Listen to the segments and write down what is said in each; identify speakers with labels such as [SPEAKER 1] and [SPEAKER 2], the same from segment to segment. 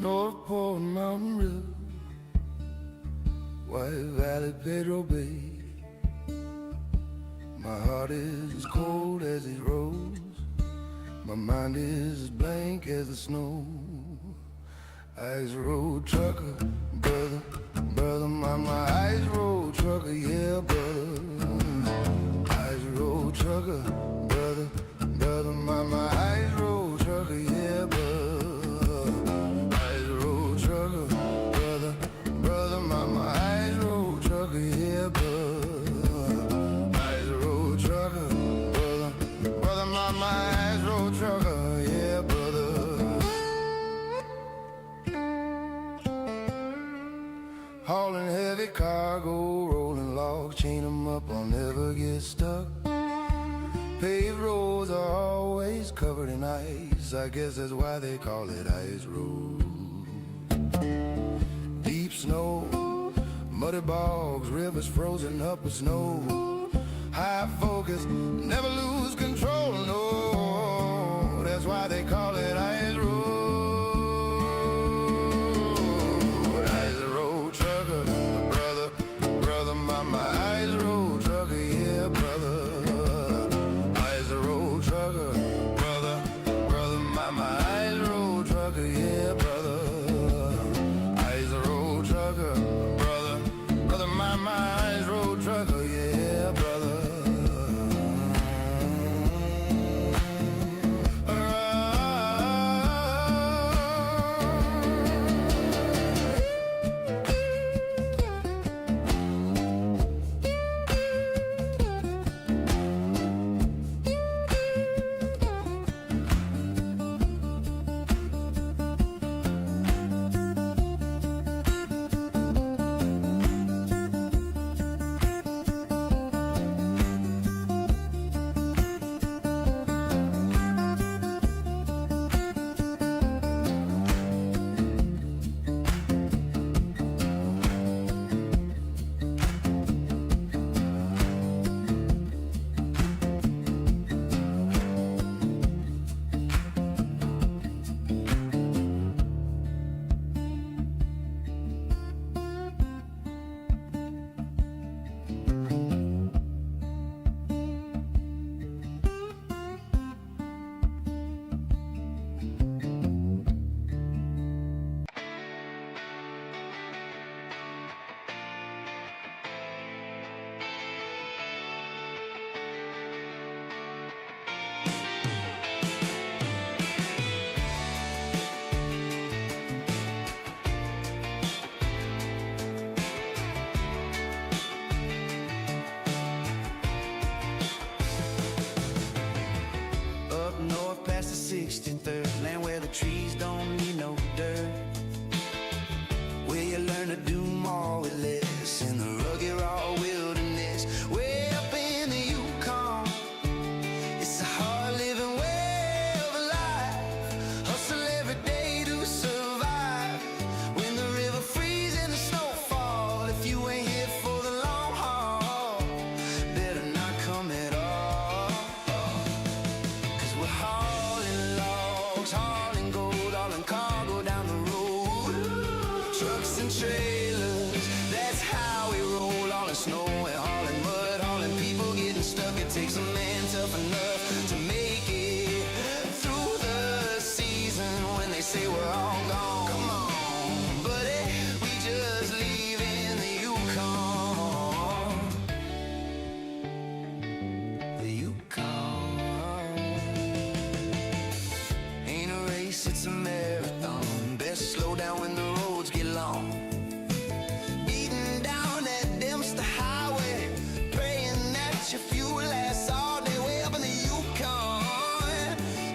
[SPEAKER 1] North Pole Mountain River, White Valley, Pedro Bay. My heart is as cold as these roads, my mind is as blank as the snow. Ice road trucker, brother, brother, my ice road trucker, yeah, brother. Ice road trucker, brother, brother, my ice road trucker, yeah, brother. Ice road trucker, brother, brother, my ice road trucker, yeah, brother. Ice road trucker, brother, brother, my ice road trucker, yeah, brother. Hauling heavy cargo, rolling logs, chain 'em up, I'll never get stuck. Paved roads are always covered in ice, I guess that's why they call it ice road. Deep snow, muddy bogs, rivers frozen up with snow. High focus, never lose control, no, that's why they call it ice road. My ice road trucker, yeah, brother. Ice road trucker, brother, brother, my ice road trucker, yeah, brother. Ice road trucker, brother, brother, my ice road trucker, yeah, brother. North past the 63rd, land where the trees don't need no dirt, where you learn to do more with less in the rugged raw wilderness. Way up in the Yukon, it's a hard living way of life. Hustle every day to survive. When the river freezes and the snow fall, if you ain't here for the long haul, better not come at all. We're hauling logs, hauling gold, hauling cargo down the road. Trucks and trailers, that's how we roll. Hauling snow and hauling mud, hauling people getting stuck. It takes a man tough enough to make it through the season when they say we're all gone. Come on, buddy, we just leave in the Yukon. The Yukon. It's a marathon, best slow down when the roads get long. Beating down that Dempster highway, praying that your fuel lasts all day. Way up in the Yukon,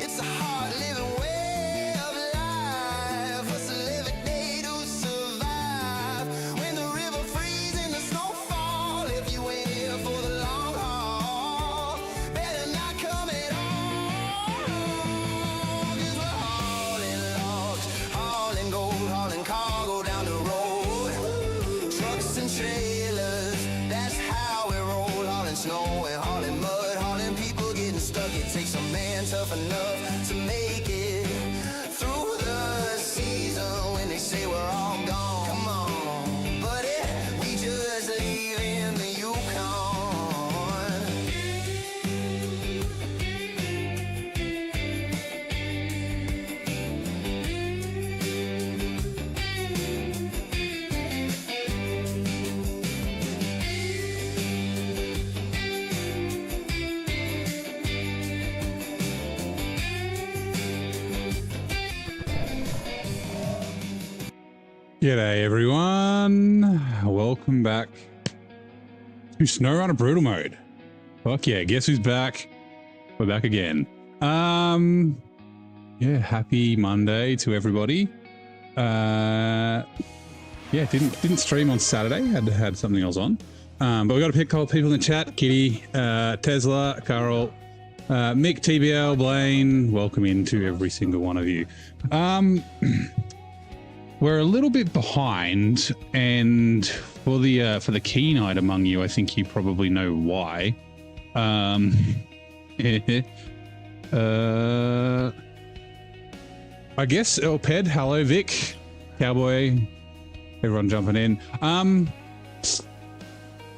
[SPEAKER 1] it's a hard living way of life. Hustle every day to survive. When the river freezes and the snow fall, if you ain't here for the long haul, better not come at all. Cargo down the road, trucks and trailers, that's how we roll. Hauling snow and hauling mud, hauling people getting stuck. It takes a man tough enough to make it through the season when
[SPEAKER 2] G'day everyone, welcome back to SnowRunner Brutal Mode. Fuck yeah, guess who's back? We're back again. Yeah, happy Monday to everybody. Yeah, didn't stream on Saturday, had something else on. But we got a couple of people in the chat, Kitty, Tesla, Carol, Mick, TBL, Blaine, welcome into every single one of you. We're a little bit behind, and for the keen-eyed among you, I think you probably know why. I guess Elped, hello Vic, Cowboy, everyone jumping in.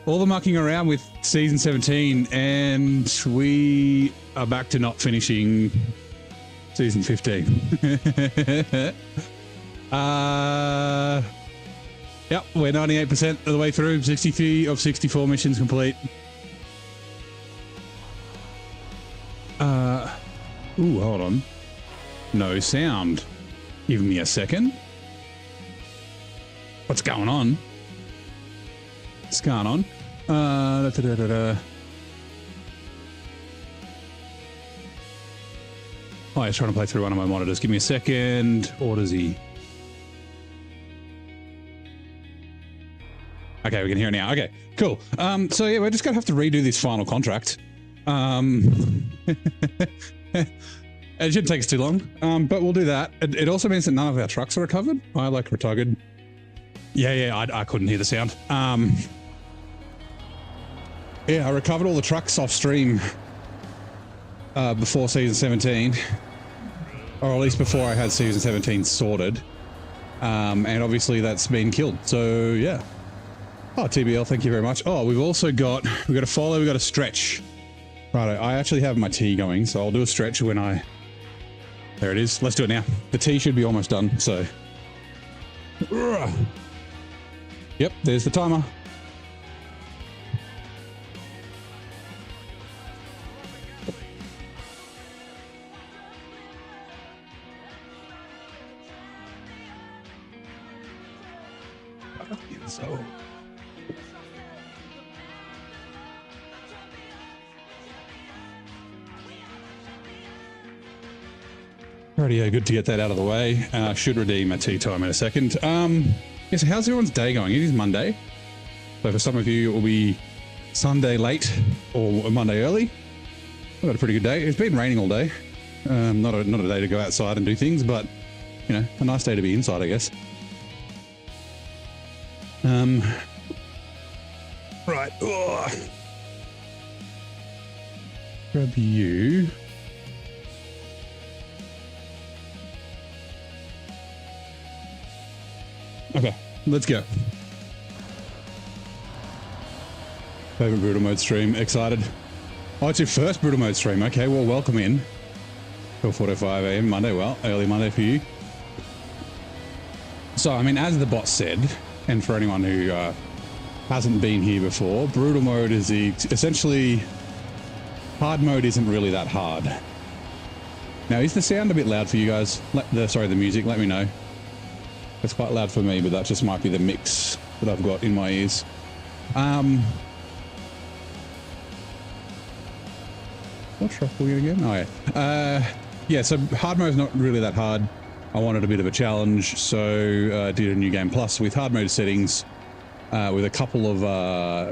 [SPEAKER 2] All the mucking around with season 17, and we are back to not finishing season 15. Yep, we're 98% of the way through, 63 of 64 missions complete. Ooh, hold on. No sound. Give me a second. What's going on? What's going on? Oh, he's trying to play through one of my monitors. Give me a second. Or does he? Okay, we can hear it now. Okay, cool. So yeah, we're just gonna have to redo this final contract. It shouldn't take us too long, but we'll do that. It also means that none of our trucks are recovered. I like recovered. Yeah, I couldn't hear the sound. Yeah, I recovered all the trucks off stream before season 17, or at least before I had season 17 sorted. And obviously that's been killed. So yeah. Oh, TBL, thank you very much. Oh, we've got a follow, we've got a stretch. Right, I actually have my tea going, so I'll do a stretch when there it is. Let's do it now. The tea should be almost done, so. Yep, there's the timer. So. Alrighty, good to get that out of the way. Should redeem a tea time in a second. Yeah, so how's everyone's day going? It is Monday. So for some of you, it will be Sunday late or Monday early. I've got a pretty good day. It's been raining all day. Not a day to go outside and do things, but, you know, a nice day to be inside, I guess. Right. Oh. Grab you. Okay, let's go. Favorite Brutal Mode stream, excited. Oh, it's your first Brutal Mode stream. Okay, well, welcome in. 12:45 AM Monday, well, early Monday for you. So, I mean, as the bot said, and for anyone who hasn't been here before, Brutal Mode is essentially, hard mode isn't really that hard. Now, is the sound a bit loud for you guys? Sorry, the music, let me know. It's quite loud for me, but that just might be the mix that I've got in my ears. What truck are we again? Oh yeah. Yeah, so hard mode is not really that hard. I wanted a bit of a challenge, so did a new game plus with hard mode settings with a couple of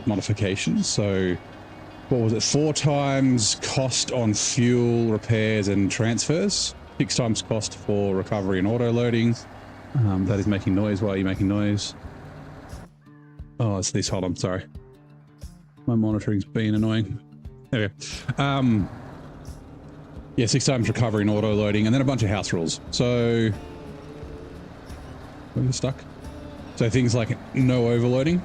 [SPEAKER 2] modifications. So what was it? 4 times cost on fuel, repairs and transfers. 6 times cost for recovery and auto loading. That is making noise. Why are you making noise? Oh, it's this. Hold on. Sorry. My monitoring's been annoying. There we go. Yeah, 6 times recovery and auto loading, and then a bunch of house rules. So, we're stuck. So things like no overloading.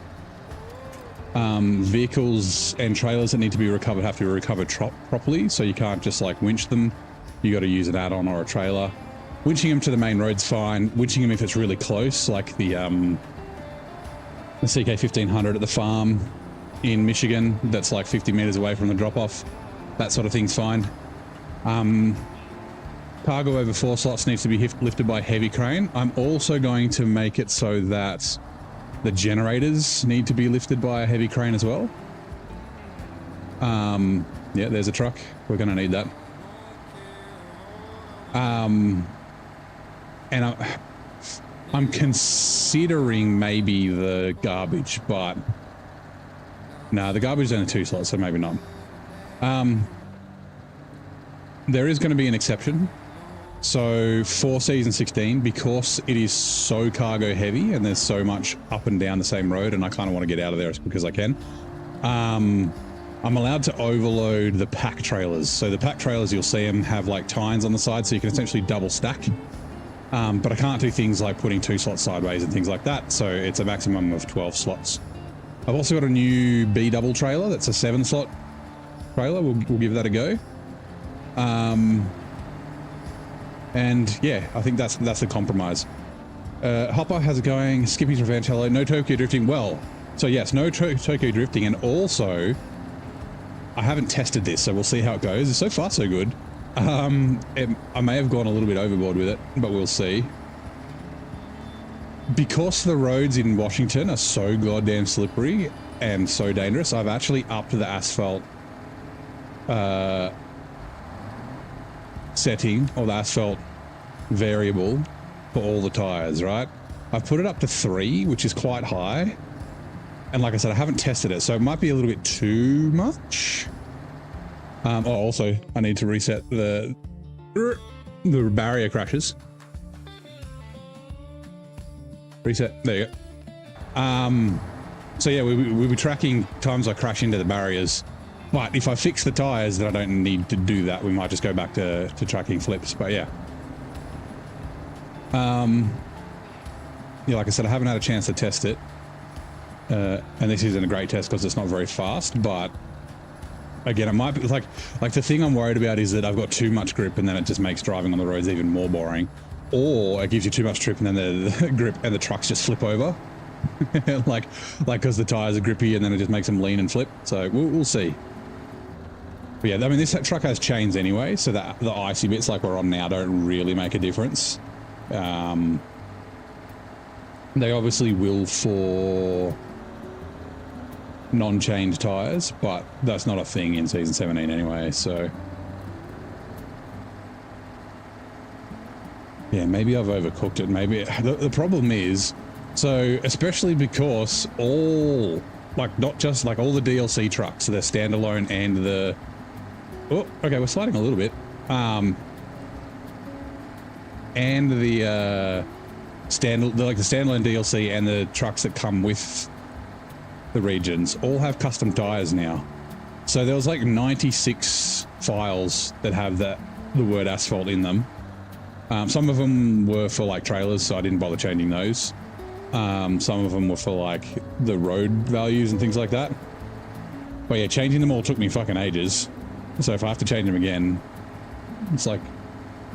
[SPEAKER 2] Vehicles and trailers that need to be recovered have to be recovered properly. So you can't just like winch them. You got to use an add-on or a trailer. Winching them to the main road's fine. Winching them if it's really close, like the CK-1500 at the farm in Michigan, that's like 50 meters away from the drop-off. That sort of thing's fine. cargo over 4 slots needs to be lifted by heavy crane. I'm also going to make it so that the generators need to be lifted by a heavy crane as well. Yeah, there's a truck. We're going to need that. And I'm considering maybe the garbage, but no, the garbage is only 2 slots, so maybe not. There is going to be an exception. So for season 16, because it is so cargo heavy and there's so much up and down the same road, and I kind of want to get out of there as quick as I can, I'm allowed to overload the pack trailers. So the pack trailers, you'll see them have like tines on the side, so you can essentially double stack. But I can't do things like putting 2 slots sideways and things like that. So it's a maximum of 12 slots. I've also got a new B double trailer. That's a 7 slot trailer. We'll give that a go. And yeah, I think that's the compromise. Hopper, how's it going? Skippy's Revenge, hello. No Tokyo drifting. Well, so yes, no Tokyo drifting, and also I haven't tested this, so we'll see how it goes. So far, so good. I may have gone a little bit overboard with it, but we'll see. Because the roads in Washington are so goddamn slippery and so dangerous, I've actually upped the asphalt setting, or the asphalt variable for all the tires, right? I've put it up to 3, which is quite high. And like I said, I haven't tested it, so it might be a little bit too much. Oh, also, I need to reset the barrier crashes. Reset, there you go. So yeah, we'll be tracking times I crash into the barriers. But if I fix the tires, then I don't need to do that. We might just go back to tracking flips, but yeah. Yeah, like I said, I haven't had a chance to test it. And this isn't a great test because it's not very fast, but again, it might be like the thing I'm worried about is that I've got too much grip and then it just makes driving on the roads even more boring. Or it gives you too much grip and then the grip and the trucks just flip over. like because the tires are grippy and then it just makes them lean and flip. So we'll see. But yeah, I mean, this truck has chains anyway, so that the icy bits like we're on now don't really make a difference. They obviously will for non-chained tires, but that's not a thing in season 17 anyway, so yeah, maybe I've overcooked it. Maybe the problem is, so especially because all, like, not just like all the DLC trucks, they're standalone, and the, oh, okay, we're sliding a little bit, and the standalone DLC and the trucks that come with the regions all have custom tires now. So there was like 96 files that have the word asphalt in them. Some of them were for like trailers, so I didn't bother changing those. Some of them were for like the road values and things like that. But yeah, changing them all took me fucking ages. So if I have to change them again, it's like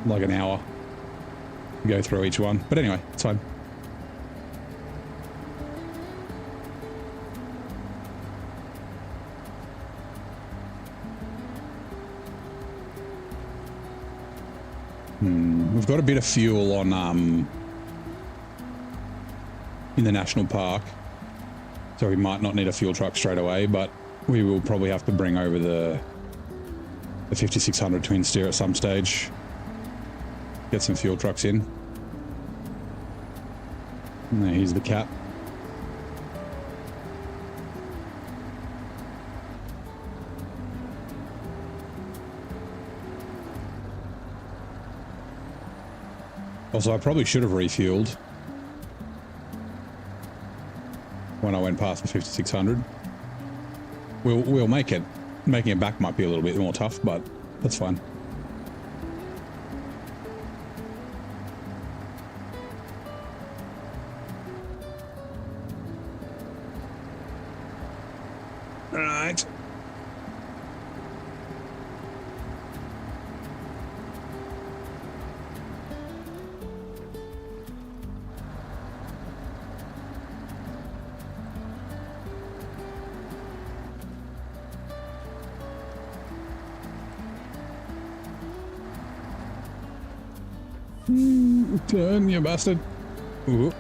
[SPEAKER 2] an hour to go through each one. But anyway, it's fine. We've got a bit of fuel on in the national park, so we might not need a fuel truck straight away, but we will probably have to bring over the 5600 twin steer at some stage. Get some fuel trucks in. And there, here's the cat. Also, I probably should have refueled when I went past the 5600. We'll make it. Making it back might be a little bit more tough, but that's fine. All right. Turn, you bastard. Ooh.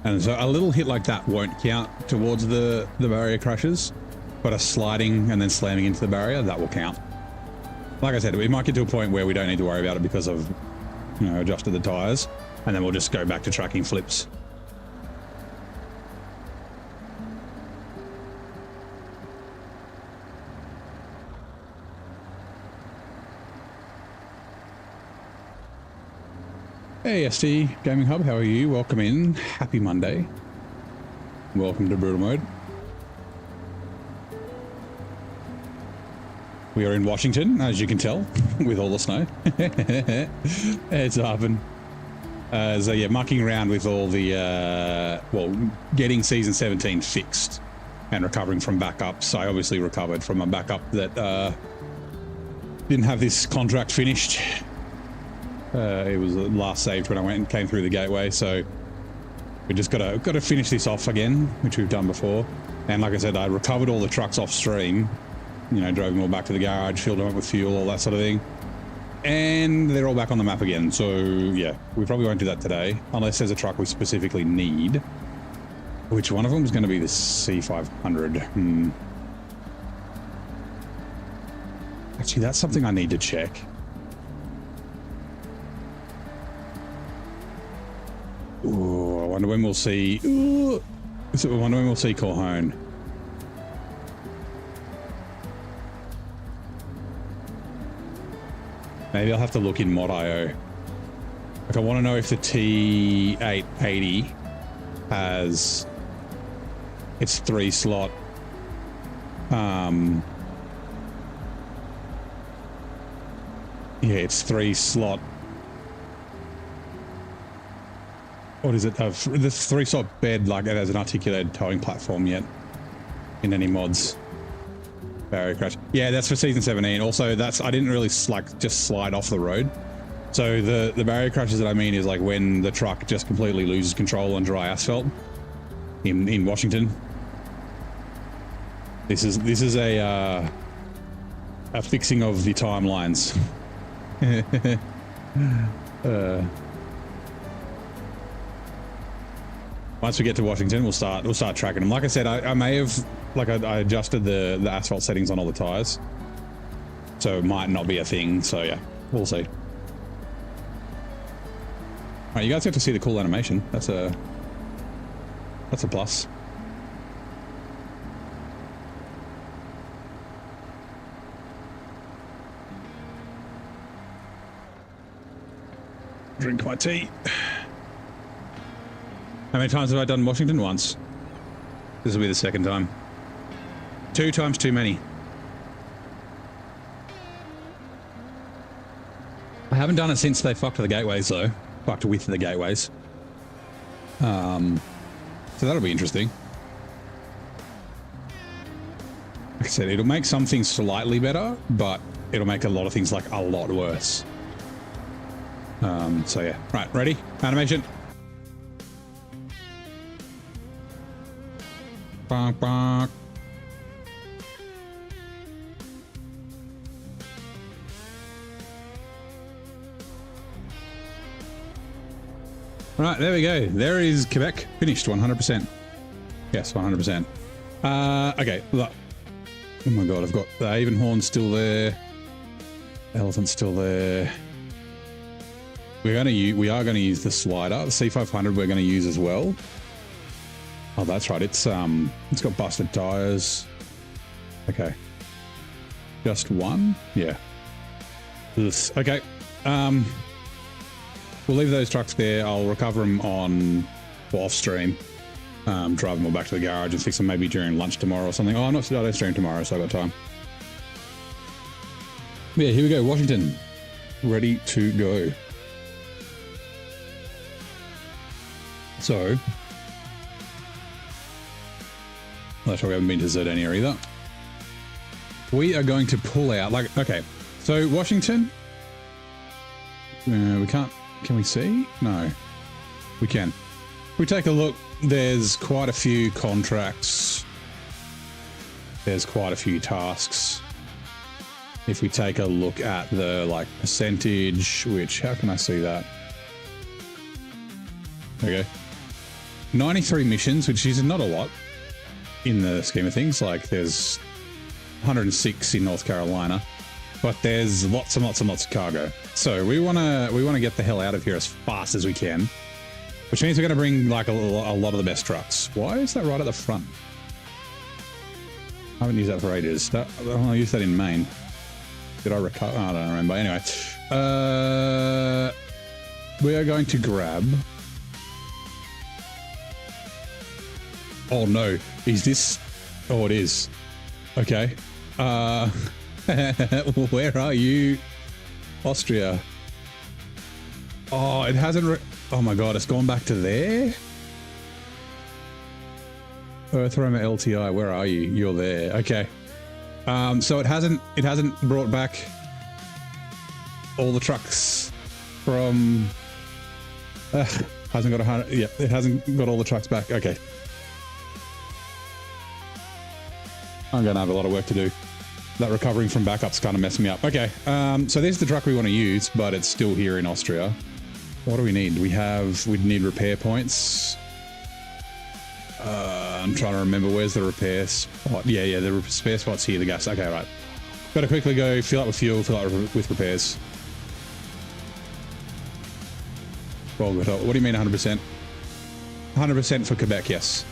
[SPEAKER 2] And so a little hit like that won't count towards the barrier crashes, but a sliding and then slamming into the barrier, that will count. Like I said, we might get to a point where we don't need to worry about it because of, you know, adjusted the tires, and then we'll just go back to tracking flips. Hey ST Gaming Hub, how are you? Welcome in. Happy Monday. Welcome to Brutal Mode. We are in Washington, as you can tell, with all the snow. It's happened. So yeah, mucking around with all the, well, getting Season 17 fixed and recovering from backups. I obviously recovered from a backup that didn't have this contract finished. It was last saved when I went and came through the gateway, so we just got to finish this off again, which we've done before. And like I said, I recovered all the trucks off stream, you know, drove them all back to the garage, filled them up with fuel, all that sort of thing, and they're all back on the map again. So yeah, we probably won't do that today unless there's a truck we specifically need. Which one of them is going to be the C500? Actually, that's something I need to check. Ooh, I wonder when we'll see. Ooh, I wonder when we'll see Corhone. Maybe I'll have to look in Mod.io. Like, I want to know if the T880 has its 3-slot. Yeah, it's 3-slot. What is it? The 3-slot bed, like it has an articulated towing platform yet in any mods. Barrier crash. Yeah, that's for Season 17. Also, that's, I didn't really like just slide off the road. So the barrier crashes that I mean is like when the truck just completely loses control on dry asphalt in Washington. This is a fixing of the timelines. Once we get to Washington, we'll start tracking them. Like I said, I may have, like I adjusted the asphalt settings on all the tires, so it might not be a thing. So yeah, we'll see. All right, you guys get to see the cool animation. That's a plus. Drink my tea. How many times have I done Washington? Once. This will be the second time. 2 times too many. I haven't done it since they fucked the gateways though. Fucked with the gateways. So that'll be interesting. Like I said, it'll make some things slightly better, but it'll make a lot of things like a lot worse. So yeah. Right, ready? Animation. Bonk, bonk. Right, there we go. There is Quebec finished 100%. Yes, 100%. Okay, look. Oh my god, I've got the Avonhorn still there. Elephant still there. We are going to use the slider. The C500 we're going to use as well. Oh, that's right. It's got busted tires. Okay. Just one? Yeah. This. Okay. We'll leave those trucks there. I'll recover them on or off stream. Drive them all back to the garage and fix them maybe during lunch tomorrow or something. Oh, I don't stream tomorrow, so I've got time. Yeah, here we go. Washington. Ready to go. So, that's why we haven't been to Zerdania either. We are going to pull out, like, okay, so Washington, we can't, can we see? No, we can. We take a look, there's quite a few contracts, there's quite a few tasks. if we take a look at the like percentage, which how can I see that? Okay, 93 missions, which is not a lot in the scheme of things. Like there's 106 in North Carolina, but there's lots and lots and lots of cargo. So we wanna get the hell out of here as fast as we can, which means we're gonna bring like a lot of the best trucks. Why is that right at the front? I haven't used that for ages. I used that in Maine. Did I recover? I don't remember. Anyway, we are going to grab. Oh no, is this? Oh, it is. Okay. Where are you? Austria. Oh, it hasn't. Oh my god, it's gone back to there. Earthroma LTI, where are you? You're there. Okay. So it hasn't brought back all the trucks from. Hasn't got 100. Yeah, it hasn't got all the trucks back. Okay. I'm gonna have a lot of work to do. That recovering from backup's kind of messing me up. Okay. So this is the truck we want to use, but it's still here in Austria. What do we need? We need repair points. I'm trying to remember where's the repair spot. Yeah, the spare spot's here, the gas. Okay, right. Got to quickly go fill up with fuel, fill up with repairs. Well, what do you mean 100%? 100% for Quebec, yes.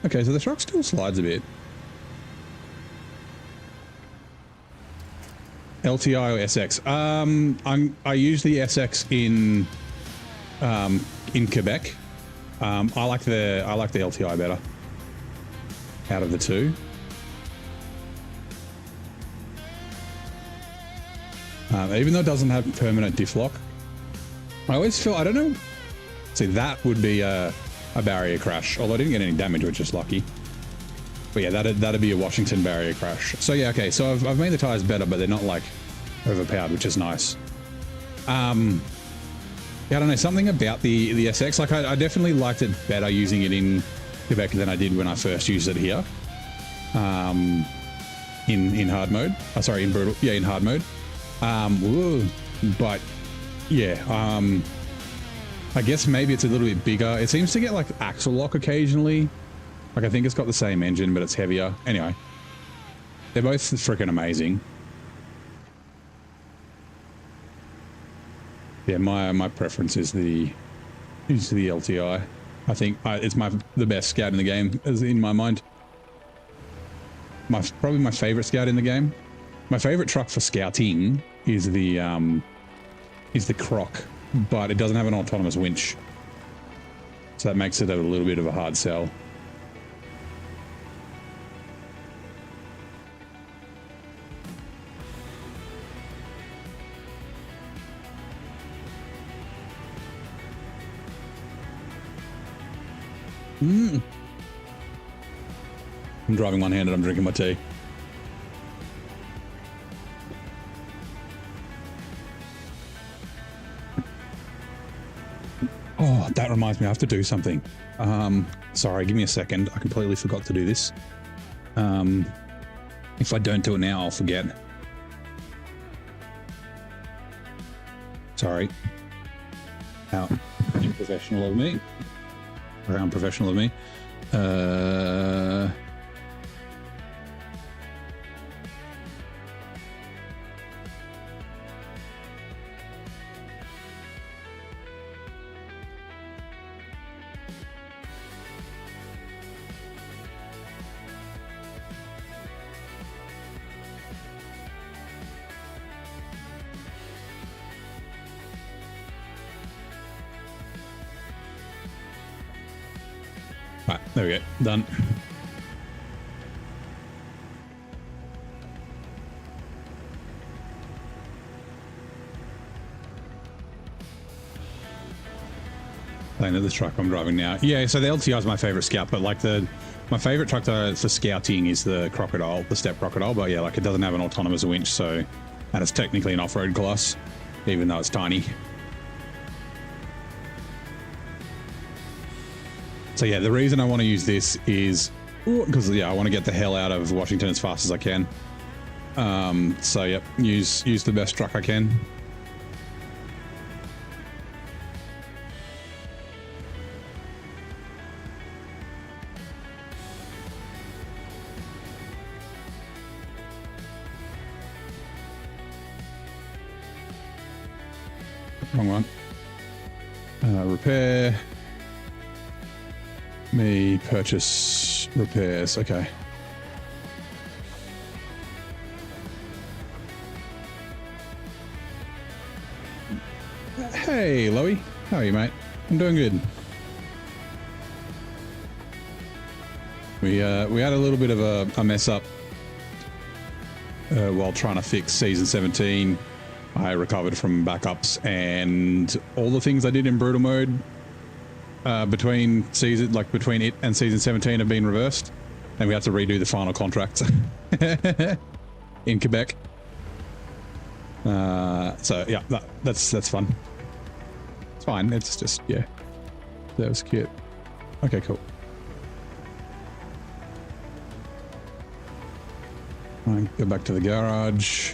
[SPEAKER 2] Okay, so the truck still slides a bit. LTI or SX? I use the SX in Quebec. I like the LTI better out of the two. Even though it doesn't have permanent diff lock, I always feel, I don't know. See, that would be a barrier crash. Although I didn't get any damage, which is lucky. But yeah, that'd be a Washington barrier crash. So yeah, okay. So I've made the tires better, but they're not like overpowered, which is nice. Yeah, I don't know, something about the SX, like I definitely liked it better using it in Quebec than I did when I first used it here. In hard mode. Sorry, in brutal. Yeah, in hard mode. But yeah, I guess maybe it's a little bit bigger. It seems to get like axle lock occasionally. Like I think it's got the same engine, but it's heavier. Anyway, they're both freaking amazing. Yeah, my preference is the LTI. I think it's the best scout in the game, as in my mind. Probably my favorite scout in the game. My favorite truck for scouting is the Croc, but it doesn't have an autonomous winch, so that makes it a little bit of a hard sell. I'm driving one-handed, I'm drinking my tea. Oh, that reminds me, I have to do something. Sorry, give me a second. I completely forgot to do this. If I don't do it now, I'll forget. Sorry. How unprofessional of me. Or unprofessional of me. Right, there we go, done. Playing at this truck I'm driving now. Yeah, so the LTI is my favorite scout, but like my favorite truck for scouting is the Crocodile, the Step Crocodile, but yeah, like it doesn't have an autonomous winch, so, and it's technically an off-road class, even though it's tiny. So yeah, the reason I want to use this is, because yeah, I want to get the hell out of Washington as fast as I can. So yep, use the best truck I can. Wrong one. Repair. Me purchase repairs. Okay. Hey, Loey. How are you, mate? I'm doing good. We had a little bit of a mess up while trying to fix season 17. I recovered from backups, and all the things I did in brutal mode between it and season 17 have been reversed, and we had to redo the final contract in Quebec. So yeah, that's fun. It's fine. It's just, yeah, that was cute. Okay, cool. All right, go back to the garage.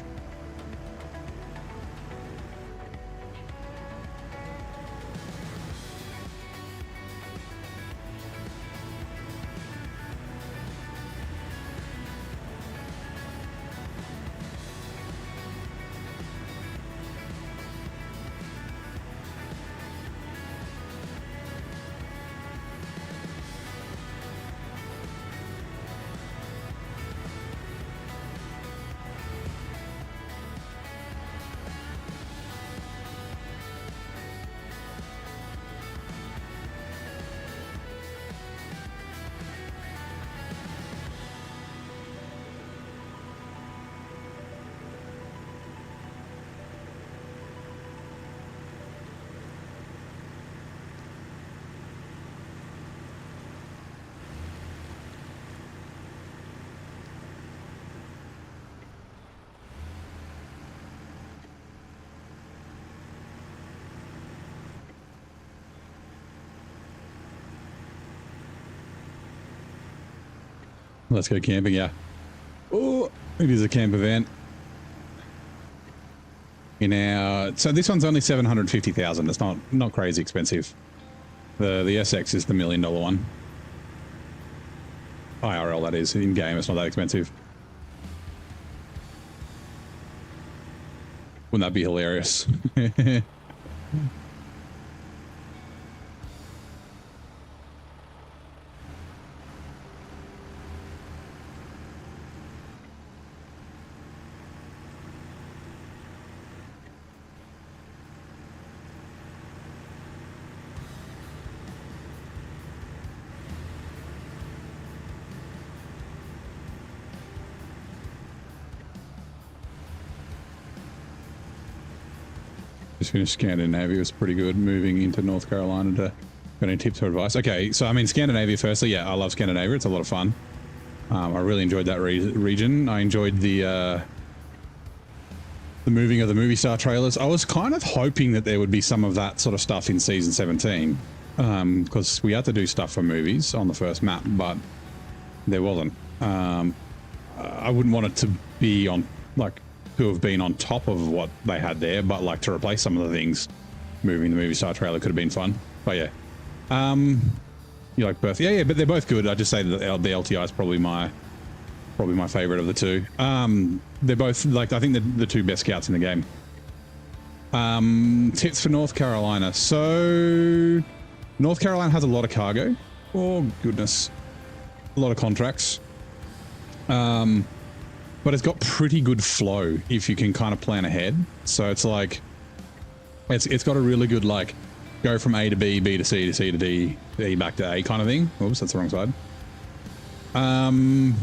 [SPEAKER 2] Let's go camping, yeah. Oh, it is a camper van. So this one's only 750,000. It's not crazy expensive. The SX is the $1 million one. IRL, that is. In game, it's not that expensive. Wouldn't that be hilarious? Just finished Scandinavia. It was pretty good. Moving into North Carolina to got any tips or advice? Okay, so I mean Scandinavia. Firstly, yeah, I love Scandinavia. It's a lot of fun. I really enjoyed that region. I enjoyed the moving of the Movistar trailers. I was kind of hoping that there would be some of that sort of stuff in season 17, because we had to do stuff for movies on the first map, but there wasn't. I wouldn't want it to be on to have been on top of what they had there, but like to replace some of the things, moving the Movistar trailer could have been fun. But yeah, you like both? Yeah, but they're both good. I just say that the LTI is probably my favorite of the two. They're both I think they're the two best scouts in the game. Tips for North Carolina. So North Carolina has a lot of cargo. Oh goodness, a lot of contracts. But it's got pretty good flow if you can kind of plan ahead. So it's like, it's got a really good go from A to B, B to C to C to D, D back to A kind of thing. Oops, that's the wrong side. I'm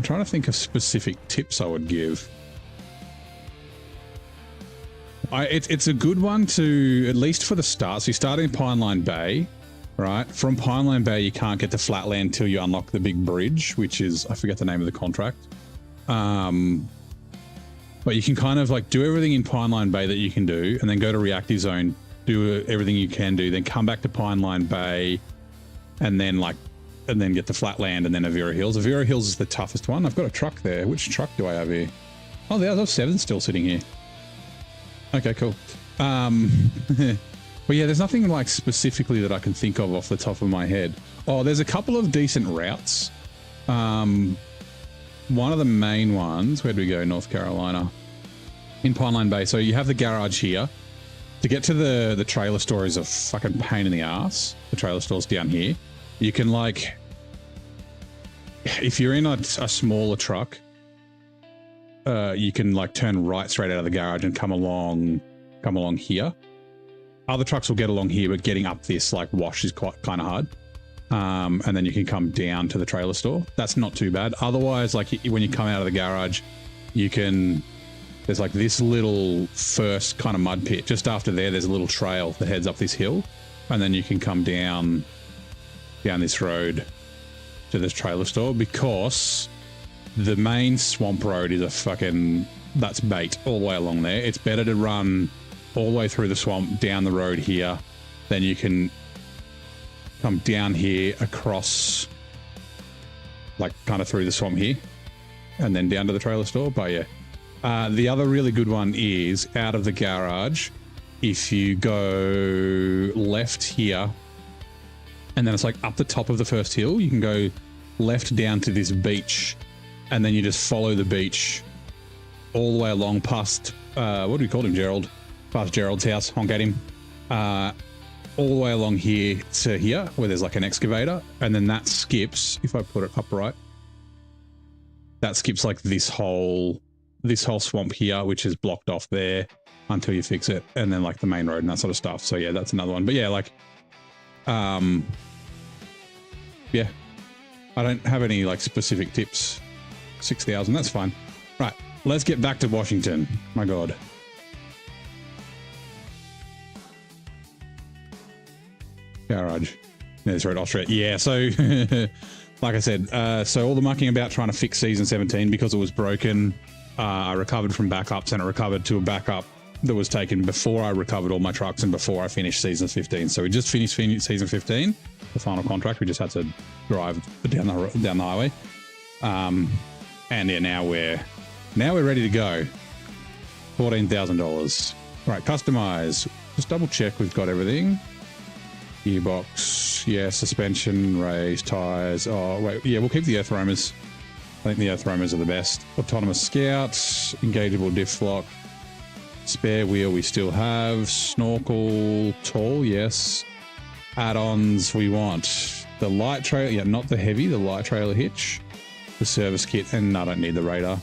[SPEAKER 2] trying to think of specific tips I would give. It's a good one to, at least for the start. So you start in Pineline Bay. Right, from Pineline Bay, you can't get to Flatland until you unlock the big bridge, which is, I forget the name of the contract. But you can kind of do everything in Pineline Bay that you can do, and then go to Reactive Zone, do everything you can do, then come back to Pine Line Bay, and then get to Flatland, and then Avira Hills. Avira Hills is the toughest one. I've got a truck there. Which truck do I have here? Oh, there's 7 still sitting here. Okay, cool. But yeah, there's nothing like specifically that I can think of off the top of my head. Oh, there's a couple of decent routes. One of the main ones, where do we go? North Carolina. In Pine Line Bay. So you have the garage here. To get to the trailer store is a fucking pain in the ass. The trailer store's down here. You can like, if you're in a smaller truck, you can like turn right straight out of the garage and come along here. Other trucks will get along here, but getting up this like wash is kind of hard. And then you can come down to the trailer store. That's not too bad. Otherwise, like when you come out of the garage, there's like this little first kind of mud pit. Just after there's a little trail that heads up this hill. And then you can come down this road to this trailer store, because the main swamp road is that's bait all the way along there. It's better to run all the way through the swamp, down the road here. Then you can come down here across, like kind of through the swamp here, and then down to the trailer store. But yeah, the other really good one is out of the garage. If you go left here, and then it's like up the top of the first hill, you can go left down to this beach, and then you just follow the beach all the way along past, what do we call him, Gerald? Past Gerald's house, honk at him. All the way along here to here, where there's like an excavator, and then that skips, if I put it upright, that skips like this whole swamp here, which is blocked off there until you fix it, and then like the main road and that sort of stuff. So yeah, that's another one. But yeah, like, yeah, I don't have any like specific tips. 6,000, that's fine. Right, let's get back to Washington. My God. Garage. There's road, Austria. Yeah, so like I said, so all the mucking about trying to fix season 17 because it was broken. I recovered from backups, and it recovered to a backup that was taken before I recovered all my trucks and before I finished season 15. So we just finished season 15, the final contract. We just had to drive down the highway. And yeah, now we're ready to go. $14,000. Right, customize. Just double check we've got everything. Gearbox, yeah, suspension, race, tires. Oh, wait, yeah, we'll keep the earth roamers. I think the earth roamers are the best. Autonomous scouts, engageable diff lock, spare wheel we still have, snorkel, tall, yes. Add-ons we want the light trailer, yeah, not the heavy, the light trailer hitch, the service kit, and I don't need the radar.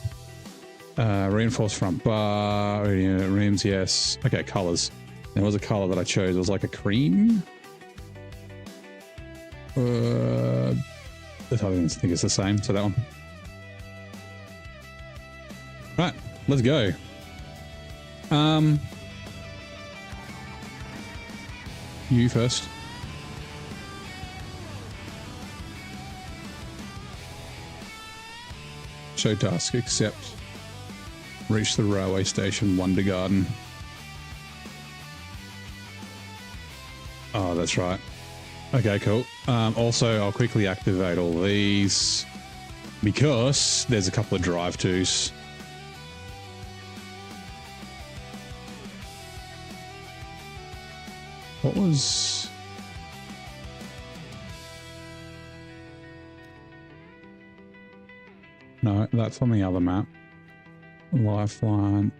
[SPEAKER 2] Reinforced front bar, rims, yes. Okay, colors. There was a color that I chose. It was like a cream. I think it's the same. So that one. Right, let's go. You first. Show task, accept. Reach the railway station, Wonder Garden. Oh, that's right. Okay, cool. Also, I'll quickly activate all these because there's a couple of drive-tos. What was... No, that's on the other map. Lifeline.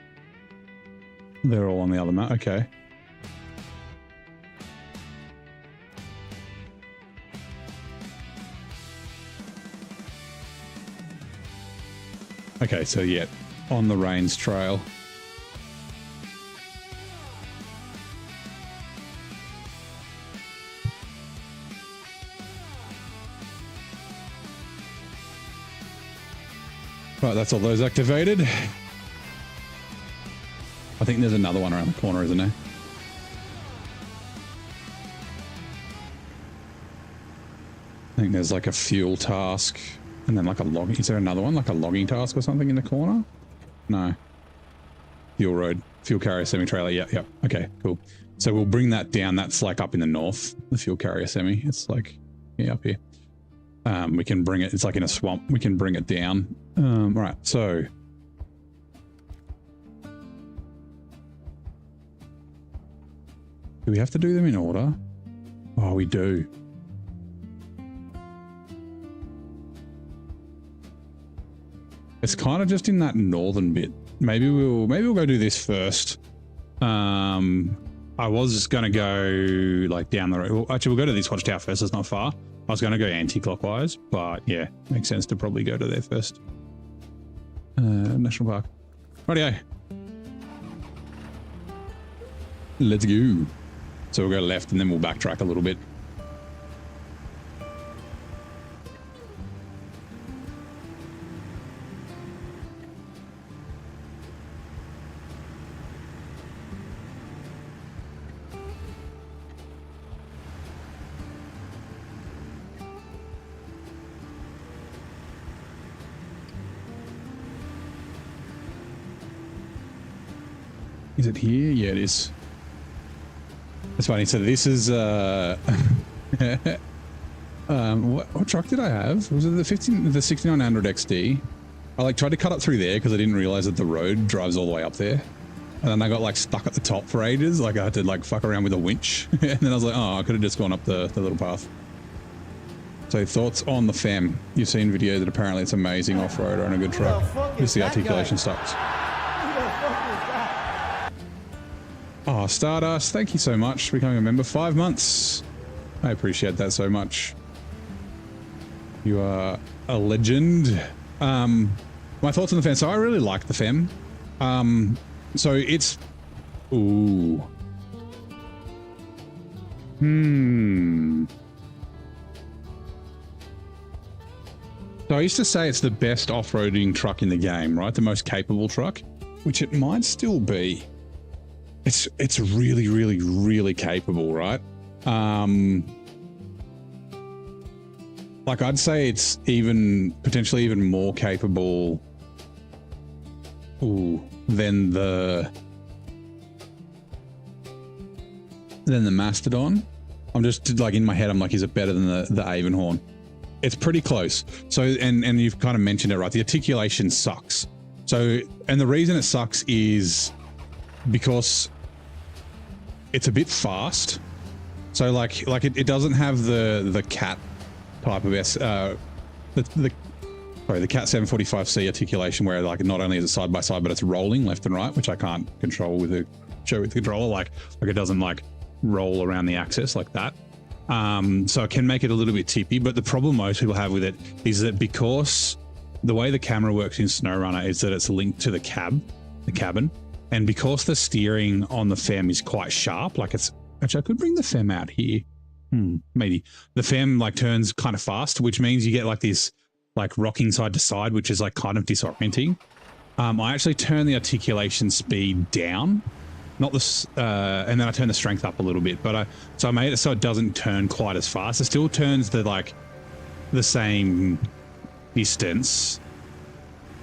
[SPEAKER 2] They're all on the other map. Okay. Okay, so yeah, on the Rains Trail. Right, that's all those activated. I think there's another one around the corner, isn't there? I think there's like a fuel task and then like a logging. Is there another one, like a logging task or something in the corner? No. Fuel road, fuel carrier, semi-trailer. Yeah, yeah. Okay, cool. So we'll bring that down. That's like up in the north, the fuel carrier semi. It's like up here. We can bring it. It's like in a swamp. We can bring it down. All right. So do we have to do them in order? Oh, we do. It's kind of just in that northern bit. Maybe we'll go do this first. I was just going to go like down the road. Well, actually, we'll go to this watchtower first. It's not far. I was going to go anti-clockwise, but yeah, makes sense to probably go to there first. National Park. Rightio. Let's go. So we'll go left and then we'll backtrack a little bit. Is it here? Yeah, it is. That's funny. So this is what truck did I have? Was it the 6900 XD? I like tried to cut it through there because I didn't realize that the road drives all the way up there. And then I got like stuck at the top for ages. Like I had to like fuck around with a winch. And then I was like, oh, I could have just gone up the little path. So thoughts on the FEM? You've seen video that apparently it's amazing off-roader and a good truck. Just the articulation sucks. Oh, Stardust, thank you so much for becoming a member. 5 months. I appreciate that so much. You are a legend. My thoughts on the FEM. So I really like the FEM. So it's... Ooh. So I used to say it's the best off-roading truck in the game, right? The most capable truck, which it might still be. It's really, really, really capable, right? Like I'd say it's potentially even more capable than the Mastodon. I'm just like in my head, I'm like, is it better than the Avonhorn? It's pretty close. So, and you've kind of mentioned it, right? The articulation sucks. So, and the reason it sucks is because it's a bit fast. So like it doesn't have the cat type of the cat 745C articulation where like not only is it side by side, but it's rolling left and right, which I can't control with the controller. Like it doesn't like roll around the axis like that. So it can make it a little bit tippy, but the problem most people have with it is that because the way the camera works in SnowRunner is that it's linked to the cabin, and because the steering on the FEM is quite sharp, like it's actually, I could bring the FEM out here. Maybe the FEM like turns kind of fast, which means you get like this like rocking side to side, which is like kind of disorienting. I actually turn the articulation speed down, not this, and then I turn the strength up a little bit, but so I made it so it doesn't turn quite as fast. It still turns the same distance,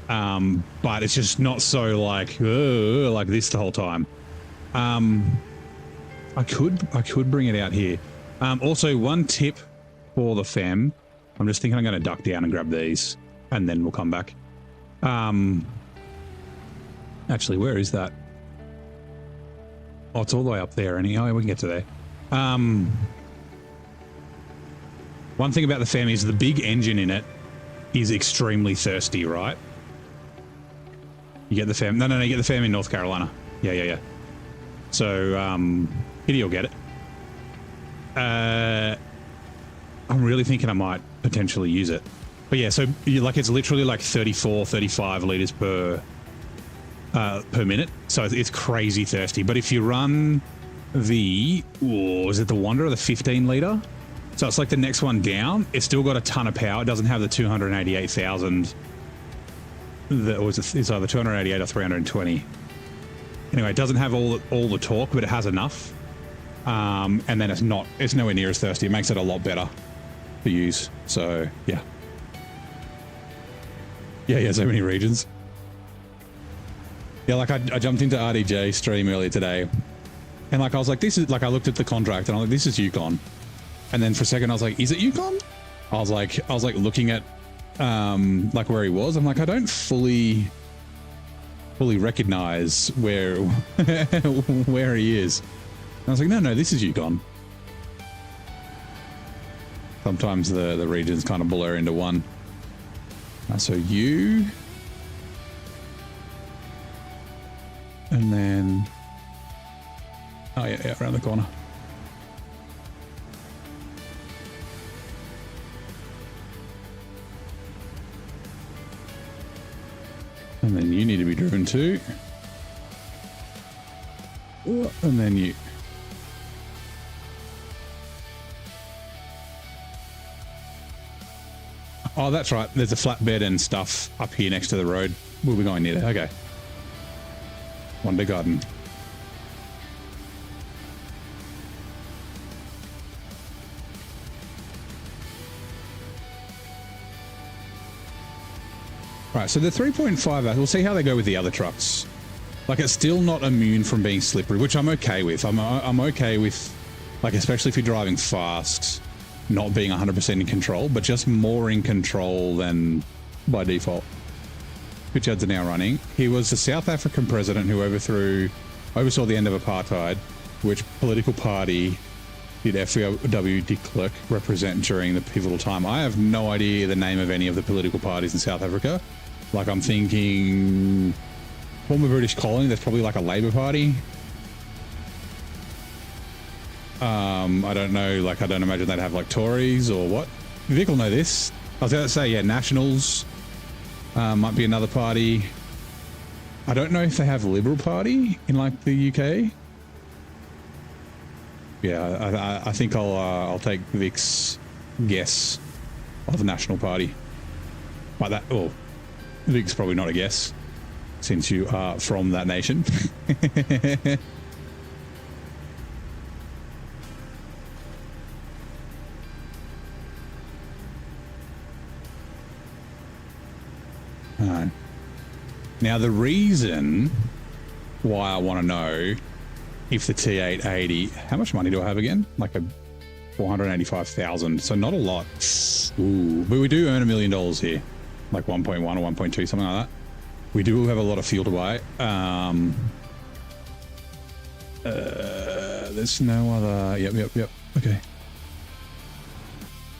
[SPEAKER 2] but it's just not so like this the whole time. I could bring it out here. Also, one tip for the FEM. I'm just thinking I'm going to duck down and grab these, and then we'll come back. Actually, where is that? Oh, it's all the way up there. We can get to there. One thing about the FEM is the big engine in it is extremely thirsty, right? You get the FEM. No, you get the FEM in North Carolina. Yeah. So, Kitty will get it. I'm really thinking I might potentially use it. But yeah, so it's literally like 34, 35 liters per minute. So it's crazy thirsty. But if you run is it the Wonder or the 15 liter? So it's like the next one down. It's still got a ton of power. It doesn't have the 288,000. It's either 288 or 320. Anyway, it doesn't have all the torque, but it has enough. And then it's nowhere near as thirsty. It makes it a lot better to use. So yeah. Yeah, so many regions. Yeah, like I jumped into RDJ stream earlier today, And like, I was like, this is like, I looked at the contract and I'm like, this is Yukon. And then for a second I was like, is it Yukon? I was like looking at like where he was. I'm like, I don't fully recognize where where he is. And I was like, no, this is Yukon. Sometimes the regions kind of blur into one. So you, and then, oh yeah, around the corner. And then you need to be driven too. And then you. Oh, that's right. There's a flatbed and stuff up here next to the road. We'll be going near there. Okay. Wonder Garden. Right, so the 3.5, we'll see how they go with the other trucks. Like, it's still not immune from being slippery, which I'm okay with. I'm okay with, like, especially if you're driving fast, not being 100% in control, but just more in control than by default. Richards are now running. He was the South African president who oversaw the end of apartheid, which political party did FW de Klerk represent during the pivotal time. I have no idea the name of any of the political parties in South Africa. Like, I'm thinking former British colony, that's probably like a Labour Party. I don't know, like, I don't imagine they'd have like Tories or what. Vic will know this. I was going to say, yeah, Nationals might be another party. I don't know if they have Liberal Party in like the UK. Yeah, I think I'll take Vic's guess of the National Party. But that, oh, Vic's probably not a guess since you are from that nation. Now, the reason why I want to know if the T880, how much money do I have again? Like a 485,000. So not a lot. Ooh, but we do earn $1 million here, like 1.1 or 1.2, something like that. We do have a lot of fuel to buy. There's no other. Yep. Okay.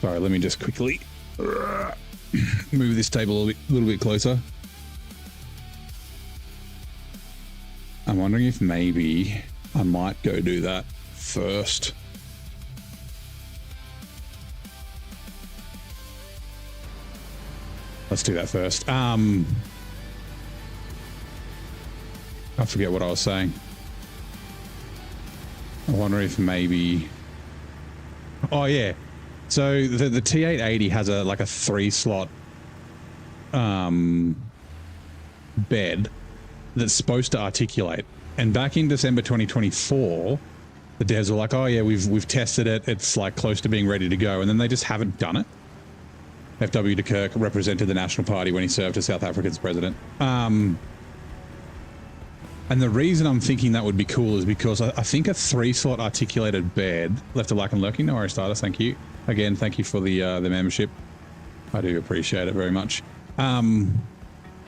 [SPEAKER 2] Sorry, let me just quickly move this table a little bit closer. I'm wondering if maybe I might go do that first. Let's do that first. I forget what I was saying. I wonder if maybe... Oh, yeah. So the T880 has a 3-slot bed that's supposed to articulate. And back in December 2024, the devs were like, oh yeah, we've tested it. It's like close to being ready to go. And then they just haven't done it. FW de Klerk represented the National Party when he served as South Africa's president. And the reason I'm thinking that would be cool is because I think a 3-slot articulated bed, left a like and lurking, no worries, Stardust, thank you. Again, thank you for the membership. I do appreciate it very much.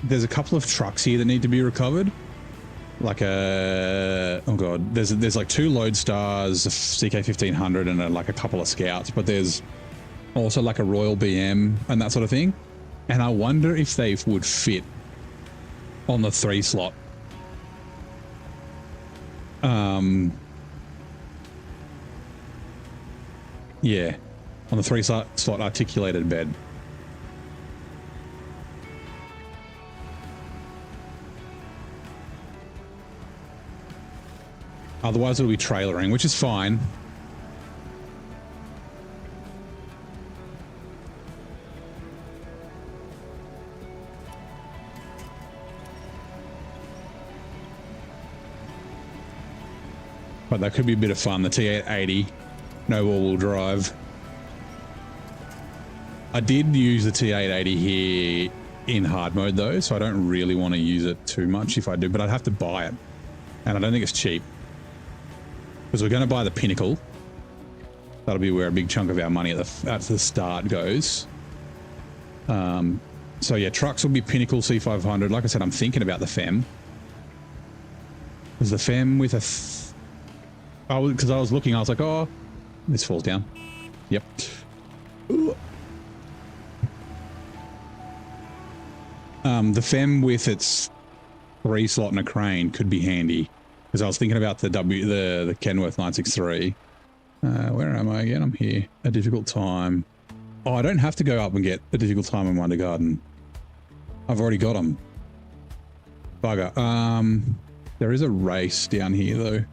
[SPEAKER 2] There's a couple of trucks here that need to be recovered. Like oh god, there's like 2 Loadstars, a CK1500 and like a couple of Scouts, but there's also like a Royal BM and that sort of thing. And I wonder if they would fit on the 3-slot. Yeah, on the 3-slot articulated bed. Otherwise it'll be trailering, which is fine. But that could be a bit of fun. The T880, no all-wheel drive. I did use the T880 here in hard mode though, so I don't really want to use it too much if I do, but I'd have to buy it. And I don't think it's cheap. because we're going to buy the Pinnacle. That'll be where a big chunk of our money at the start goes. So yeah, trucks will be Pinnacle C500. Like I said, I'm thinking about the Fem. Was the Fem with a... because I was looking, I was like, oh, this falls down. Yep. Ooh. The Fem with its 3 slot and a crane could be handy, because I was thinking about the Kenworth 963. Where am I again? I'm here. A difficult time. Oh, I don't have to go up and get a difficult time in Wonder Garden. I've already got them. Bugger. There is a race down here though.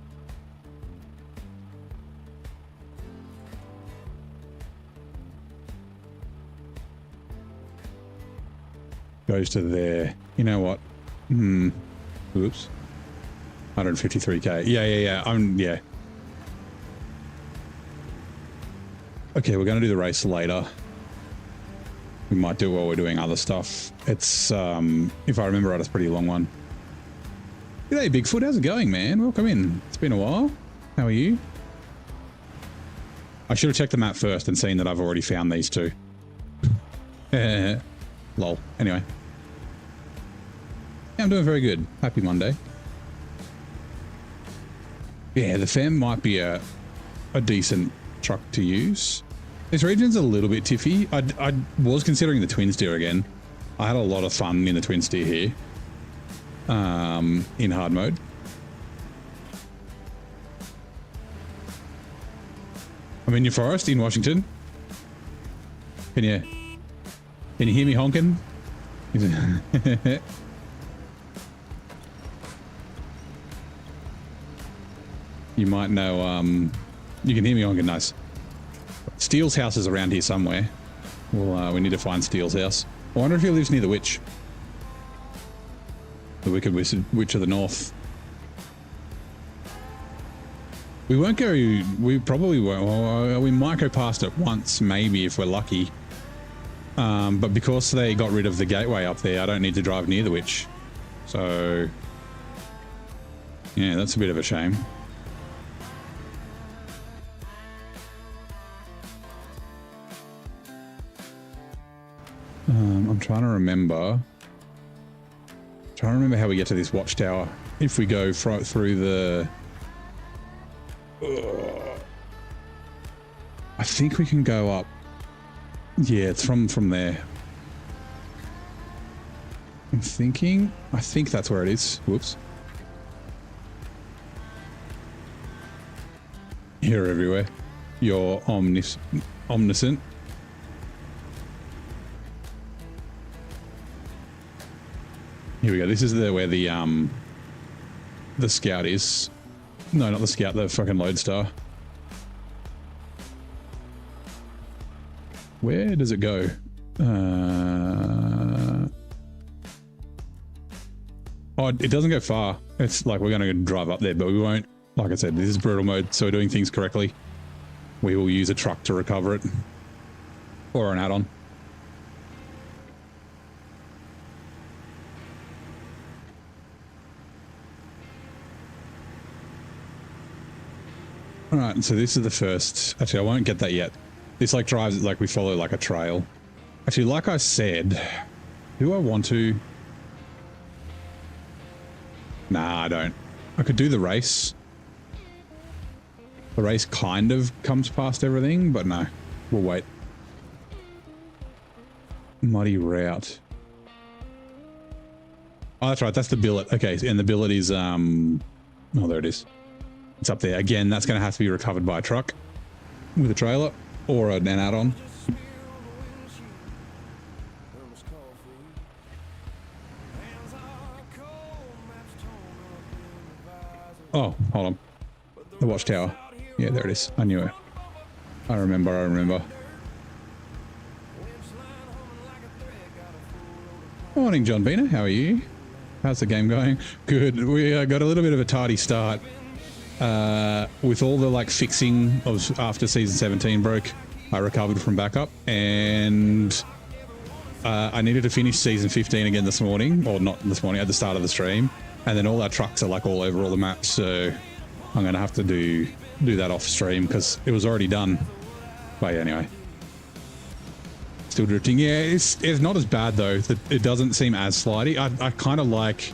[SPEAKER 2] Goes to there. You know what? Oops. 153k. Yeah. Yeah. Okay, we're going to do the race later. We might do it while we're doing other stuff. It's, if I remember right, it's a pretty long one. G'day, Bigfoot. How's it going, man? Welcome in. It's been a while. How are you? I should have checked the map first and seen that I've already found these two. Lol. Anyway. Yeah, I'm doing very good. Happy Monday. Yeah, the Fem might be a decent truck to use. This region's a little bit tiffy. I was considering the twin steer again. I had a lot of fun in the twin steer here. In hard mode. I'm in your forest in Washington. Can you hear me honking? You might know, you can hear me honking, nice. Steele's house is around here somewhere. Well, we need to find Steele's house. I wonder if he lives near the witch. The Wicked Witch of the North. We won't go, we probably won't, well, we might go past it once, maybe, if we're lucky. But because they got rid of the gateway up there, I don't need to drive near the witch. So, yeah, that's a bit of a shame. I'm trying to remember how we get to this watchtower. If we go through the... I think we can go up. Yeah, it's from there. I think that's where it is. Whoops. You're everywhere. You're omniscient. Here we go. This is where the scout is. No, not the scout, the fucking Loadstar. Where does it go? Oh, it doesn't go far. It's like we're going to drive up there, but we won't. Like I said, this is brutal mode, so we're doing things correctly. We will use a truck to recover it. Or an add-on. Alright, so this is the first. Actually, I won't get that yet. This like drives, like we follow like a trail. Actually, like I said, do I want to? Nah, I don't. I could do the race. The race kind of comes past everything, but no. We'll wait. Muddy route. Oh, that's right. That's the billet. Okay, and the billet is, oh, there it is. It's up there. Again, that's going to have to be recovered by a truck with a trailer or an add-on. Oh, hold on. The watchtower. Yeah, there it is. I knew it. I remember. Morning, John Bina. How are you? How's the game going? Good. We got a little bit of a tardy start. With all the like fixing of after season 17 broke, I recovered from backup, and I needed to finish season 15 again this morning, or not this morning, at the start of the stream, and then all our trucks are like all over all the maps, so I'm going to have to do that off stream because it was already done. But yeah, anyway. Still drifting. Yeah, it's not as bad though. It doesn't seem as slidey. I kind of like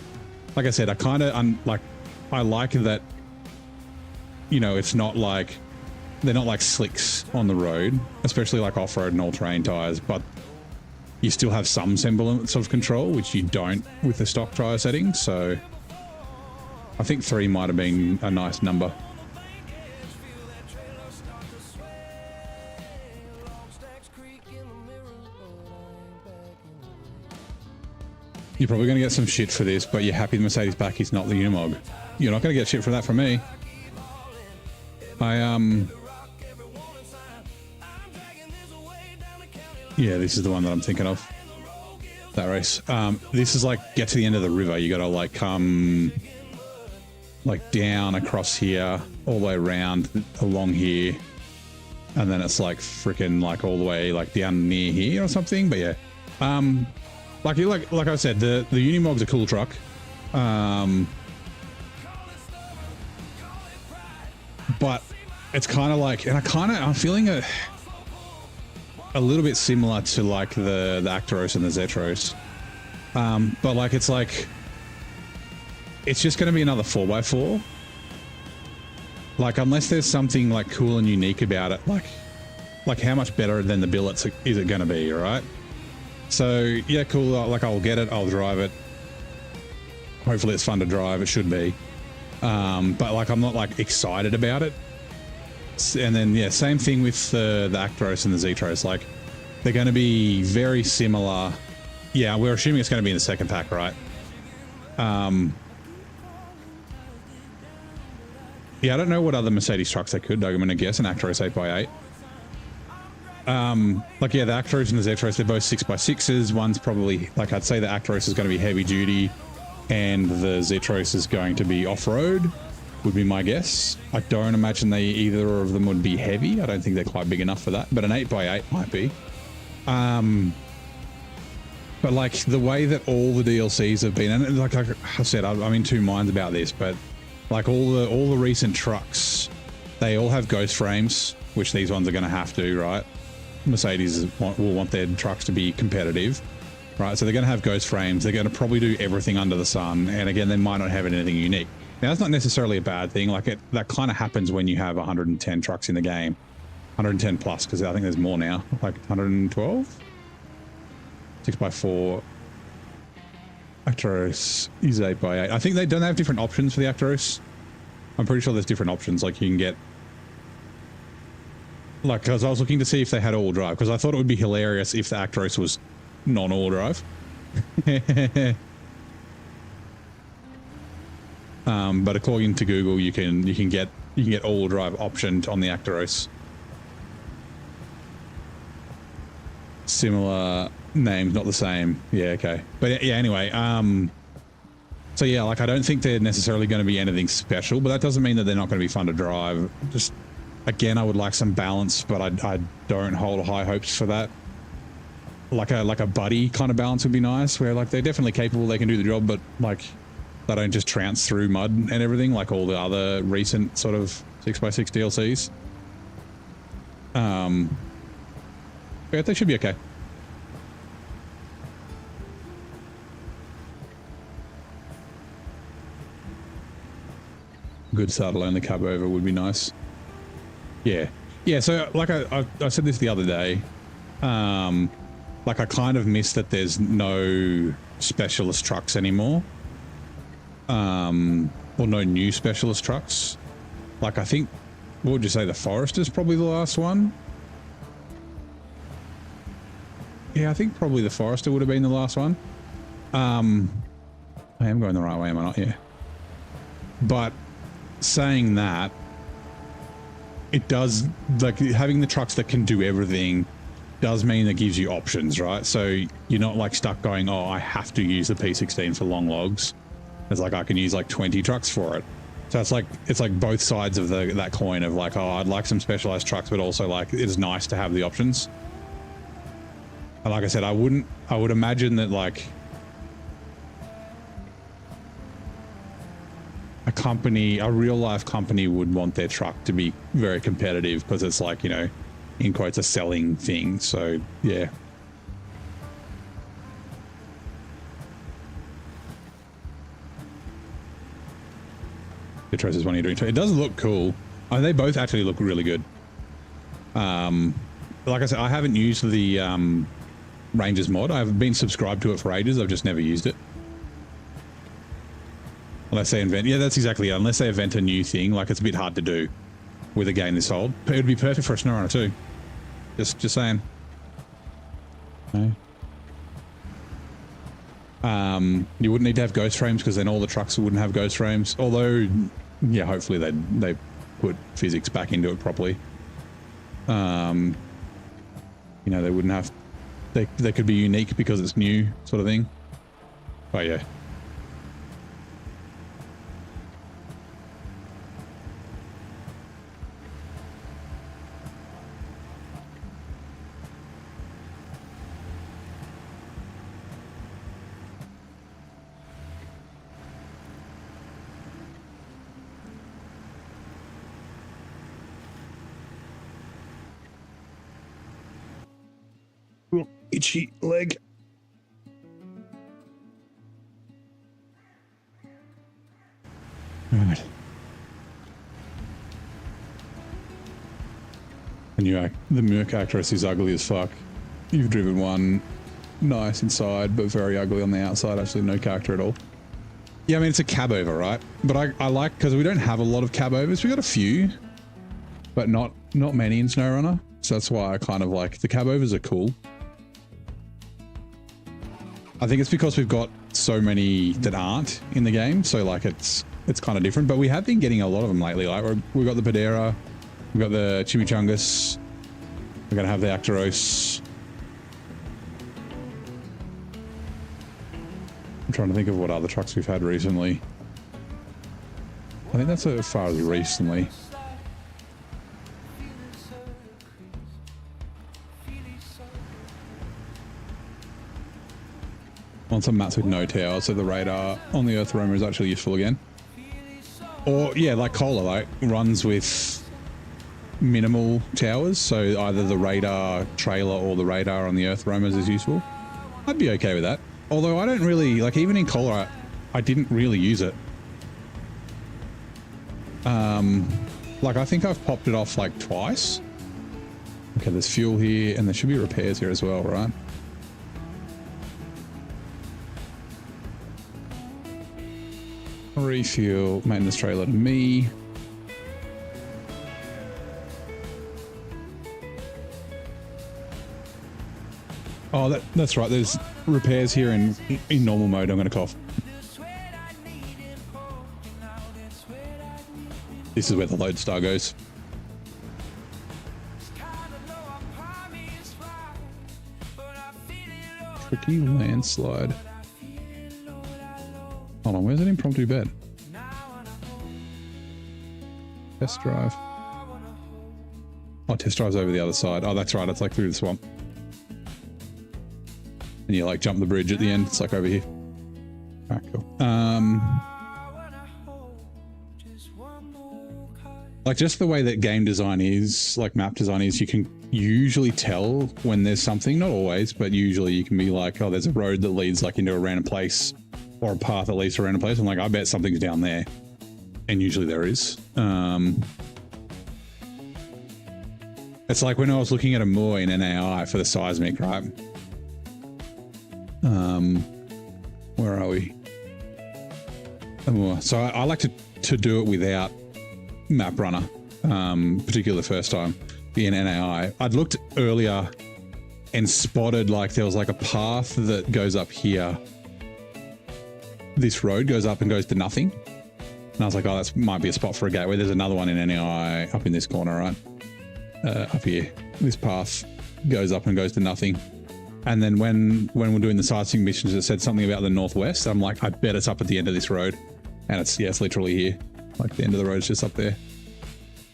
[SPEAKER 2] I said, I kind of like that, you know, it's not like, they're not like slicks on the road, especially like off-road and all-terrain tires, but you still have some semblance of control, which you don't with the stock tire settings. So I think 3 might have been a nice number. You're probably going to get some shit for this, but you're happy the Mercedes back is not the Unimog. You're not going to get shit for that from me. Yeah, this is the one that I'm thinking of. That race. This is like, get to the end of the river. You got to like come like down across here, all the way around along here. And then it's like freaking like all the way like down near here or something. But yeah. Like I said, the Unimog's a cool truck. But it's kind of like, and I'm feeling a little bit similar to like the Actros and the Zetros. But like, it's just going to be another 4x4. Like, unless there's something like cool and unique about it, like how much better than the billets is it going to be, right? So yeah, cool. Like, I'll get it. I'll drive it. Hopefully it's fun to drive. It should be. But like, I'm not like excited about it. And then yeah, same thing with the Actros and the Zetros. Like, they're going to be very similar. Yeah, we're assuming it's going to be in the second pack, right? Yeah, I don't know what other Mercedes trucks they could. I'm going to guess an Actros 8x8. Like, yeah, the Actros and the Zetros, they're both 6x6s. One's probably, like, I'd say the Actros is going to be heavy duty and the Zetros is going to be off-road, would be my guess. I don't imagine either of them would be heavy. I don't think they're quite big enough for that, but an 8x8 might be. But like, the way that all the DLCs have been, and like I said, I'm in two minds about this, but like all the recent trucks, they all have ghost frames, which these ones are going to have to, right? Mercedes will want their trucks to be competitive, right? So they're going to have ghost frames. They're going to probably do everything under the sun. And again, they might not have anything unique. Now, that's not necessarily a bad thing. Like, that kind of happens when you have 110 trucks in the game. 110 plus, because I think there's more now. Like 112? 6x4. Actros is 8x8. I think they don't have different options for the Actros. I'm pretty sure there's different options. Like, you can get... Like, because I was looking to see if they had all drive, because I thought it would be hilarious if the Actros was non-all drive. But according to Google, you can get all drive optioned on the Actros. Similar names, not the same. Yeah, okay. But yeah, anyway. So yeah, like, I don't think they're necessarily going to be anything special, but that doesn't mean that they're not going to be fun to drive. Just, again, I would like some balance, but I don't hold high hopes for that. Like a buddy kind of balance would be nice, where like they're definitely capable, they can do the job, but like they don't just trounce through mud and everything like all the other recent sort of 6x6 DLCs. Yeah, they should be okay. Good saddle only cab over would be nice. Yeah. Yeah, so like I said this the other day, like I kind of miss that there's no specialist trucks anymore. Or no new specialist trucks. Like, I think, what would you say, the Forester's probably the last one? Yeah, I think probably the Forester would have been the last one. I am going the right way, am I not? Yeah. But saying that, it does, like, having the trucks that can do everything does mean it gives you options, right? So you're not like stuck going, oh, I have to use the P16 for long logs. It's like, I can use like 20 trucks for it. So it's like both sides of that coin of like, oh, I'd like some specialized trucks, but also like, it's nice to have the options. And like I said, I would imagine that, like, a company, a real life company would want their truck to be very competitive because it's like, you know, in quotes, a selling thing. So yeah. The choice is one you're doing. It does look cool. They both actually look really good. Like I said, I haven't used the Rangers mod. I've been subscribed to it for ages. I've just never used it. Unless they invent, yeah, that's exactly it. Unless they invent a new thing, like it's a bit hard to do with a game this old. It would be perfect for a SnowRunner too. Just saying. Okay. You wouldn't need to have ghost frames because then all the trucks wouldn't have ghost frames. Although, yeah, hopefully they put physics back into it properly. You know, they wouldn't have, they could be unique because it's new sort of thing. But yeah. Itchy leg. Right. The Merc actress is ugly as fuck. You've driven one, nice inside, but very ugly on the outside. Actually, no character at all. Yeah, I mean, it's a cab over, right? But I like, because we don't have a lot of cab overs. We got a few, but not many in SnowRunner. So that's why I kind of like, the cab overs are cool. I think it's because we've got so many that aren't in the game, so like it's kind of different. But we have been getting a lot of them lately. Like we've got the Padera, we've got the Chimichangas, we're gonna have the Actaros. I'm trying to think of what other trucks we've had recently. I think that's as far as recently. On some maps with no towers, so the radar on the Earth roamer is actually useful again. Or yeah, like Cola, like runs with minimal towers, so either the radar trailer or the radar on the Earth roamers is useful. I'd be okay with that. Although I don't really, like even in Cola, I didn't really use it. Like I think I've popped it off like twice. Okay, there's fuel here and there should be repairs here as well, right? Refuel, maintenance trailer to me. Oh, that's right. There's repairs here in normal mode. I'm going to cough. This is where the Loadstar goes. Tricky landslide. Hold on, where's that impromptu bed? Test drive. Oh, test drive's over the other side. Oh, that's right. It's like through the swamp. And you like jump the bridge at the end. It's like over here. Alright, cool. Like just the way that game design is, like map design is, you can usually tell when there's something, not always, but usually you can be like, oh, there's a road that leads like into a random place or a path that leads to a random place. I'm like, I bet something's down there. And usually there is. It's like when I was looking at a moor in NAI for the seismic, right? Where are we? A moor. So I like to do it without map runner, particularly the first time in NAI. I'd looked earlier and spotted like there was like a path that goes up here. This road goes up and goes to nothing. And I was like, oh, that might be a spot for a gateway. There's another one in NAI up in this corner, right? Up here. This path goes up and goes to nothing. And then when we're doing the sightseeing missions, it said something about the northwest. I'm like, I bet it's up at the end of this road. And it's literally here. Like the end of the road is just up there.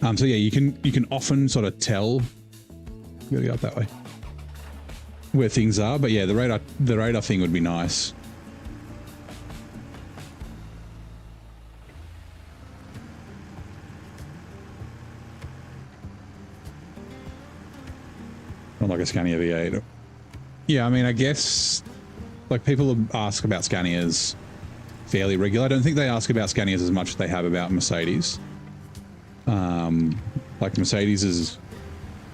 [SPEAKER 2] So yeah, you can often sort of tell. You gotta go up that way. Where things are, but yeah, the radar thing would be nice. like a Scania V8. Yeah, I mean, I guess like people ask about Scanias fairly regular. I don't think they ask about Scanias as much as they have about Mercedes. Like Mercedes has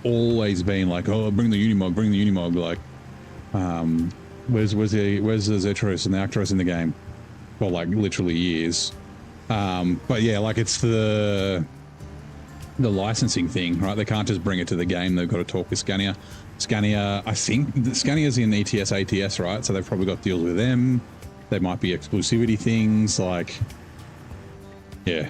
[SPEAKER 2] always been like, oh, bring the Unimog, bring the Unimog. Like, where's the Zetros and the Actros in the game? For like literally years. But yeah, like it's the licensing thing, right? They can't just bring it to the game. They've got to talk with Scania. Scania, I think Scania's in ETS, ATS, right? So they've probably got deals with them. There might be exclusivity things, like, yeah.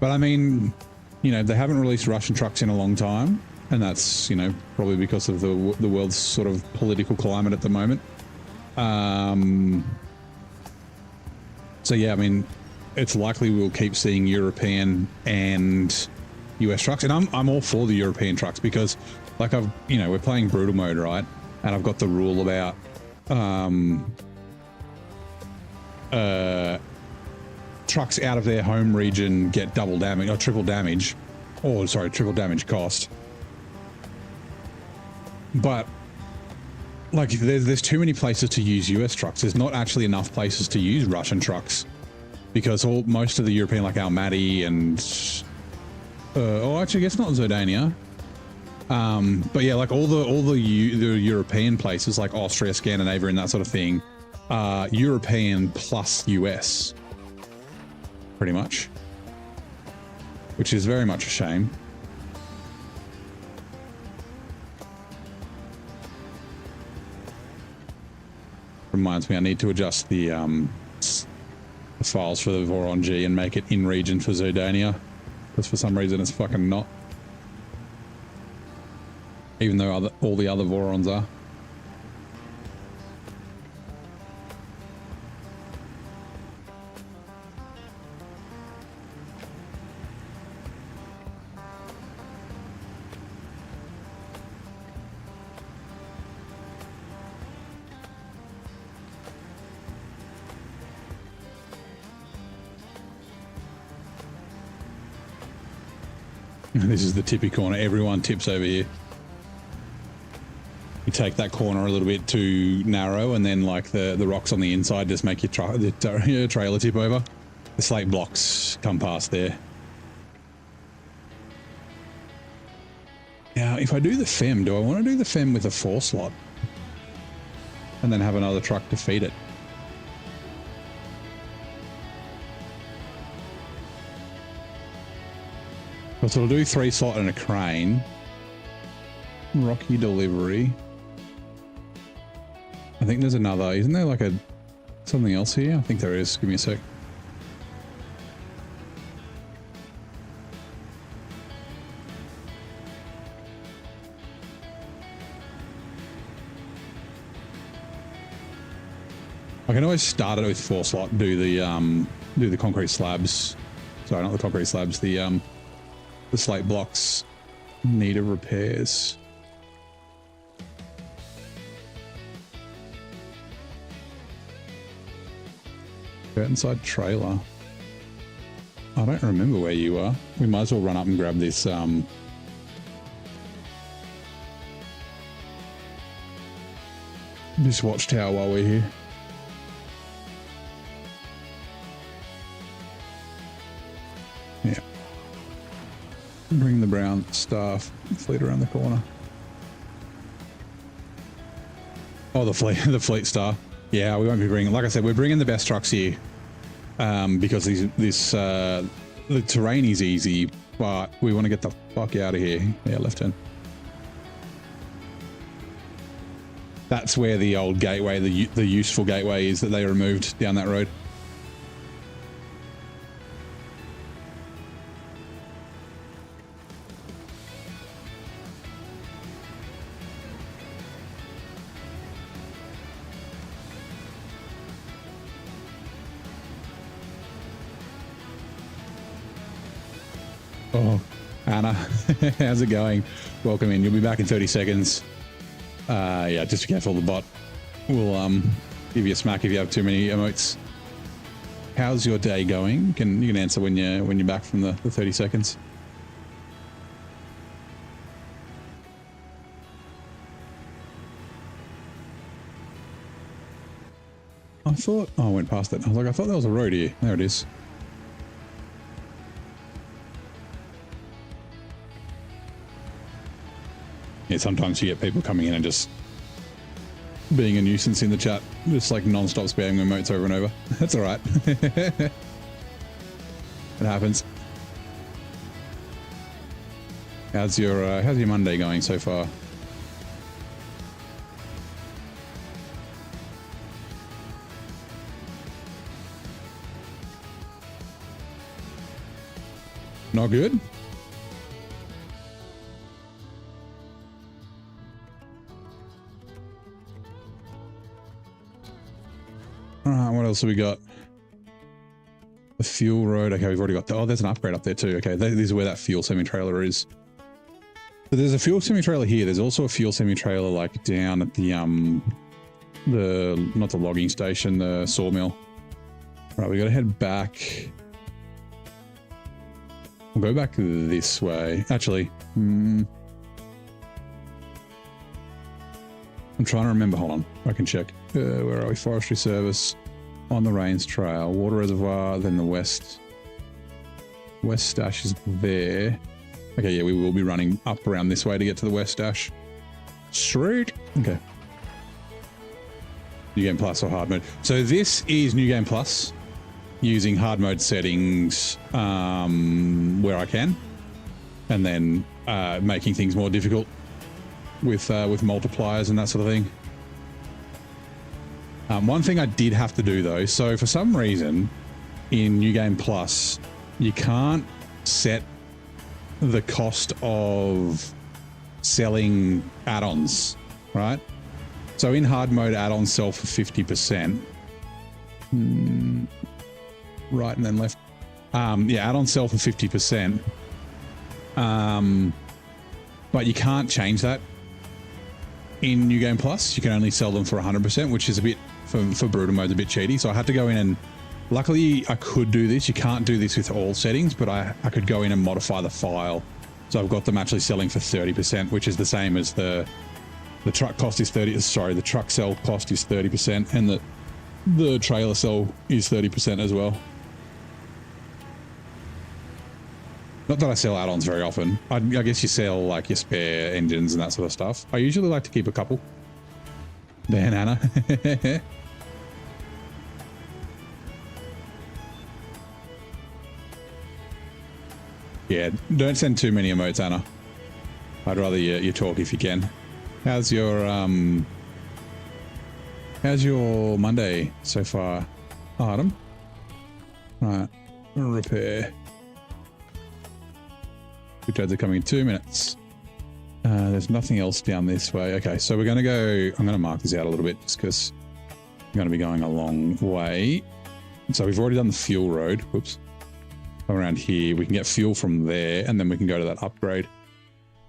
[SPEAKER 2] But I mean, you know, they haven't released Russian trucks in a long time, and that's, you know, probably because of the world's sort of political climate at the moment. So yeah, I mean, it's likely we'll keep seeing European and US trucks, and I'm all for the European trucks because, like, we're playing brutal mode, right? And I've got the rule about trucks out of their home region get double damage or triple damage, triple damage cost. But like, there's too many places to use US trucks. There's not actually enough places to use Russian trucks because most of the European, like Almaty and actually, I guess not Zerdania. But yeah, like all the European places like Austria, Scandinavia, and that sort of thing, European plus US, pretty much, which is very much a shame. Reminds me, I need to adjust the files for the Voron G and make it in region for Zerdania, because for some reason it's fucking not. Even though all the other Vorons are. This is the tippy corner. Everyone tips over here. You take that corner a little bit too narrow, and then like the rocks on the inside just make your trailer tip over. The slate blocks come past there. Now, if I do the FEM, do I want to do the FEM with a 4 slot? And then have another truck to feed it? So it'll do 3 slot and a crane. Rocky delivery. I think there's another, isn't there like something else here? I think there is. Give me a sec. I can always start it with 4 slot, do the concrete slabs. Sorry, not the concrete slabs, the slate blocks need of repairs. Curtainside trailer. I don't remember where you are. We might as well run up and grab this this watchtower while we're here. Yeah. Bring the brown staff fleet around the corner. Oh, the fleet star. Yeah, we won't be bringing. Like I said, we're bringing the best trucks here because the terrain is easy, but we want to get the fuck out of here. Yeah, left turn. That's where the old gateway, the useful gateway, is that they removed down that road. Oh, Anna, how's it going? Welcome in. You'll be back in 30 seconds. Yeah, just be careful of the bot. We'll give you a smack if you have too many emotes. How's your day going? You can answer when you're back from the 30 seconds. I thought... Oh, I went past it. I was like, I thought there was a road here. There it is. Yeah, sometimes you get people coming in and just being a nuisance in the chat. Just like non-stop spamming emotes over and over. That's all right. It happens. How's your Monday going so far? Not good? Alright, what else have we got? The fuel road. Okay, we've already got... Oh, there's an upgrade up there too. Okay, this is where that fuel semi-trailer is. So there's a fuel semi-trailer here. There's also a fuel semi-trailer like down at the not the logging station, the sawmill. Right, we got to head back. We'll go back this way. Actually, I'm trying to remember. Hold on, I can check. Where are we? Forestry service on the Rains Trail, water reservoir, then the west stash is there. Okay, yeah, we will be running up around this way to get to the west stash. Sweet. Okay. New Game Plus or hard mode. So this is New Game Plus using hard mode settings where I can, and then making things more difficult with multipliers and that sort of thing. One thing I did have to do though, so for some reason in New Game Plus, you can't set the cost of selling add-ons, right? So in hard mode, add-ons sell for 50%. Right and then left. Yeah, add-ons sell for 50%. But you can't change that in New Game Plus. You can only sell them for 100%, which is a bit, for brutal mode's a bit cheaty. So I had to go in and, luckily I could do this. You can't do this with all settings, but I could go in and modify the file. So I've got them actually selling for 30%, which is the same as the truck cost is 30, sorry, the truck sell cost is 30%, and the trailer sell is 30% as well. Not that I sell add-ons very often. I guess you sell like your spare engines and that sort of stuff. I usually like to keep a couple. There, Anna. Yeah, don't send too many emotes, Anna. I'd rather you talk if you can. How's your Monday so far, Artem? Right, repair. Good trades are coming in 2 minutes. There's nothing else down this way. Okay, so we're going to go... I'm going to mark this out a little bit just because I'm going to be going a long way. So we've already done the fuel road. Whoops. Around here, we can get fuel from there, and then we can go to that upgrade.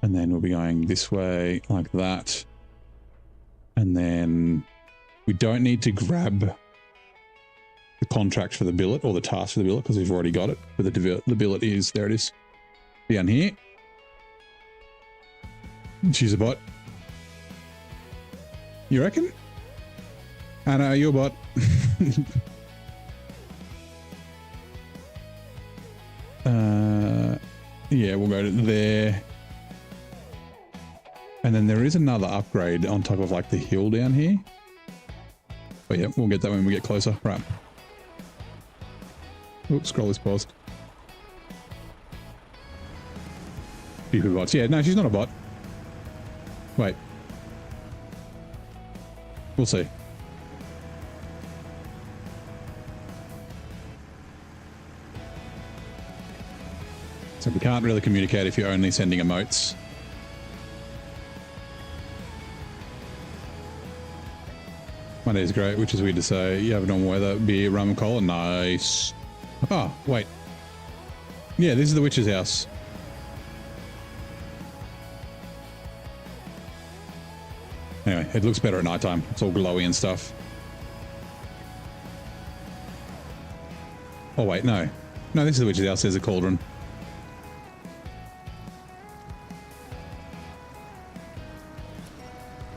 [SPEAKER 2] And then we'll be going this way like that. And then we don't need to grab the contract for the billet or the task for the billet because we've already got it. But the billet is... There it is. Down here. She's a bot. You reckon? Anna, are you a bot? Yeah, we'll go to there. And then there is another upgrade on top of like the hill down here. But yeah, we'll get that when we get closer. Right. Oops, scroll is paused. Stupid bots. Yeah, no, she's not a bot. Wait. We'll see. So we can't really communicate if you're only sending emotes. Monday's great, which is weird to say. You have it on weather, beer, rum and cola. Nice. Oh, wait. Yeah, this is the witch's house. Anyway, it looks better at nighttime. It's all glowy and stuff. Oh, wait, no. No, this is the witch's house. There's a cauldron.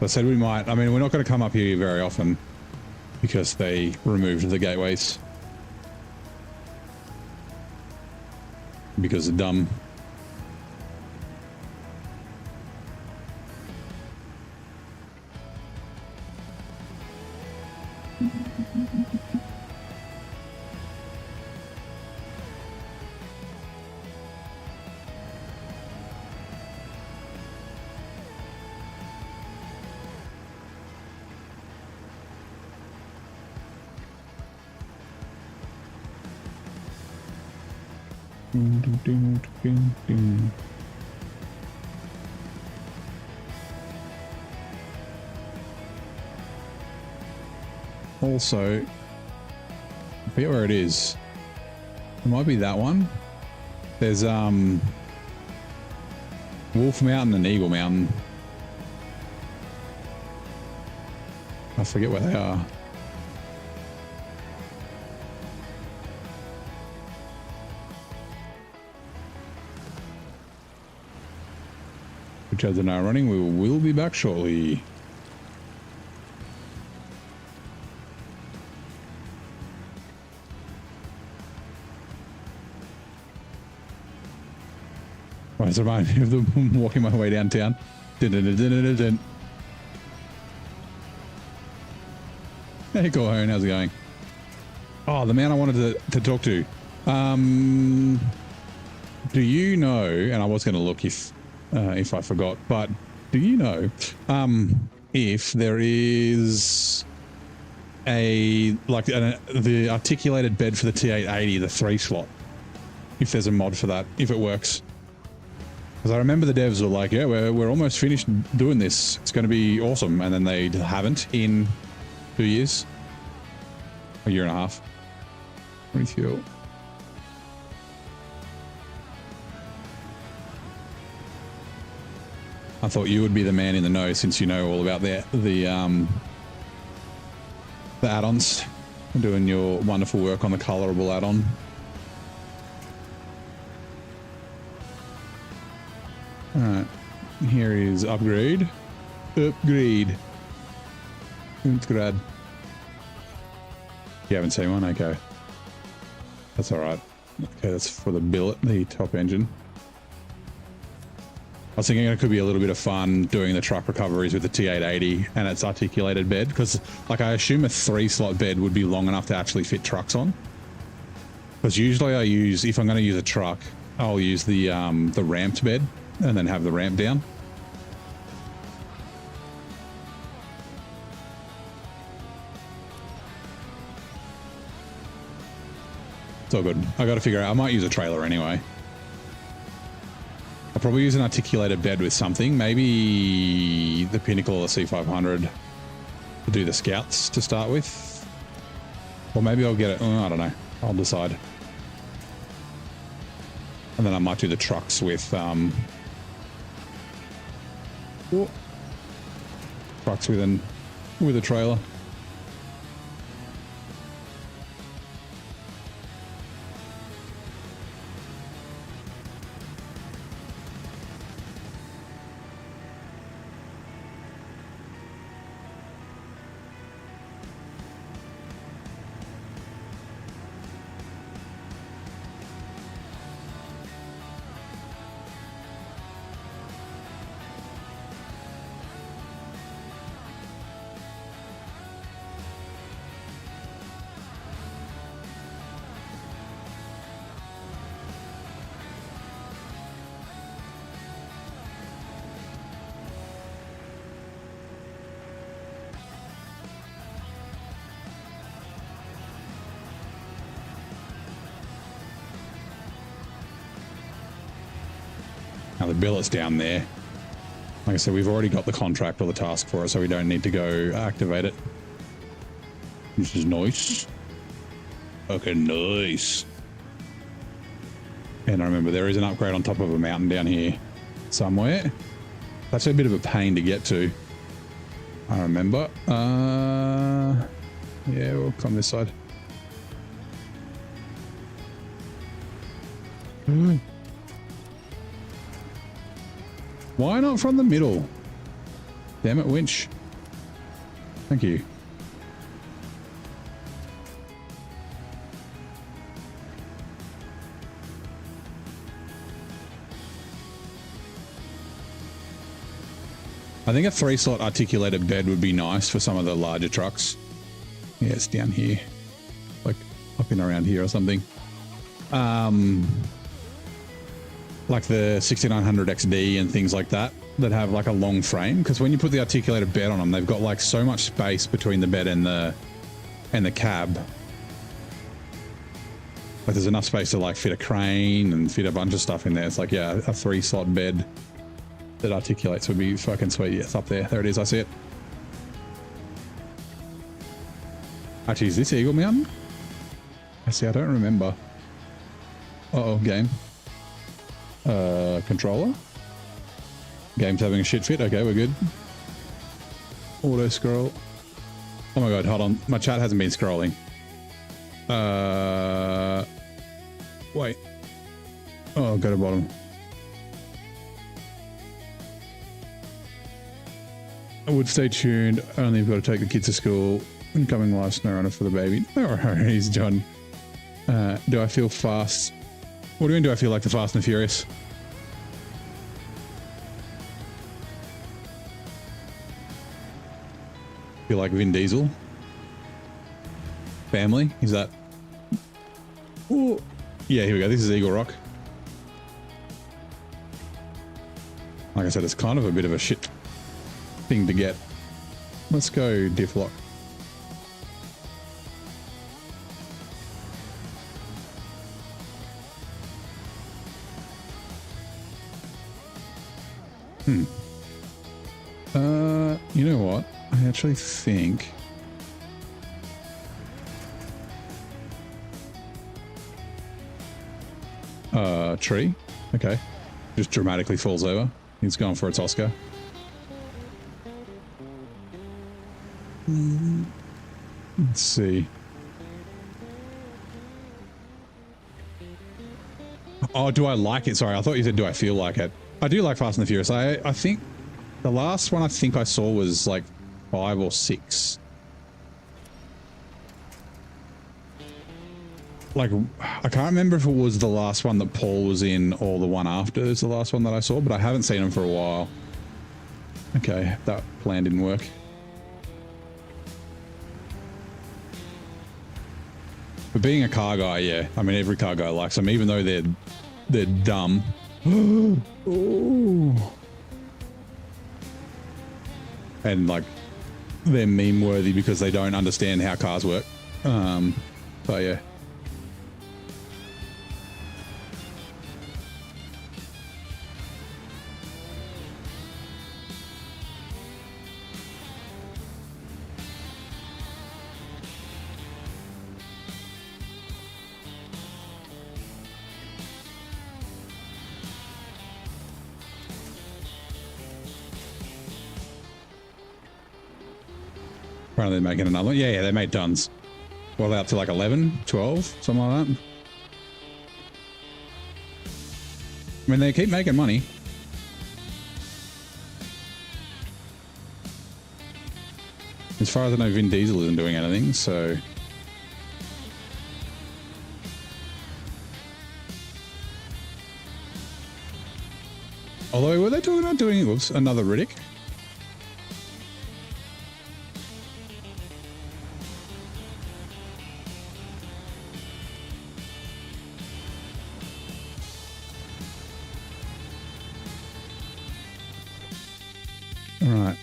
[SPEAKER 2] I said we might. I mean, we're not going to come up here very often. because they removed the gateways. Because they're dumb. Also, I forget where it is. It might be that one. There's Wolf Mountain and Eagle Mountain. I forget where they are. Which as are now running, we will be back shortly. Right, so remind me of them walking my way downtown. Dun, dun, dun, dun, dun, dun. Hey, Corhone, how's it going? Oh, the man I wanted to talk to. Do you know, and I was going to look if I forgot, but do you know if there is the articulated bed for the T880, the 3-slot, if there's a mod for that, if it works? Because I remember the devs were like, yeah, we're almost finished doing this. It's going to be awesome. And then they haven't in 2 years. A year and a half. Refuel. I thought you would be the man in the know since you know all about the add-ons. Doing your wonderful work on the colorable add-on. Alright, here is upgrade. Upgrade. Upgrade. You haven't seen one? Okay. That's alright. Okay, that's for the billet, the top engine. I was thinking it could be a little bit of fun doing the truck recoveries with the T880 and its articulated bed, because like I assume a 3-slot bed would be long enough to actually fit trucks on. Because usually I use, if I'm going to use a truck, I'll use the ramped bed and then have the ramp down. It's all good. I got to figure out. I might use a trailer anyway. I'll probably use an articulated bed with something. Maybe the Pinnacle or the C500 to do the scouts to start with. Or maybe I'll get it. I don't know. I'll decide. And then I might do the trucks with trucks with a trailer. Now the billet's down there. Like I said, we've already got the contract or the task for it, so we don't need to go activate it. Which is nice. Okay, nice. And I remember there is an upgrade on top of a mountain down here somewhere. That's a bit of a pain to get to. I remember. Yeah, we'll come this side. Why not from the middle? Damn it, winch. Thank you. I think a 3-slot articulated bed would be nice for some of the larger trucks. Yeah, it's down here. Like up and around here or something. Like the 6900 XD and things like that have like a long frame, because when you put the articulated bed on them, they've got like so much space between the bed and the cab. Like there's enough space to like fit a crane and fit a bunch of stuff in there. It's like, yeah, a 3-slot bed that articulates would be fucking sweet. Yeah, it's up there. There it is. I see it. Actually, is this Eagle Mountain? I see. I don't remember. Uh-oh, game. Controller. Game's having a shit fit. Okay, we're good. Auto scroll. Oh my god, hold on. My chat hasn't been scrolling. Wait. Oh, go to bottom. I would stay tuned. Only have got to take the kids to school. Incoming live SnowRunner for the baby. No worries, John. Do I feel fast? What do you mean, do I feel like the Fast and the Furious? Feel like Vin Diesel? Family? Is that... Ooh. Yeah, here we go. This is Eagle Rock. Like I said, it's kind of a bit of a shit thing to get. Let's go diff lock. You know what? I actually think... tree. Okay. Just dramatically falls over. He's going for its Oscar. Let's see. Oh, do I like it? Sorry, I thought you said, do I feel like it? I do like Fast and the Furious. I think the last one I think I saw was like 5 or 6. Like, I can't remember if it was the last one that Paul was in or the one after is the last one that I saw, but I haven't seen him for a while. Okay, that plan didn't work. But being a car guy, yeah, I mean, every car guy likes them, even though they're dumb. Ooh. And like, they're meme worthy because they don't understand how cars work. But yeah. Apparently they're making another one. Yeah, they made tons. Well, out to like 11, 12, something like that. I mean, they keep making money. As far as I know, Vin Diesel isn't doing anything, so... Although, were they talking about doing, whoops, another Riddick? Right.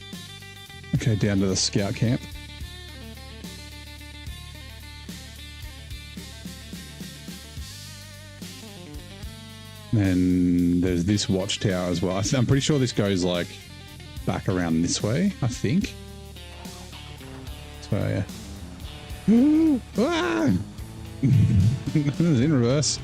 [SPEAKER 2] Okay, down to the scout camp. And there's this watchtower as well. I'm pretty sure this goes like back around this way, I think. So yeah. Ah! It was in reverse.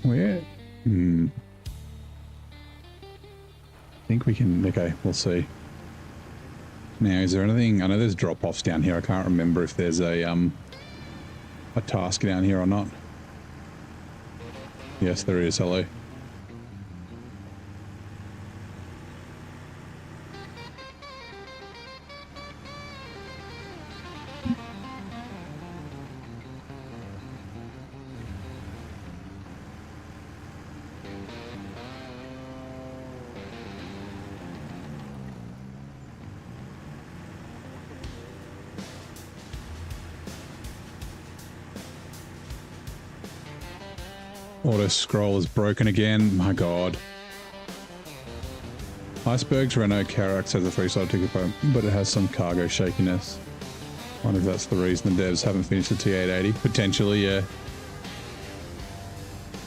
[SPEAKER 2] Where? I think we can, okay, we'll see. Now, is there anything, I know there's drop-offs down here. I can't remember if there's a task down here or not. Yes, there is, hello. Auto scroll is broken again. My god. Iceberg's Renault Carax has a 3-star ticket phone, but it has some cargo shakiness. Wonder if that's the reason the devs haven't finished the T880. Potentially, yeah.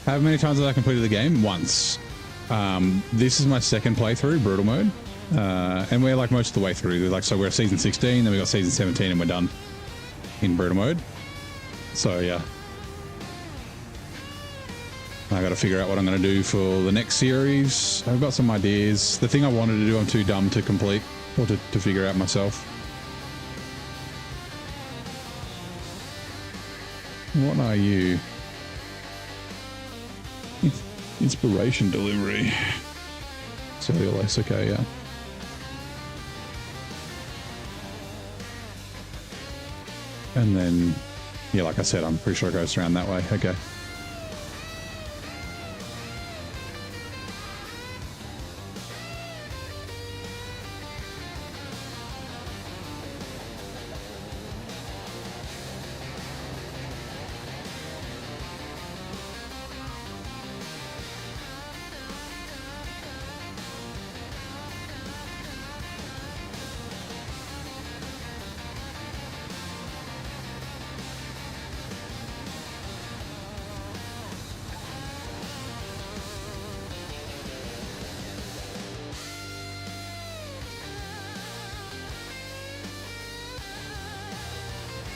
[SPEAKER 2] How many times have I completed the game? Once. This is my second playthrough, brutal mode. And we're like most of the way through. Like, so we're season 16, then we got season 17 and we're done in brutal mode. So yeah. I got to figure out what I'm going to do for the next series. I've got some ideas. The thing I wanted to do, I'm too dumb to complete or to figure out myself. What are you? Inspiration delivery. Cellulose, okay, yeah. And then, yeah, like I said, I'm pretty sure it goes around that way. Okay.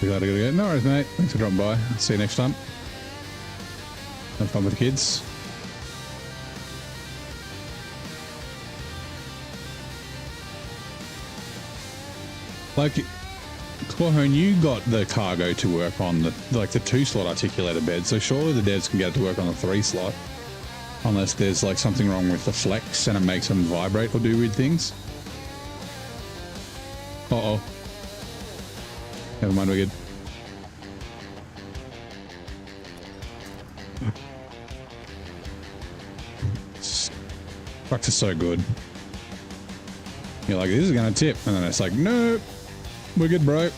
[SPEAKER 2] We gotta go. No worries, mate. Thanks for dropping by. See you next time. Have fun with the kids. Like, Clawhorn, you got the cargo to work on the 2-slot articulated bed, so surely the devs can get it to work on the 3-slot. Unless there's like something wrong with the flex and it makes them vibrate or do weird things. Uh-oh. Never mind, we're good. Trucks are so good. You're like, this is gonna tip, and then it's like, nope, we're good, bro.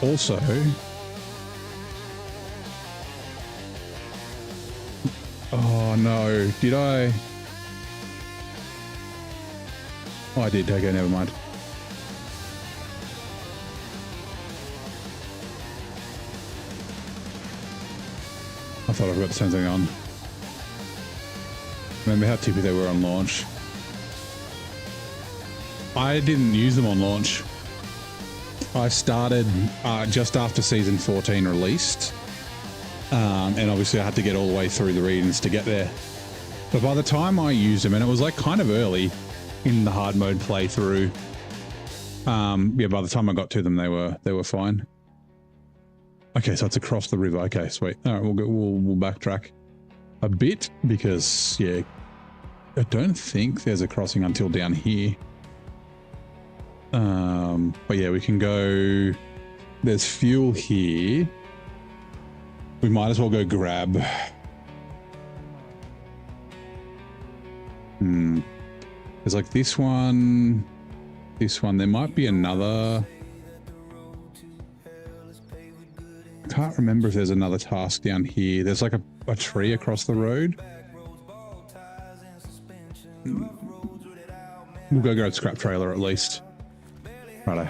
[SPEAKER 2] Also, oh no, did I? Oh, I did. Okay, never mind. I thought I forgot to turn something on. Remember how tippy they were on launch? I didn't use them on launch. I started just after season 14 released, and obviously I had to get all the way through the readings to get there. But by the time I used them, and it was like kind of early in the hard mode playthrough, yeah, by the time I got to them, they were fine. Okay, so it's across the river. Okay, sweet. All right, we'll backtrack a bit because yeah, I don't think there's a crossing until down here. But yeah, we can go, there's fuel here. We might as well go grab. There's like this one, there might be another. I can't remember if there's another task down here. There's like a tree across the road. We'll go grab scrap trailer at least. Righto.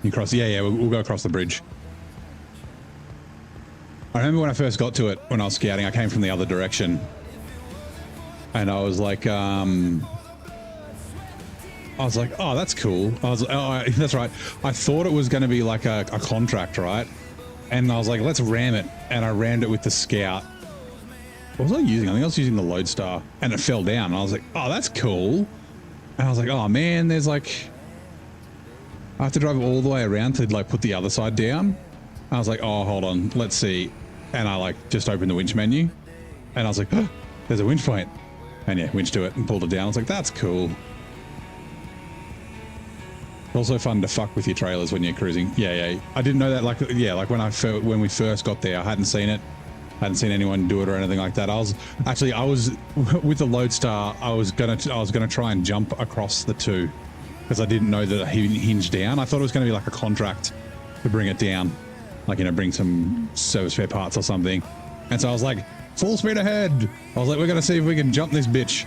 [SPEAKER 2] You cross, yeah, we'll go across the bridge. I remember when I first got to it, when I was scouting, I came from the other direction. And I was like, oh, that's cool. I was, oh, that's right. I thought it was going to be like a contract, right? And I was like, let's ram it. And I rammed it with the scout. What was I using? I think I was using the Loadstar. And it fell down. And I was like, oh, that's cool. And I was like, oh man, there's like, I have to drive all the way around to like put the other side down. I was like, oh, hold on, let's see. And I like just opened the winch menu and I was like, oh, there's a winch point. And yeah, winch to it and pulled it down. I was like, that's cool. Also fun to fuck with your trailers when you're cruising. Yeah. I didn't know that. Like, yeah, like when we first got there, I hadn't seen it. I hadn't seen anyone do it or anything like that. I was with the Loadstar. I was gonna try and jump across the two because I didn't know that it hinged down. I thought it was going to be like a contract to bring it down, like, you know, bring some service spare parts or something. And so I was like, full speed ahead. I was like, we're gonna see if we can jump this bitch,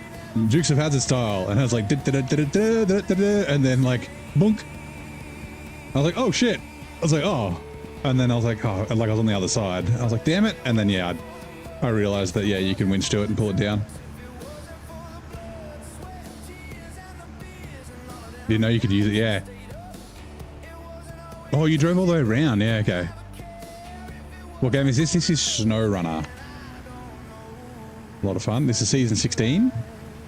[SPEAKER 2] Dukes of Hazzard style. And I was like, and then like, boonk. I was like, oh shit. I was like, oh. And then I was like, oh, like I was on the other side. I was like, damn it. And then, yeah, I realized that, yeah, you can winch to it and pull it down. Didn't know you could use it, yeah. Oh, you drove all the way around. Yeah, okay. What game is this? This is SnowRunner. A lot of fun. This is season 16.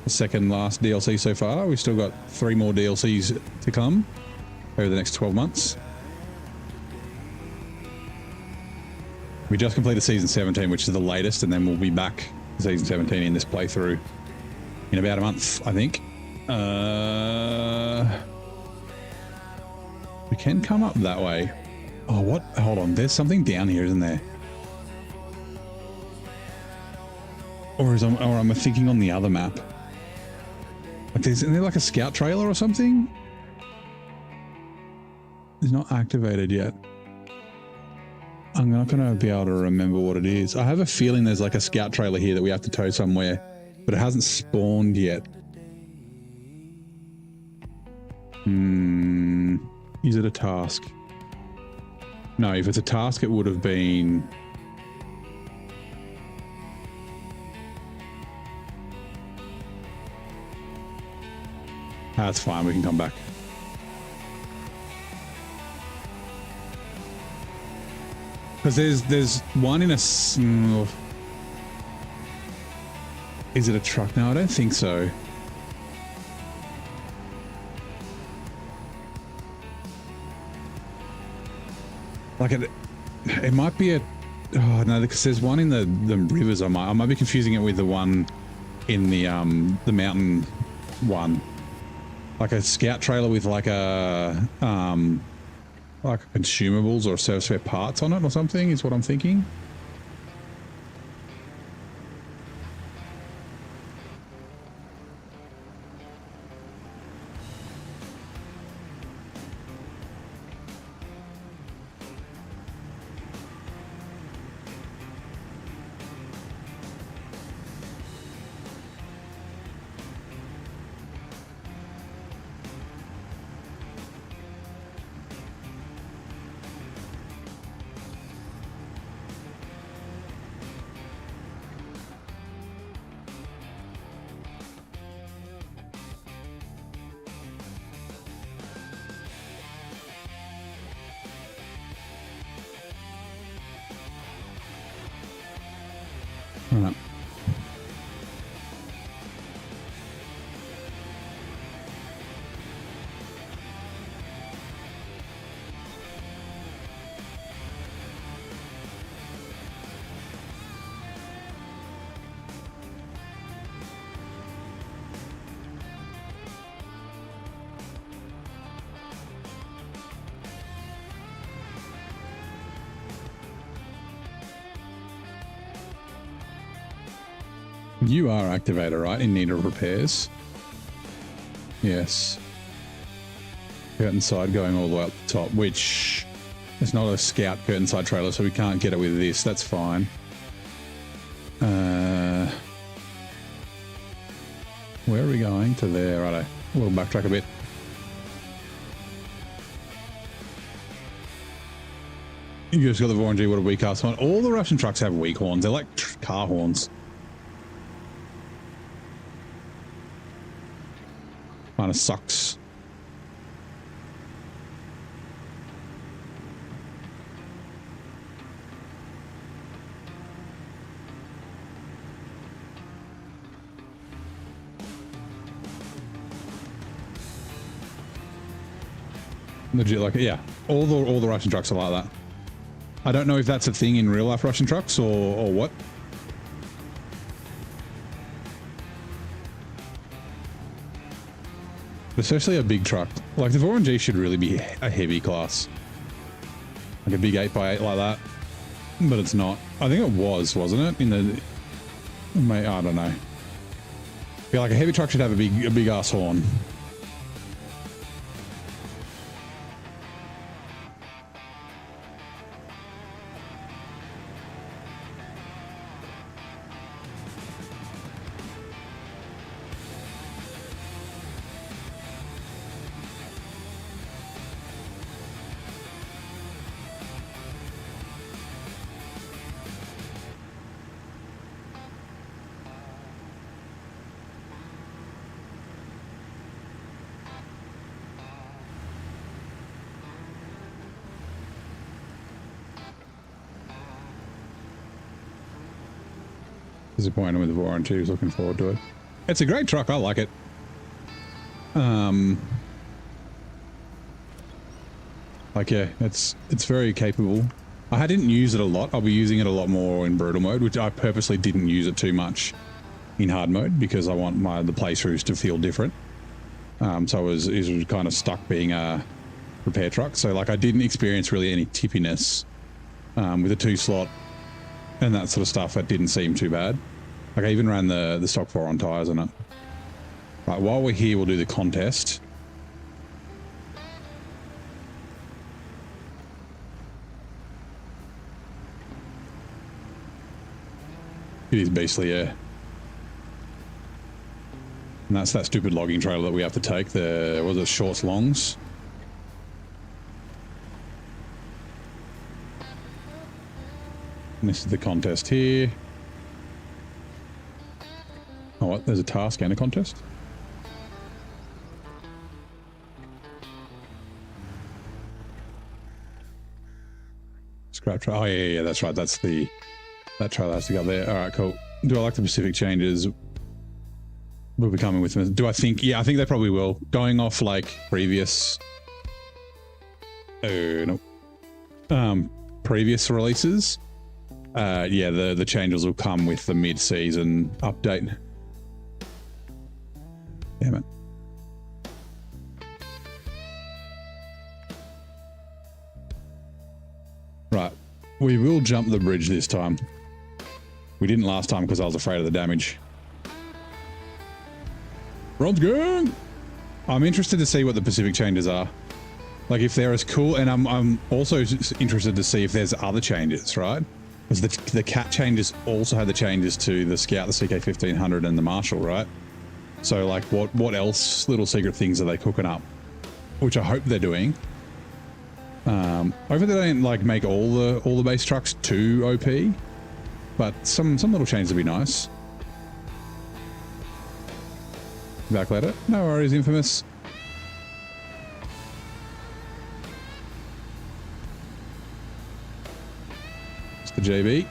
[SPEAKER 2] The second last DLC so far. We've still got 3 more DLCs to come over the next 12 months. We just completed season 17, which is the latest, and then we'll be back to season 17 in this playthrough in about a month, I think. We can come up that way. Oh, what? Hold on. There's something down here, isn't there? Or am I thinking on the other map? Like, isn't there like a scout trailer or something? It's not activated yet. I'm not going to be able to remember what it is. I have a feeling there's like a scout trailer here that we have to tow somewhere, but it hasn't spawned yet. Is it a task? No, if it's a task, it would have been... That's fine, we can come back. Because there's one in a... Is it a truck? No, I don't think so. Like it might be a... Oh no, because there's one in the rivers. I might be confusing it with the one in the mountain one. Like a scout trailer with like a like consumables or service spare parts on it or something is what I'm thinking. All right. You are activator, right? In need of repairs. Yes. Curtain side going all the way up the top, which is not a scout curtain side trailer, so we can't get it with this. That's fine. Where are we going? To there, righto. We'll backtrack a bit. You just got the Voronezh, what a weak ass horn. All the Russian trucks have weak horns. They're like car horns. Kind of sucks. Legit, like, yeah, all the Russian trucks are like that. I don't know if that's a thing in real life Russian trucks or what. Especially a big truck. Like the Voronezh should really be a heavy class. Like a big 8x8 like that. But it's not. I think it was, wasn't it? In the... I don't know. I feel like a heavy truck should have a big ass horn. Disappointed with the Voronezh, looking forward to it. It's a great truck, I like it. Like, yeah, it's very capable. I didn't use it a lot. I'll be using it a lot more in brutal mode, which I purposely didn't use it too much in hard mode because I want the playthroughs to feel different. So I was kind of stuck being a repair truck. So like I didn't experience really any tippiness with a 2-slot and that sort of stuff. That didn't seem too bad. Like I even ran the stock 4 on tires on it. Right, while we're here, we'll do the contest. It is beastly, yeah. And that's that stupid logging trailer that we have to take. The, was it shorts longs? And this is the contest here. Oh, what? There's a task and a contest? Scrap trailer. Oh, yeah, that's right. That's the... That trailer has to go there. All right, cool. Do I like the Pacific changes? Will be coming with me. Do I think... Yeah, I think they probably will. Going off, like, previous... Oh, no. Previous releases. Yeah, the changes will come with the mid-season update. Damn it. Right. We will jump the bridge this time. We didn't last time because I was afraid of the damage. Rod's gang! I'm interested to see what the Pacific changes are. Like if they're as cool, and I'm also interested to see if there's other changes, right? Because the cat changes also had the changes to the Scout, the CK-1500 and the Marshall, right? So like what else little secret things are they cooking up? Which I hope they're doing. Hopefully they don't like make all the base trucks too OP. But some little changes would be nice. Backletter. No worries, Infamous. It's the JB.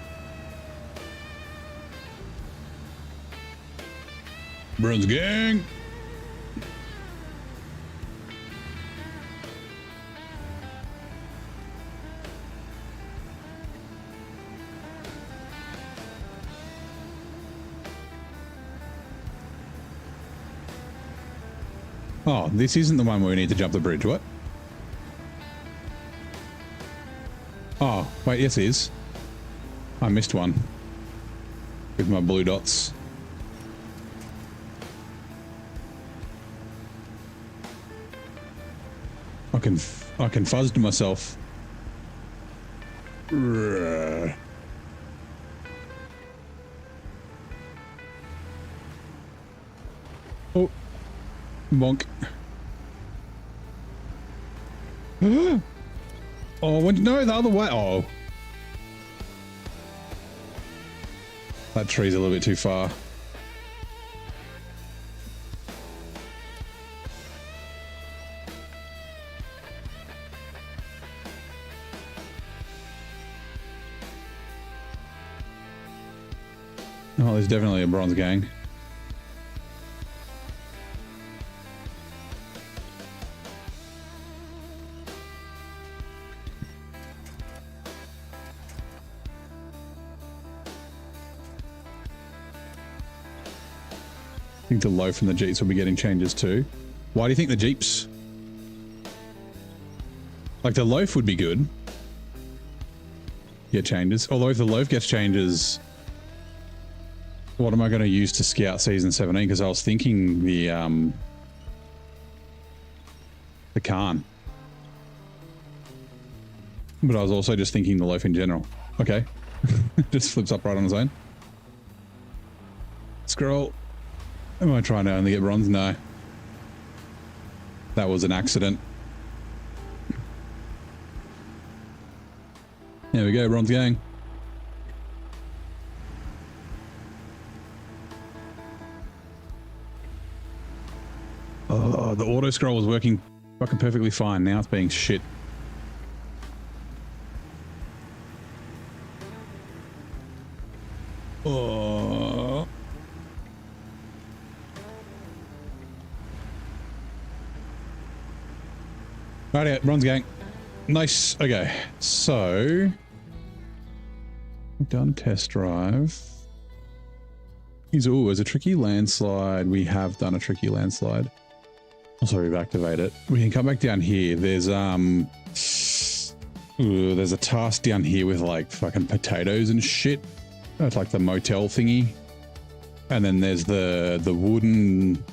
[SPEAKER 2] Bruns gang. Oh, this isn't the one where we need to jump the bridge, what? Oh, wait, yes it is. I missed one. With my blue dots. I can fuzz to myself. Oh. Bonk. Oh, no, the other way. Oh. That tree's a little bit too far. Oh, there's definitely a bronze gang. I think the loaf and the Jeeps will be getting changes too. Why do you think the Jeeps? Like the loaf would be good. Get changes. Although if the loaf gets changes, what am I going to use to scout season 17? Because I was thinking the Khan. But I was also just thinking the loaf in general. Okay. Just flips up right on its own. Scroll. Am I trying to only get bronze? No. That was an accident. There we go, bronze gang. Oh, the auto scroll was working fucking perfectly fine. Now it's being shit. Oh. Right, bronze gang. Nice. Okay, so we've done test drive. Ooh, as a tricky landslide. We have done a tricky landslide. Also, we've activated it. We can come back down here. There's there's a task down here with like fucking potatoes and shit. That's like the motel thingy. And then there's the wooden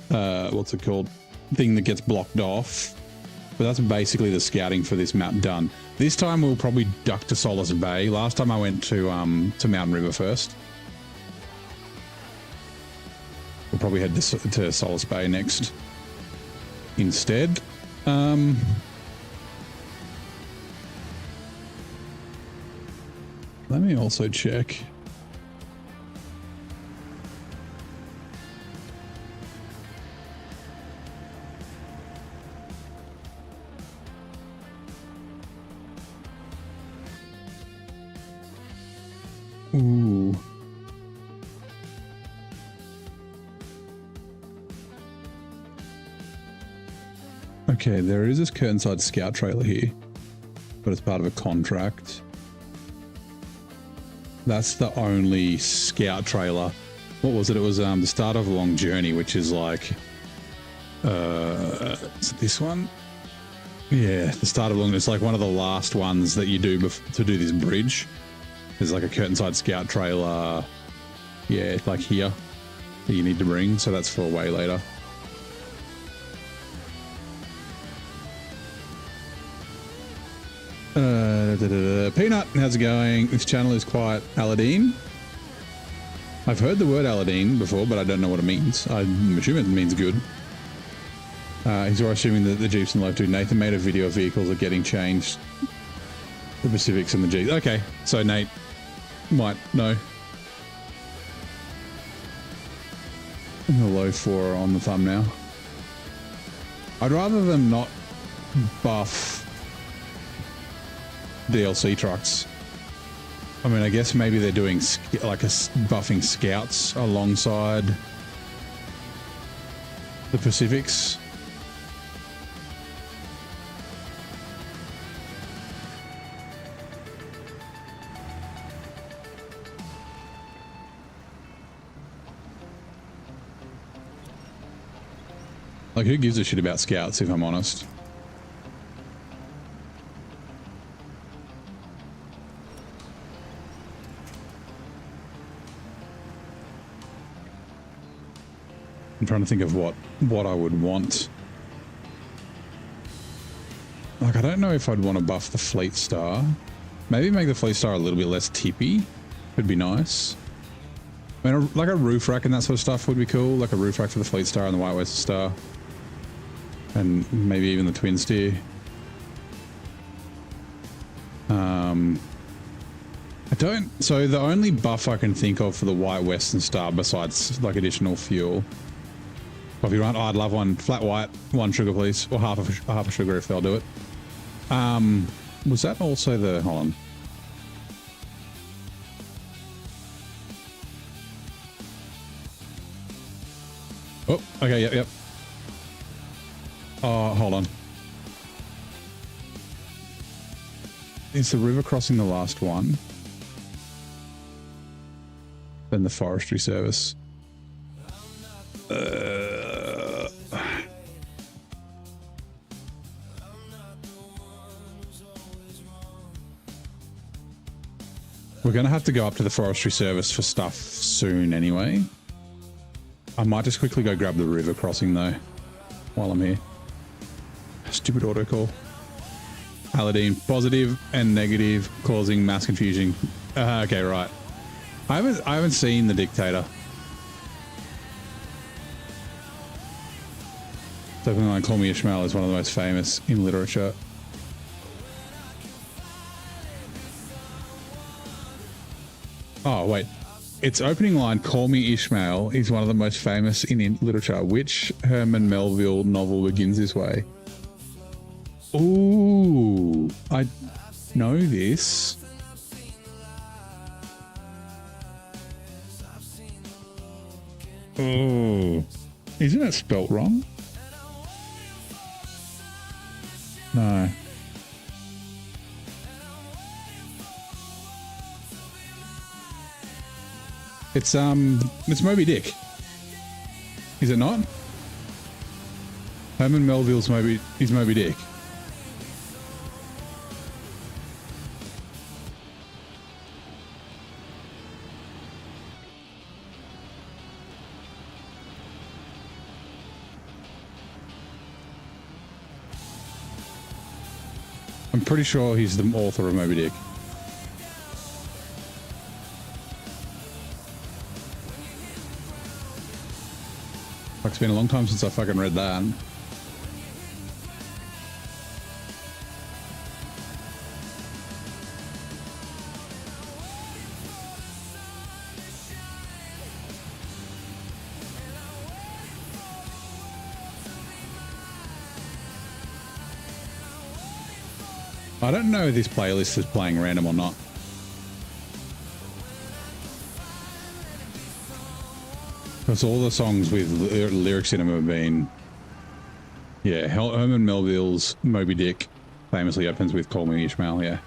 [SPEAKER 2] what's it called? Thing that gets blocked off. But that's basically the scouting for this map done. This time we'll probably duck to Solace Bay. Last time I went to Mountain River first. We'll probably head to Solace Bay next instead. Let me also check. Ooh. Okay, there is this Curtainside scout trailer here, but it's part of a contract. That's the only scout trailer. What was it? It was the start of a long journey, which is like, is it this one? Yeah, the start of long. It's like one of the last ones that you do to do this bridge. There's like a Curtainside scout trailer. Yeah, like here that you need to bring. So that's for way later. Peanut, how's it going? This channel is quite Aladdin. I've heard the word Aladdin before, but I don't know what it means. I'm assuming it means good. He's assuming that the Jeeps and Loaf 2. Nathan made a video of vehicles are getting changed. The Pacifics and the Jeeps. Okay, so Nate might know. And the Loaf 4 on the thumbnail. I'd rather them not buff DLC trucks. I mean, I guess maybe they're doing like buffing scouts alongside the Pacifics. Like, who gives a shit about scouts, if I'm honest? I'm trying to think of what I would want. Like, I don't know if I'd want to buff the Fleet Star. Maybe make the Fleet Star a little bit less tippy. Would be nice. I mean, like a roof rack and that sort of stuff would be cool. Like a roof rack for the Fleet Star and the White Western Star. And maybe even the Twin Steer. I don't, so the only buff I can think of for the white Western Star besides like additional fuel. If you run, oh, I'd love one flat white, 1 sugar please, or half a sugar if they'll do it. Was that also the, hold on. Oh, okay, yep. Oh, hold on. Is the river crossing the last one? Then the forestry service. We're going to have to go up to the forestry service for stuff soon anyway. I might just quickly go grab the river crossing though, while I'm here. Stupid autocall. Aladdin, positive and negative, causing mass confusion. Okay, right. I haven't seen the dictator. Something like Call Me Ishmael is one of the most famous in literature. Oh, wait. Its opening line, Call Me Ishmael, is one of the most famous in literature. Which Herman Melville novel begins this way? Ooh, I know this. Oh, isn't it spelt wrong? No. It's Moby Dick. Is it not? Herman Melville's Moby Dick. I'm pretty sure he's the author of Moby Dick. It's been a long time since I fucking read that. I don't know if this playlist is playing random or not. Because all the songs with lyrics in them have been, yeah, Herman Melville's Moby Dick famously opens with Call Me Ishmael, yeah.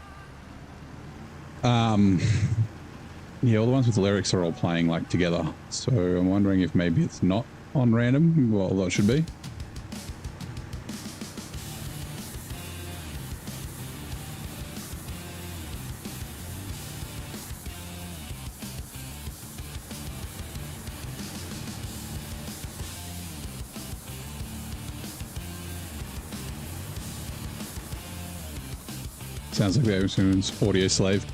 [SPEAKER 2] Yeah, all the ones with the lyrics are all playing like together. So I'm wondering if maybe it's not on random. Well, that should be. Sounds like the iTunes Audio Slave.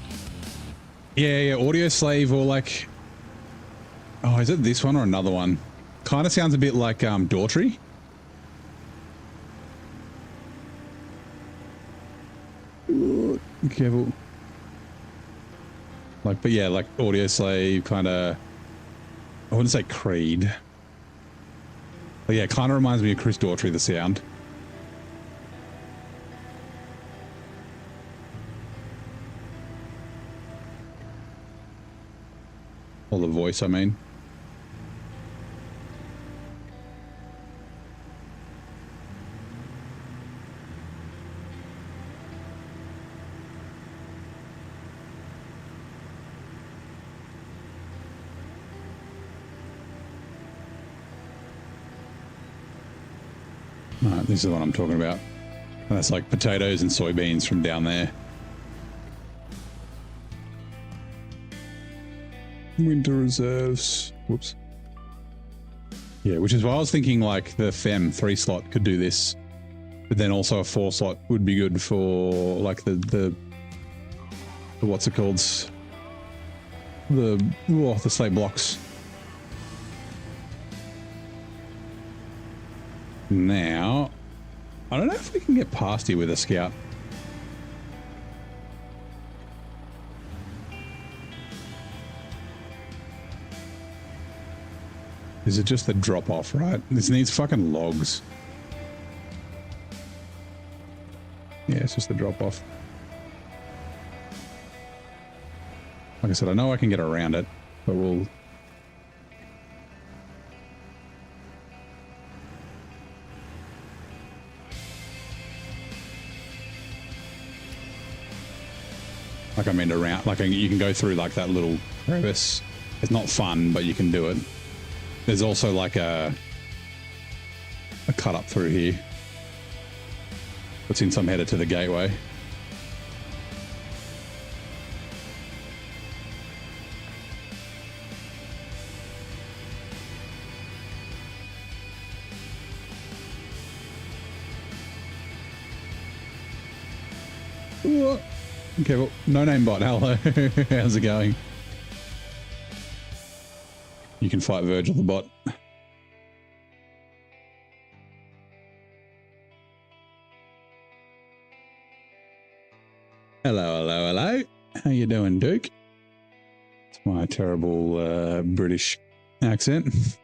[SPEAKER 2] Yeah, Audio Slave, or like, oh, is it this one or another one? Kind of sounds a bit like Daughtry. Ooh, careful. Like, but yeah, like Audio Slave, kind of. I wouldn't say Creed. But yeah, kind of reminds me of Chris Daughtry, the sound. Or the voice, I mean. Alright, this is what I'm talking about. And that's like potatoes and soybeans from down there. Winter reserves. Whoops. Yeah, which is why I was thinking like the FEM 3 slot could do this, but then also a 4 slot would be good for like the what's it called? The slate blocks. Now, I don't know if we can get past here with a scout. Is it just the drop off, right? This needs fucking logs. Yeah, it's just the drop off. Like I said, I know I can get around it, but we'll... Like I mean around, like you can go through like that little crevice. It's not fun, but you can do it. There's also like a cut up through here. Puts in some header to the gateway. Ooh. Okay, well, no name bot. Hello. How's it going? You can fight Virgil the bot. Hello, hello, hello. How you doing, Duke? It's my terrible British accent.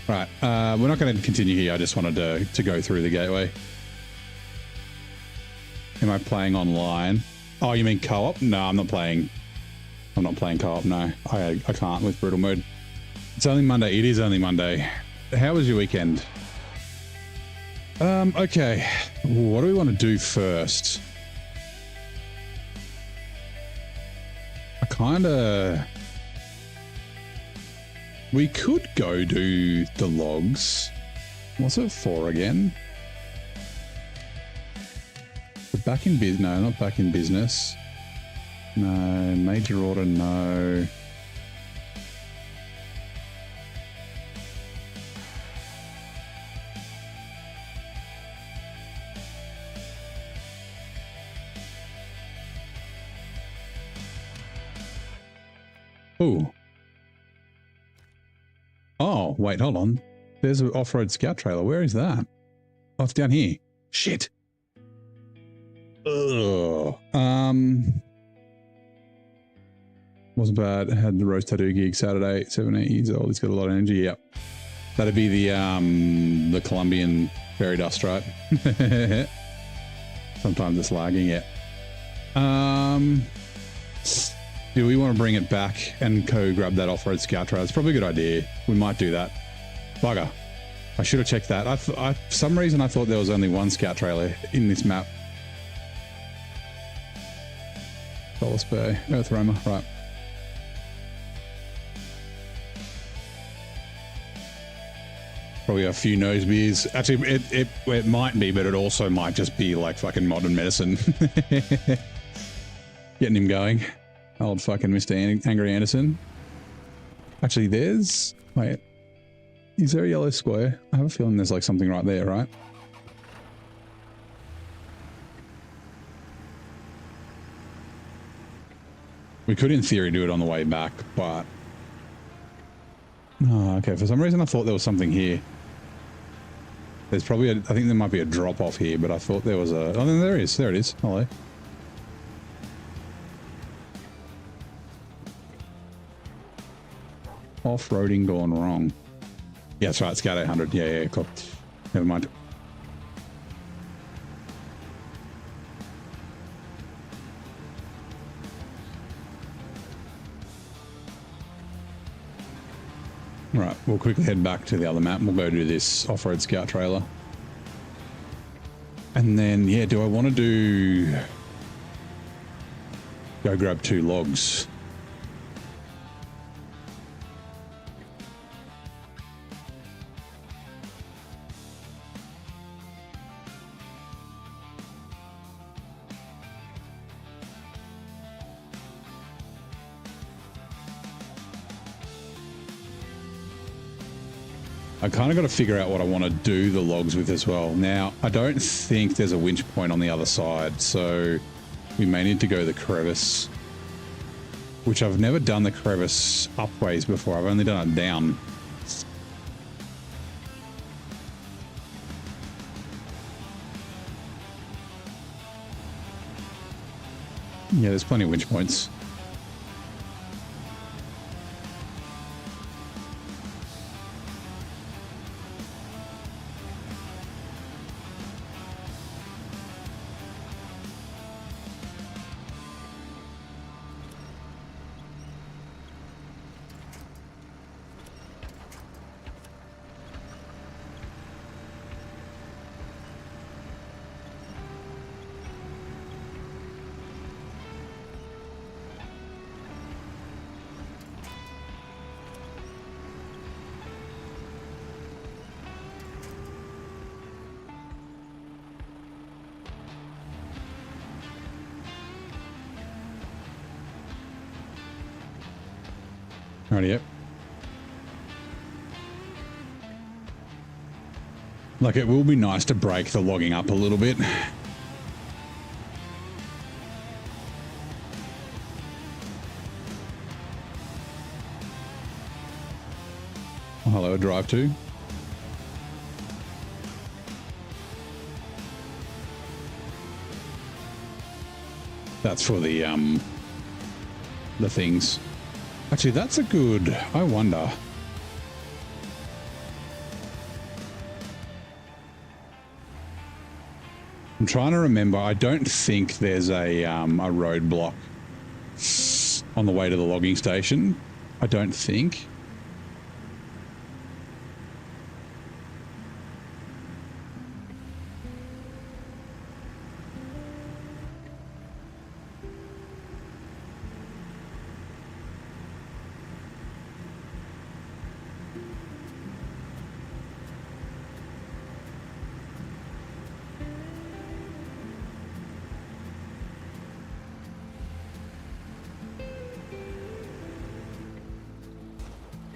[SPEAKER 2] Right, we're not going to continue here. I just wanted to go through the gateway. Am I playing online? Oh, you mean co-op? No, I'm not playing. I'm not playing co-op, no. I can't with brutal mode. It's only Monday. It is only Monday. How was your weekend? Okay. What do we want to do first? I kind of... We could go do the logs. What's it for again? Back in business? No, not back in business. No, major order, no. Ooh. Oh, wait, hold on. There's an off-road scout trailer. Where is that? Oh, it's down here. Shit. Ugh. Wasn't bad. Had the roast tattoo gig Saturday. 17 years old. He's got a lot of energy. Yep. That'd be the Colombian fairy dust, right? Sometimes it's lagging. Yeah. Do we want to bring it back and go grab that off-road scout trailer? It's probably a good idea. We might do that. Bugger. I should have checked that. For some reason I thought there was only one scout trailer in this map. Dolus Bay, Earth Roma, right. Probably a few nose beers. Actually, it might be, but it also might just be like fucking modern medicine. Getting him going. Old fucking Mr. Angry Anderson. Actually, there's... Wait. Is there a yellow square? I have a feeling there's like something right there, right? We could, in theory, do it on the way back, but... Oh, okay. For some reason, I thought there was something here. There's probably I think there might be a drop-off here, but I thought there was a... Oh, then there is. There it is. Hello. Off-roading gone wrong. Yeah, that's right. Scout 800. Yeah, cool. Never mind. Right, we'll quickly head back to the other map. We'll go do this off-road scout trailer. And then, yeah, do I want to do... Go grab 2 logs. I kind of got to figure out what I want to do the logs with as well. Now, I don't think there's a winch point on the other side, so we may need to go the crevice, which I've never done the crevice upways before. I've only done it down. Yeah, there's plenty of winch points. Alrighty, yep. Like, it will be nice to break the logging up a little bit. Oh, hello, drive to. That's for the things. Actually, that's a good, I wonder. I'm trying to remember. I don't think there's a roadblock on the way to the logging station. I don't think.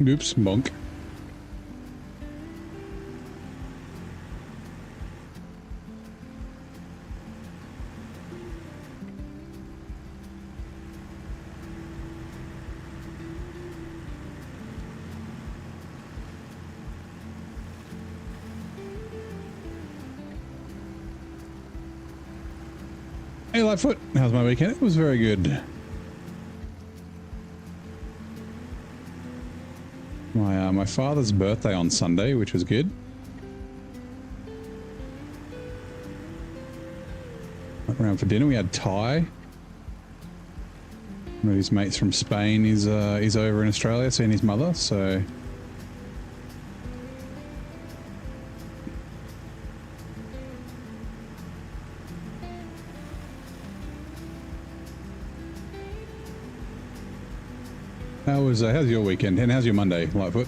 [SPEAKER 2] Oops, monk. Hey, Lightfoot. How's my weekend? It was very good. My father's birthday on Sunday, which was good. Went around for dinner. We had Thai. One of his mates from Spain is over in Australia seeing his mother, so. How's your weekend and how's your Monday, Lightfoot?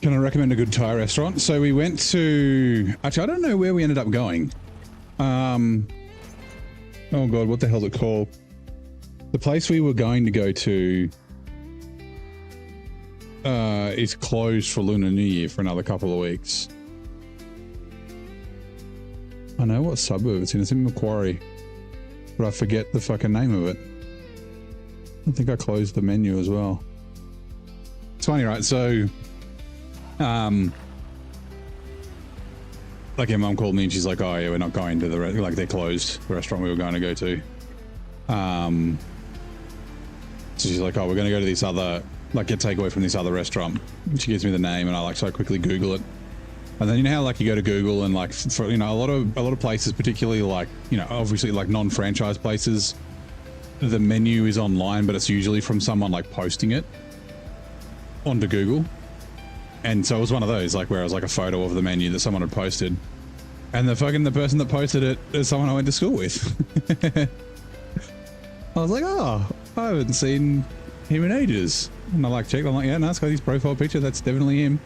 [SPEAKER 2] Can I recommend a good Thai restaurant? So we went to... Actually, I don't know where we ended up going. Oh God, what the hell is it called? The place we were going to go to is closed for Lunar New Year for another couple of weeks. I know what suburb it's in. It's in Macquarie. But I forget the fucking name of it. I think I closed the menu as well. It's funny, right? So... like, your mum called me and she's like, oh yeah, we're not going to the like, they closed the restaurant we were going to go to. So she's like, oh, we're going to go to this other, like, get takeaway from this other restaurant. And she gives me the name and I so I quickly Google it. And then, you know how, like, you go to Google and, like, for, you know, a lot of places, particularly, like, you know, obviously, like, non-franchise places, the menu is online, but it's usually from someone, like, posting it onto Google. And so it was one of those, like, where it was like a photo of the menu that someone had posted, and the person that posted it is someone I went to school with. I was like, oh, I haven't seen him in ages. And I, like, checked. I'm like, yeah, no, it's got his profile picture. That's definitely him.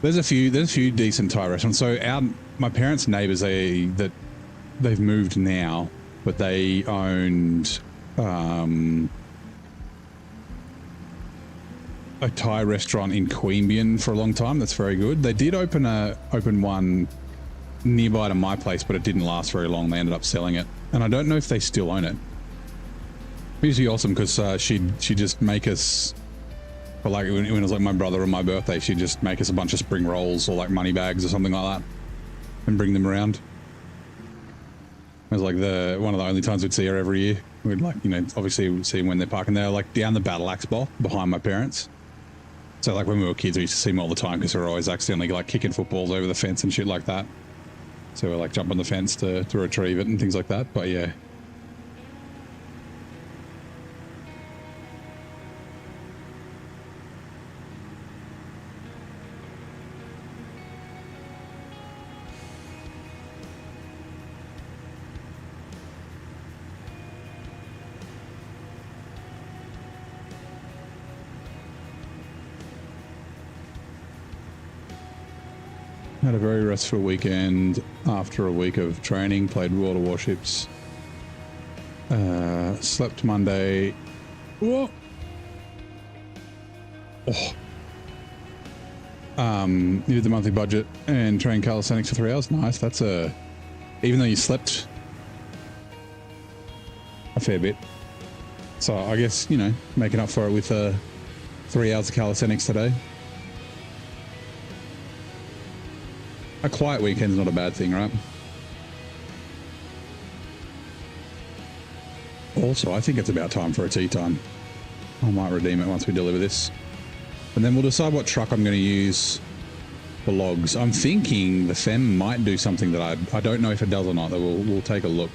[SPEAKER 2] There's a few decent Thai restaurants. So my parents' neighbours, they've moved now. But they owned a Thai restaurant in Queanbeyan for a long time. That's very good. They did open one nearby to my place, but it didn't last very long. They ended up selling it, and I don't know if they still own it. It used to be awesome because she'd just make us, for, like, when it was like my brother and my birthday, she'd just make us a bunch of spring rolls or, like, money bags or something like that, and bring them around. It was like one of the only times we'd see her every year. We'd, like, you know, obviously we'd see them when they're parking there, like, down the Battle Axe block behind my parents. So, like, when we were kids, we used to see them all the time because we were always accidentally, like, kicking footballs over the fence and shit like that. So we'll like jump on the fence to retrieve it and things like that. But yeah. Had a very restful weekend after a week of training, played water warships, slept Monday. Whoa. Did the monthly budget and trained calisthenics for 3 hours. Nice. That's even though you slept a fair bit. So I guess, you know, making up for it with 3 hours of calisthenics today. A quiet weekend's not a bad thing, right? Also, I think it's about time for a tea time. I might redeem it once we deliver this. And then we'll decide what truck I'm going to use for logs. I'm thinking the Fem might do something that I don't know if it does or not. We'll take a look.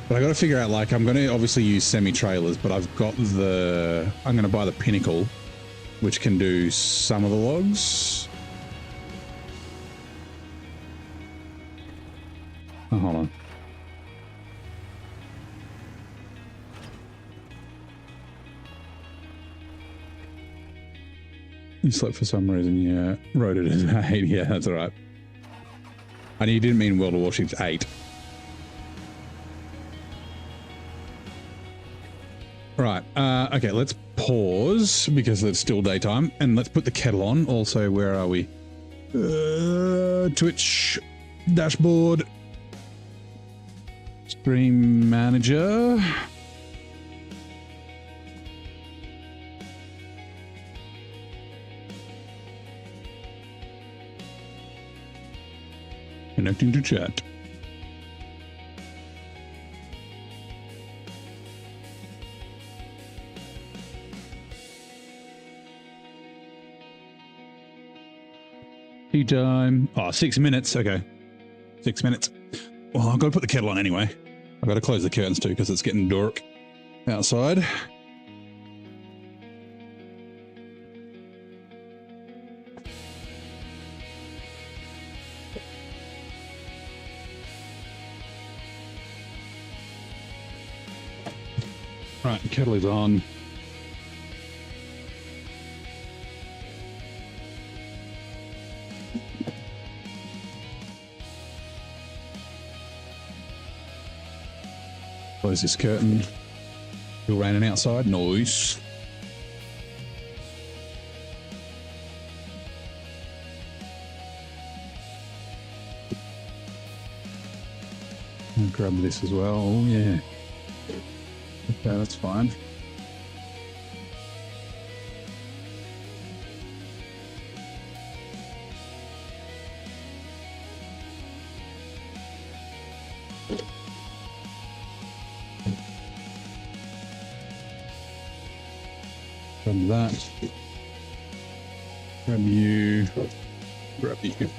[SPEAKER 2] But I got to figure out, like, I'm going to obviously use semi-trailers, but I've got I'm going to buy the Pinnacle, which can do some of the logs. Oh, hold on. You slept for some reason, yeah. Wrote it as 8, yeah, that's all right. And you didn't mean World of Warships 8. Right, okay, let's pause because it's still daytime, and let's put the kettle on. Also, where are we? Twitch dashboard. Stream manager. Connecting to chat. Tea time. Oh, 6 minutes. Okay. 6 minutes. Well, I've got to put the kettle on anyway. I've got to close the curtains too because it's getting dark outside. Right, the kettle is on. Close this curtain. Still raining outside. Nice. I'll grab this as well. Oh, yeah. Okay, that's fine. Grab that. Grab you. Grab you.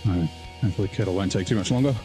[SPEAKER 2] Oh, hopefully the kettle won't take too much longer.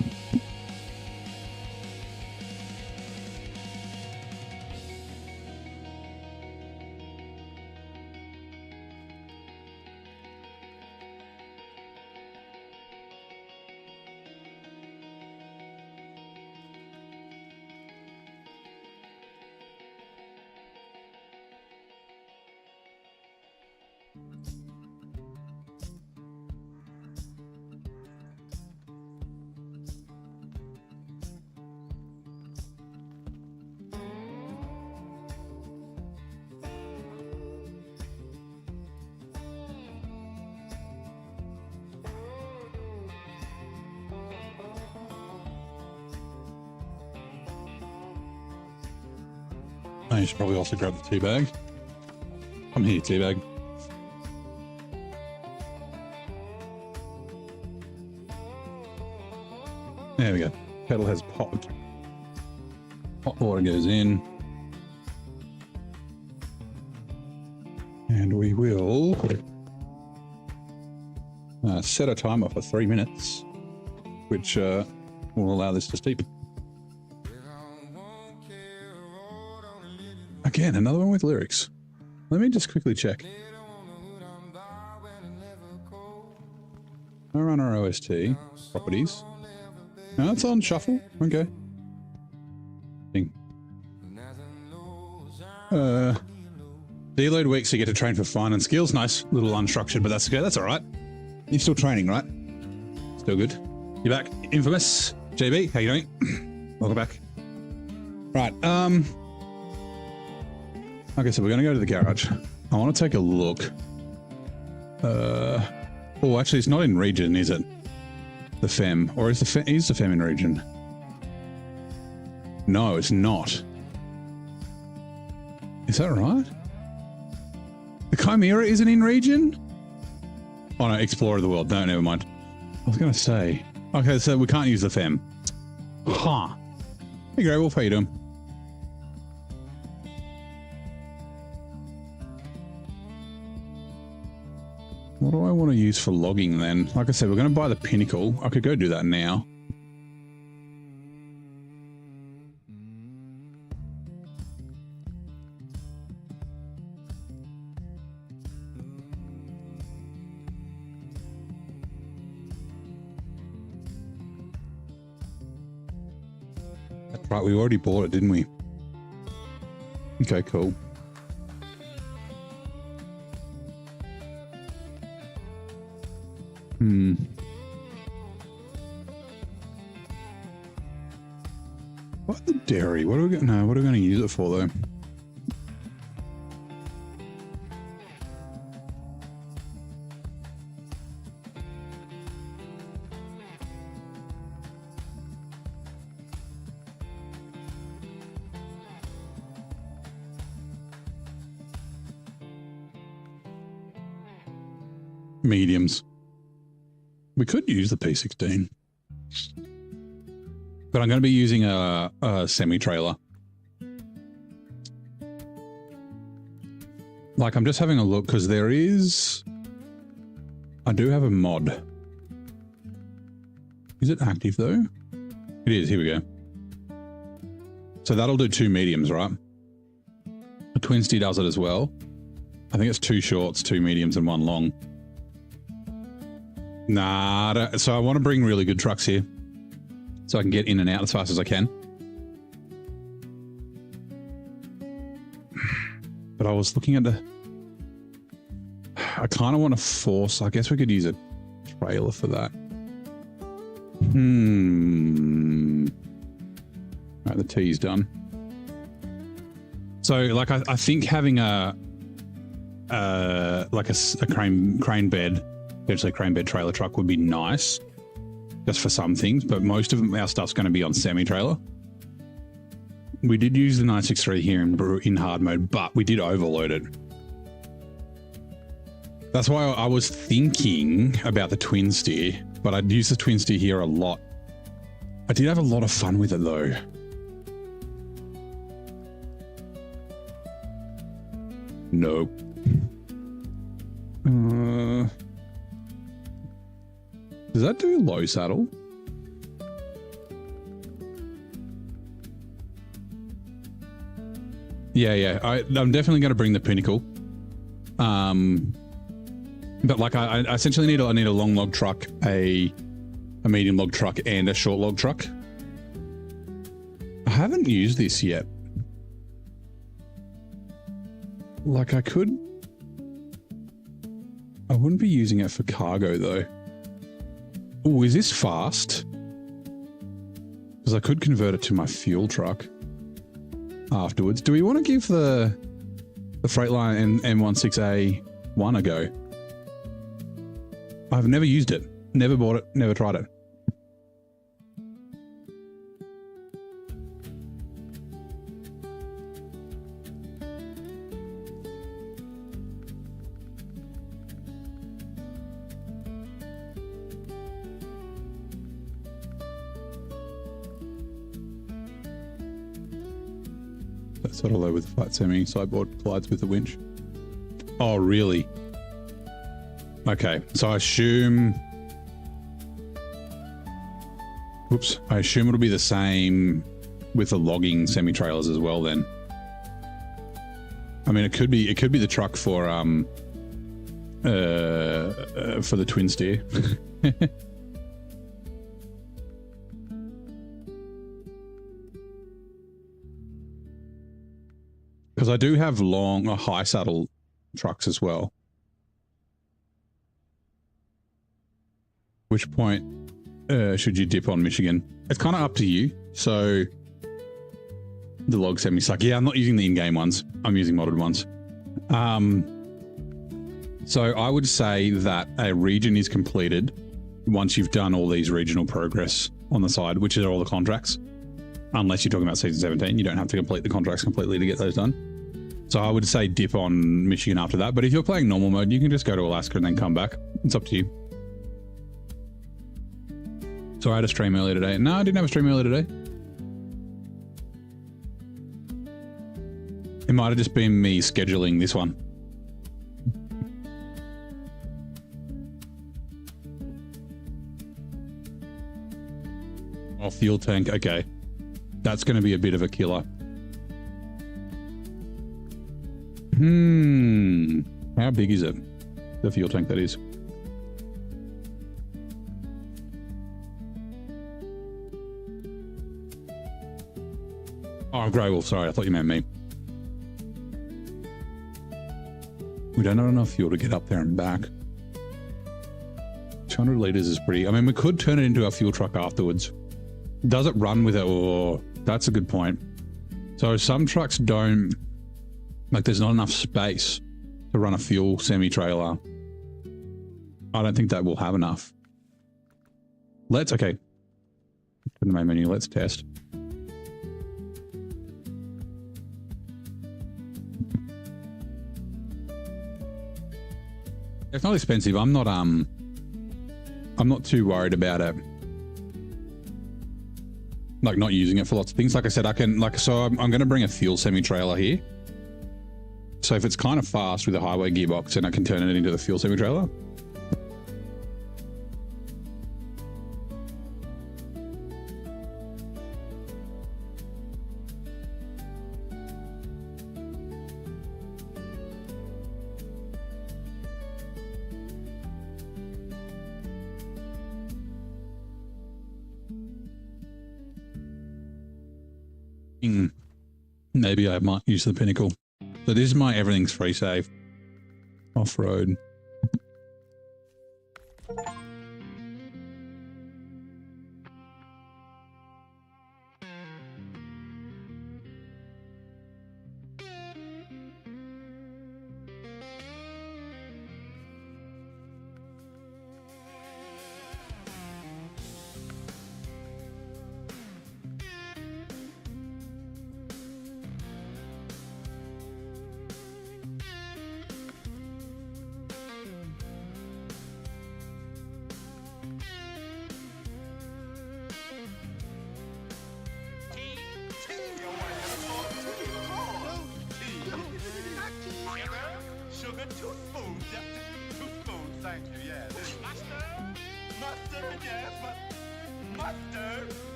[SPEAKER 2] I should probably also grab the tea bag. Come here, tea bag. There we go. Kettle has popped. Hot water goes in. And we will set a timer for 3 minutes, which will allow this to steep. Again, another one with lyrics. Let me just quickly check. SnowRunner OST, properties. No, it's on shuffle. Okay. Ding. Deload weeks, so you get to train for fun and skills. Nice. Little unstructured, but that's okay. That's all right. You're still training, right? Still good. You're back. Infamous. JB, how you doing? Welcome back. Right. Okay, so we're going to go to the garage. I want to take a look. Oh, actually, it's not in region, is it? The Fem. Or is the Fem in region? No, it's not. Is that right? The Chimera isn't in region? Oh no, Explorer of the World. No, never mind. I was going to say. Okay, so we can't use the Fem. Huh. Hey, Grey Wolf, how you doing? What do I want to use for logging then? Like I said, we're going to buy the Pinnacle. I could go do that now. That's right, we already bought it, didn't we? Okay, cool. What the dairy? What are we going? No, what are we going to use it for though? Mediums. We could use the P16. But I'm going to be using a semi-trailer. Like, I'm just having a look because there is... I do have a mod. Is it active though? It is, here we go. So that'll do 2 mediums, right? A Twinsty does it as well. I think it's 2 shorts, 2 mediums and 1 long. Nah, so I want to bring really good trucks here so I can get in and out as fast as I can. But I was looking at the... I kind of want to force... I guess we could use a trailer for that. Right, the T's done. So, like, I think having a crane bed, potentially a crane bed trailer truck would be nice, just for some things, but most of our stuff's going to be on semi-trailer. We did use the 963 here in hard mode, but we did overload it. That's why I was thinking about the twin steer, but I'd use the twin steer here a lot. I did have a lot of fun with it though. Nope. Does that do low saddle? Yeah. I'm definitely going to bring the Pinnacle. But like I essentially need a long log truck, a medium log truck, and a short log truck. I haven't used this yet. Like I wouldn't be using it for cargo though. Oh, is this fast? Because I could convert it to my fuel truck afterwards. Do we want to give the Freightliner M16A1 a go? I've never used it, never bought it, never tried it. That's sort of low with the flat semi sideboard collides with the winch. Oh, really? Okay, so I assume... Whoops. I assume it'll be the same with the logging semi-trailers as well then. I mean, it could be the truck for the twin steer. Because I do have long, high saddle trucks as well. Which point should you dip on Michigan? It's kind of up to you. So the log semi suck. Yeah, I'm not using the in-game ones. I'm using modded ones. So I would say that a region is completed once you've done all these regional progress on the side, which are all the contracts. Unless you're talking about season 17, you don't have to complete the contracts completely to get those done. So I would say dip on Michigan after that. But if you're playing normal mode, you can just go to Alaska and then come back. It's up to you. So I had a stream earlier today. No, I didn't have a stream earlier today. It might have just been me scheduling this one. Oh, fuel tank. Okay. That's going to be a bit of a killer. How big is it? The fuel tank, that is. Oh, Grey Wolf. Sorry, I thought you meant me. We don't have enough fuel to get up there and back. 200 litres is pretty... I mean, we could turn it into a fuel truck afterwards. Does it run with it? Oh, that's a good point. So some trucks don't... Like, there's not enough space to run a fuel semi-trailer. I don't think that will have enough. Let's... Okay. Put in the main menu. Let's test. It's not expensive. I'm not too worried about it. Like, not using it for lots of things. Like I said, I can, like, so I'm going to bring a fuel semi-trailer here. So if it's kind of fast with a highway gearbox, then I can turn it into the fuel semi-trailer. Maybe I might use the Pinnacle. So this is my everything's free save. Off-road.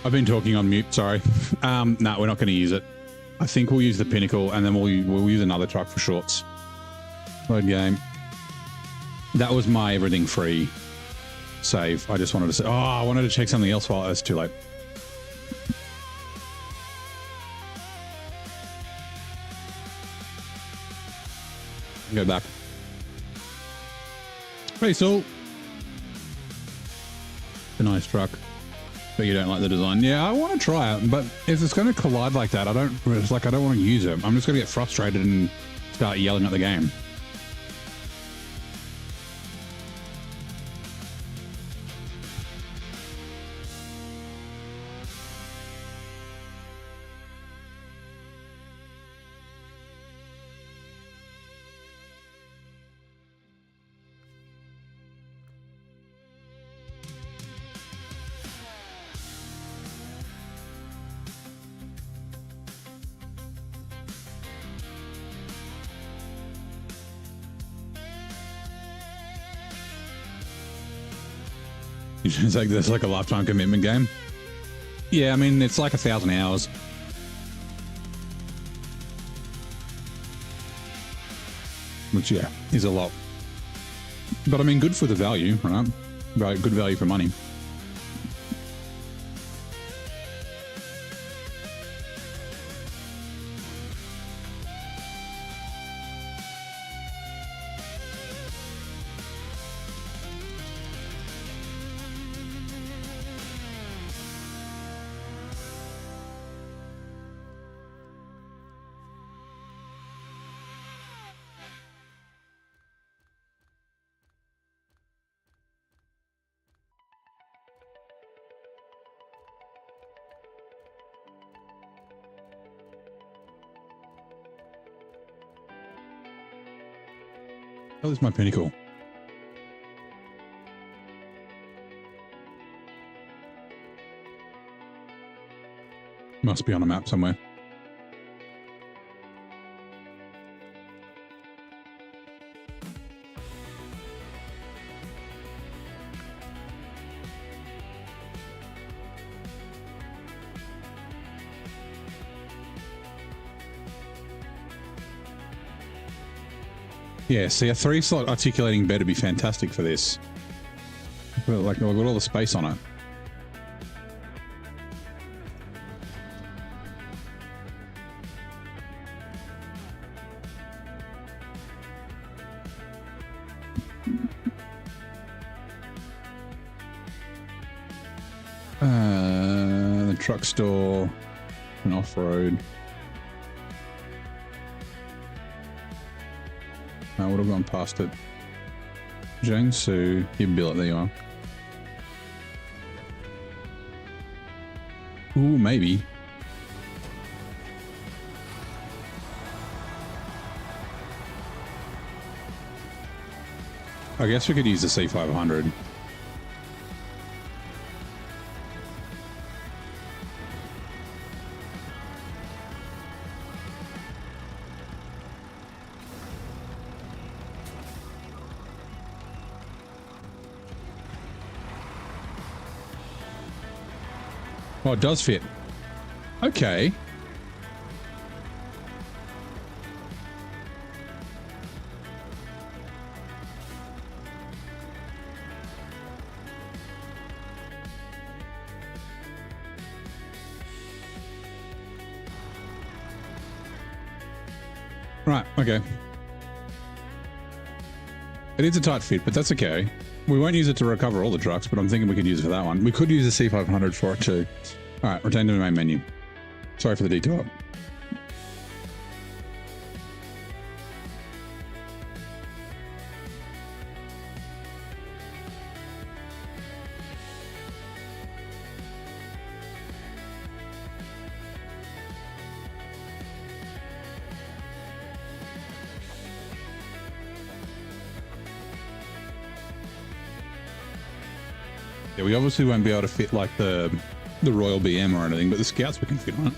[SPEAKER 2] I've been talking on mute, sorry. No, we're not going to use it. I think we'll use the Pinnacle, and then we'll use another truck for shorts. Load game. That was my everything free save. I just wanted to say, oh, I wanted to check something else while it's too late. Go back. Hey, Saul. A nice truck, but you don't like the design. Yeah, I want to try it, but if it's going to collide like that, I don't want to use it. I'm just going to get frustrated and start yelling at the game. It's like this, like a lifetime commitment game. Yeah, I mean, it's like 1,000 hours. Which, yeah, is a lot. But I mean, good for the value, right? Good value for money. Hell is my Pinnacle? Must be on a map somewhere. Yeah, see, a 3-slot articulating bed would be fantastic for this. But like, we've got all the space on it. The truck store, and off-road. I would have gone past it. Jiangsu, you bill it, there you are. Ooh, maybe. I guess we could use the C500. Oh, it does fit. Okay. Right, okay. It is a tight fit, but that's okay. We won't use it to recover all the trucks, but I'm thinking we could use it for that one. We could use the C500 for it too. All right, return to the main menu. Sorry for the detour. Yeah, we obviously won't be able to fit like the Royal BM or anything, but the Scouts we can fit on it.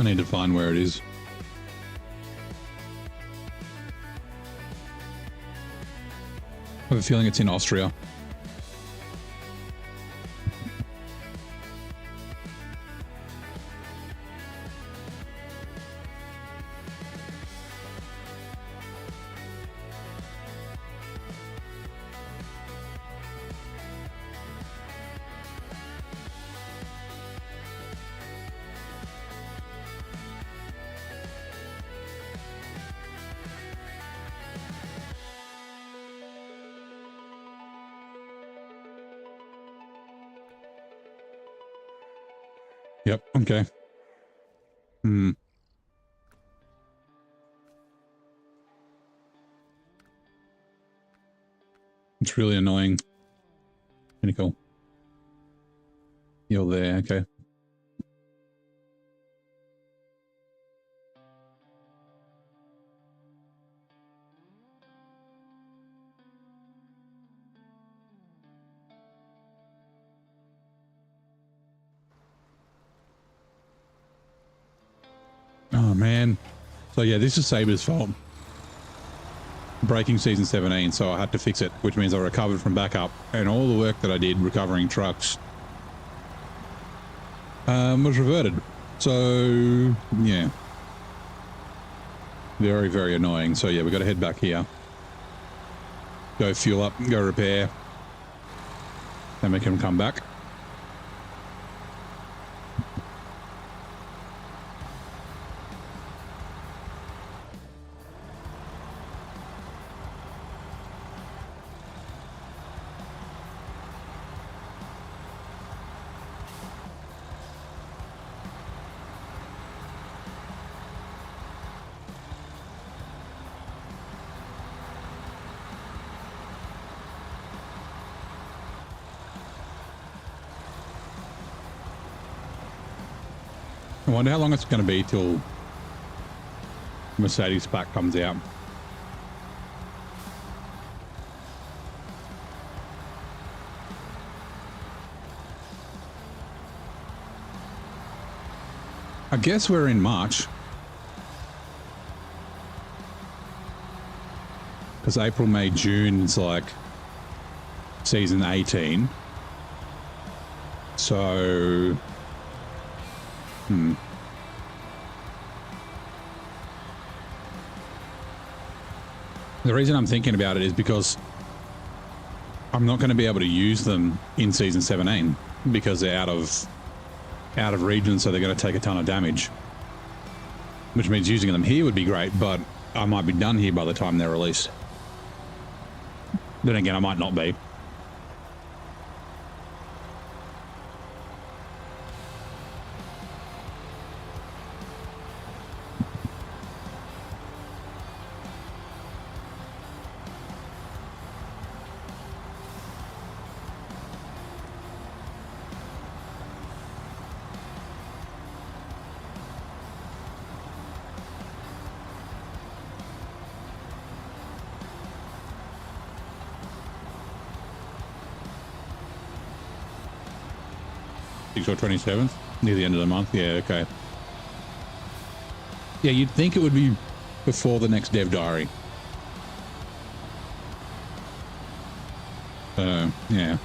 [SPEAKER 2] I need to find where it is. I have a feeling it's in Austria. Yep, okay. It's really annoying. Pretty cool. You're there, okay. Oh, man. So, yeah, this is Saber's fault. Breaking season 17, so I had to fix it, which means I recovered from backup. And all the work that I did recovering trucks was reverted. So, yeah. Very, very annoying. So, yeah, we've got to head back here. Go fuel up, go repair. Then we can come back. I wonder how long it's going to be till Mercedes pack comes out. I guess we're in March. Because April, May, June is like season 18. So... The reason I'm thinking about it is because I'm not going to be able to use them in season 17 because they're out of region, so they're going to take a ton of damage. Which means using them here would be great, but I might be done here by the time they're released. Then again, I might not be. Or 27th, near the end of the month. Yeah, okay. Yeah, you'd think it would be before the next dev diary. Yeah.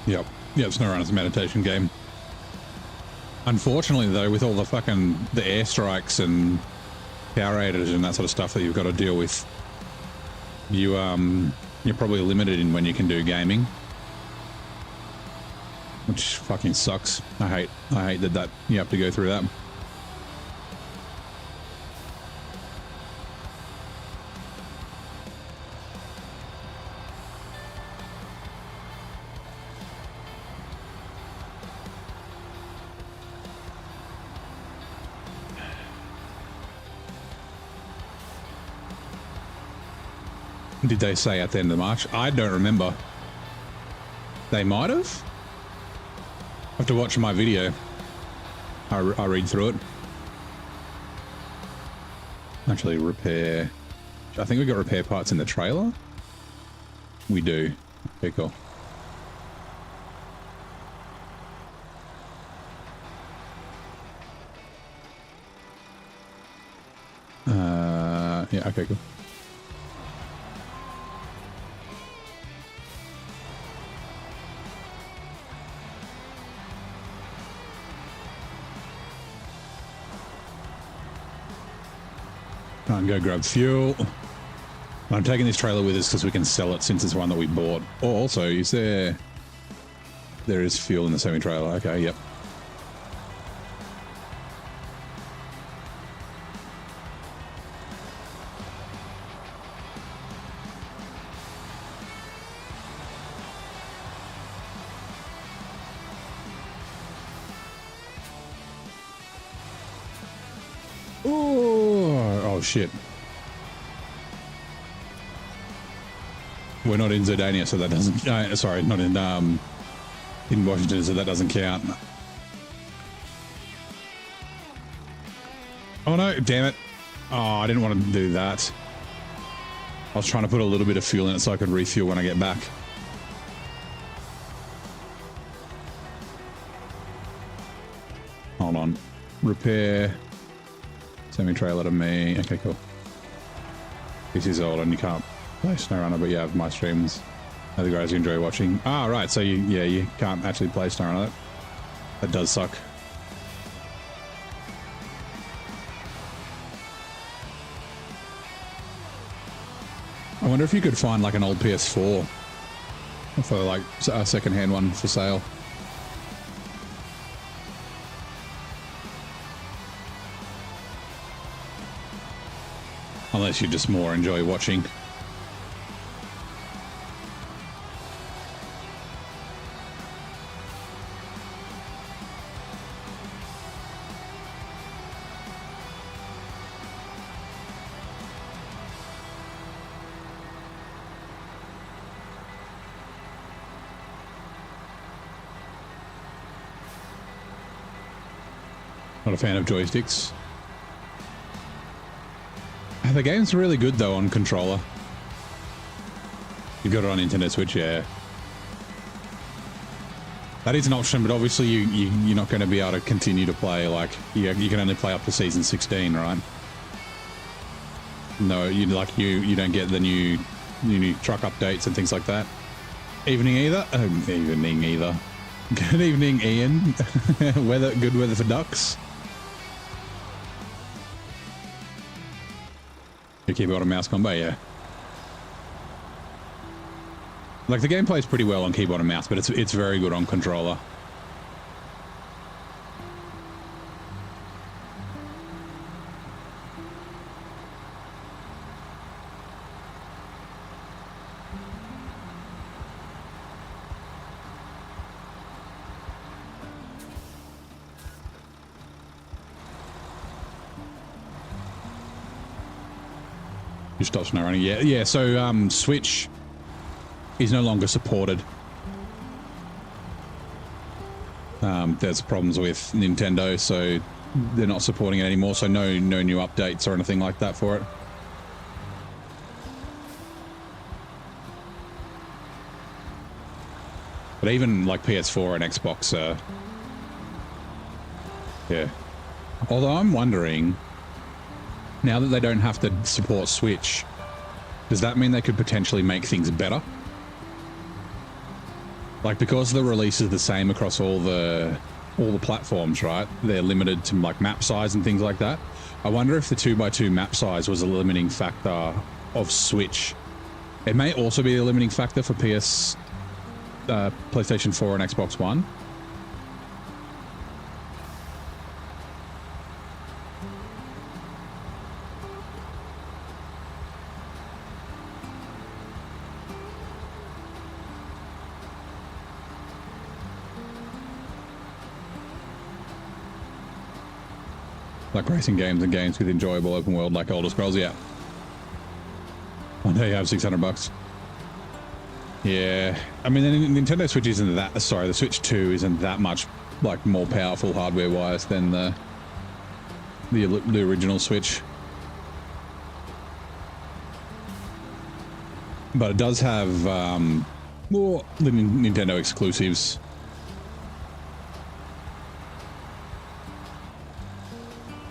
[SPEAKER 2] Yep. Yep, SnowRunner's a meditation game. Unfortunately, though, with all the the airstrikes and power raiders and that sort of stuff that you've got to deal with, you're probably limited in when you can do gaming. Which fucking sucks. I hate that you have to go through that. Did they say at the end of March? I don't remember. They might have. I have to watch my video. I read through it. Actually, repair. I think we got repair parts in the trailer. We do. Okay, cool. Yeah, okay, cool. Can't go grab fuel. I'm taking this trailer with us because we can sell it since it's one that we bought. Oh, also, is there... There is fuel in the semi-trailer. Okay, yep. Oh, shit. We're not in Zerdania, so that doesn't... sorry, not in Washington, so that doesn't count. Oh, no, damn it. Oh, I didn't want to do that. I was trying to put a little bit of fuel in it so I could refuel when I get back. Hold on. Repair... Semi-trailer to me. Okay, cool. This is old and you can't play SnowRunner, but yeah, my streams. Other guys you enjoy watching. Ah, right. So you can't actually play SnowRunner. That does suck. I wonder if you could find like an old PS4 for like a second-hand one for sale. Unless you just more enjoy watching. Not a fan of joysticks. The game's really good though on controller. You got it on Nintendo Switch, yeah. That is an option, but obviously you're not going to be able to continue to play. Like you can only play up to season 16, right? No, you don't get the new truck updates and things like that. Evening either. Evening either. Good evening, Ian. Good weather for ducks. Your keyboard and mouse combo, yeah. Like the game plays pretty well on keyboard and mouse, but it's very good on controller. You stop SnowRunning, yeah. So Switch is no longer supported. There's problems with Nintendo, so they're not supporting it anymore. So no new updates or anything like that for it. But even like PS4 and Xbox, yeah. Although I'm wondering, now that they don't have to support Switch, does that mean they could potentially make things better? Like, because the release is the same across all the platforms, right? They're limited to like map size and things like that. I wonder if the 2x2 map size was a limiting factor of Switch. It may also be a limiting factor for PlayStation 4 and Xbox One. Like racing games and games with enjoyable open world like Elder Scrolls, yeah. One day you have $600. Yeah, I mean, the Nintendo Switch isn't that. Sorry, the Switch 2 isn't that much like more powerful hardware-wise than the original Switch. But it does have more Nintendo exclusives.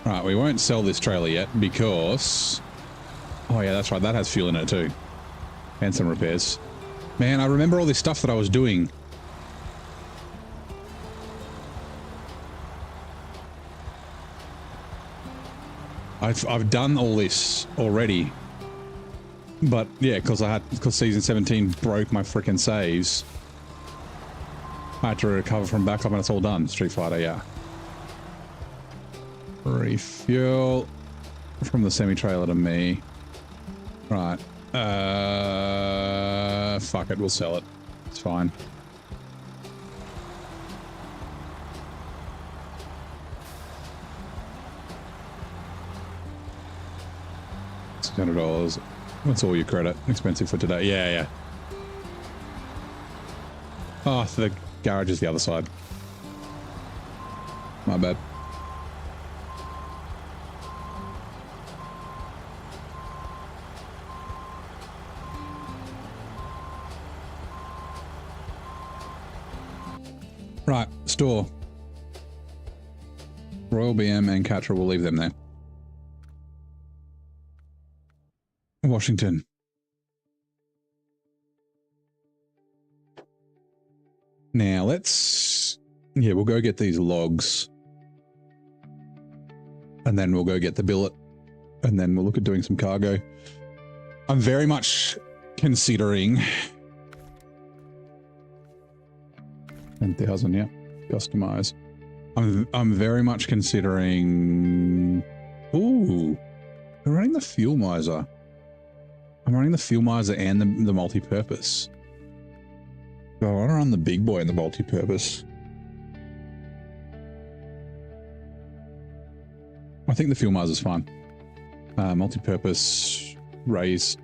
[SPEAKER 2] Right, we won't sell this trailer yet because... Oh yeah, that's right, that has fuel in it too. And some repairs. Man, I remember all this stuff that I was doing. I've done all this already. But yeah, because season 17 broke my frickin' saves. I had to recover from backup and it's all done. Street Fighter, yeah. Refuel from the semi-trailer to me. Right. Fuck it, we'll sell it. It's fine. $600. That's all your credit. Expensive for today. Yeah, yeah. Oh, the garage is the other side. My bad. Right, store. Royal BM and Catra, will leave them there. Washington. Now let's... Yeah, we'll go get these logs. And then we'll go get the billet. And then we'll look at doing some cargo. I'm very much considering... 10,000, yeah. Customize. I'm very much considering... Ooh. I'm running the fuel miser. I'm running the fuel miser and the multi-purpose. So I want to run the big boy and the multi-purpose. I think the fuel miser's fine. Multi-purpose, raise.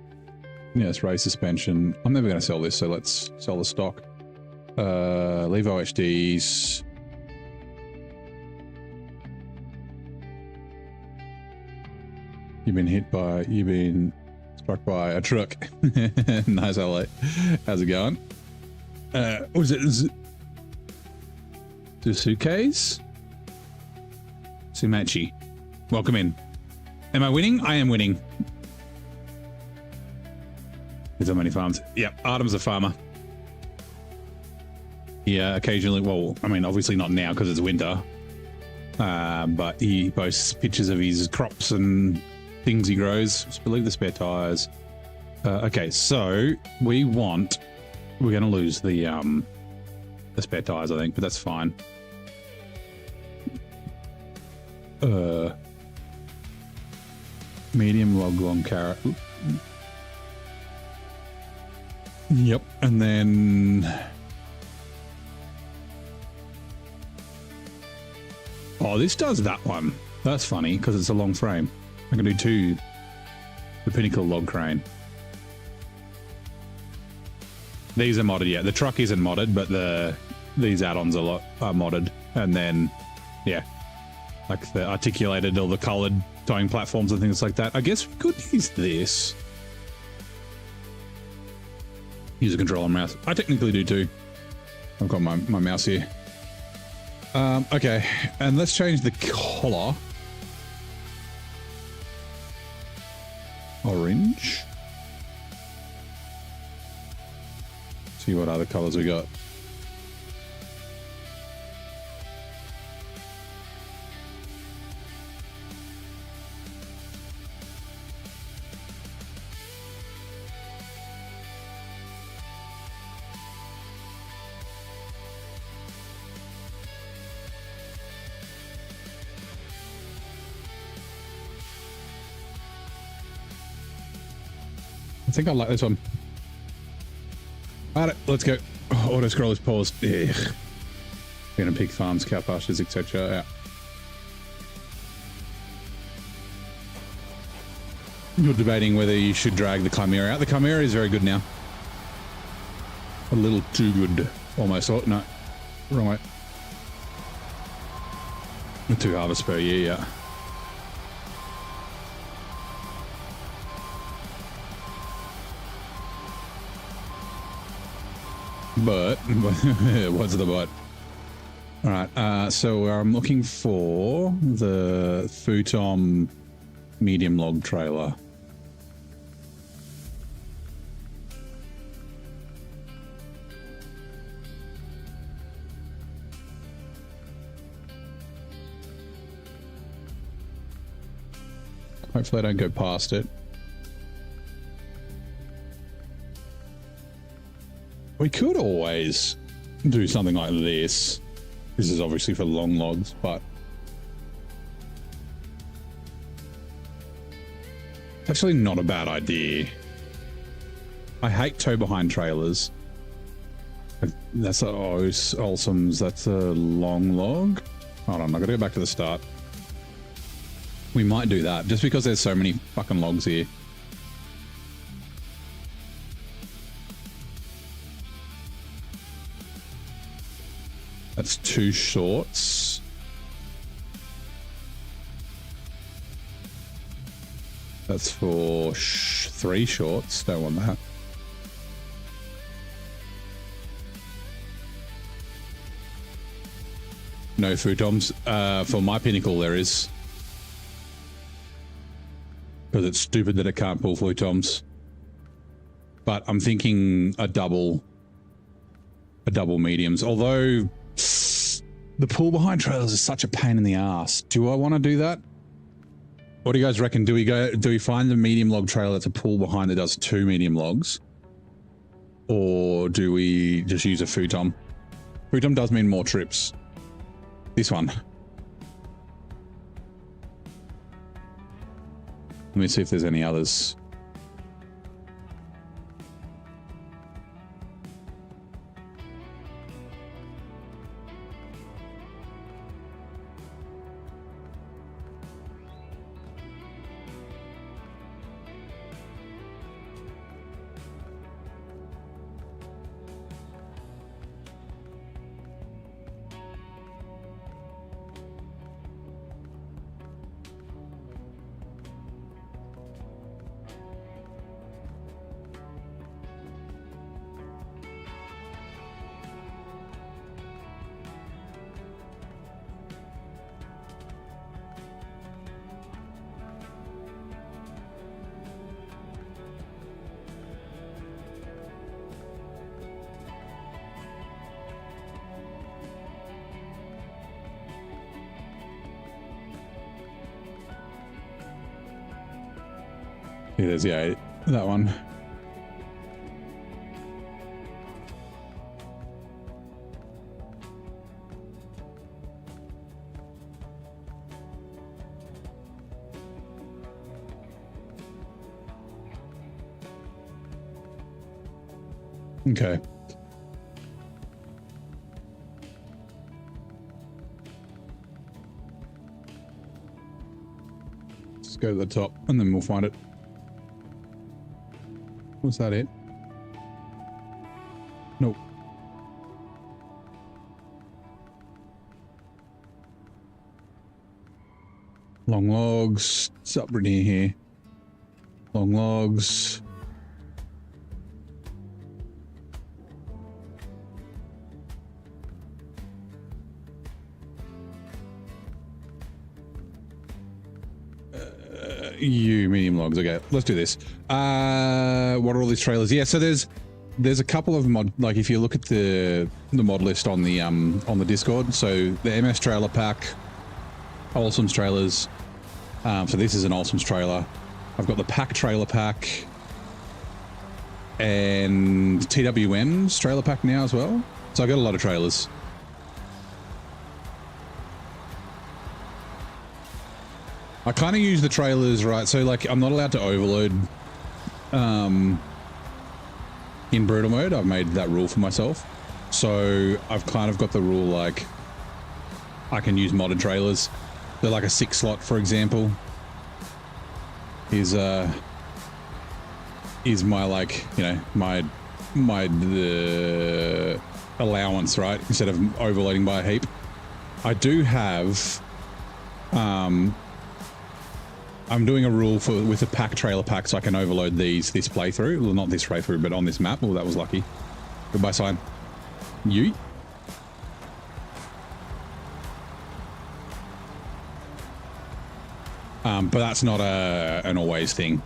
[SPEAKER 2] Yes, raise suspension. I'm never going to sell this, so let's sell the stock. Leave OHDs. You've been struck by a truck. Nice, LA. How's it going? Was it Susuke's? Sumachi. Welcome in. Am I winning? I am winning. There's so many farms. Yep, Artem's a farmer. Yeah, occasionally, well, I mean, obviously not now because it's winter. But he posts pictures of his crops and things he grows. Just believe the spare tires. Okay, so we're going to lose the spare tires, I think, but that's fine. Medium log, long carrot. Ooh. Yep, and then... Oh, this does that one. That's funny, because it's a long frame. I can do two. The Pinnacle log crane. These are modded, yeah. The truck isn't modded, but these add-ons are modded. And then, yeah, like the articulated or the colored towing platforms and things like that. I guess we could use this. Use a controller mouse. I technically do too. I've got my mouse here. Okay, and let's change the color. Orange. See what other colors we got. I think I like this one. Alright, let's go. Oh, auto scroll is paused. Ugh. We're gonna pig farms, cow pastures, etc. Yeah. You're debating whether you should drag the Chimera out. The Chimera is very good now. A little too good, almost. Oh, no. Wrong way. 2 harvests per year, yeah. But, what's the but? All right, so I'm looking for the Futon medium log trailer. Hopefully I don't go past it. We could always do something like this. This is obviously for long logs, but it's actually not a bad idea. I hate tow behind trailers. That's Olsom's. That's a long log. Hold on, I gotta go back to the start. We might do that just because there's so many fucking logs here. That's 2 shorts. That's for 3 shorts. Don't want that. No futons. For my pinnacle, there is. Because it's stupid that it can't pull futons. But I'm thinking a double mediums. Although the pull behind trailers is such a pain in the ass. Do I want to do that? What do you guys reckon? Do we find the medium log trailer that's a pull behind that does 2 medium logs? Or do we just use a futon? Futon does mean more trips. This one. Let me see if there's any others. Yeah, there's that one. Okay. Let's go to the top and then we'll find it. Was that it? Nope. Long logs. It's up near here. Long logs. You medium logs. Okay, let's do this. What are all these trailers? Yeah, so there's a couple of mod, like if you look at the mod list on the Discord. So the MS trailer pack, Olsom's trailers. So this is an Olsom's trailer. I've got the pack trailer pack and TWM's trailer pack now as well. So I got a lot of trailers. I kind of use the trailers, right? So like I'm not allowed to overload in brutal mode. I've made that rule for myself. So I've kind of got the rule like I can use modded trailers. They're like a 6 slot, for example, is is my, like, you know, my allowance, right? Instead of overloading by a heap. I do have, I'm doing a rule with a trailer pack so I can overload this playthrough. Well, not this playthrough, but on this map. Oh, that was lucky. Goodbye, sign. Yeet. But that's not an always thing,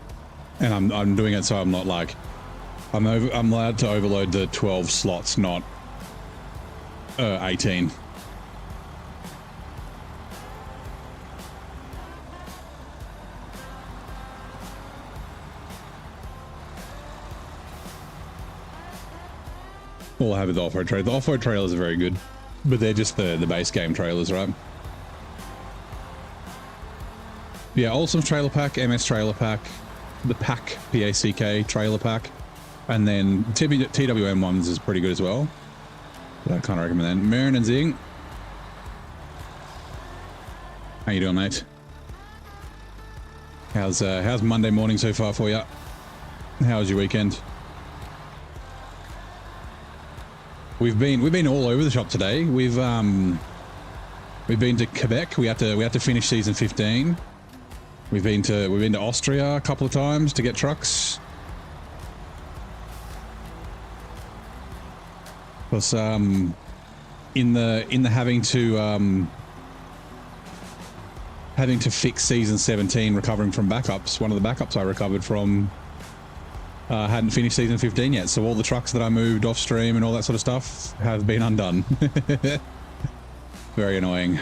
[SPEAKER 2] and I'm doing it so I'm not like I'm allowed to overload the 12 slots, not 18. All I have is the off-road trailer. The off-road trailers are very good, but they're just the base game trailers, right? Yeah, Awesome Trailer Pack, MS Trailer Pack, the Pack, P-A-C-K Trailer Pack, and then TWM ones is pretty good as well. But I can't recommend that. Marin and Zing. How you doing, mate? How's Monday morning so far for you? How was your weekend? We've been all over the shop today. We've been to Quebec. We had to finish season 15. We've been to Austria a couple of times to get trucks. Plus, in the having to fix season 17, recovering from backups. One of the backups I recovered from hadn't finished season 15 yet, so all the trucks that I moved off stream and all that sort of stuff have been undone. Very annoying.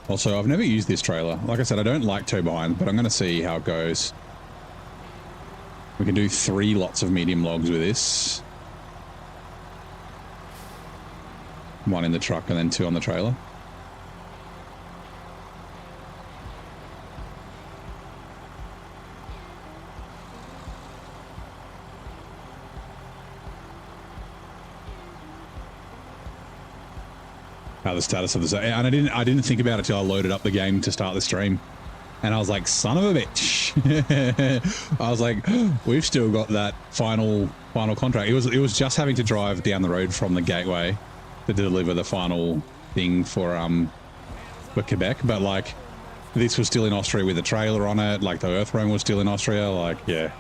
[SPEAKER 2] Also, I've never used this trailer. Like I said, I don't like tow behind, but I'm going to see how it goes. We can do 3 lots of medium logs with this. 1 in the truck and then 2 on the trailer. How the status of this, and I didn't think about it till I loaded up the game to start the stream, and I was like, son of a bitch. I was like, we've still got that final contract. It was just having to drive down the road from the gateway to deliver the final thing for Quebec, but like this was still in Austria with a trailer on it, like the Earthworm was still in Austria, like, yeah.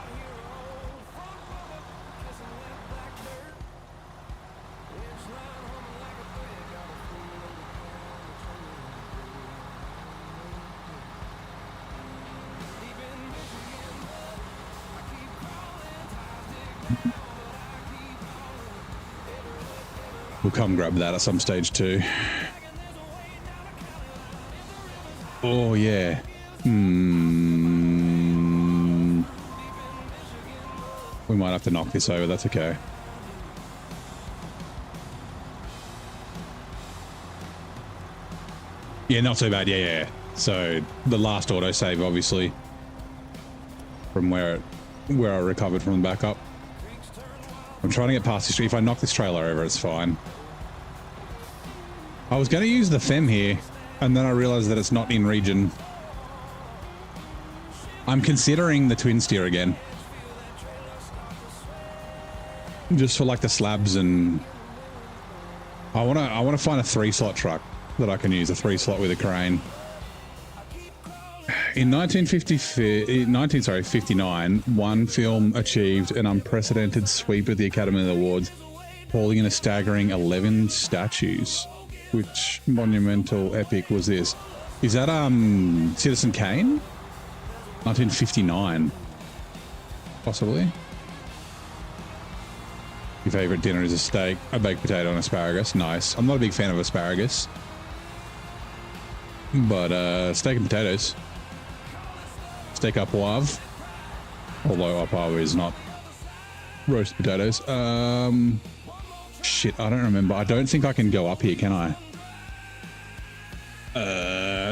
[SPEAKER 2] We'll come grab that at some stage too. Oh yeah. We might have to knock this over, that's okay. Yeah, not so bad, yeah. So the last autosave obviously from where I recovered from the backup. I'm trying to get past this tree. If I knock this trailer over, it's fine. I was going to use the FEM here, and then I realized that it's not in region. I'm considering the twin steer again. Just for like the slabs, and I want to find a 3-slot truck that I can use, a 3-slot with a crane. In 1959, one film achieved an unprecedented sweep of the Academy Awards, hauling in a staggering 11 statues. Which monumental epic was this? Is that Citizen Kane? 1959, possibly. Your favorite dinner is a steak, a baked potato, and asparagus. Nice. I'm not a big fan of asparagus, but steak and potatoes. Steak au poivre, although au poivre is not roast potatoes. Shit, I don't remember. I don't think I can go up here, can I?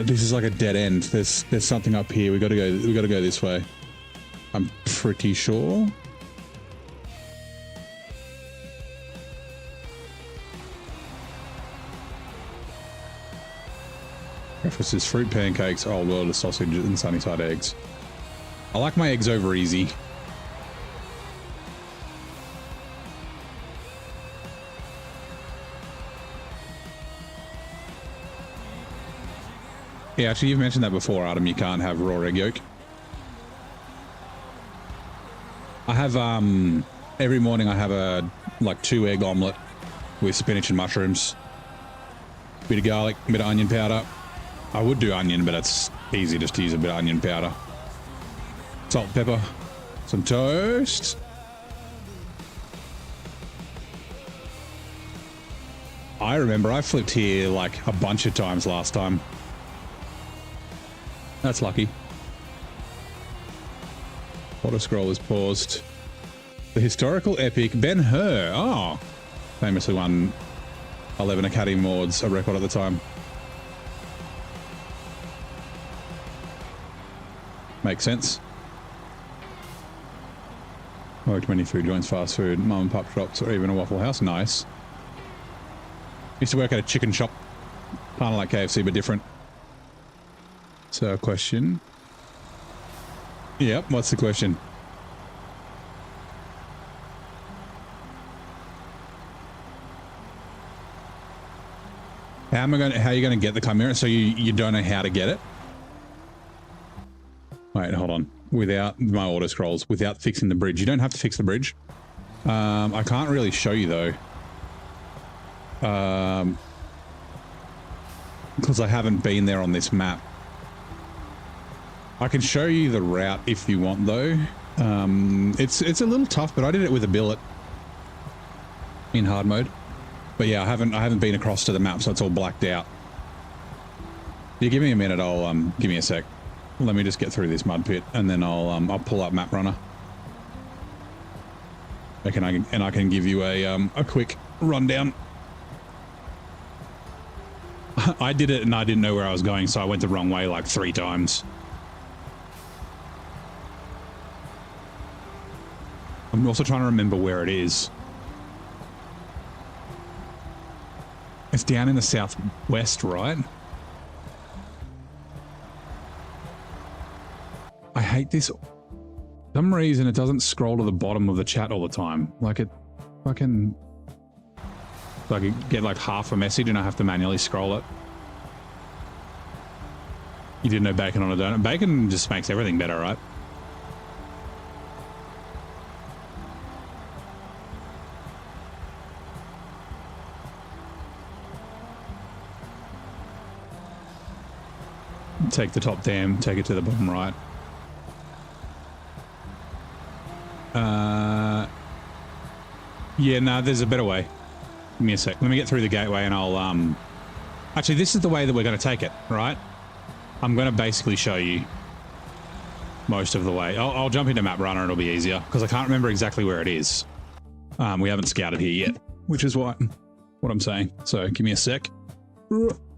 [SPEAKER 2] This is like a dead end. There's something up here. We gotta go this way. I'm pretty sure. Breakfast is fruit pancakes, old world is sausage and sunny side eggs. I like my eggs over easy. Yeah, actually, you've mentioned that before, Adam. You can't have raw egg yolk. I have, every morning I have a, like, 2 egg omelette with spinach and mushrooms. Bit of garlic, bit of onion powder. I would do onion, but it's easy just to use a bit of onion powder. Salt, pepper, some toast. I remember I flipped here like a bunch of times last time. That's lucky. Auto scroll is paused. The historical epic Ben-Hur. Oh, famously won 11 Academy Awards, a record at the time. Makes sense. Worked many food joints, fast food, mum and pop shops, or even a Waffle House. Nice. Used to work at a chicken shop. Kind of like KFC, but different. So, question. Yep, what's the question? How are you going to get the Chimera? So you don't know how to get it? Wait, hold on. Without my auto scrolls, without fixing the bridge. You don't have to fix the bridge. I can't really show you though. Because I haven't been there on this map. I can show you the route if you want though. It's a little tough, but I did it with a billet in hard mode. But yeah, I haven't been across to the map, so it's all blacked out. You give me a minute, I'll give me a sec. Let me just get through this mud pit, and then I'll pull up Map Runner. I can give you a quick rundown. I did it and I didn't know where I was going, so I went the wrong way like 3 times. I'm also trying to remember where it is. It's down in the southwest, right? I hate this. For some reason, it doesn't scroll to the bottom of the chat all the time. Like it fucking... Like I get like half a message and I have to manually scroll it. You didn't know bacon on a donut. Bacon just makes everything better, right? Take the top dam, take it to the bottom right. Yeah, no, there's a better way. Give me a sec. Let me get through the gateway and I'll, Actually, this is the way that we're going to take it, right? I'm going to basically show you most of the way. I'll jump into Map Runner, it'll be easier, because I can't remember exactly where it is. We haven't scouted here yet, which is what I'm saying. So give me a sec.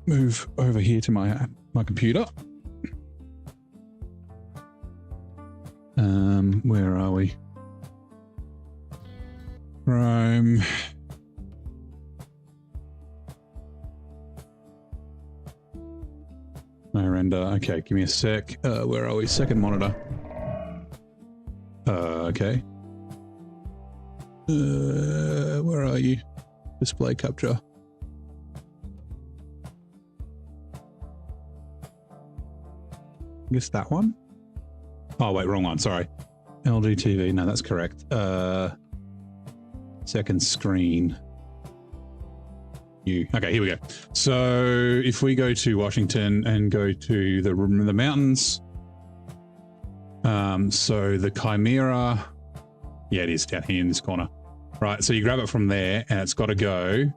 [SPEAKER 2] Move over here to my computer. Where are we? Chrome. No render. Okay, give me a sec. Where are we? Second monitor. Okay. Where are you? Display capture. I guess that one? Oh, wait, wrong one. Sorry. LG TV. No, that's correct. Second screen. Okay, here we go. So if we go to Washington and go to the mountains, so the Chimera, yeah, it is down here in this corner, right? So you grab it from there, and it's got to go.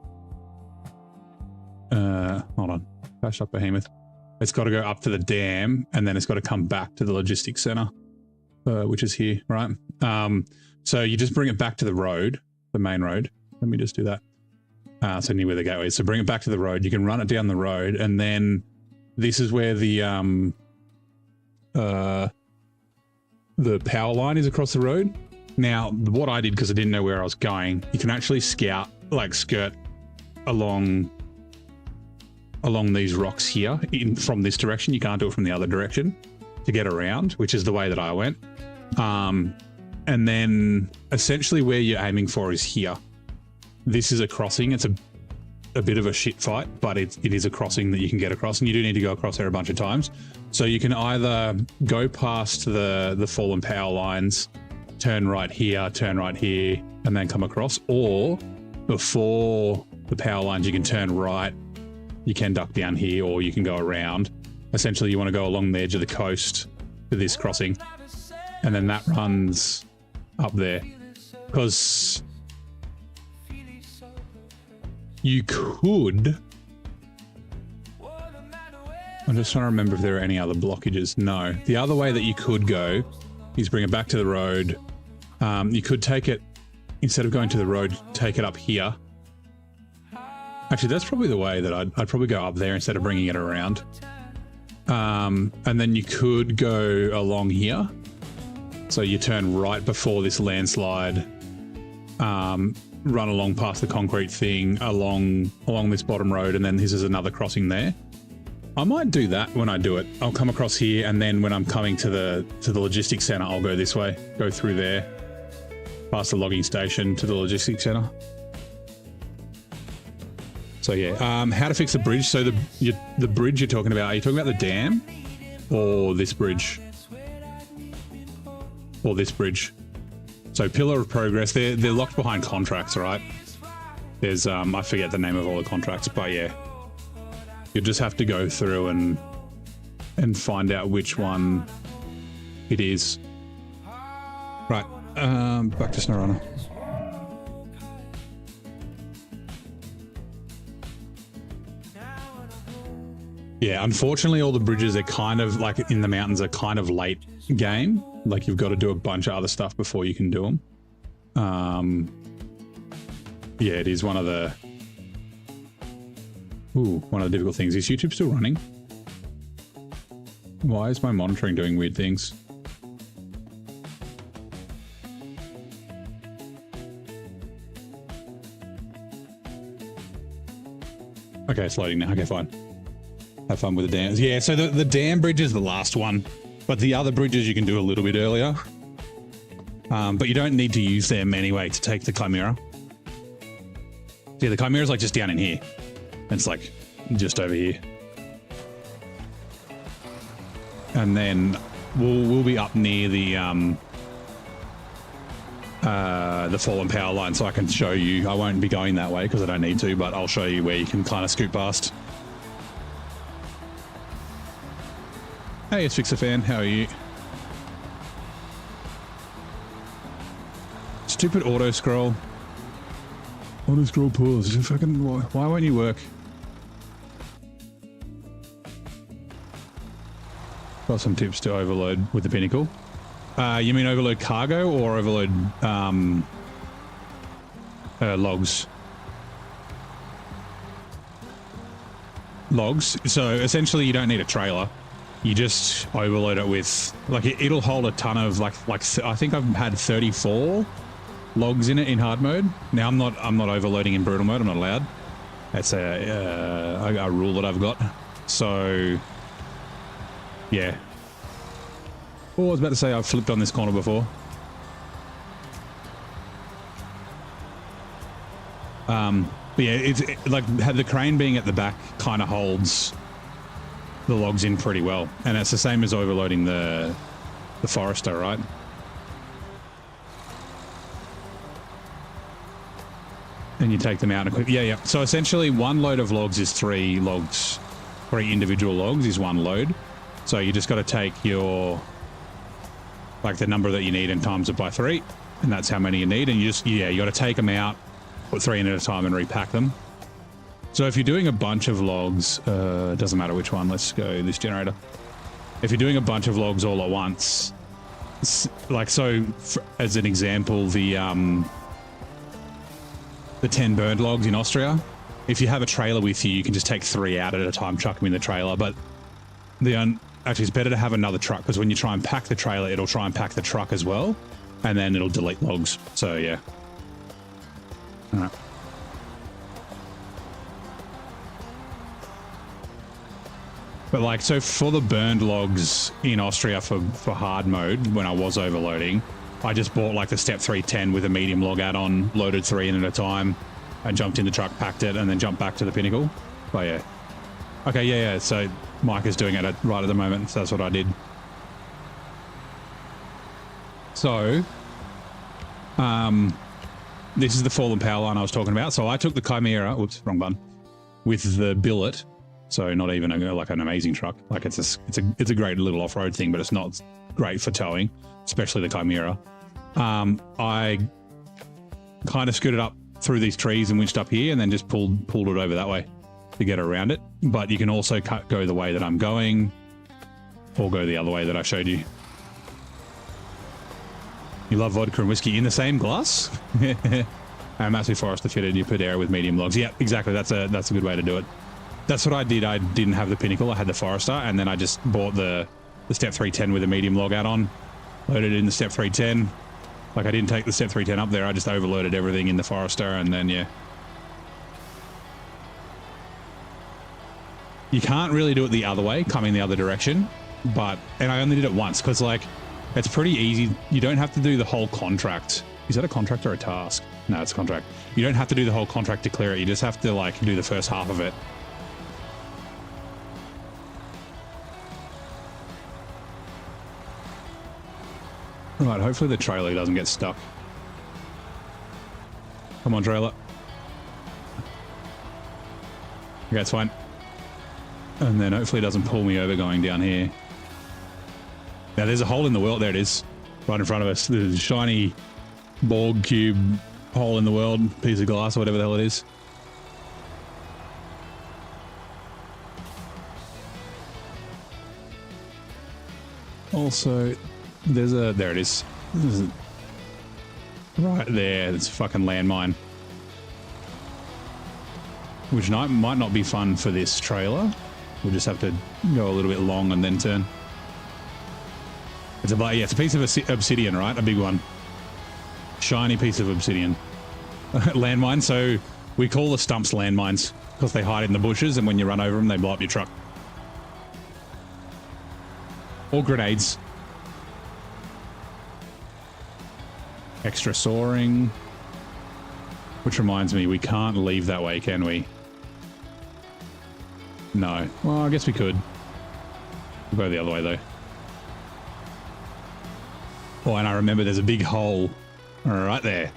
[SPEAKER 2] Hold on, crash up Behemoth. It's got to go up to the dam, and then it's got to come back to the logistics center, which is here, right? So you just bring it back to the road, the main road. Let me just do that. So near where the gateway is. So bring it back to the road. You can run it down the road, and then this is where the power line is across the road. Now, what I did, because I didn't know where I was going, you can actually skirt along along these rocks here from this direction. You can't do it from the other direction to get around, which is the way that I went. And then essentially where you're aiming for is here. This is a crossing. It's a bit of a shit fight, but it is a crossing that you can get across, and you do need to go across there a bunch of times. So you can either go past the fallen power lines, turn right here, and then come across, or before the power lines, you can turn right, you can duck down here, or you can go around. Essentially, you want to go along the edge of the coast to this crossing, and then that runs up there. Because you could... I'm just trying to remember if there are any other blockages. No. The other way that you could go is bring it back to the road. You could take it, instead of going to the road, take it up here. Actually, that's probably the way that I'd probably go up there instead of bringing it around. And then you could go along here. So you turn right before this landslide, run along past the concrete thing, along this bottom road, and then this is another crossing there. I might do that when I do it. I'll come across here, and then when I'm coming to the logistics center, I'll go this way, go through there, past the logging station to the logistics center. So yeah, how to fix the bridge. So the bridge you're talking about, are you talking about the dam or this bridge? Or this bridge? So Pillar of Progress, they're locked behind contracts, right? There's, I forget the name of all the contracts, but yeah. You just have to go through and find out which one it is. Right, back to SnowRunner. Yeah, unfortunately all the bridges are kind of, like in the mountains, are kind of late game. Like you've got to do a bunch of other stuff before you can do them. Yeah, it is one of the... one of the difficult things. Is YouTube still running? Why is my monitoring doing weird things? Okay, it's loading now. Okay, fine. Have fun with the dams. Yeah, so the dam bridge is the last one, but the other bridges you can do a little bit earlier. But you don't need to use them anyway to take the Chimera. Yeah, the Chimera is like just down in here. It's like just over here. And then we'll be up near the fallen power line, so I can show you. I won't be going that way because I don't need to, but I'll show you where you can kind of scoot past. Hey, it's Fixer Fan, how are you? Stupid auto scroll. Auto scroll pause. Fucking why won't you work? Got some tips to overload with the Pinnacle. You mean overload cargo or overload logs? Logs. So essentially, you don't need a trailer. You just overload it with, like, it'll hold a ton of like I think I've had 34 logs in it in hard mode. Now I'm not overloading in brutal mode. I'm not allowed. That's a rule that I've got. So yeah. Oh, I was about to say I've flipped on this corner before. But yeah, it's like the crane being at the back kind of holds the logs in pretty well, and it's the same as overloading the Forester, right? And you take them out and equip. Yeah. So essentially, one load of logs is 3 logs. 3 individual logs is 1 load. So you just got to take your, like, the number that you need and times it by 3, and that's how many you need. And you got to take them out, put 3 in at a time, and repack them. So if you're doing a bunch of logs, it doesn't matter which one. Let's go this generator. If you're doing a bunch of logs all at once, like, so as an example, the 10 burned logs in Austria, if you have a trailer with you, you can just take 3 out at a time, chuck them in the trailer. But actually, it's better to have another truck, because when you try and pack the trailer, it'll try and pack the truck as well, and then it'll delete logs. So yeah. All right. But like, so for the burned logs in Austria for hard mode, when I was overloading, I just bought like the step 310 with a medium log add-on, loaded 3 in at a time, and jumped in the truck, packed it, and then jumped back to the pinnacle. Oh yeah. Okay, yeah. So Mike is doing it right at the moment, so that's what I did. So, this is the fallen power line I was talking about. So I took the Chimera, whoops, wrong button, with the billet. So not even like an amazing truck. Like it's a great little off-road thing, but it's not great for towing, especially the Chimera. I kind of scooted up through these trees and winched up here, and then just pulled it over that way to get around it. But you can also go the way that I'm going, or go the other way that I showed you. You love vodka and whiskey in the same glass? Massive Forester fitted, you put air with medium logs. Yeah, exactly. That's a good way to do it. That's what I did. I didn't have the Pinnacle. I had the Forester, and then I just bought the Step 310 with a medium log add-on, loaded it in the Step 310. Like, I didn't take the Step 310 up there. I just overloaded everything in the Forester, and then, yeah. You can't really do it the other way, coming the other direction, but, and I only did it once, because, like, it's pretty easy. You don't have to do the whole contract. Is that a contract or a task? No, it's a contract. You don't have to do the whole contract to clear it. You just have to, like, do the first half of it. Right, hopefully the trailer doesn't get stuck. Come on, trailer. Okay, it's fine. And then hopefully it doesn't pull me over going down here. Now there's a hole in the world. There it is. Right in front of us. There's a shiny Borg cube hole in the world. Piece of glass or whatever the hell it is. Also, there it is. Right there, it's a fucking landmine. Which might not be fun for this trailer. We'll just have to go a little bit long and then turn. It's a piece of obsidian, right? A big one. Shiny piece of obsidian. Landmine, so we call the stumps landmines because they hide in the bushes, and when you run over them, they blow up your truck. Or grenades. Extra soaring. Which reminds me, we can't leave that way, can we? No. Well, I guess we could. We'll go the other way, though. Oh, and I remember there's a big hole right there.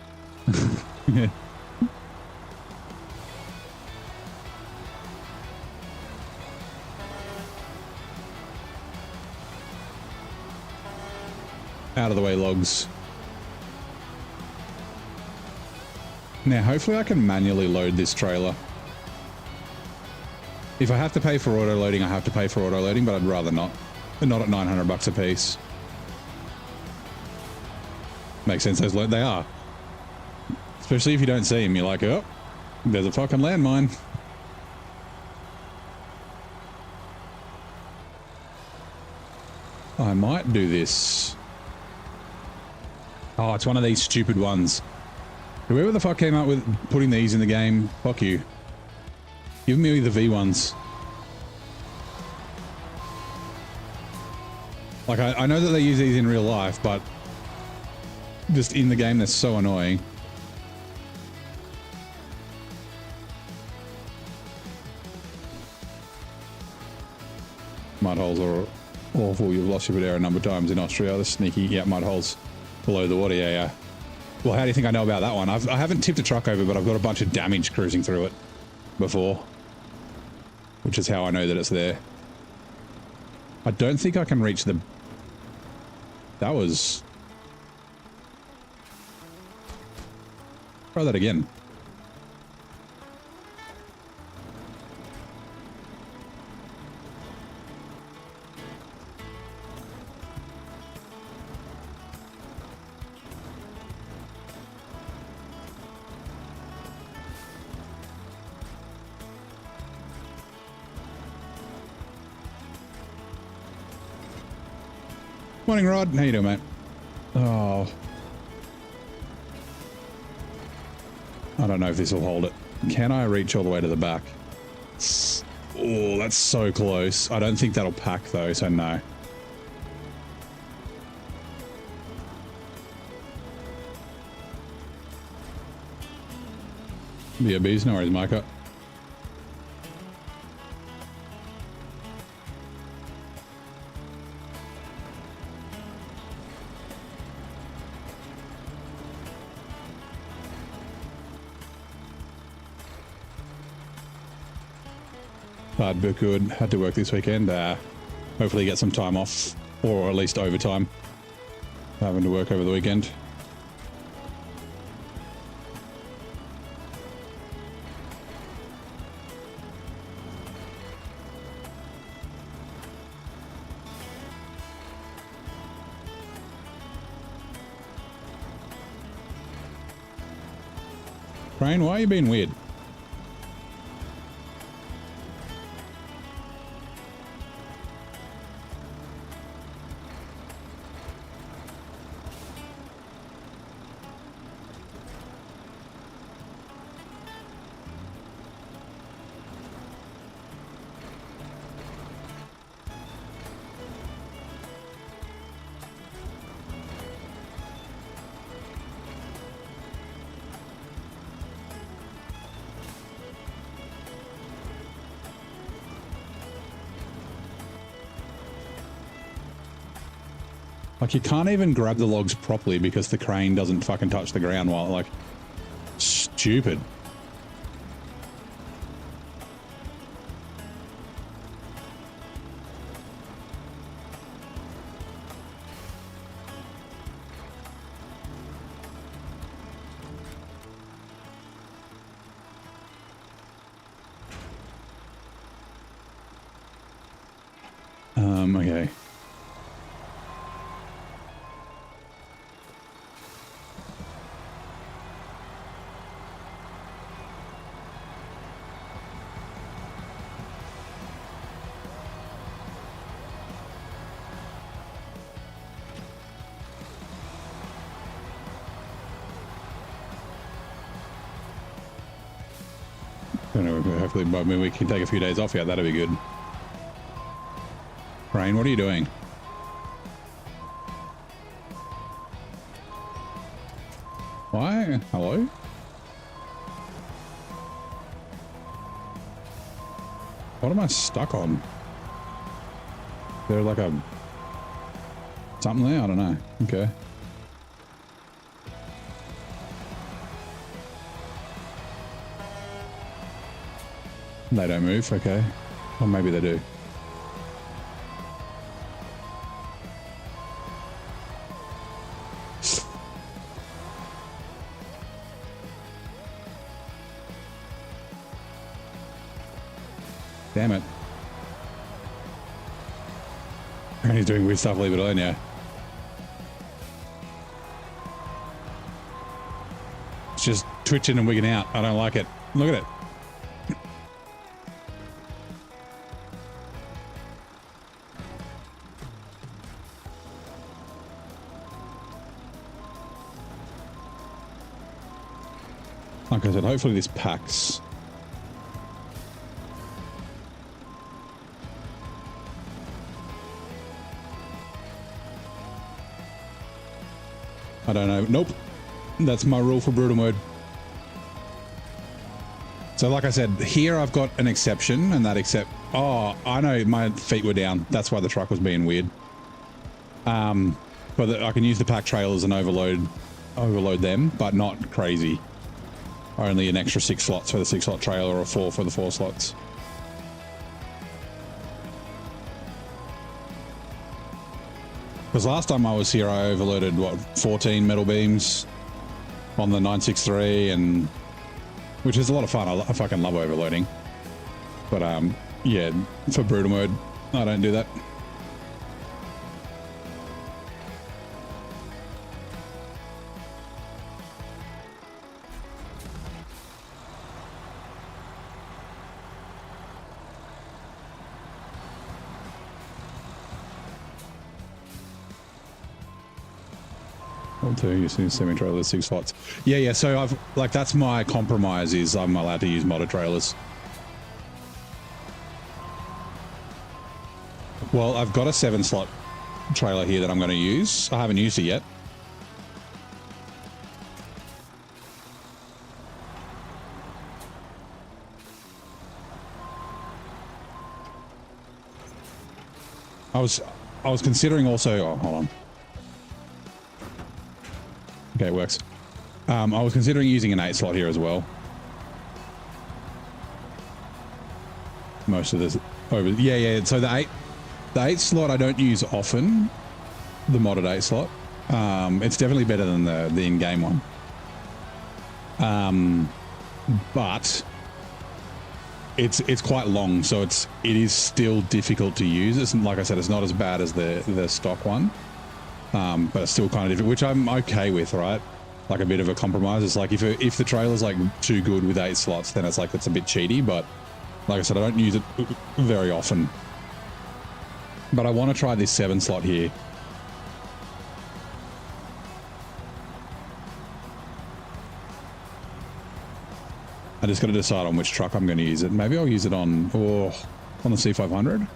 [SPEAKER 2] Out of the way, logs. Now, hopefully I can manually load this trailer. If I have to pay for auto-loading, I have to pay for auto-loading, but I'd rather not. Not at 900 bucks a piece. Makes sense, they are. Especially if you don't see them, you're like, oh, there's a fucking landmine. I might do this. Oh, it's one of these stupid ones. Whoever the fuck came up with putting these in the game, fuck you. Give me the V ones. Like, I know that they use these in real life, but just in the game, they're so annoying. Mud holes are awful. You've lost your air a number of times in Austria. The sneaky, yeah, mud holes below the water, yeah. Well, how do you think I know about that one? I haven't tipped a truck over, but I've got a bunch of damage cruising through it before. Which is how I know that it's there. I don't think I can reach the... That was... Try that again. Morning, Rod. How you doing, mate? Oh. I don't know if this will hold it. Can I reach all the way to the back? Oh, that's so close. I don't think that'll pack though, so no. BRBs, no worries, Micah. Hard but good. Had to work this weekend. Hopefully get some time off, or at least overtime. Having to work over the weekend. Crane, why are you being weird? Like, you can't even grab the logs properly because the crane doesn't fucking touch the ground while, like, stupid. Okay. Hopefully by maybe we can take a few days off. Yeah, that'd be good. Rain, what are you doing? Why? Hello? What am I stuck on? Is there like a... something there? I don't know. Okay. They don't move, okay. Or maybe they do. Damn it. He's doing weird stuff, leave it alone, yeah. It's just twitching and wigging out. I don't like it. Look at it. Like I said, hopefully this packs. I don't know. Nope. That's my rule for brutal mode. So like I said, here I've got an exception, and that except... Oh, I know my feet were down. That's why the truck was being weird. But I can use the pack trailers and overload them, but not crazy. Only an extra 6 slots for the 6 slot trailer or 4 for the 4 slots. Because last time I was here, I overloaded, what, 14 metal beams on the 963, and which is a lot of fun. I fucking love overloading. But yeah, for brutal mode, I don't do that. To using semi-trailer 6 slots. Yeah, so I've like, that's my compromise, is I'm allowed to use motor trailers. Well, I've got a 7-slot trailer here that I'm going to use. I haven't used it yet. I was considering also. Oh, hold on. Okay, it works. I was considering using an 8-slot here as well. Most of this over. Yeah. So the 8 slot I don't use often. The modded 8 slot. It's definitely better than the in-game one. But it's quite long, so it is still difficult to use. It's, like I said, it's not as bad as the stock one, but it's still kind of difficult, which I'm okay with, right? Like a bit of a compromise. It's like if the trailer's like too good with 8 slots, then it's like it's a bit cheaty. But like I said, I don't use it very often. But I want to try this 7-slot here. I just got to decide on which truck I'm going to use it. Maybe I'll use it on the C500.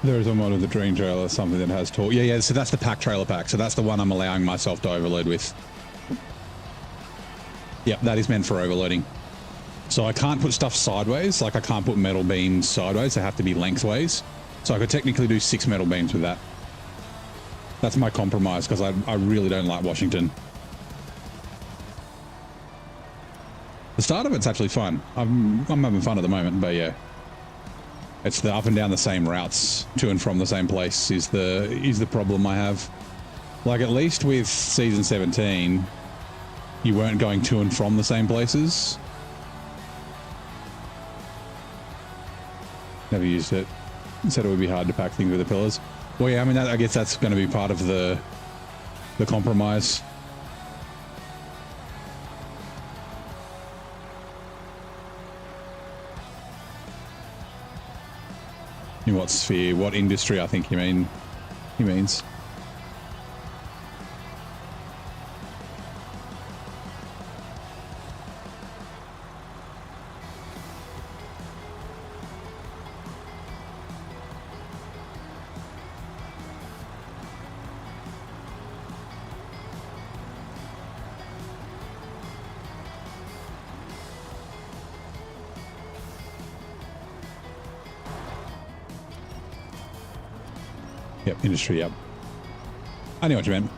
[SPEAKER 2] There is a mod of the Dream Trailer, something that has torque. Yeah, so that's the pack trailer pack. So that's the one I'm allowing myself to overload with. Yep, that is meant for overloading. So I can't put stuff sideways. Like I can't put metal beams sideways. They have to be lengthways. So I could technically do 6 metal beams with that. That's my compromise because I really don't like Washington. The start of it's actually fun. I'm having fun at the moment, but yeah. It's the up and down the same routes to and from the same place is the problem I have. Like at least with season 17, you weren't going to and from the same places. Never used it. Said it would be hard to pack things with the pillars. Well, yeah, I mean, I guess that's going to be part of the compromise. In what sphere, what industry, I think he means. Yep, industry, yep. I know what you meant.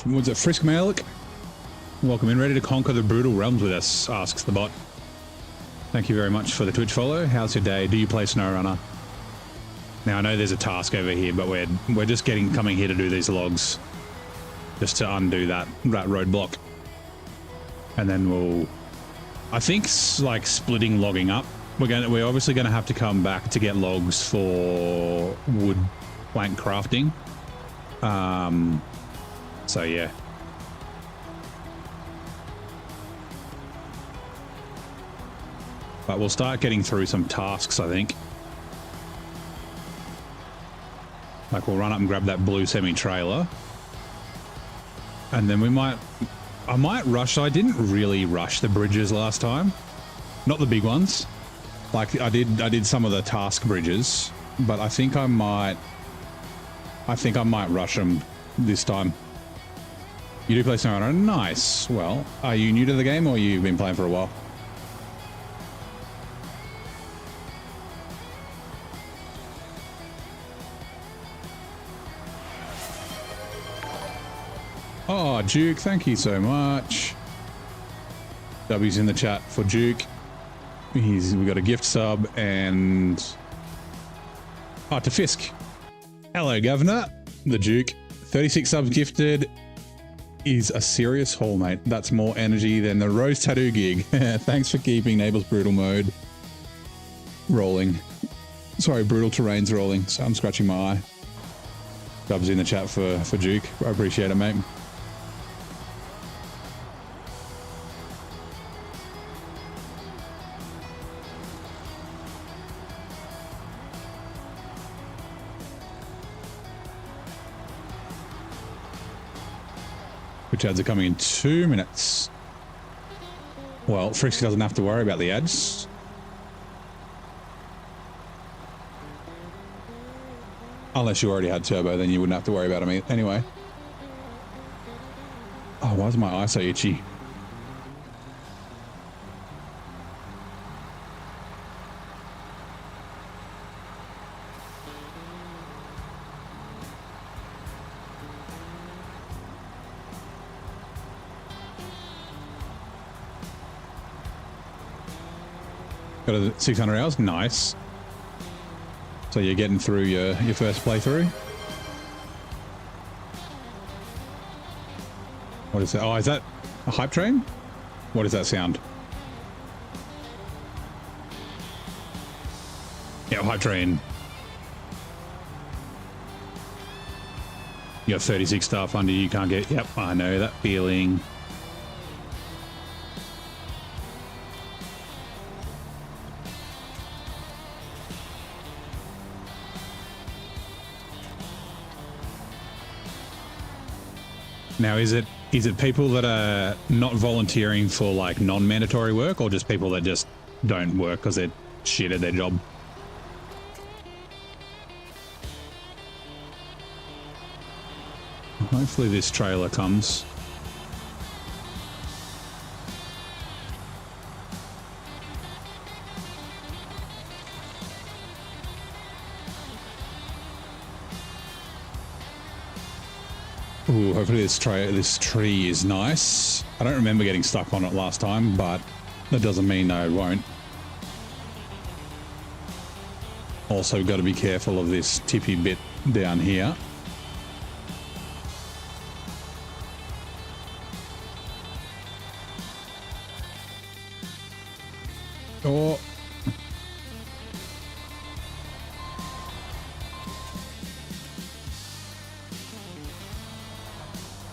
[SPEAKER 2] Was it Frisk Malik? Welcome in, ready to conquer the brutal realms with us, asks the bot. Thank you very much for the Twitch follow. How's your day? Do you play SnowRunner? Now I know there's a task over here, but we're just coming here to do these logs, just to undo that roadblock, and then I think like splitting logging up. We're obviously gonna have to come back to get logs for wood plank crafting. So yeah. But we'll start getting through some tasks, I think. Like we'll run up and grab that blue semi-trailer. And then I might rush. I didn't really rush the bridges last time. Not the big ones. Like I did some of the task bridges, but I think I might rush them this time. You do play SnowRunner? Nice. Well, are you new to the game or you've been playing for a while? Oh, Duke, thank you so much. W's in the chat for Duke. We got a gift sub and to Fisk. Hello, Governor. The Duke. 36 subs gifted is a serious haul, mate. That's more energy than the Rose Tattoo gig. Thanks for keeping Neighbors Brutal mode rolling. Sorry, Brutal Terrains rolling. So I'm scratching my eye. Subs in the chat for Duke. I appreciate it, mate. Which ads are coming in 2 minutes. Well, Frixie doesn't have to worry about the ads. Unless you already had turbo, then you wouldn't have to worry about them anyway. Oh, why is my eye so itchy? Got a 600 hours, nice. So you're getting through your first playthrough. What is that? Oh, is that a hype train? What is that sound? Yeah, hype train. You got 36 staff under you, can't get... Yep, I know that feeling. Now, is it people that are not volunteering for like non-mandatory work, or just people that just don't work because they're shit at their job? Hopefully this trailer comes. Ooh, hopefully this tree is nice. I don't remember getting stuck on it last time, but that doesn't mean I won't. Also got to be careful of this tippy bit down here. Oh.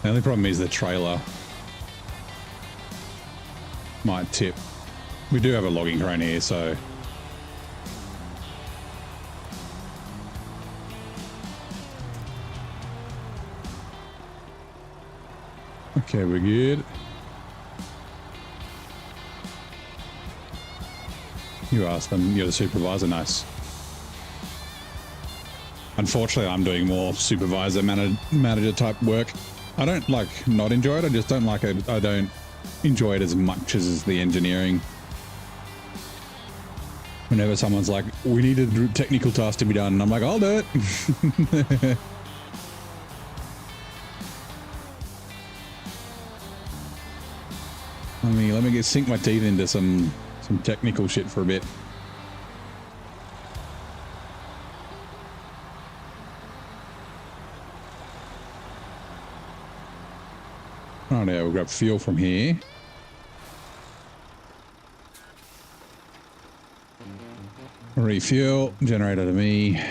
[SPEAKER 2] The only problem is the trailer might tip. We do have a logging crane here, so... Okay, we're good. You asked them, you're the supervisor, nice. Unfortunately, I'm doing more supervisor manager type work. I don't like not enjoy it, I just don't like it. I don't enjoy it as much as the engineering. Whenever someone's like, we need a technical task to be done, and I'm like, I'll do it. Let me sink my teeth into some technical shit for a bit. Oh no, we'll grab fuel from here. Refuel, generator to me.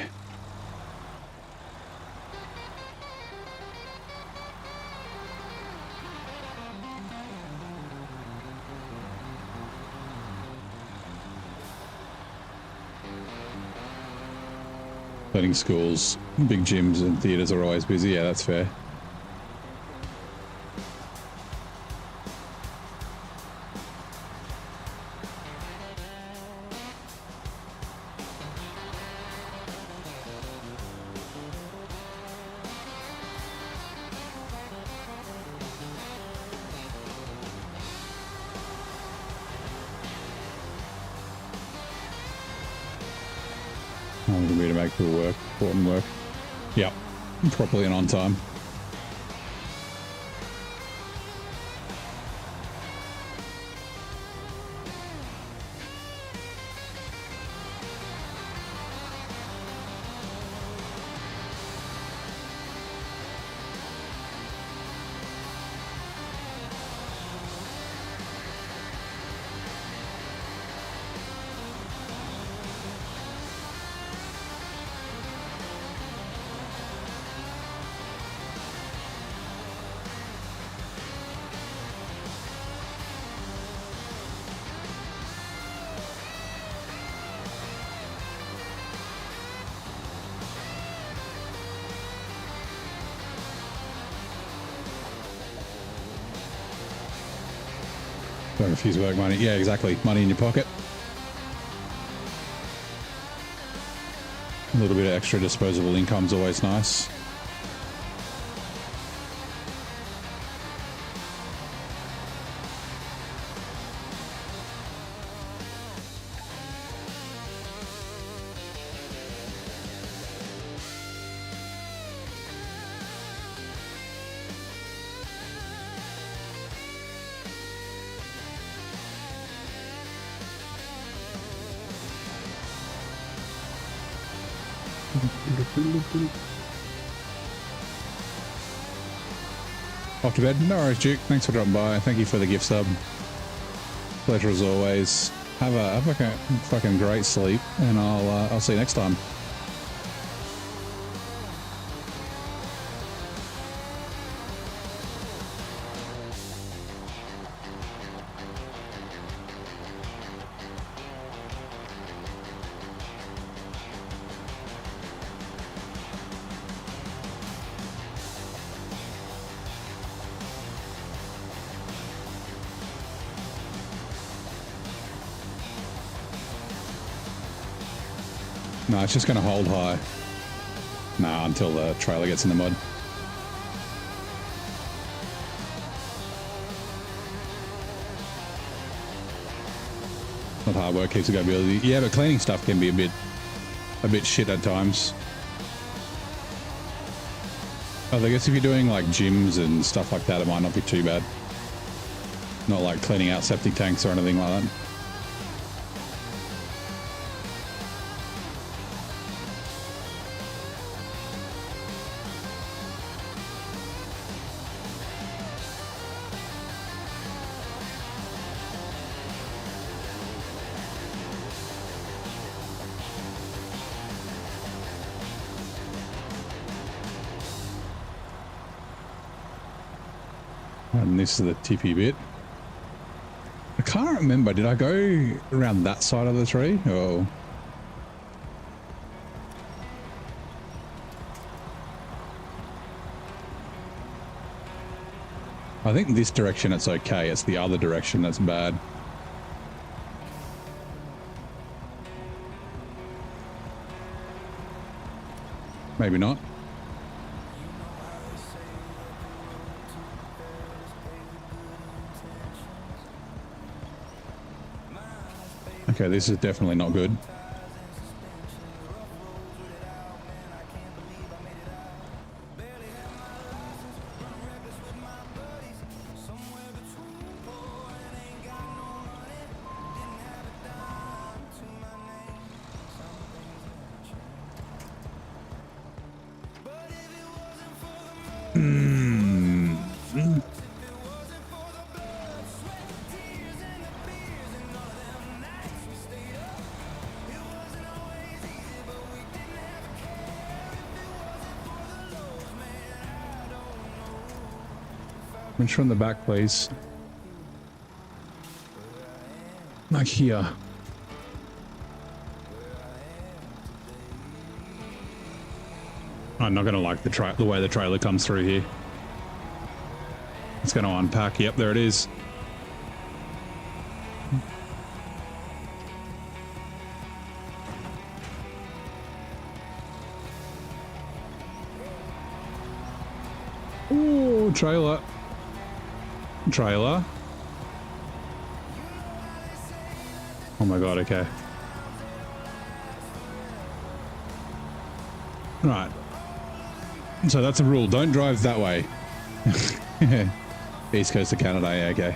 [SPEAKER 2] Letting schools, big gyms and theatres are always busy. Yeah, that's fair. I'm going to be to make the work, important work. Yep, properly and on time. Don't refuse work money. Yeah, exactly. Money in your pocket. A little bit of extra disposable income's always nice. Off to bed? No worries, Duke. Thanks for dropping by. Thank you for the gift sub. Pleasure as always. Have a fucking great sleep, and I'll see you next time. No, it's just going to hold high. Nah, until the trailer gets in the mud. Not hard work, keeps the go ability. Yeah, but cleaning stuff can be a bit shit at times. I guess if you're doing like gyms and stuff like that, it might not be too bad. Not like cleaning out septic tanks or anything like that. And this is the tippy bit. I can't remember, did I go around that side of the tree? Or... I think this direction it's okay, it's the other direction that's bad. Maybe not. Okay, this is definitely not good. From the back, please. Like here. I'm not gonna like the way the trailer comes through here. It's gonna unpack. Yep, there it is. Ooh, trailer. Trailer. Oh my god, okay. Right. So that's a rule. Don't drive that way. East coast of Canada, yeah, okay.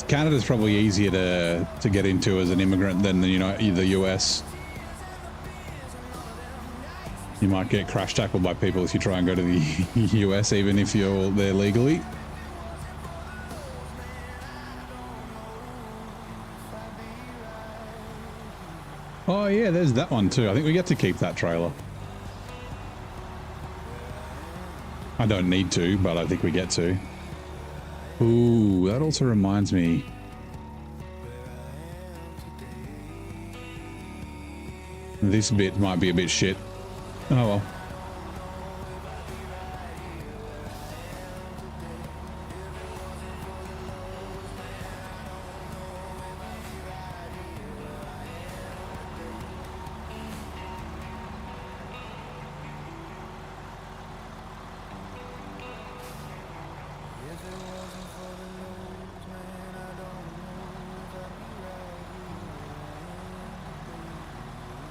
[SPEAKER 2] Canada's probably easier to get into as an immigrant than the US. You might get crash tackled by people if you try and go to the US, even if you're there legally. Oh yeah, there's that one too. I think we get to keep that trailer. I don't need to, but I think we get to. Ooh, that also reminds me. This bit might be a bit shit. Oh well.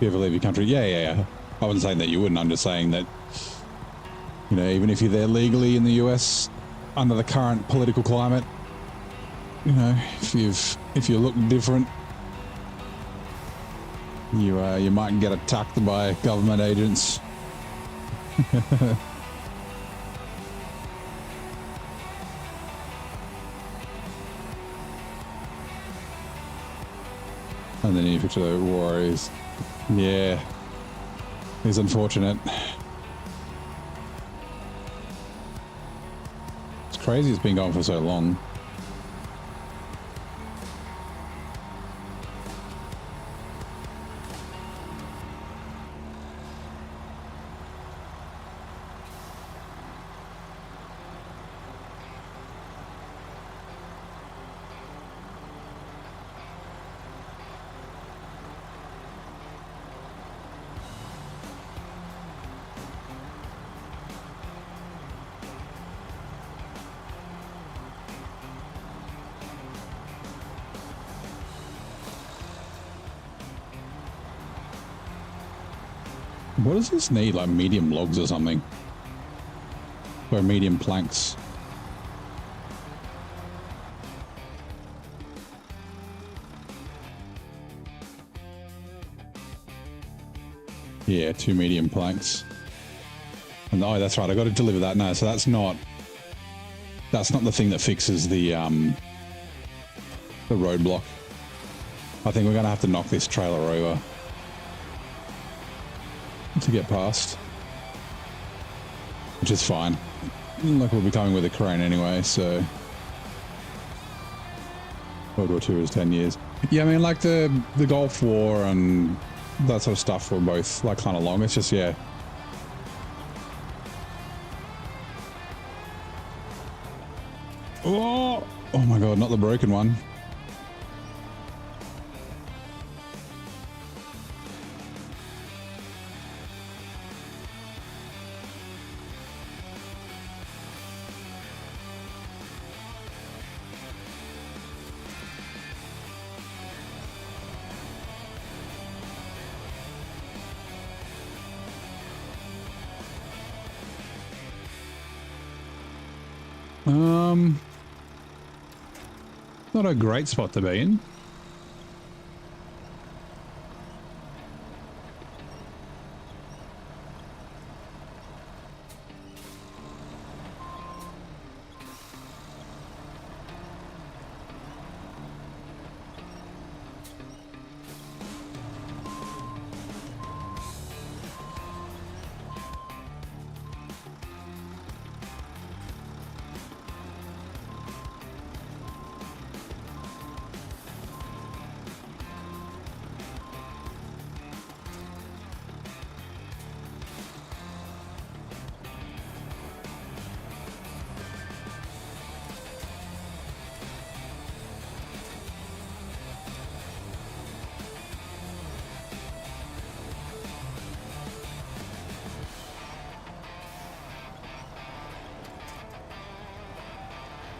[SPEAKER 2] You ever leave your country? Yeah. I wasn't saying that you wouldn't. I'm just saying that, you know, even if you're there legally in the US, under the current political climate, you know, if you look different, you might get attacked by government agents. And then you picture the war is, yeah, it's unfortunate. It's crazy it's been going for so long. What does this need? Like medium logs or something? Or medium planks? Yeah, 2 medium planks. And oh, that's right. I got to deliver that. No, so that's not the thing that fixes the roadblock. I think we're gonna have to knock this trailer over to get past, which is fine. Like we'll be coming with a crane anyway, so World War II is 10 years. Yeah, I mean, like the Gulf War and that sort of stuff were both like kind of long. It's just, yeah. Oh my God, not the broken one. Not a great spot to be in.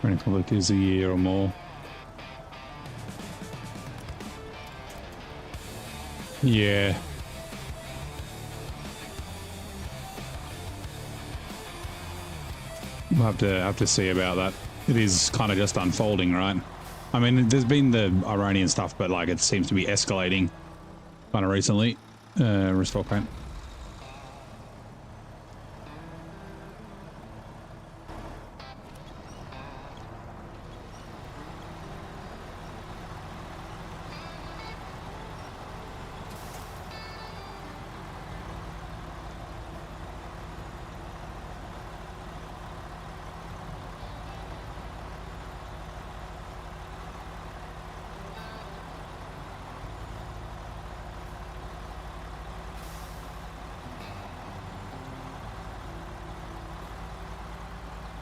[SPEAKER 2] Rental look is a year or more. Yeah. We'll have to see about that. It is kind of just unfolding, right? I mean, there's been the Iranian stuff, but like it seems to be escalating kind of recently. Restore paint.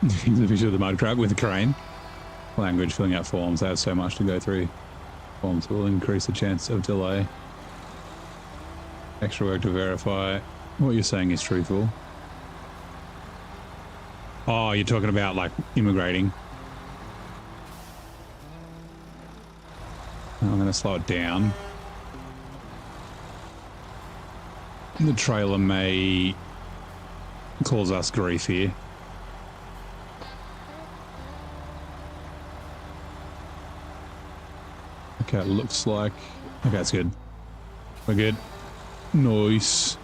[SPEAKER 2] The picture of the mud crab with a crane. Language filling out forms. They have so much to go through. Forms will increase the chance of delay. Extra work to verify what you're saying is truthful. Oh, you're talking about like immigrating. I'm going to slow it down. The trailer may cause us grief here. Okay, it looks like... Okay, that's good. We're good. Nice.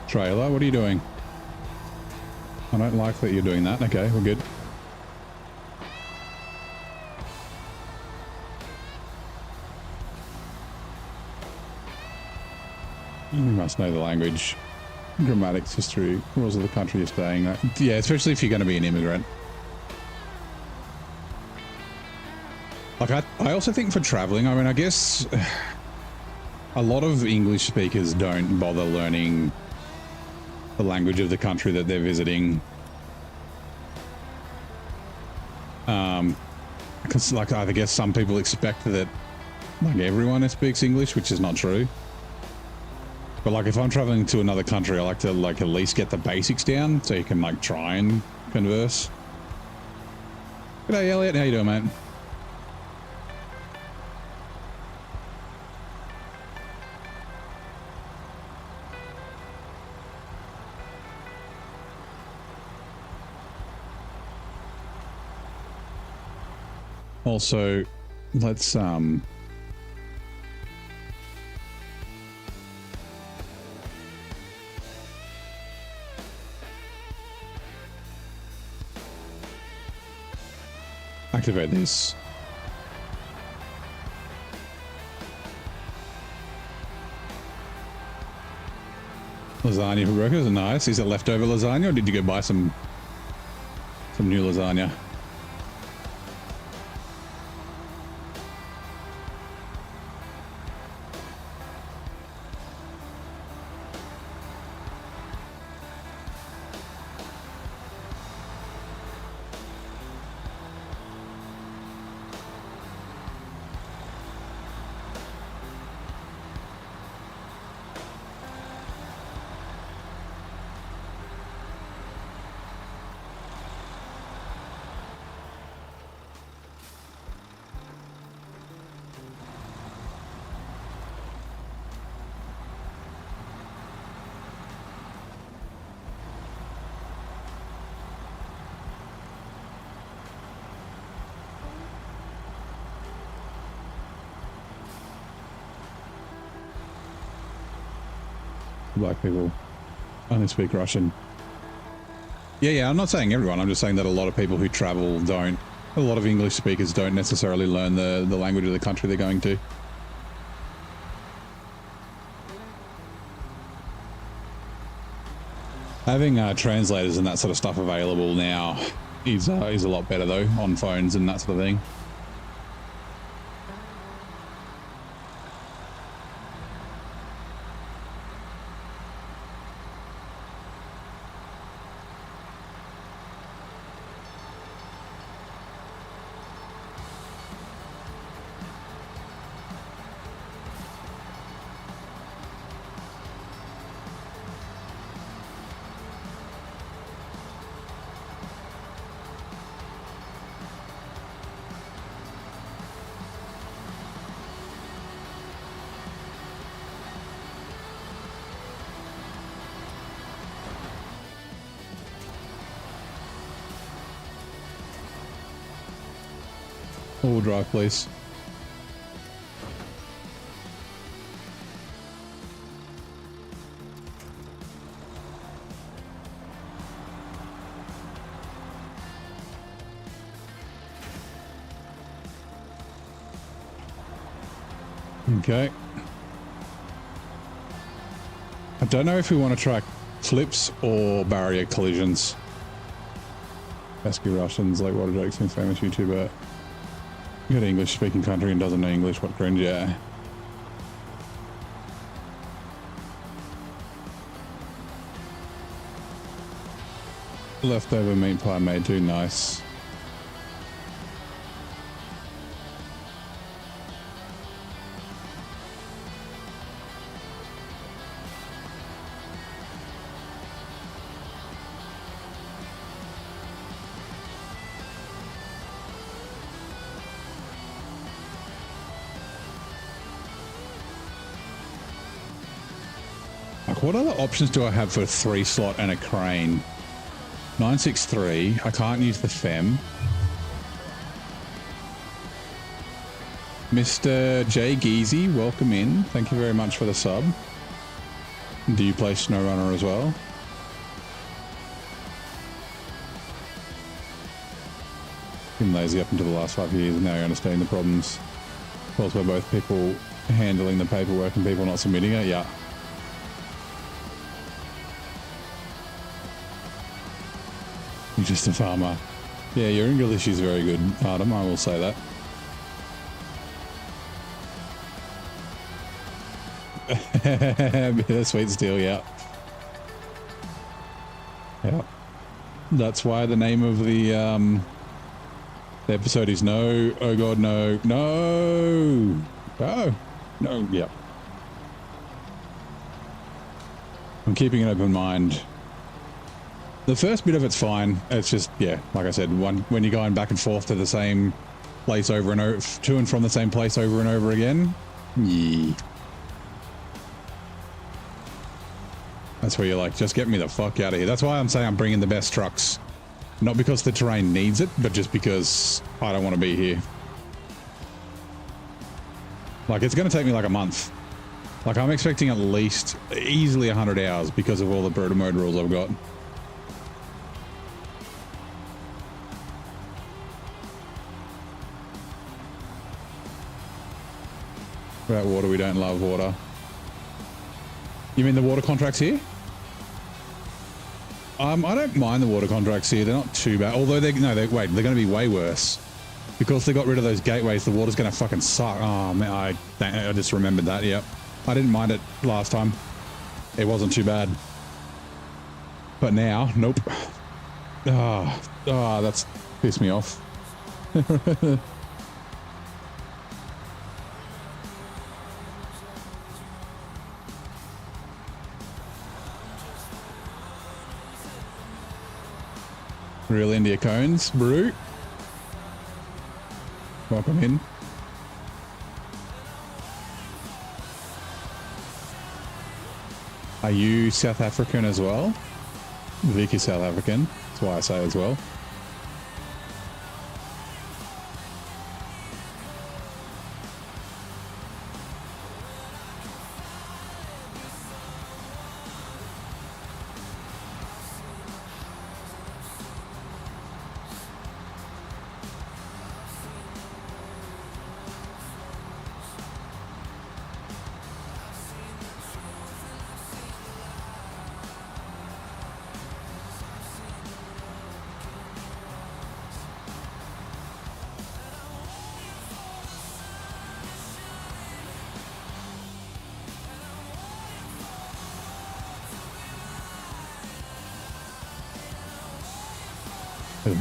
[SPEAKER 2] Trailer, what are you doing? I don't like that you're doing that. Okay, we're good. You must know the language, grammatics, history, rules of the country you're staying at. Yeah, especially if you're going to be an immigrant. Like, I also think for traveling, I mean, I guess a lot of English speakers don't bother learning the language of the country that they're visiting. Because, like, I guess some people expect that, like, everyone speaks English, which is not true. But, like, if I'm traveling to another country, I like to, like, at least get the basics down so you can, like, try and converse. G'day, Elliot. How you doing, mate? Also, let's activate this. Lasagna for breakfast, nice. Is it leftover lasagna or did you go buy some new lasagna? Black people only speak Russian. Yeah, I'm not saying everyone. I'm just saying that a lot of people who travel don't. A lot of English speakers don't necessarily learn the language of the country they're going to. Having translators and that sort of stuff available now is a lot better though on phones and that sort of thing. All drive, please. Okay. I don't know if we want to track flips or barrier collisions. Pesky Russians, like Water Jokes, and famous YouTuber. You got an English-speaking country and doesn't know English. What cringe, yeah. Leftover meat pie made too nice. What other options do I have for a 3-slot and a crane? 963. I can't use the FEM. Mr. J. Geezy, welcome in. Thank you very much for the sub. Do you play SnowRunner as well? Been lazy up until the last 5 years and now you're understanding the problems. Caused by both people handling the paperwork and people not submitting it. Yeah. You're just a farmer. Yeah, your English is very good, Adam, I will say that. Bittersweet steel, yeah. Yeah. That's why the name of the episode is No, oh god, no, no, oh, no, yeah. I'm keeping an open mind. The first bit of it's fine. It's just, yeah, like I said, when you're going back and forth to the same place over and over, to and from the same place over and over again, yeah. That's where you're like, just get me the fuck out of here. That's why I'm saying I'm bringing the best trucks. Not because the terrain needs it, but just because I don't want to be here. Like, it's going to take me like a month. Like, I'm expecting at least easily 100 hours because of all the brutal mode rules I've got. Without water, we don't love water. You mean the water contracts here? I don't mind the water contracts here. They're not too bad. Although they're going to be way worse. Because they got rid of those gateways, the water's going to fucking suck. Oh, man, I just remembered that, yep. I didn't mind it last time. It wasn't too bad. But now, nope. That's pissed me off. Real India cones, brew. Welcome in. Are you South African as well? Vic is South African. That's why I say as well.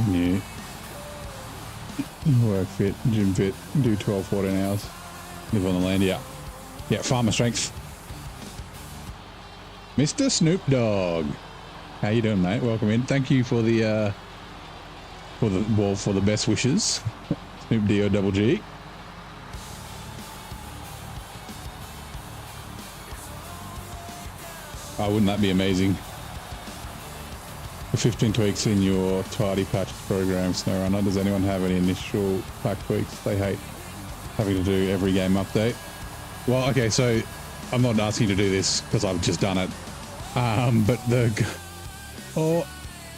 [SPEAKER 2] New work fit, gym fit, do 12, 14 hours, live on the land, yeah. Yeah, farmer strength. Mr. Snoop Dogg. How you doing, mate? Welcome in. Thank you for the best wishes. Snoop D-O double G. Oh, wouldn't that be amazing? The 15 tweaks in your tidy patch program, SnowRunner. Does anyone have any initial pack tweaks they hate having to do every game update? Well, okay, so I'm not asking you to do this because I've just done it. But the... Oh,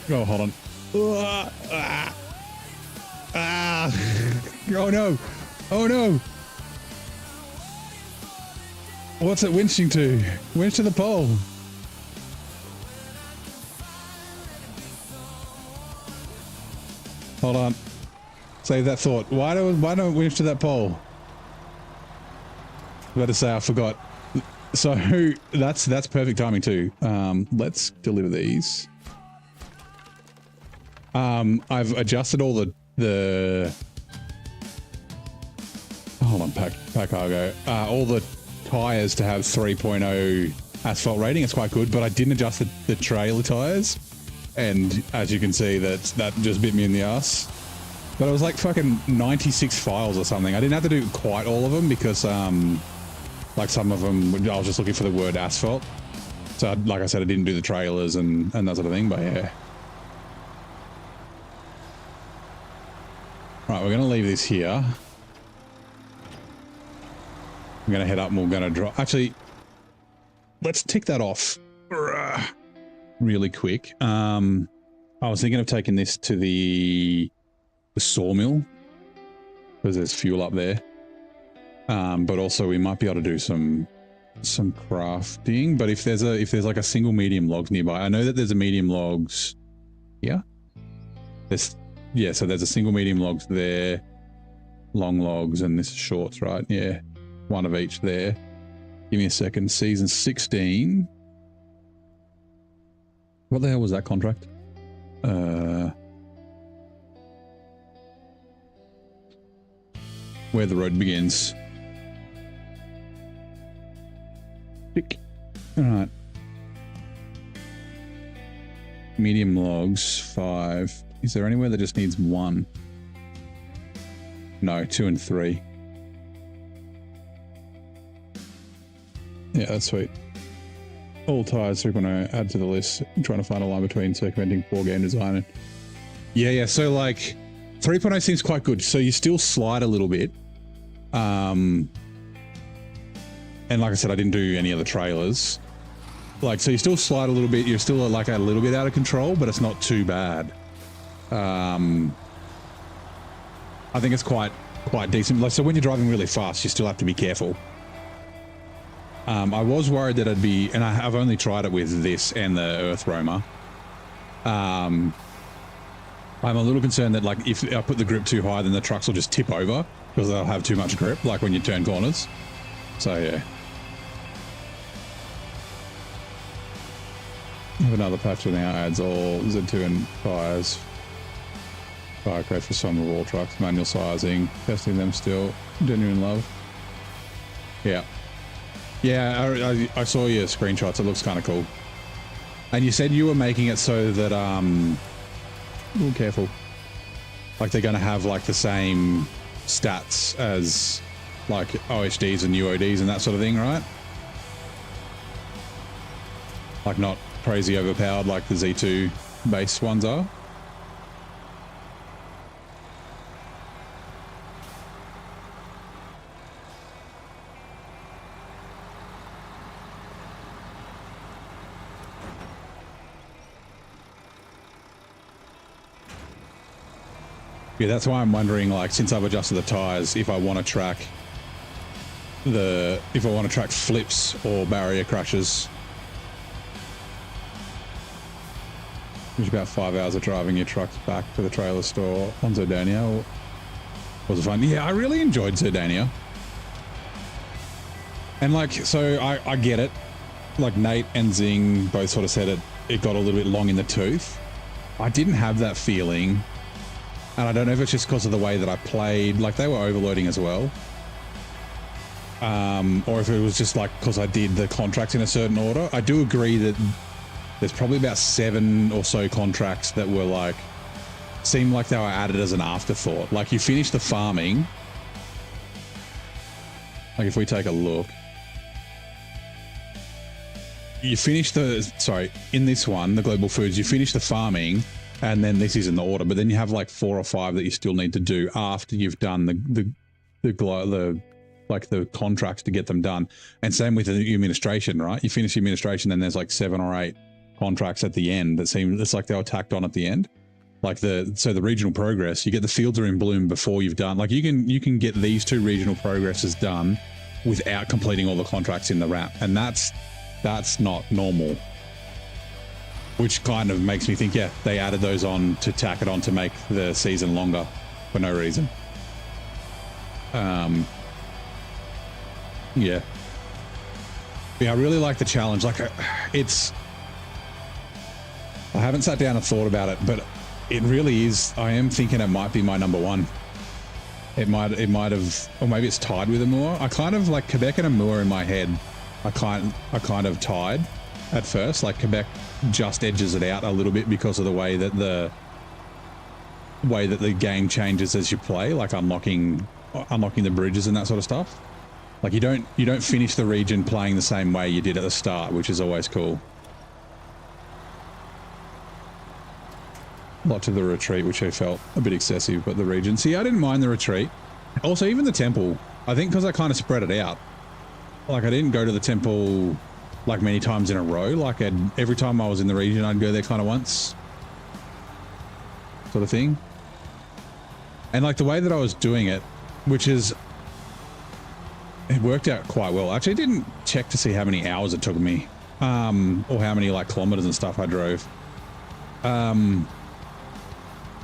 [SPEAKER 2] hold on. Oh no! Oh no! What's it winching to? Winch to the pole. Hold on. Save that thought. Why don't winch to that pole? I was about to say I forgot. So that's perfect timing too. Let's deliver these. I've adjusted all the hold on, pack cargo. All the tires to have 3.0 asphalt rating. It's quite good, but I didn't adjust the trailer tires, and as you can see, that just bit me in the ass. But it was like fucking 96 files or something. I didn't have to do quite all of them because like some of them I was just looking for the word asphalt. So like I said, I didn't do the trailers and that sort of thing. But yeah. Right, we're gonna leave this here. I'm gonna head up and we're gonna drop. Actually, let's tick that off really quick. I was thinking of taking this to the sawmill because there's fuel up there. But also we might be able to do some crafting. But if there's like a single medium logs nearby, I know that there's a medium logs here. So there's a single medium logs there, long logs, and this is shorts, right? Yeah, one of each there. Give me a second. Season 16. What the hell was that contract? Where the road begins. Tick. All right. Medium logs, 5. Is there anywhere that just needs 1? No, 2 and 3. Yeah, that's sweet. All tires 3.0, add to the list. I'm trying to find a line between circumventing poor game design and... Yeah, so like 3.0 seems quite good. So you still slide a little bit. And like I said, I didn't do any of the trailers. Like, so you still slide a little bit. You're still like a little bit out of control, but it's not too bad. I think it's quite decent. Like, so when you're driving really fast, you still have to be careful. I was worried that I'd be, and I've only tried it with this and the Earth Roamer. I'm a little concerned that like if I put the grip too high, then the trucks will just tip over because they'll have too much grip, like when you turn corners. So yeah. I have another patch that now adds all Z2 and tires. Fire crate for some of all trucks, manual sizing, testing them still, genuine love. Yeah. Yeah, I saw your screenshots. It looks kind of cool. And you said you were making it so that, oh, careful. Like they're going to have like the same stats as like OHDs and UODs and that sort of thing, right? Like not crazy overpowered like the Z2 base ones are. Yeah, that's why I'm wondering, like, since I've adjusted the tires, if I want to track flips or barrier crashes. Which about 5 hours of driving your trucks back to the trailer store on Zerdania. Was it fun? Yeah, I really enjoyed Zerdania. And like, so I get it. Like Nate and Zing both sort of said it got a little bit long in the tooth. I didn't have that feeling. And I don't know if it's just because of the way that I played, like they were overloading as well. Or if it was just like because I did the contracts in a certain order. I do agree that there's probably about 7 or so contracts that were like, seemed like they were added as an afterthought. Like you finish the farming. Like if we take a look. you finish in this one, the global foods, you finish the farming, and then this is in the order, but then you have like 4 or 5 that you still need to do after you've done the contracts to get them done. And same with the administration, right? You finish the administration, then there's like 7 or 8 contracts at the end that it's like they were tacked on at the end. Like the regional progress, you get the fields are in bloom before you've done. Like you can get these 2 regional progresses done without completing all the contracts in the wrap, and that's not normal. Which kind of makes me think, yeah, they added those on to tack it on to make the season longer for no reason. Yeah. Yeah, I really like the challenge. Like, I haven't sat down and thought about it, but it really is. I am thinking it might be my number 1. It might have, or maybe it's tied with Amour. I kind of like Quebec and Amour in my head. I kind of tied at first. Like Quebec just edges it out a little bit because of the way that the game changes as you play, like unlocking the bridges and that sort of stuff. Like you don't finish the region playing the same way you did at the start, which is always cool. Lot to the retreat, which I felt a bit excessive, but the region. See, I didn't mind the retreat. Also, even the temple, I think because I kind of spread it out. Like I didn't go to the temple like many times in a row. Like every time I was in the region, I'd go there kind of once. Sort of thing. And like the way that I was doing it, which is, it worked out quite well. Actually, I didn't check to see how many hours it took me, or how many like kilometers and stuff I drove.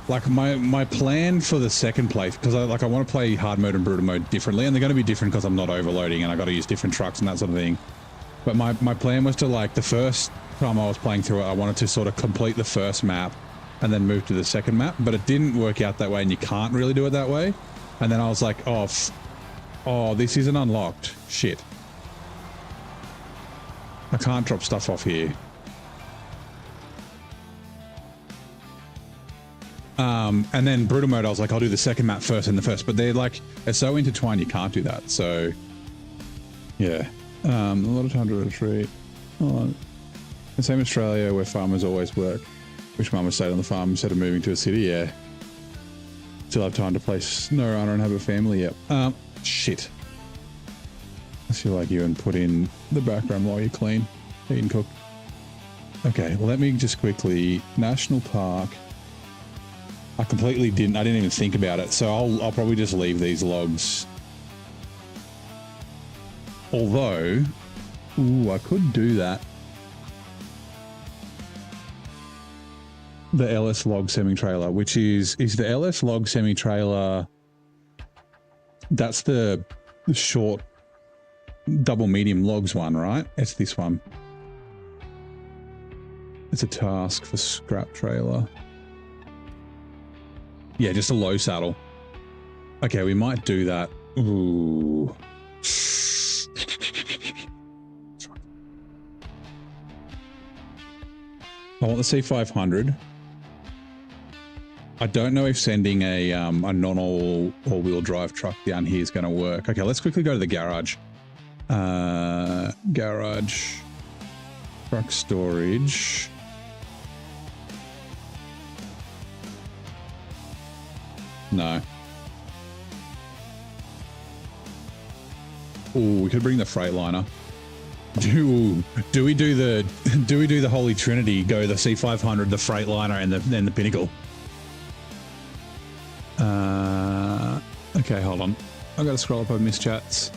[SPEAKER 2] Like my plan for the second place, because I want to play hard mode and brutal mode differently, and they're going to be different because I'm not overloading and I got to use different trucks and that sort of thing. But my plan was to, like, the first time I was playing through it, I wanted to sort of complete the first map and then move to the second map, but it didn't work out that way, and you can't really do it that way. And then I was like, oh, this isn't unlocked. Shit. I can't drop stuff off here. And then brutal mode, I was like, I'll do the second map first and the first, but they're so intertwined, you can't do that. So yeah, a lot of time to retreat. Oh, the same Australia where farmers always work. Wish mum would stayed on the farm instead of moving to a city. Yeah. Still have time to play SnowRunner and have a family. Yep. Shit. I feel like you and put in the background while you clean, eat and cook. Okay, well, let me just quickly, National Park. I didn't even think about it. So I'll probably just leave these logs. Although, ooh, I could do that. The LS log semi-trailer, which is the LS log semi-trailer. That's the short double medium logs one, right? It's this one. It's a task for scrap trailer. Yeah, just a low saddle. Okay, we might do that. Ooh. I want the C500. I don't know if sending a non-all-wheel drive truck down here is going to work. Okay, let's quickly go to the garage. Garage. Truck storage. No. Ooh, we could bring the Freightliner. Do we do the Holy Trinity? Go the C500, the Freightliner, and then the Pinnacle. Okay, hold on. I've got to scroll up over missed chats.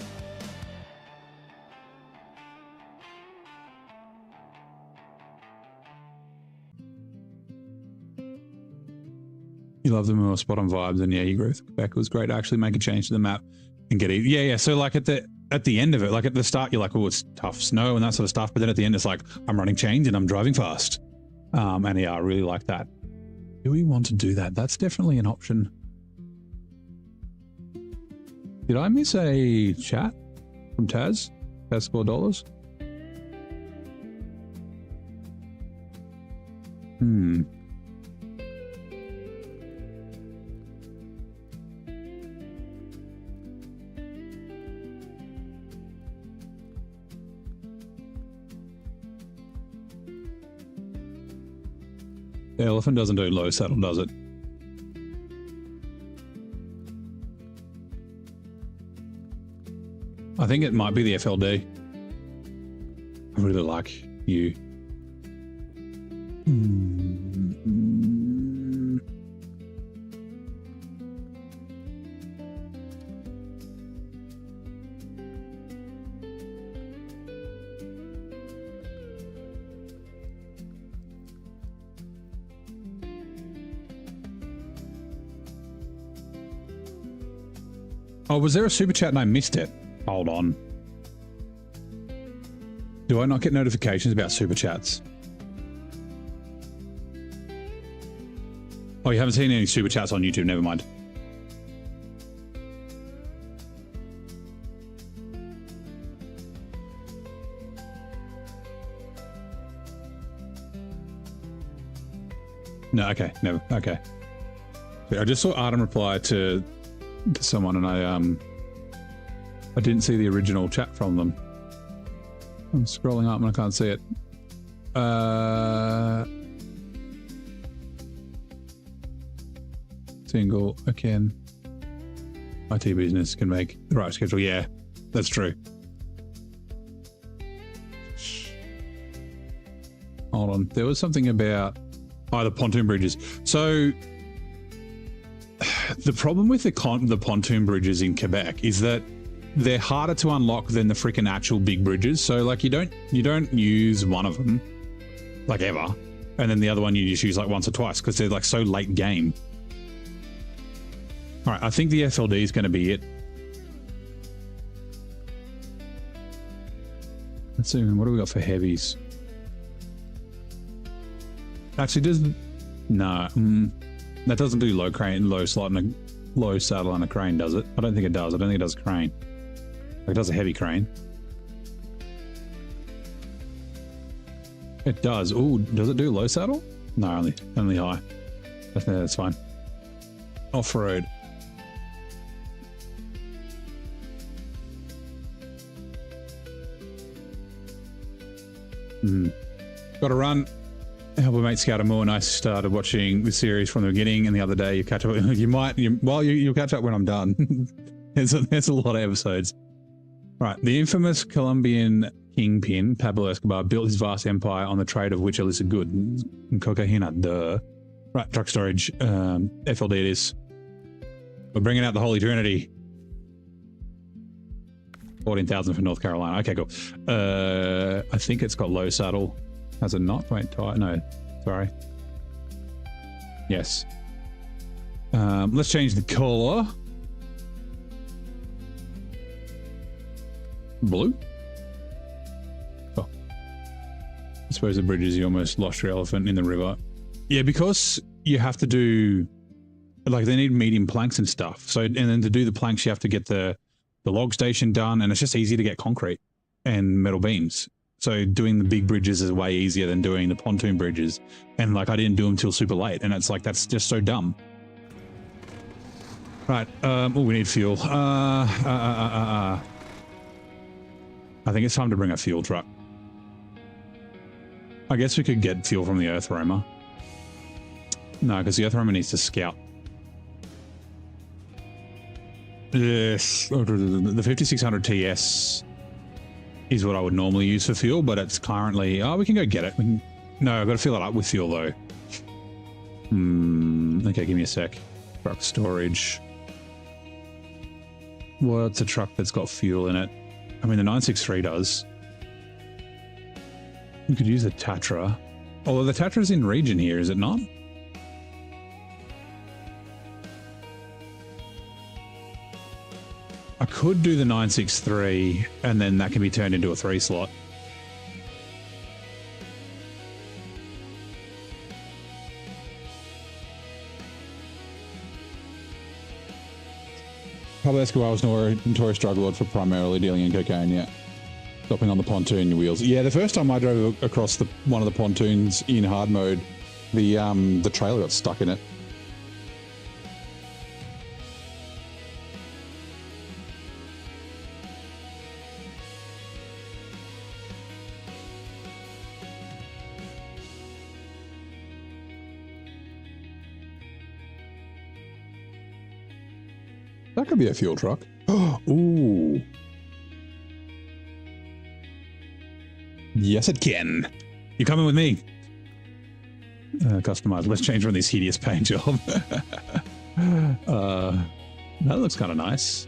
[SPEAKER 2] You love the more spot on vibes, and yeah, you agree with Quebec. It was great to actually make a change to the map and get it. Yeah. So like at the end of it, like at the start, you're like, oh, it's tough snow and that sort of stuff. But then at the end, it's like, I'm running chains and I'm driving fast. And yeah, I really like that. Do we want to do that? That's definitely an option. Did I miss a chat from Taz? Taz $4? The elephant doesn't do low saddle, does it? I think it might be the FLD. I really like you. Oh, was there a super chat and I missed it? Hold on. Do I not get notifications about super chats? Oh, you haven't seen any super chats on YouTube? Never mind. No, okay, never. Okay. I just saw Artem reply to someone, and I didn't see the original chat from them. I'm scrolling up and I can't see it. Single again. IT business can make the right schedule. Yeah, that's true. Hold on. There was something about the pontoon bridges. So the problem with the pontoon bridges in Quebec is that they're harder to unlock than the freaking actual big bridges. So like you don't use one of them like ever, and then the other one you just use like once or twice because they're like so late game. All right, I think the FLD is going to be it. Let's see, what do we got for heavies? Actually, that doesn't do low crane, low slot, and a low saddle on a crane, does it? I don't think it does. I don't think it does a crane. It does a heavy crane. It does. Ooh, does it do low saddle? No, only high. That's fine. Off-road. Got to run. Help a mate scout a moor, and I started watching the series from the beginning, and the other day you catch up. You'll catch up when I'm done. there's a lot of episodes. Right, the infamous Colombian kingpin Pablo Escobar built his vast empire on the trade of which illicit good and cocaine. Duh. Right, truck storage. FLD it is. We're bringing out the Holy Trinity. 14,000 for North Carolina. Okay, cool. I think it's got low saddle. Has it not? Wait, no, sorry. Yes. Let's change the color. Blue? Oh. I suppose the bridges, you almost lost your elephant in the river. Yeah, because you have to do, like, they need medium planks and stuff. So, and then to do the planks, you have to get the log station done, and it's just easier to get concrete and metal beams. So doing the big bridges is way easier than doing the pontoon bridges. And like, I didn't do them till super late, and it's like, that's just so dumb. Right, we need fuel. I think it's time to bring a fuel truck. I guess we could get fuel from the Earth Roamer. No, because the Earth Roamer needs to scout. Yes, the 5600 TS is what I would normally use for fuel, but it's currently... Oh, we can go get it. No, I've got to fill it up with fuel, though. Okay, give me a sec. Truck storage. What's a truck that's got fuel in it? I mean, the 963 does. We could use the Tatra. Although the Tatra's in region here, is it not? I could do the 963, and then that can be turned into a 3-slot. Pablo Escobar was notorious drug lord for primarily dealing in cocaine, yeah. Stopping on the pontoon wheels. Yeah, the first time I drove across one of the pontoons in hard mode, the trailer got stuck in it. could be a fuel truck. Ooh. Yes, it can. You're coming with me. Customize. Let's change from this hideous paint job. That looks kind of nice.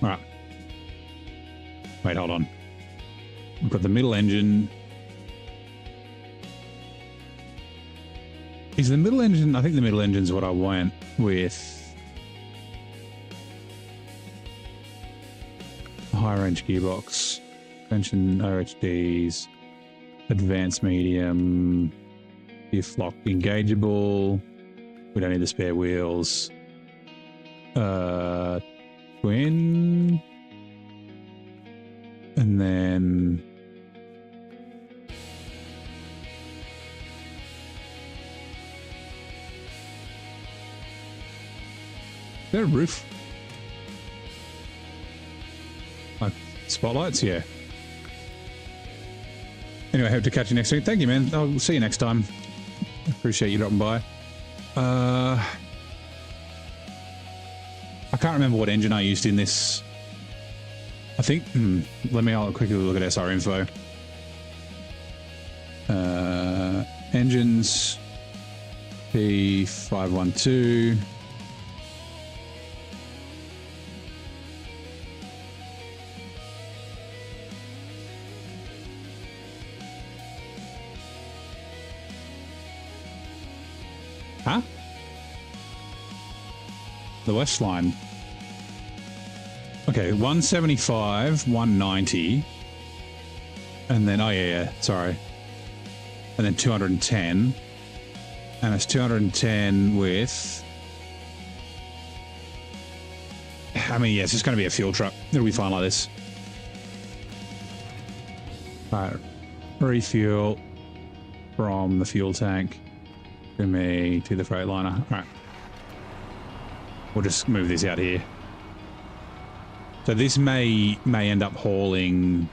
[SPEAKER 2] All right. Wait, hold on. We've got the middle engine. Is the middle engine? I think the middle engine is what I went with. High range gearbox, suspension OHDs, advanced medium, diff lock engageable. We don't need the spare wheels. Twin, and then is there a roof? Like spotlights, yeah. Anyway, hope to catch you next week. Thank you, man. I'll see you next time. Appreciate you dropping by. I can't remember what engine I used in this. I think, I'll quickly look at SR info. Engines, P512. Huh? The West line. Okay, 175, 190. And then, oh yeah, sorry. And then 210. And it's 210 with... I mean, yeah, it's just going to be a fuel truck. It'll be fine like this. Alright, refuel from the fuel tank to me to the Freightliner. Alright. We'll just move this out here. So this may end up hauling...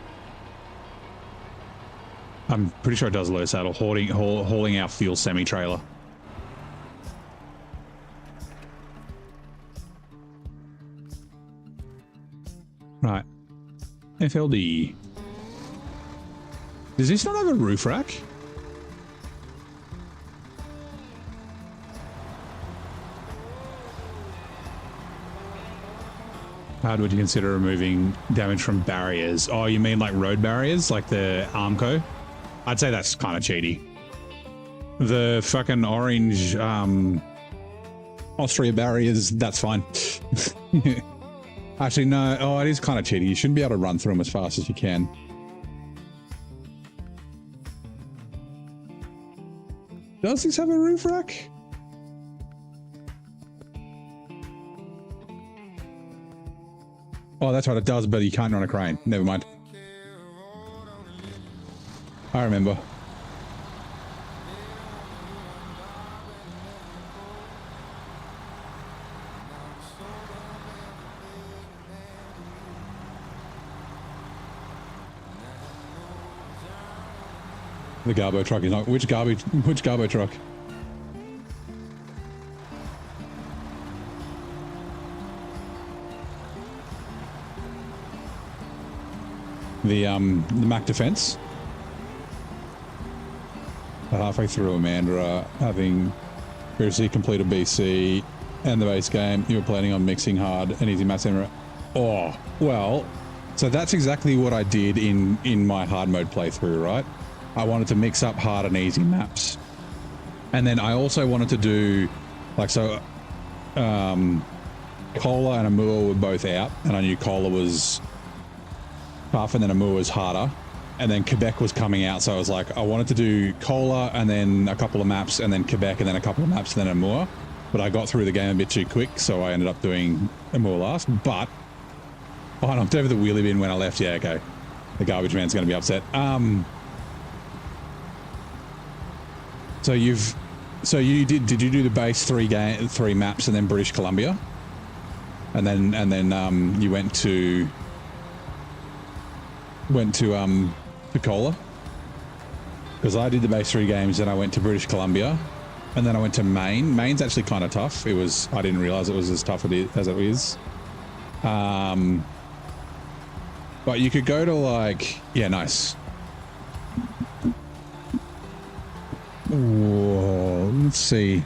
[SPEAKER 2] I'm pretty sure it does low saddle, hauling our fuel semi-trailer. Right. FLD. Does this not have a roof rack? How would you consider removing damage from barriers? Oh, you mean like road barriers, like the Armco? I'd say that's kind of cheaty. The fucking orange Austria barriers, that's fine. Actually, no. Oh, it is kind of cheaty. You shouldn't be able to run through them as fast as you can. Does this have a roof rack? Oh, that's right, it does, but you can't run a crane. Never mind. I remember. The Garbo truck is not... Which Garbo truck? The Mac Defense. Halfway through Amandra, having previously completed BC and the base game, you were planning on mixing hard and easy maps. Oh, well, so that's exactly what I did in my hard mode playthrough, right? I wanted to mix up hard and easy maps. And then I also wanted to do, like, so, Cola and Amur were both out, and I knew Cola was tough and then Amur was harder. And then Quebec was coming out, so I was like, I wanted to do Cola and then a couple of maps and then Quebec and then a couple of maps and then Amur. But I got through the game a bit too quick, so I ended up doing Amur last. But I knocked over the wheelie bin when I left. Yeah, okay. The garbage man's going to be upset. So did you do the base three maps and then British Columbia? and then you went to Cola, because I did the base 3 games, then I went to British Columbia, and then I went to Maine. Maine's actually kind of tough. I didn't realize it was as tough as it is. But you could go to like, yeah, nice. Whoa, let's see.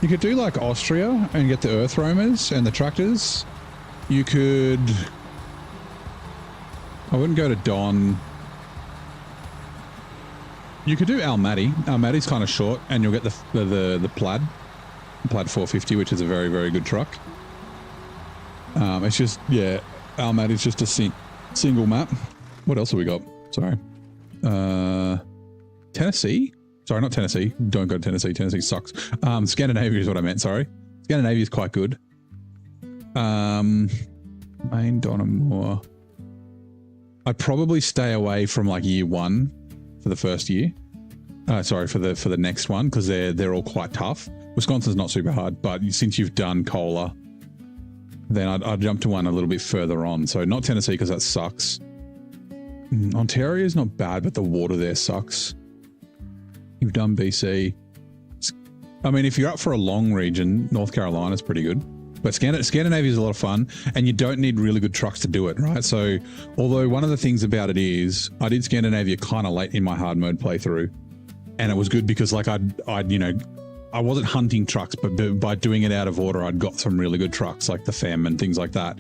[SPEAKER 2] You could do like Austria and get the Earth Roamers and the tractors. You could... I wouldn't go to Don. You could do Almaty. Almaty's kind of short, and you'll get the Plaid 450, which is a very, very good truck. It's just, yeah, Almaty's just a single map. What else have we got? Sorry. Tennessee? Sorry, not Tennessee. Don't go to Tennessee. Tennessee sucks. Scandinavia is what I meant, sorry. Scandinavia is quite good. Maine, Donamore. I'd probably stay away from like year 1 for the first year. Sorry, for the next one, because they're all quite tough. Wisconsin's not super hard, but since you've done Cola, then I'd jump to one a little bit further on. So not Tennessee, because that sucks. Ontario is not bad, but the water there sucks. You've done BC. I mean, if you're up for a long region, North Carolina's pretty good. But Scandinavia is a lot of fun, and you don't need really good trucks to do it, right? So, although one of the things about it is, I did Scandinavia kind of late in my hard mode playthrough, and it was good because, like, I wasn't hunting trucks, but by doing it out of order, I'd got some really good trucks, like the Fem and things like that.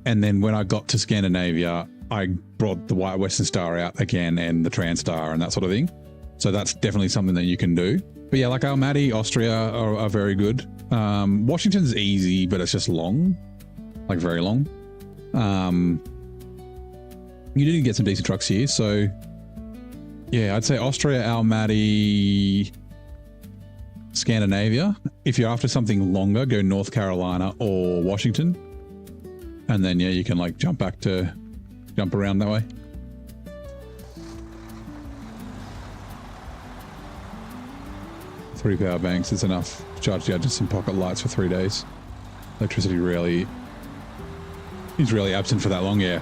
[SPEAKER 2] And then when I got to Scandinavia, I brought the White Western Star out again and the Transstar and that sort of thing. So that's definitely something that you can do. But yeah, like Almaty, Austria are very good. Washington's easy, but it's just long, like very long. You did get some decent trucks here. So yeah, I'd say Austria, Almaty, Scandinavia. If you're after something longer, go North Carolina or Washington. And then, yeah, you can like jump around that way. Three power banks is enough to charge the gadgets and pocket lights for 3 days. Electricity is really absent for that long, yeah.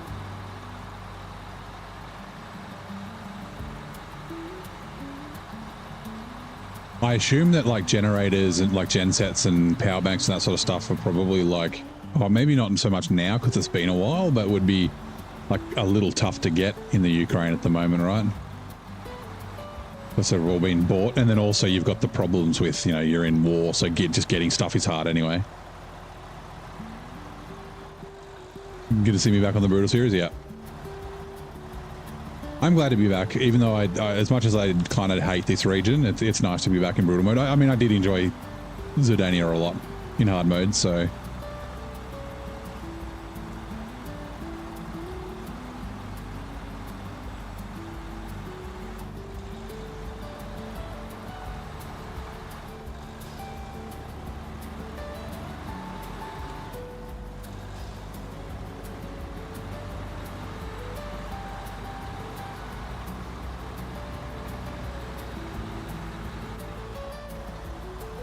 [SPEAKER 2] I assume that like generators and like gensets and power banks and that sort of stuff are probably like, oh, maybe not so much now because it's been a while, but would be like a little tough to get in the Ukraine at the moment, right? Because they've all been bought, and then also you've got the problems with, you know, you're in war, so just getting stuff is hard anyway. Good to see me back on the Brutal series, yeah. I'm glad to be back, even though I as much as I kind of hate this region, it's nice to be back in Brutal mode. I mean, I did enjoy Zerdania a lot in hard mode, so...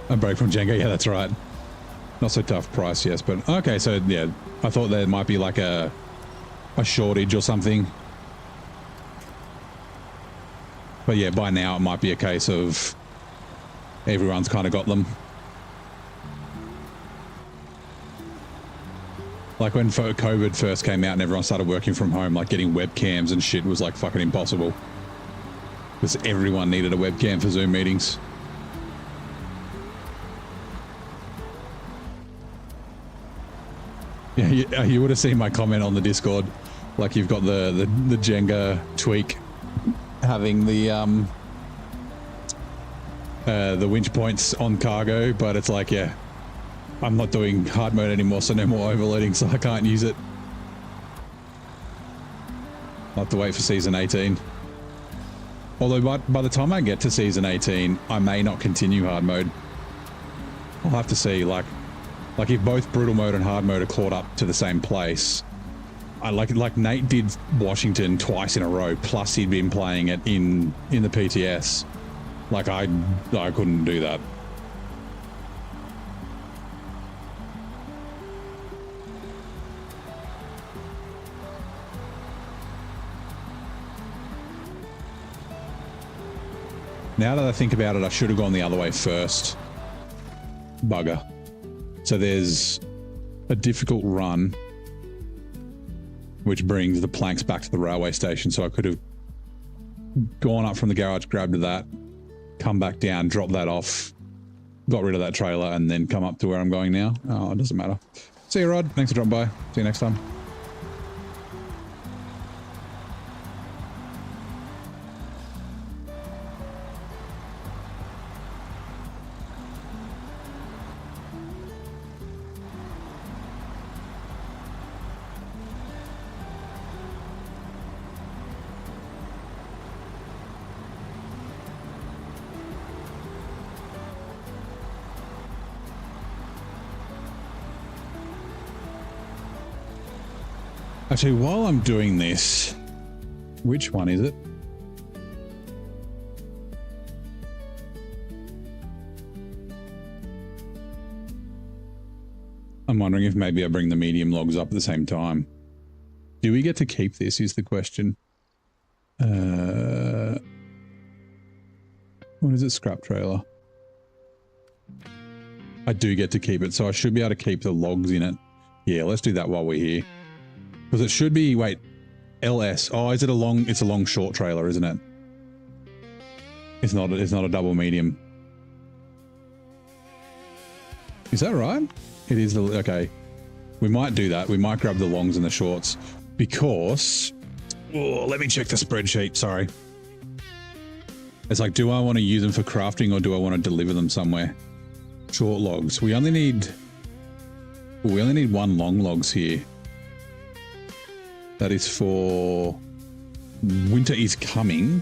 [SPEAKER 2] A break from Jenga, yeah, that's right. Not so tough price, yes, but okay, so yeah, I thought there might be like a shortage or something. But yeah, by now it might be a case of everyone's kind of got them. Like when COVID first came out and everyone started working from home, like getting webcams and shit was like fucking impossible. Because everyone needed a webcam for Zoom meetings. Yeah, you would have seen my comment on the Discord. Like you've got the Jenga tweak having the winch points on cargo, but it's like, yeah, I'm not doing hard mode anymore, so no more overloading, so I can't use it. I'll have to wait for season 18. Although by the time I get to season 18, I may not continue hard mode. I'll have to see, like if both brutal mode and hard mode are caught up to the same place. I like Nate did Washington twice in a row, plus he'd been playing it in the PTS. Like I couldn't do that. Now that I think about it, I should have gone the other way first. Bugger. So there's a difficult run, which brings the planks back to the railway station. So I could have gone up from the garage, grabbed that, come back down, drop that off, got rid of that trailer, and then come up to where I'm going now. Oh, it doesn't matter. See you, Rod. Thanks for dropping by. See you next time. Actually, while I'm doing this, which one is it? I'm wondering if maybe I bring the medium logs up at the same time. Do we get to keep this is the question. What is it? Scrap trailer. I do get to keep it, so I should be able to keep the logs in it. Yeah, let's do that while we're here. Because it should be, wait, LS. Oh, is it a long, it's a long short trailer, isn't it? It's not a double medium. Is that right? It is, okay. We might do that. We might grab the longs and the shorts because, oh, let me check the spreadsheet, sorry. It's like, do I want to use them for crafting or do I want to deliver them somewhere? Short logs. We only need one long logs here. That is for winter is coming,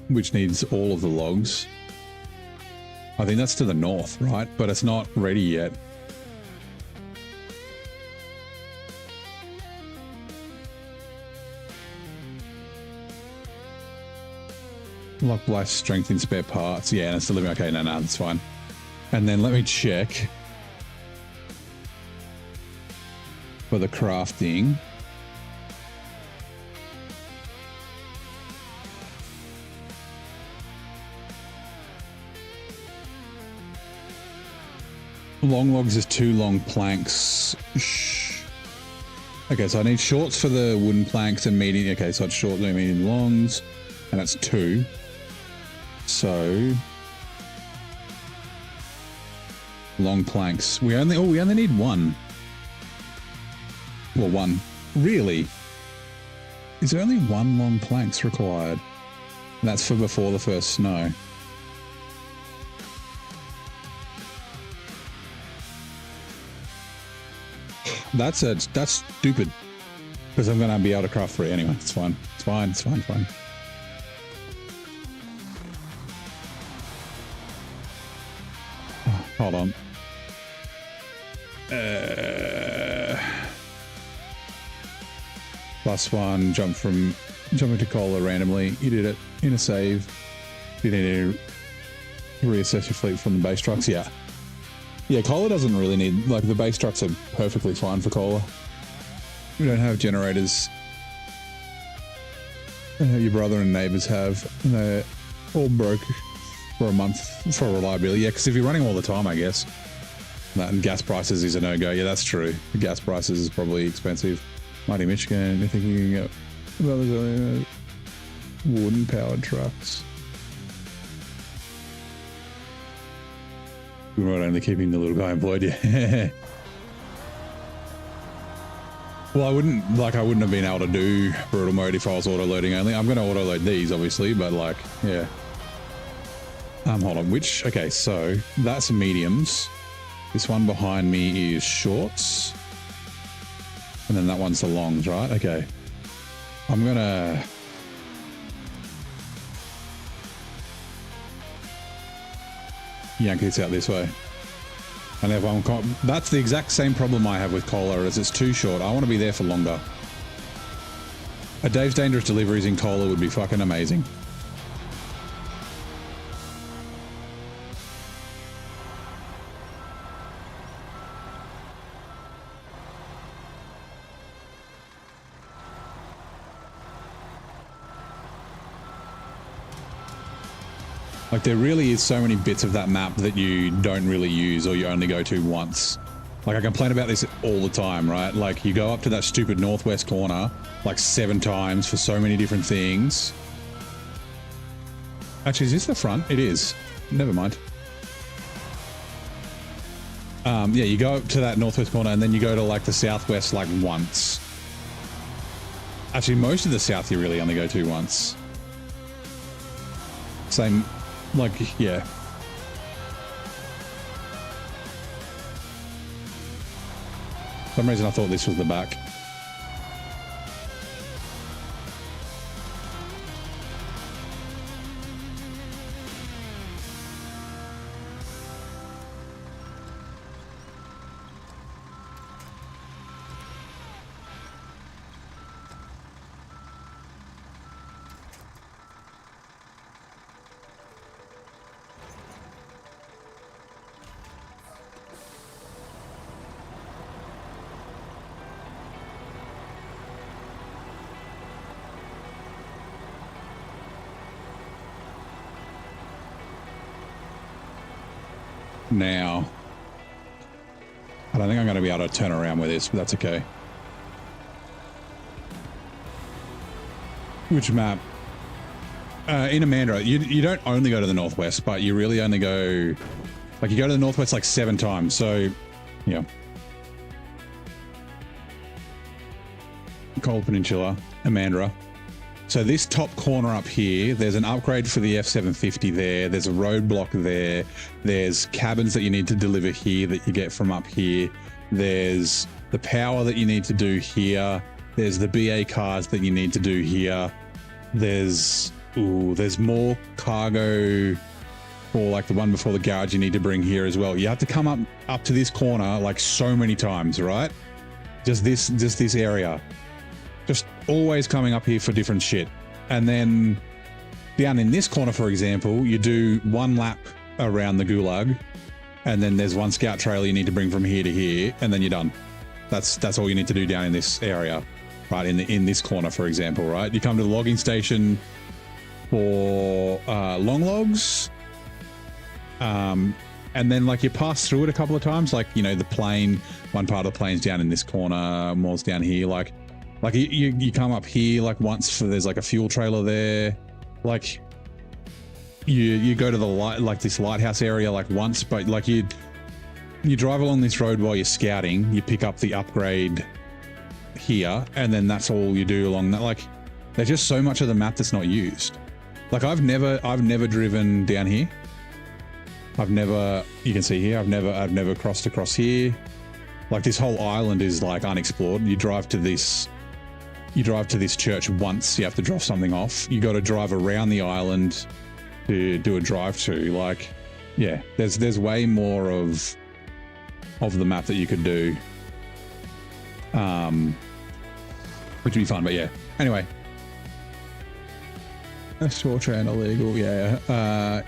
[SPEAKER 2] which needs all of the logs. I think that's to the north, right? But it's not ready yet. Lock blast strength in spare parts. Yeah, and it's delivering. Okay, no, that's fine. And then let me check for the crafting. Long logs is 2 long planks. Okay, so I need shorts for the wooden planks and medium. Okay, so it's short, medium, longs, and that's 2. So long planks. We only need 1. Well, 1. Really? Is there only 1 long planks required? And that's for before the first snow. That's stupid. Because I'm going to be able to craft 3 anyway. It's fine. It's fine. It's fine. Fine. Oh, hold on. +1, jumping to cola randomly. You did it in a save. You need to reassess your fleet from the base trucks. Yeah. Yeah, cola doesn't really need, like, the base trucks are perfectly fine for cola. We don't have generators. Your brother and neighbors have. And they're all broke for a month for reliability. Yeah, because if you're running all the time, I guess. That and gas prices is a no-go. Yeah, that's true. The gas prices is probably expensive. Mighty Michigan, I think you can get wooden powered trucks. We might only keeping the little guy employed, yeah. Well, I wouldn't have been able to do brutal mode if I was auto loading only. I'm going to auto load these, obviously, but like, yeah. Hold on, okay, so that's mediums. This one behind me is shorts. And then that one's the longs, right? Okay. I'm gonna... yank this out this way. And if that's the exact same problem I have with cola, as it's too short. I want to be there for longer. A Dave's Dangerous Deliveries in cola would be fucking amazing. Like there really is so many bits of that map that you don't really use or you only go to once. Like I complain about this all the time, right? Like you go up to that stupid northwest corner like 7 times for so many different things. Actually, is this the front? It is. Never mind. Yeah, you go up to that northwest corner and then you go to like the southwest like once. Actually, most of the south you really only go to once. Same, like, yeah. For some reason I thought this was the back. Now, I don't think I'm going to be able to turn around with this, but that's okay. Which map? In Amandra, you don't only go to the northwest, but you really only go, like you go to the northwest like 7 times. So, yeah. Cold Peninsula, Amandra. So this top corner up here, there's an upgrade for the F750 there. There's a roadblock there. There's cabins that you need to deliver here that you get from up here. There's the power that you need to do here. There's the BA cars that you need to do here. There's more cargo for like the one before the garage you need to bring here as well. You have to come up to this corner like so many times, right? Just this area. Just always coming up here for different shit. And then down in this corner, for example, you do 1 lap around the gulag, and then there's 1 scout trailer you need to bring from here to here, and then you're done. That's all you need to do down in this area, right? In this corner, for example, right? You come to the logging station for long logs, and then like you pass through it a couple of times, like, you know, the plane, one part of the plane's down in this corner, more's down here, like you come up here like once for, there's like a fuel trailer there, like you go to the light, like this lighthouse area like once, but like you drive along this road while you're scouting, you pick up the upgrade here, and then that's all you do along that. Like there's just so much of the map that's not used. Like I've never driven down here. You can see here, I've never crossed across here. Like this whole island is like unexplored. You drive to this church once, you have to drop something off. You got to drive around the island to do a drive to. Like, yeah, there's way more of the map that you could do, which would be fun. But yeah, anyway, a short train illegal. Yeah,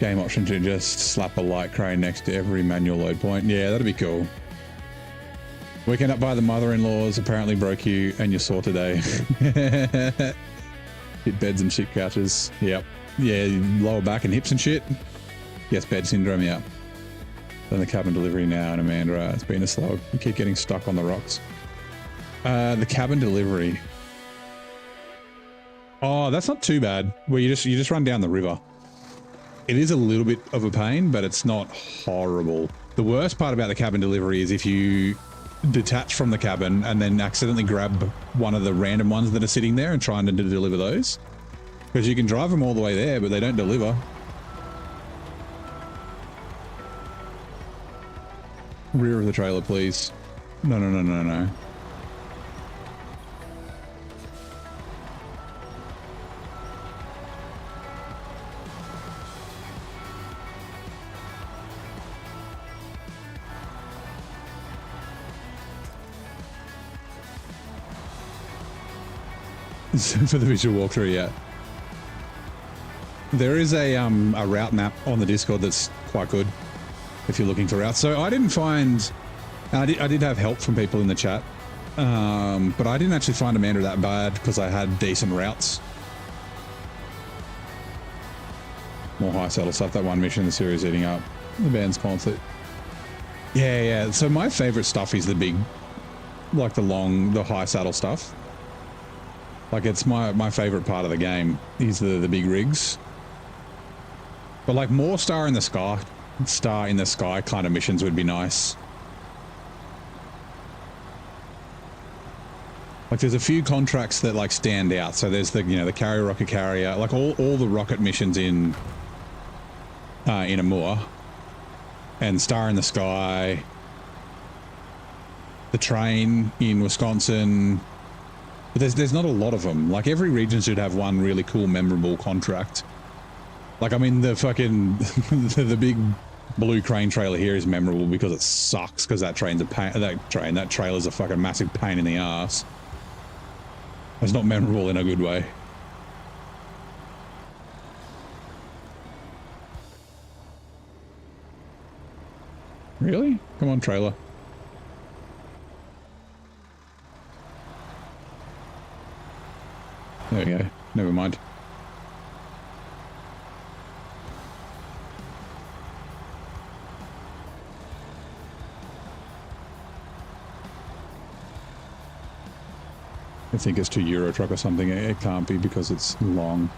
[SPEAKER 2] game option to just slap a light crane next to every manual load point. Yeah, that'd be cool. Weekend up by the mother-in-laws apparently broke you and you saw today. Hit beds and shit couches. Yep. Yeah, lower back and hips and shit. Yes, bed syndrome, yeah. Then the cabin delivery now in Amandra. It's been a slog. You keep getting stuck on the rocks. The cabin delivery. Oh, that's not too bad. Where you just run down the river. It is a little bit of a pain, but it's not horrible. The worst part about the cabin delivery is if you detach from the cabin and then accidentally grab one of the random ones that are sitting there and trying to deliver those, because you can drive them all the way there, but they don't deliver. Rear of the trailer, please. No. For the visual walkthrough, yeah. There is a route map on the Discord that's quite good if you're looking for routes. So I didn't find, I did have help from people in the chat, but I didn't actually find Amanda that bad because I had decent routes. More high saddle stuff. That one mission in the series eating up the band's concert. Yeah, yeah. So my favorite stuff is the big, like the high saddle stuff. Like it's my favorite part of the game is the big rigs. But like more star in the sky kind of missions would be nice. Like there's a few contracts that like stand out. So there's the, the carrier rocket carrier, like all the rocket missions in Amur, and Star in the Sky, the train in Wisconsin. But there's not a lot of them. Like every region should have one really cool, memorable contract. Like, I mean, the fucking the big blue crane trailer here is memorable because it sucks because that train's a pain. That trailer's a fucking massive pain in the ass. It's not memorable in a good way. Really? Come on, trailer. There we go. Never mind. I think it's to Euro Truck or something. It can't be because it's long.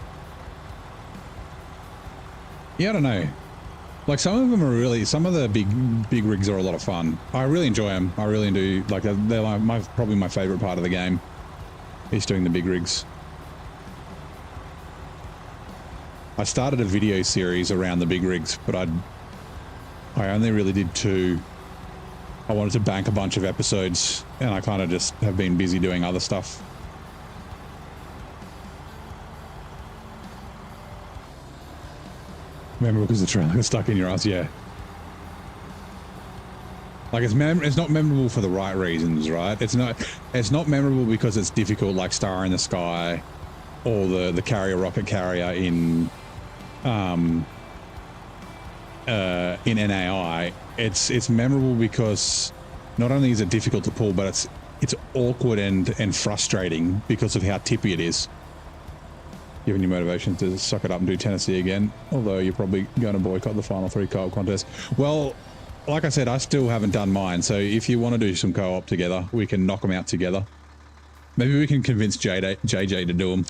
[SPEAKER 2] Yeah, I don't know. Like some of them are really, some of the big rigs are a lot of fun. I really enjoy them. I really do. Like they're like probably my favorite part of the game is doing the big rigs. I started a video series around the big rigs, but I only really did 2. I wanted to bank a bunch of episodes, and I kind of just have been busy doing other stuff. Remember, because the trailer got stuck in your ass, yeah. Like it's not memorable for the right reasons, right? It's not memorable because it's difficult, like Star in the Sky, or the carrier rocket carrier in NAI. It's memorable because not only is it difficult to pull, but it's awkward and frustrating because of how tippy it is. Giving you motivation to suck it up and do Tennessee again, although you're probably going to boycott the final 3 co-op contests. Well, like I said, I still haven't done mine, so if you want to do some co-op together, we can knock them out together. Maybe we can convince JJ to do them.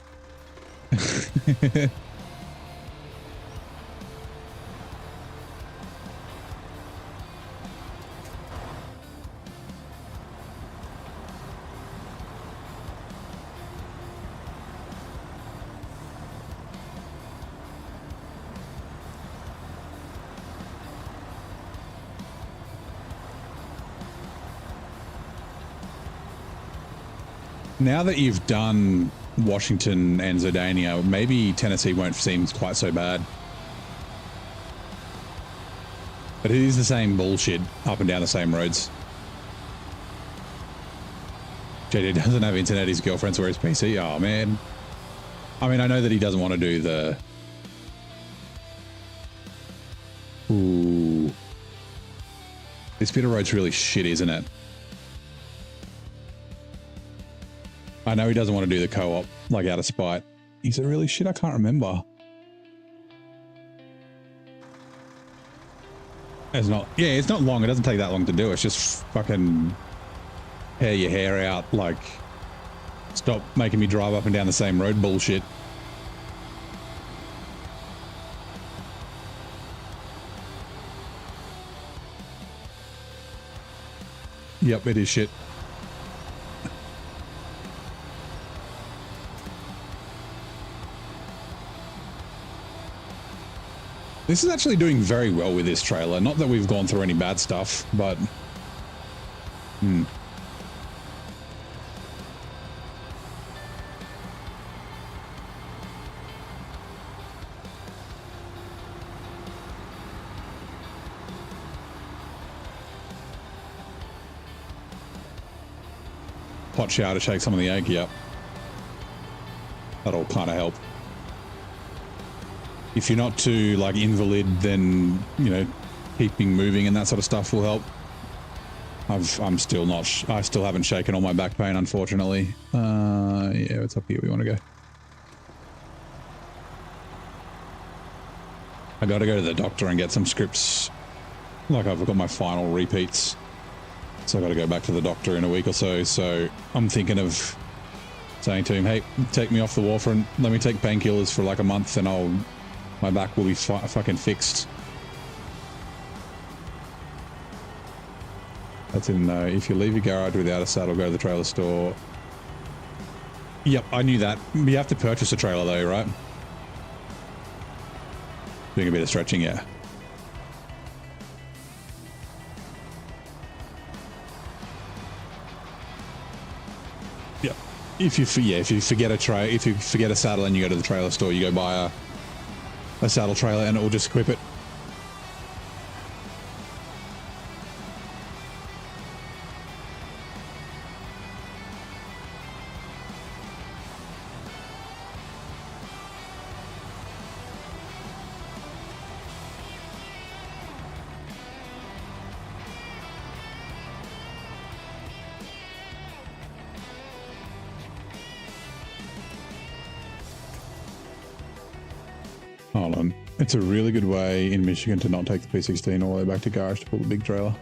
[SPEAKER 2] Now that you've done Washington and Zerdania, maybe Tennessee won't seem quite so bad. But it is the same bullshit up and down the same roads. JJ doesn't have internet, his girlfriend's where his PC. Oh, man. I mean, I know that he doesn't want to do the... Ooh. This bit of road's really shit, isn't it? I know he doesn't want to do the co-op, like out of spite. Is it really shit? I can't remember. It's not, yeah, it's not long. It doesn't take that long to do. It's just fucking hair your hair out, like, stop making me drive up and down the same road bullshit. Yep, it is shit. This is actually doing very well with this trailer. Not that we've gone through any bad stuff, but... Hot shower to shake some of the egg, yep. That'll kind of help. If you're not too, like, invalid, then, you know, keeping moving and that sort of stuff will help. I'm still not, I still haven't shaken all my back pain, unfortunately. Yeah, it's up here we want to go. I got to go to the doctor and get some scripts. Like I've got my final repeats. So I got to go back to the doctor in a week or so. So I'm thinking of saying to him, hey, take me off the warfarin. Let me take painkillers for like a month and my back will be fucking fixed. That's in, if you leave your garage without a saddle, go to the trailer store. Yep, I knew that. You have to purchase a trailer though, right? Doing a bit of stretching, yeah. Yep. If you forget a saddle and you go to the trailer store, you go buy a saddle trailer and it will just equip it. Hold on. It's a really good way in Michigan to not take the P16 all the way back to garage to pull the big trailer.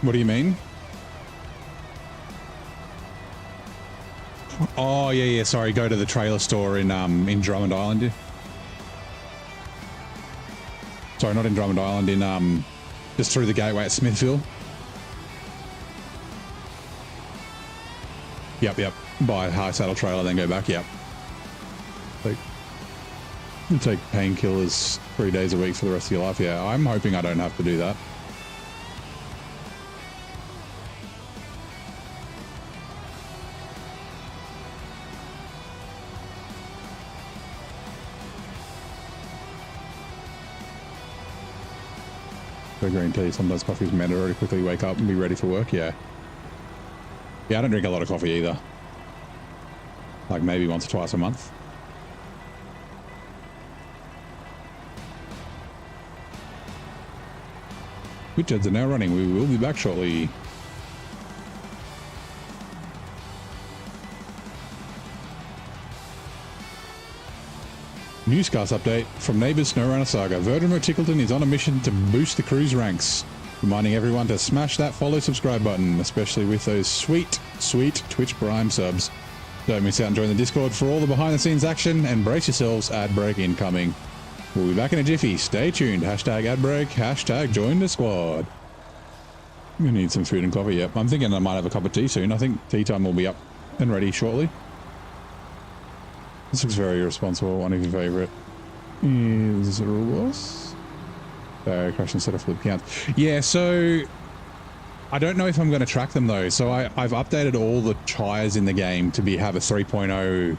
[SPEAKER 2] What do you mean? Oh, yeah, sorry. Go to the trailer store in Drummond Island. Sorry, not in Drummond Island, in just through the gateway at Smithville. Yep. Buy a high saddle trailer, then go back, yep. You take painkillers 3 days a week for the rest of your life. Yeah, I'm hoping I don't have to do that. So green tea, sometimes coffee is mandatory to quickly wake up and be ready for work. Yeah. Yeah, I don't drink a lot of coffee either. Like maybe once or twice a month. Widgets are now running. We will be back shortly. Newscast update from neighbours SnowRunner Saga. Virgin Tickleton is on a mission to boost the crew's ranks. Reminding everyone to smash that follow subscribe button, especially with those sweet Twitch Prime subs. Don't miss out and join the Discord for all the behind the scenes action and brace yourselves, ad break incoming. We'll be back in a jiffy. Stay tuned. Hashtag ad break. Hashtag join the squad. I'm gonna need some food and coffee. Yep. I'm thinking I might have a cup of tea soon. I think tea time will be up and ready shortly. This looks very irresponsible. One of your favorite is a rule boss. Crash instead of flip counts. Yeah, so I don't know if I'm going to track them though. So I've updated all the tires in the game to have a 3.0,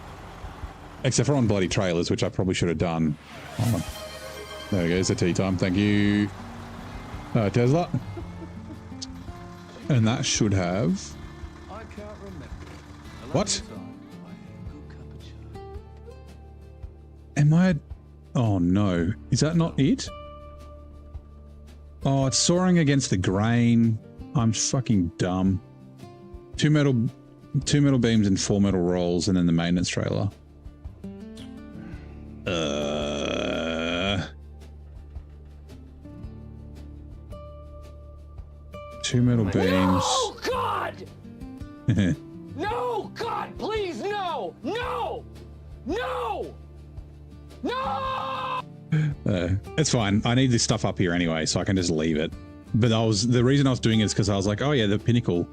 [SPEAKER 2] except for on bloody trailers, which I probably should have done. Oh, there goes the tea time. Thank you, Tesla. And that should have.
[SPEAKER 3] I can't remember.
[SPEAKER 2] What? Am I? Oh no! Is that not it? Oh, it's soaring against the grain. I'm fucking dumb. Two metal beams and 4 metal rolls, and then the maintenance trailer. 2 metal beams.
[SPEAKER 3] No, God! No, God, please, no! No! No! No!
[SPEAKER 2] It's fine. I need this stuff up here anyway, so I can just leave it. But the reason I was doing it is because I was like, oh yeah, the pinnacle.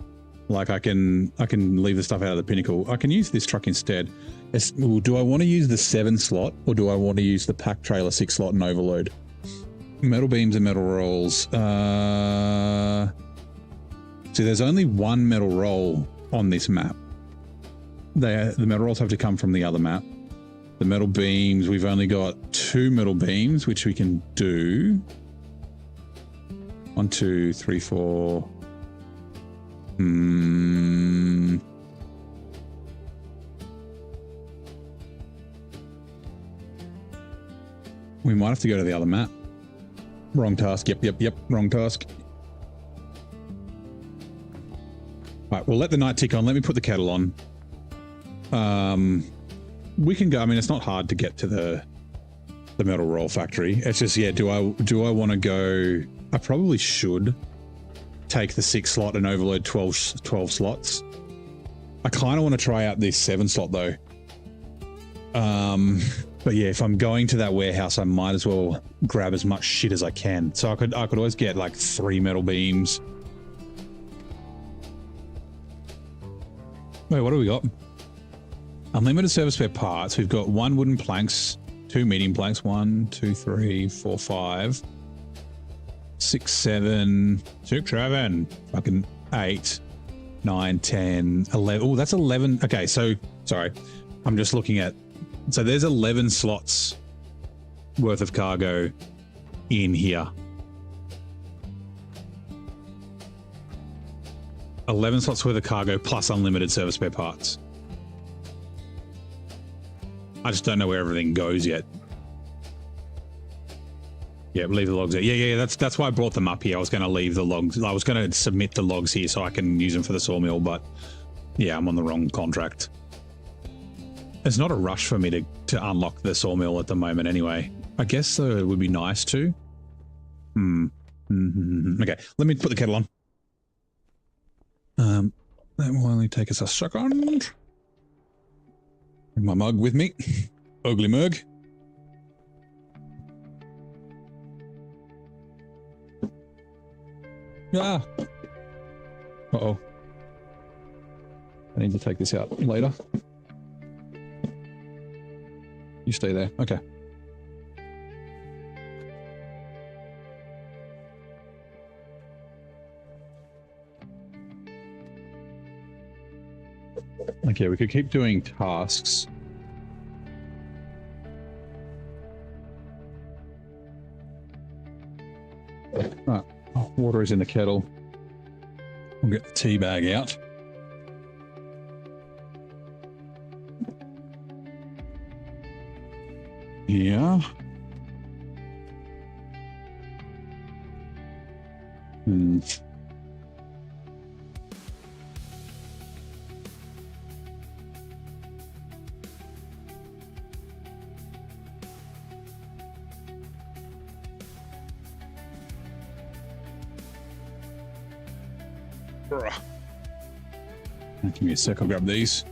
[SPEAKER 2] Like I can leave the stuff out of the pinnacle. I can use this truck instead. Do I want to use the 7 slot or do I want to use the pack trailer 6 slot and overload? Metal beams and metal rolls. See, there's only 1 metal roll on this map. The metal rolls have to come from the other map. The metal beams, we've only got 2 metal beams, which we can do. 1, 2, 3, 4. We might have to go to the other map. Wrong task. Yep. Wrong task. Right, we'll let the night tick on. Let me put the kettle on. We can go. I mean, it's not hard to get to the the metal roll factory. It's just, yeah, do I want to go? I probably should take the 6 slot and overload 12 slots. I kind of want to try out this 7 slot though. But yeah, if I'm going to that warehouse, I might as well grab as much shit as I can. So I could always get like 3 metal beams. Wait, what do we got? Unlimited service spare parts. We've got 1 wooden planks, 2 medium planks, 1, 2, 3, 4, 5, 6, 7, 6, 7, fucking 8, 9, 10, 11. Oh, that's 11. Okay, so sorry. I'm just looking at, so there's 11 slots worth of cargo in here. 11 slots worth of cargo plus unlimited service spare parts. I just don't know where everything goes yet. Yeah, leave the logs there. Yeah, that's why I brought them up here. I was going to leave the logs. I was going to submit the logs here so I can use them for the sawmill, but yeah, I'm on the wrong contract. It's not a rush for me to unlock the sawmill at the moment anyway. I guess it would be nice to. Okay, let me put the kettle on. That will only take us a second. Bring my mug with me. Ugly mug. Ah. Uh-oh. I need to take this out later. You stay there. Okay. Okay, we could keep doing tasks. Right, water is in the kettle. We'll get the tea bag out. Yeah. Give me a sec, I'll grab these.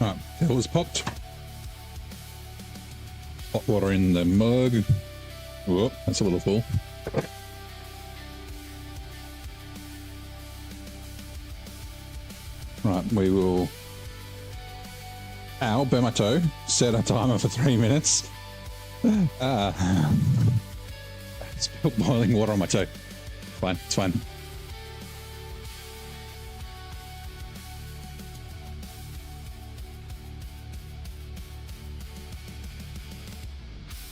[SPEAKER 2] Right, kettle is popped. Hot water in the mug. Whoop, that's a little full. Right, we will... Ow, burn my toe. Set a timer for 3 minutes. Spilled boiling water on my toe. Fine, it's fine.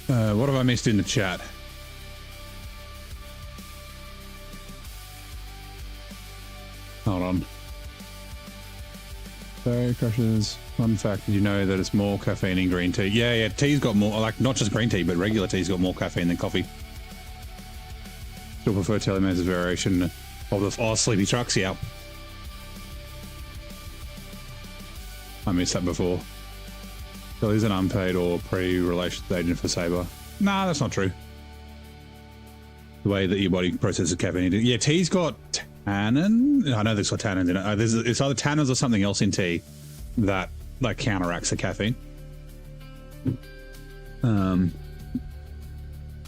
[SPEAKER 2] What have I missed in the chat? Hold on. So, crushes. Fun fact, did you know that it's more caffeine in green tea? Yeah, tea's got more, like, not just green tea, but regular tea's got more caffeine than coffee. Still prefer Teleman's variation of the Sleepy Trucks, yeah. I missed that before. So he's an unpaid or pre-relations agent for Sabre. Nah, that's not true. the way that your body processes caffeine. Yeah, tea's got tannin. I know there's got tannins in it. It's either tannins or something else in tea that like counteracts the caffeine.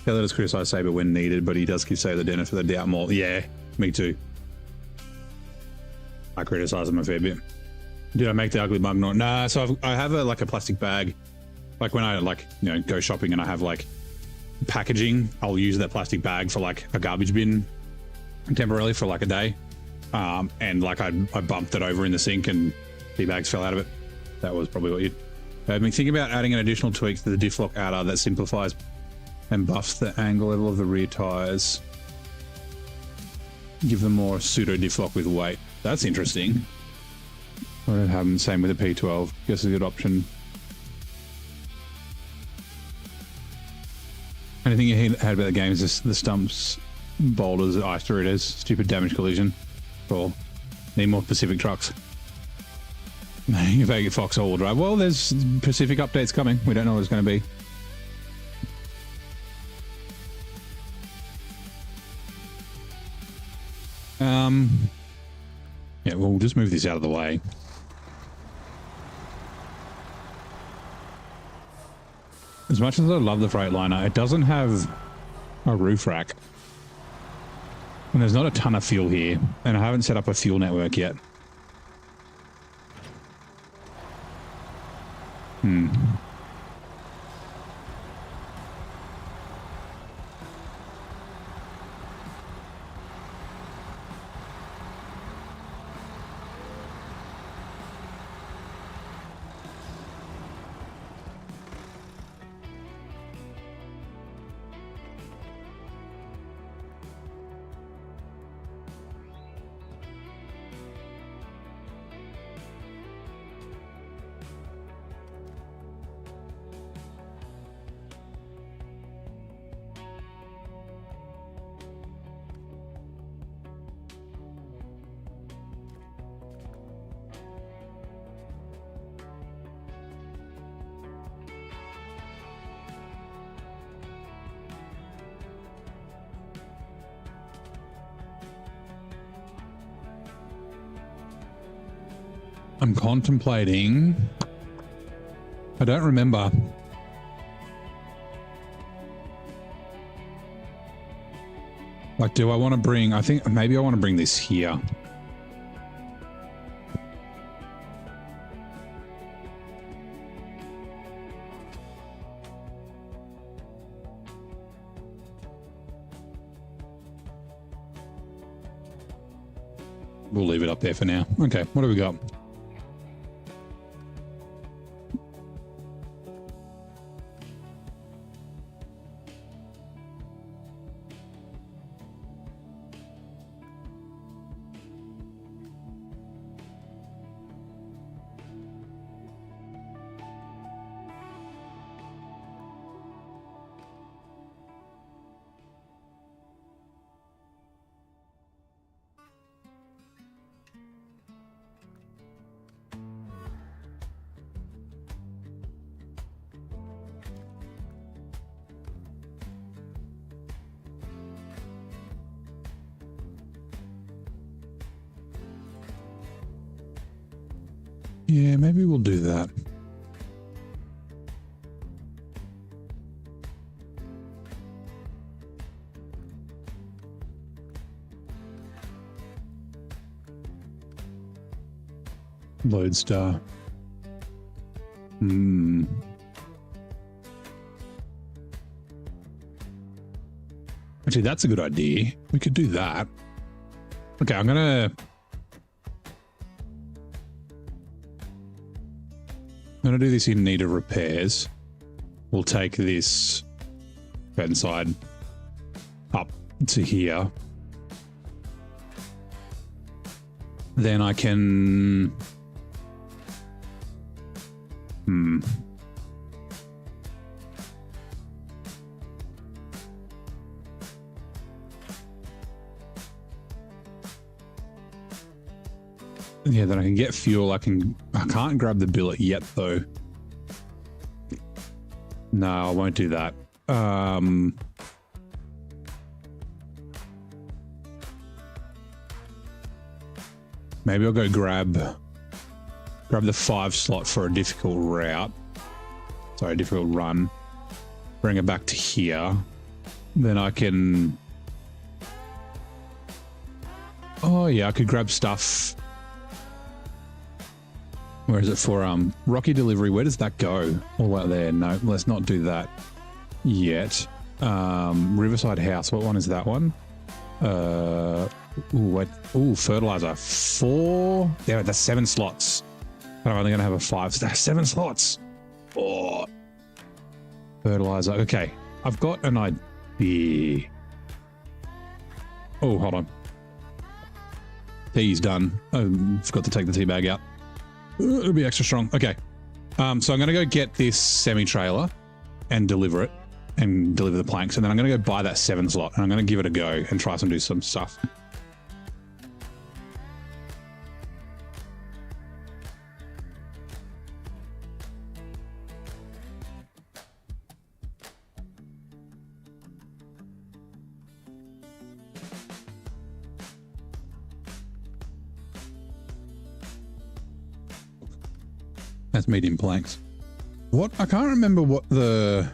[SPEAKER 2] Taylor does criticize Saber when needed, but he does give Saber the benefit of the doubt more. Yeah, me too. I criticize him a fair bit. Did I make the ugly mug noise? Nah, so I have a plastic bag. Like when I go shopping and I have like packaging, I'll use that plastic bag for like a garbage bin temporarily for like a day. And like I bumped it over in the sink and tea bags fell out of it. That was probably what I've been thinking about adding an additional tweak to the diff lock adder that simplifies and buffs the angle level of the rear tires. Give them more pseudo diff lock with weight. That's interesting. I don't have them. Same with the P12. Guess it's a good option. Anything you had about the game is the stumps, boulders, ice Doritos, stupid damage collision. Or need more Pacific trucks. If I get Fox all-wheel drive. Well, there's Pacific updates coming. We don't know what it's going to be. Yeah, we'll just move this out of the way. As much as I love the Freightliner, it doesn't have a roof rack. And there's not a ton of fuel here, and I haven't set up a fuel network yet. I'm contemplating. I don't remember. Like, do I want to bring... I think maybe I want to bring this here. We'll leave it up there for now. Okay, what do we got? Yeah, maybe we'll do that. Loadstar. Actually, that's a good idea. We could do that. Okay, I'm gonna do this in need of repairs. We'll take this bend side up to here. Then I can... Yeah, then I can get fuel. I can't grab the billet yet, though. No, I won't do that. Maybe I'll go grab the 5 slot for a difficult route. Sorry, a difficult run. Bring it back to here. Then I can... Oh yeah, I could grab stuff. Where is it for Rocky Delivery? Where does that go? All out there. No, let's not do that yet. Riverside House. What one is that one? Ooh, fertilizer. 4. Yeah, that's 7 slots. But I'm only gonna have a 5. So that's 7 slots. 4. Fertilizer. Okay, I've got an idea. Oh, hold on. Tea's done. I forgot to take the tea bag out. It'll be extra strong. Okay. So I'm going to go get this semi-trailer and deliver it and deliver the planks. And then I'm going to go buy that 7 slot and I'm going to give it a go and try do some stuff. That's medium planks. What? I can't remember what the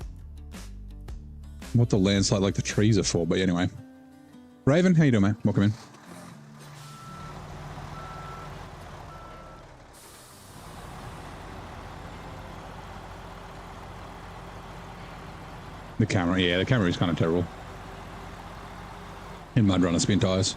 [SPEAKER 2] landslide, like the trees are for, but anyway. Raven, how you doing, man? Welcome in. The camera, yeah, the camera is kind of terrible. In Mud Runner spin tires.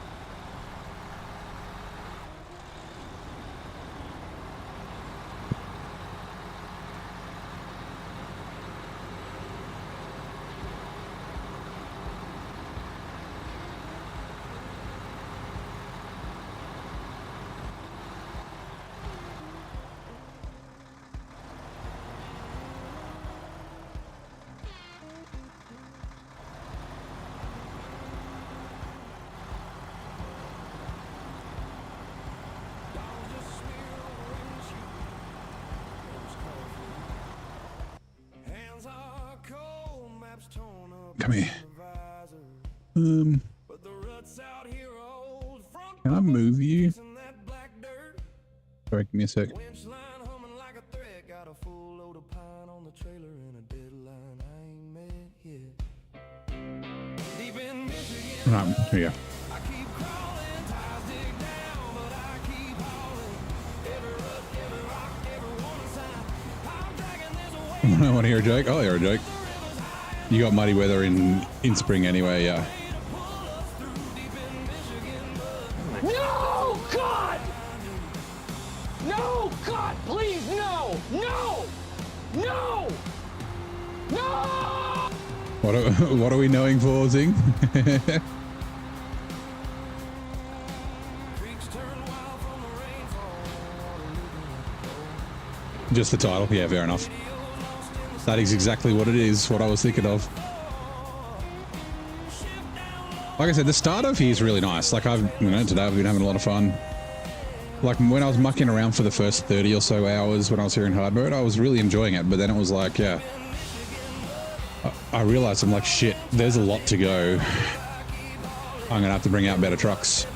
[SPEAKER 2] Come here. Can I move you? Sorry, give me a sec. Right, here you go. I want to hear a joke. I'll hear a joke. You got muddy weather in spring anyway, yeah.
[SPEAKER 3] No, God! No, God, please, no! No! No! No!
[SPEAKER 2] What are we knowing for, Zing? Just the title, yeah, fair enough. That is exactly what it is, what I was thinking of. Like I said, the start of here is really nice. Like today I've been having a lot of fun. Like when I was mucking around for the first 30 or so hours when I was here in hard mode, I was really enjoying it. But then it was like, yeah, I realized I'm like, shit, there's a lot to go. I'm gonna have to bring out better trucks.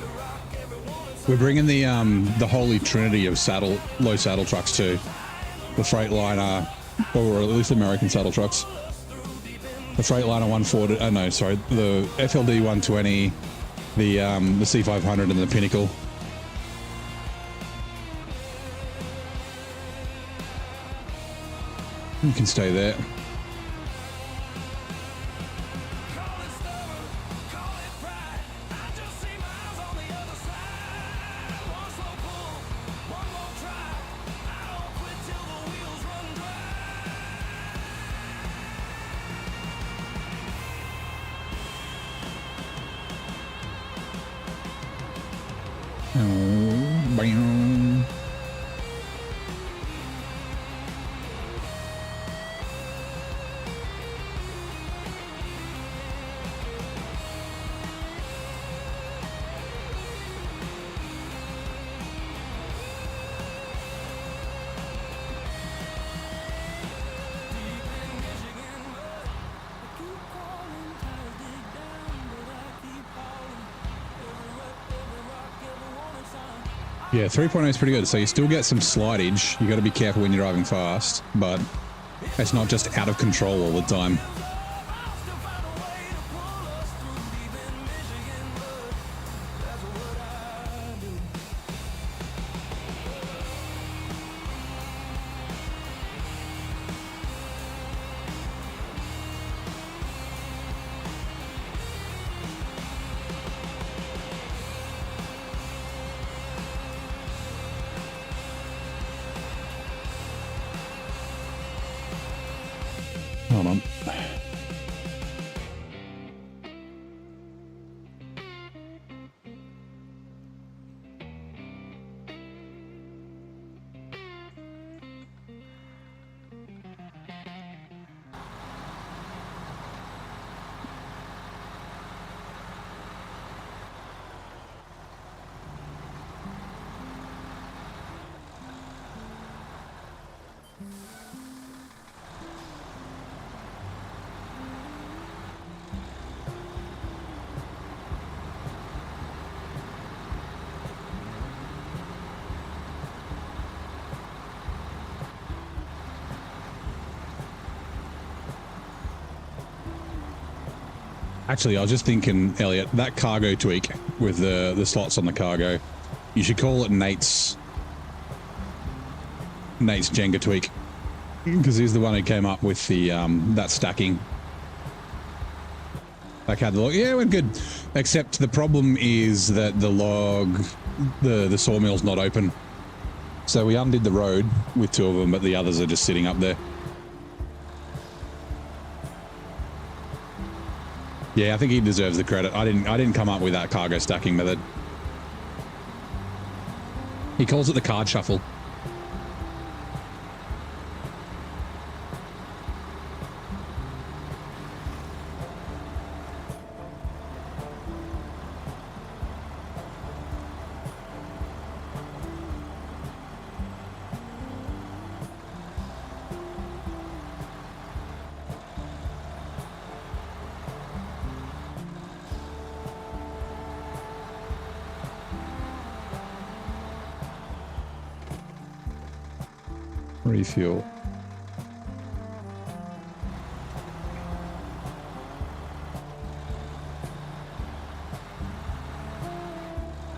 [SPEAKER 2] We're bringing the holy trinity of low saddle trucks too. The Freightliner, or at least American saddle trucks. The Freightliner 140, no, sorry, the FLD 120, the C500 and the Pinnacle. You can stay there. Yeah, 3.0 is pretty good. So you still get some slidage. You got to be careful when you're driving fast, but it's not just out of control all the time. Hold on. Actually, I was just thinking, Elliot, that cargo tweak with the slots on the cargo, you should call it Nate's Jenga tweak, because he's the one who came up with the that stacking. Like had the log, yeah, it went good. Except the problem is that the log, the sawmill's not open. So we undid the road with 2 of them, but the others are just sitting up there. Yeah, I think he deserves the credit. I didn't come up with that cargo stacking method. He calls it the card shuffle. Refuel.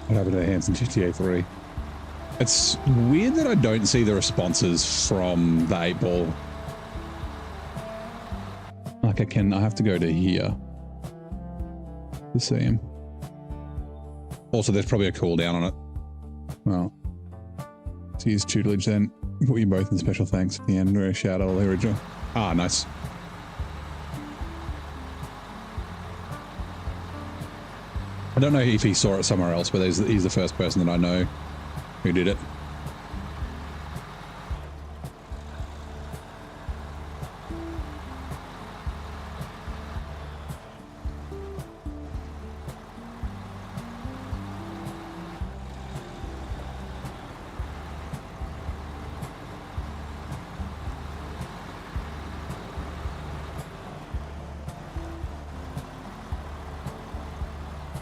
[SPEAKER 2] What happened to the hands in GTA 3? It's weird that I don't see the responses from the 8-ball. Like I have to go to here to see him. Also, there's probably a cooldown on it. Well, let's use tutelage then. Put you both in special thanks at the end, or a shout out the original. Ah, nice. I don't know if he saw it somewhere else, but he's the first person that I know who did it.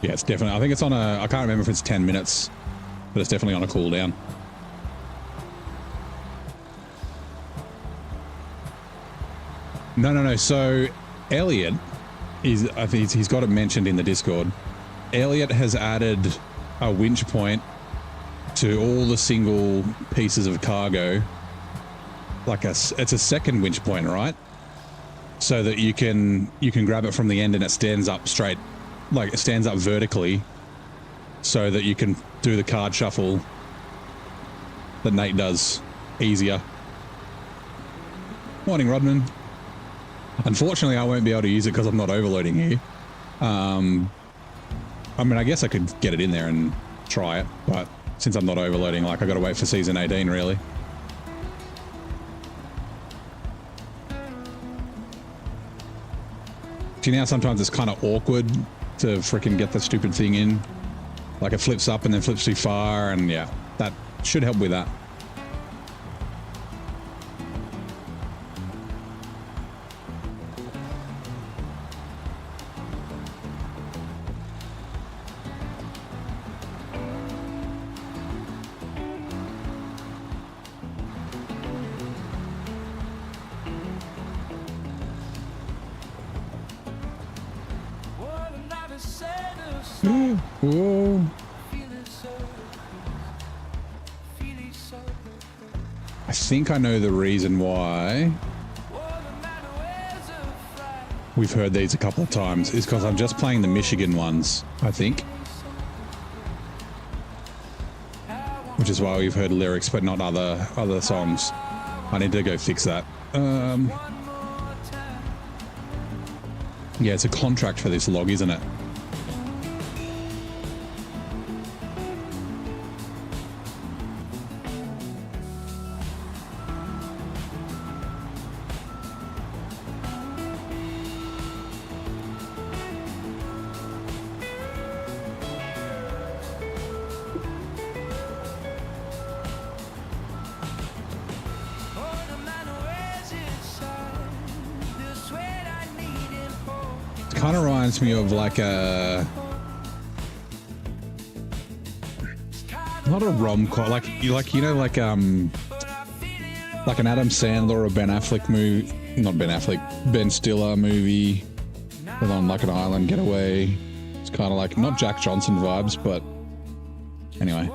[SPEAKER 2] Yeah, it's definitely, I think it's on a, I can't remember if it's 10 minutes, but it's definitely on a cooldown. No. So Elliot is, I think he's got it mentioned in the Discord. Elliot has added a winch point to all the single pieces of cargo. Like it's a second winch point, right? So that you can grab it from the end and it stands up straight. Like it stands up vertically so that you can do the card shuffle that Nate does easier. Morning, Rodman. Unfortunately, I won't be able to use it because I'm not overloading here. I mean, I guess I could get it in there and try it, but since I'm not overloading, like I got to wait for season 18, really. See, now sometimes it's kind of awkward to freaking get the stupid thing in. Like it flips up and then flips too far, and yeah, that should help with that. Whoa. I think I know the reason why we've heard these a couple of times is because I'm just playing the Michigan ones, I think. Which is why we've heard lyrics, but not other songs. I need to go fix that. Yeah, it's a contract for this log, isn't it? Kind of reminds me of like a, not a rom-com, like you know, like an Adam Sandler or Ben Affleck movie, not Ben Affleck, Ben Stiller movie, on like an island getaway. It's kind of like not Jack Johnson vibes, but anyway.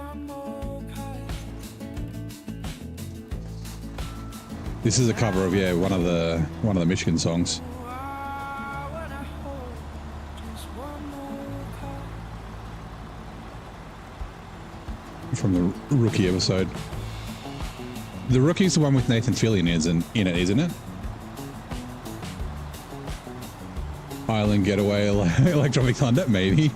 [SPEAKER 2] This is a cover of one of the Michigan songs. From the Rookie episode. The Rookie's the one with Nathan Fillion in it, isn't it? Island Getaway, Electronic Thunder, maybe.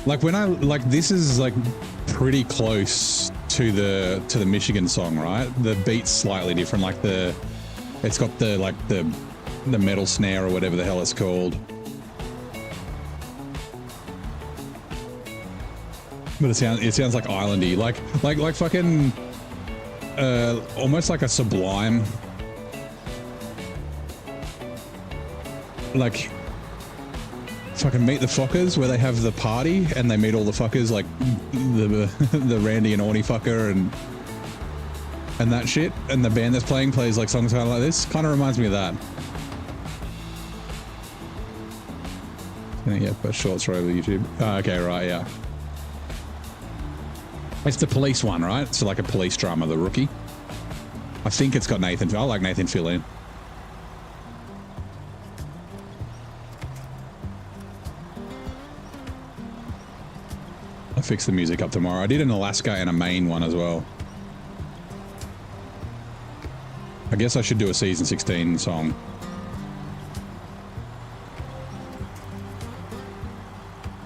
[SPEAKER 2] Like when this is like pretty close to the Michigan song, right? The beat's slightly different, like it's got the metal snare or whatever the hell it's called. But it sounds like islandy, like fucking almost like a Sublime, like fucking Meet the Fockers, where they have the party and they meet all the fuckers, like the Randy and Orny fucker and that shit, and the band that's playing plays like songs kind of like this. Kind of reminds me of that. Yeah, but shorts right over YouTube. Okay, right, yeah. It's the police one, right? It's like a police drama, The Rookie. I think it's got Nathan. I like Nathan Fillion. I'll fix the music up tomorrow. I did an Alaska and a Maine one as well. I guess I should do a season 16 song.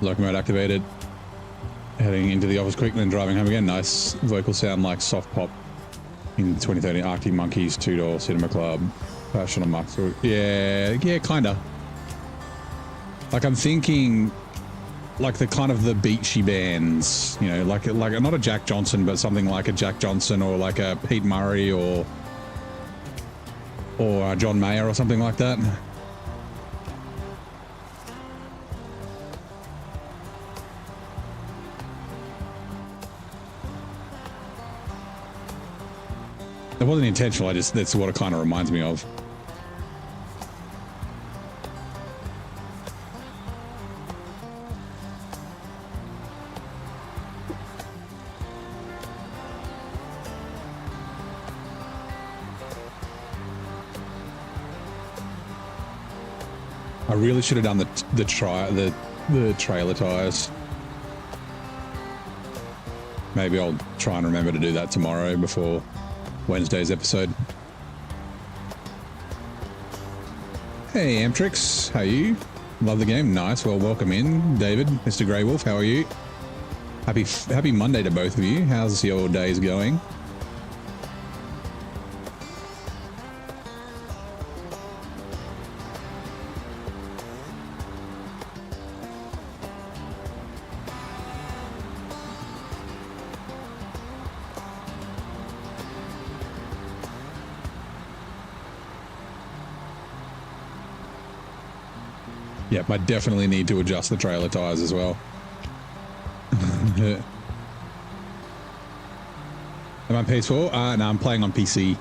[SPEAKER 2] Local mode activated. Heading into the office quickly and driving home again. Nice vocal sound like soft pop in 2013 Arctic Monkeys, Two Door Cinema Club, Passion on Mark II. Yeah, kinda. Like I'm thinking like the kind of the beachy bands, you know, like not a Jack Johnson, but something like a Jack Johnson or like a Pete Murray or John Mayer or something like that. It wasn't intentional, that's what it kind of reminds me of. I really should have done the trailer tires. Maybe I'll try and remember to do that tomorrow before Wednesday's episode. Hey Amtrix, how are you? Love the game. Nice. Well, welcome in, David, Mr. Grey Wolf. How are you? Happy Monday to both of you. How's your days going? Yep, I definitely need to adjust the trailer tires as well. Am I on PS4? No, I'm playing on PC.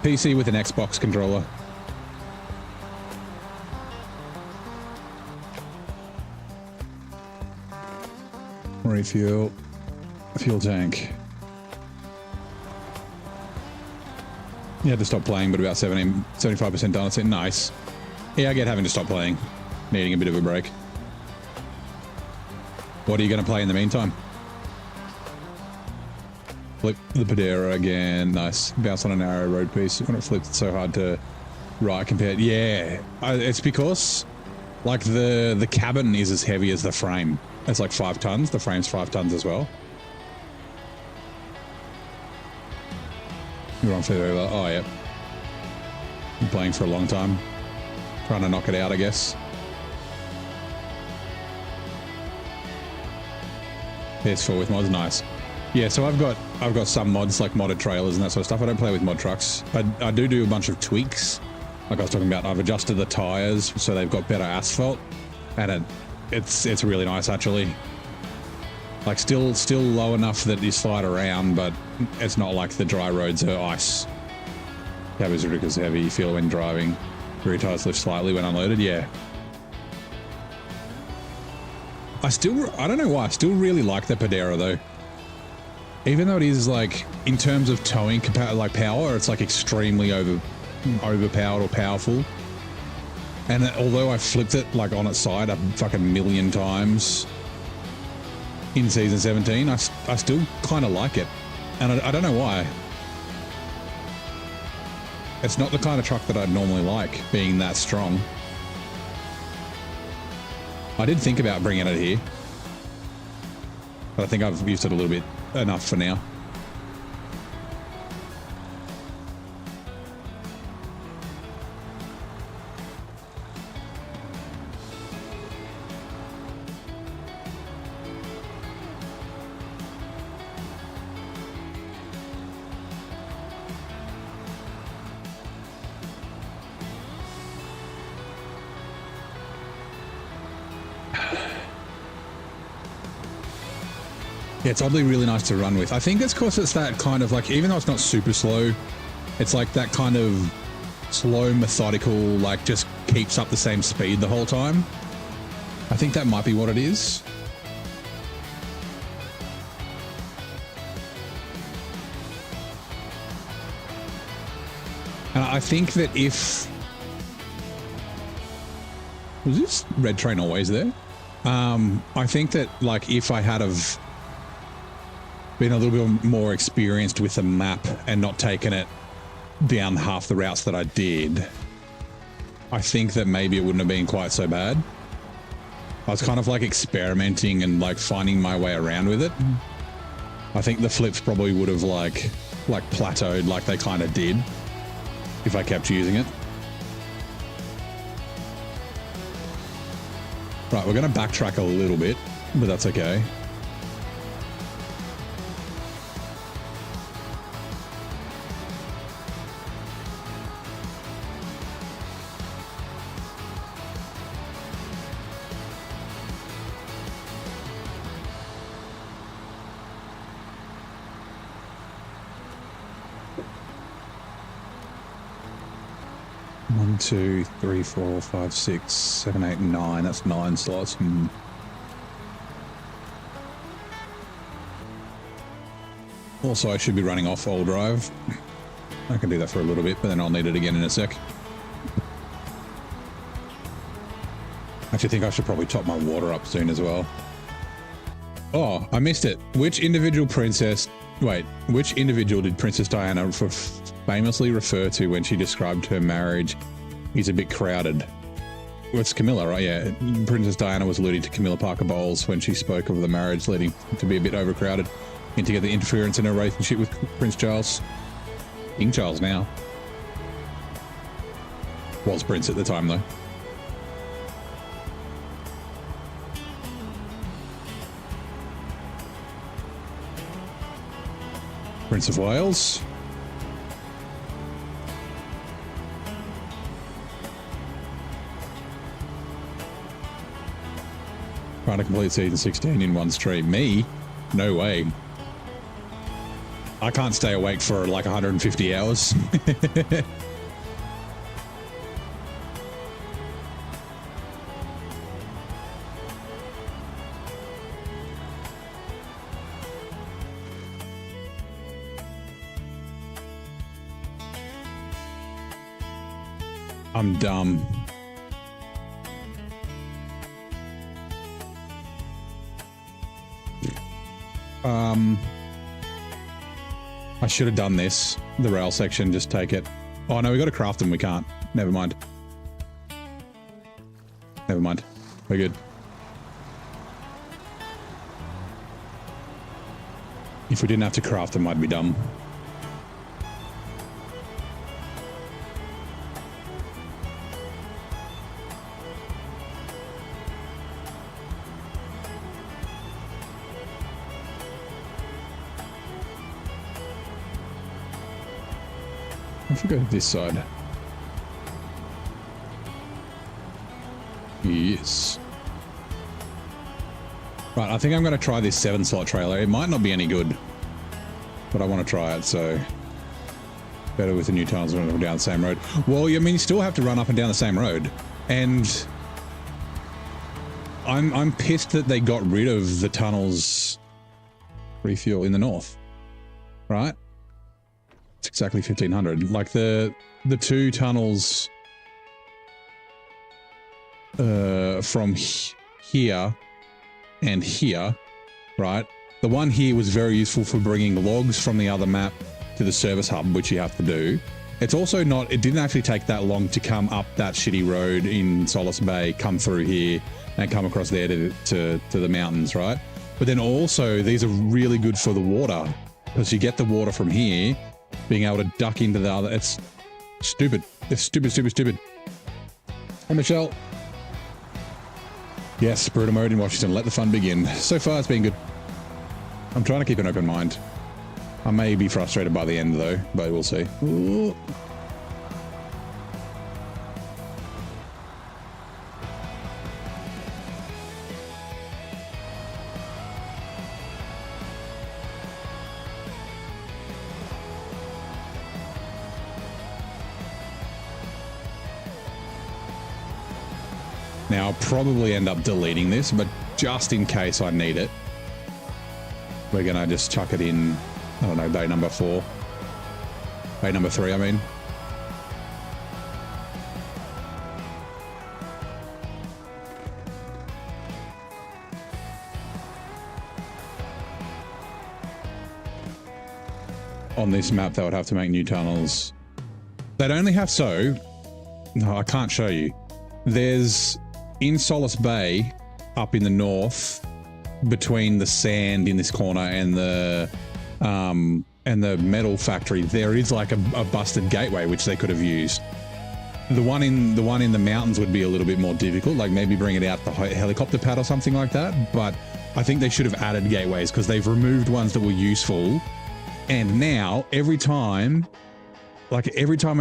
[SPEAKER 2] PC with an Xbox controller. Refuel. Fuel tank. You had to stop playing, but about 75% done. It's nice. Yeah, I get having to stop playing. Needing a bit of a break. What are you going to play in the meantime? Flip the Padera again. Nice. Bounce on a narrow road piece. When it flips, it's so hard to right compared. Yeah. It's because, like, the cabin is as heavy as the frame. It's like 5 tons. The frame's 5 tons as well. You're on further over. Oh, yeah. Been playing for a long time. Trying to knock it out, I guess. PS4 with mods, nice. Yeah, so I've got some mods like modded trailers and that sort of stuff. I don't play with mod trucks. I do a bunch of tweaks. Like I was talking about, I've adjusted the tires so they've got better asphalt, and it's really nice actually. Like still low enough that you slide around, but it's not like the dry roads are ice. Cab is ridiculous heavy. You feel when driving. Rear tires lift slightly when unloaded. Yeah. I don't know why. I still really like the Padera though. Even though it is like, in terms of towing like power, it's like extremely overpowered or powerful. And although I flipped it like on its side a fucking million times in season 17, I still kind of like it. And I don't know why. It's not the kind of truck that I'd normally like, being that strong. I did think about bringing it here, but I think I've used it a little bit enough for now. Yeah, it's oddly really nice to run with. I think it's because it's that kind of like, even though it's not super slow, it's like that kind of slow, methodical, like just keeps up the same speed the whole time. I think that might be what it is. And I think that if... Was this red train always there? I think that like if I had have been a little bit more experienced with the map and not taken it down half the routes that I did, I think that maybe it wouldn't have been quite so bad. I was kind of like experimenting and like finding my way around with it. I think the flips probably would have like plateaued like they kind of did if I kept using it. Right, we're going to backtrack a little bit, but that's okay. One, 2, 3, 4, 5, 6, 7, 8, 9. That's 9 slots. Also, I should be running off all drive. I can do that for a little bit, but then I'll need it again in a sec. I actually think I should probably top my water up soon as well. Oh, I missed it. Which individual did Princess Diana famously refer to when she described her marriage? He's a bit crowded. Well, it's Camilla, right? Yeah. Princess Diana was alluding to Camilla Parker Bowles when she spoke of the marriage leading to be a bit overcrowded, hinting at the interference in her relationship with Prince Charles. King Charles now. Was Prince at the time, though. Prince of Wales. Trying to complete season 16 in one stream. Me? No way. I can't stay awake for like 150 hours. I'm dumb. I should have done this. The rail section, just take it. Oh no, we got to craft them. We can't. Never mind. Never mind. We're good. If we didn't have to craft them, I'd be dumb. If we go to this side. Yes. Right, I think I'm going to try this 7-slot trailer. It might not be any good, but I want to try it, so... Better with the new tunnels running down the same road. Well, I mean, you still have to run up and down the same road. And... I'm pissed that they got rid of the tunnels refuel in the north. Right? It's exactly 1500. Like the two tunnels from here and here, right? The one here was very useful for bringing logs from the other map to the service hub, which you have to do. It's also not, it didn't actually take that long to come up that shitty road in Solace Bay, come through here and come across there to the mountains, right? But then also these are really good for the water because you get the water from here, being able to duck into the other. It's stupid. It's stupid, stupid, stupid. Hey, Michelle. Yes, brutal mode in Washington. Let the fun begin. So far, it's been good. I'm trying to keep an open mind. I may be frustrated by the end, though, but we'll see. Ooh. Now, I'll probably end up deleting this, but just in case I need it, we're going to just chuck it in, I don't know, bay number 4. Bay number 3, I mean. On this map, they would have to make new tunnels. They'd only have so... No, I can't show you. There's... In Solace Bay, up in the north, between the sand in this corner and the metal factory, there is like a busted gateway which they could have used. The one in the mountains would be a little bit more difficult, like maybe bring it out the helicopter pad or something like that. But I think they should have added gateways because they've removed ones that were useful. And now every time I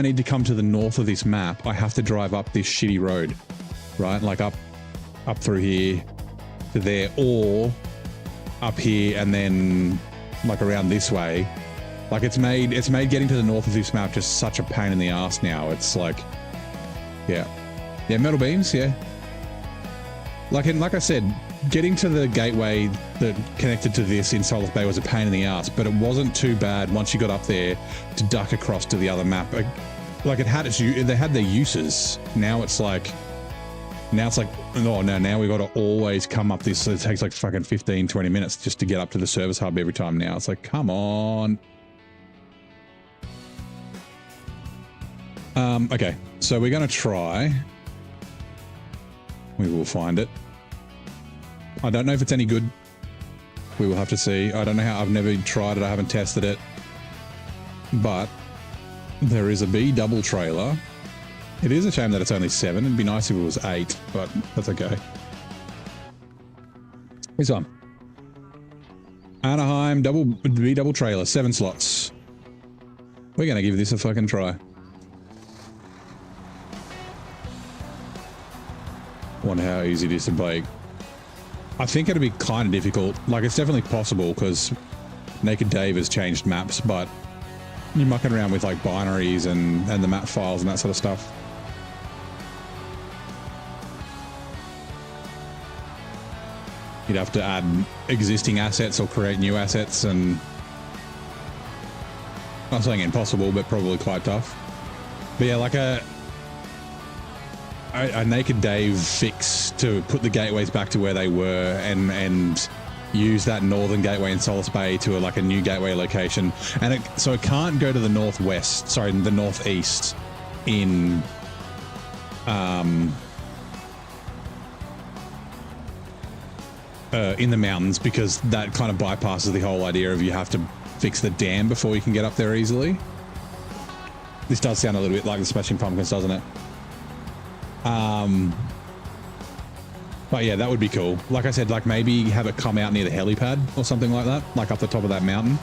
[SPEAKER 2] need to come to the north of this map, I have to drive up this shitty road. Right, like up through here to there, or up here and then like around this way. Like it's made getting to the north of this map just such a pain in the ass now. It's like, yeah, metal beams, yeah. Like I said, getting to the gateway that connected to this in Solace Bay was a pain in the ass, but it wasn't too bad once you got up there to duck across to the other map. Like they had their uses. Now it's like, oh no, now we got to always come up this. So it takes like fucking 15, 20 minutes just to get up to the service hub every time now. It's like, come on. Okay, so we're going to try. We will find it. I don't know if it's any good. We will have to see. I don't know how. I've never tried it. I haven't tested it. But there is a B double trailer. It is a shame that it's only 7. It'd be nice if it was 8, but that's okay. This one. Anaheim B double trailer, 7 slots. We're going to give this a fucking try. Wonder how easy it is to play. I think it'll be kind of difficult. Like, it's definitely possible because Naked Dave has changed maps, but you're mucking around with like binaries and the map files and that sort of stuff. You'd have to add existing assets or create new assets, and I'm not saying impossible, but probably quite tough. But yeah, like a Naked Dave fix to put the gateways back to where they were and use that northern gateway in Solace Bay to like a new gateway location. And so it can't go to the northwest, sorry, the northeast in the mountains, because that kind of bypasses the whole idea of you have to fix the dam before you can get up there easily. This does sound a little bit like the Smashing Pumpkins, doesn't it? But yeah, that would be cool. Like I said, like maybe have it come out near the helipad or something like that, like up the top of that mountain.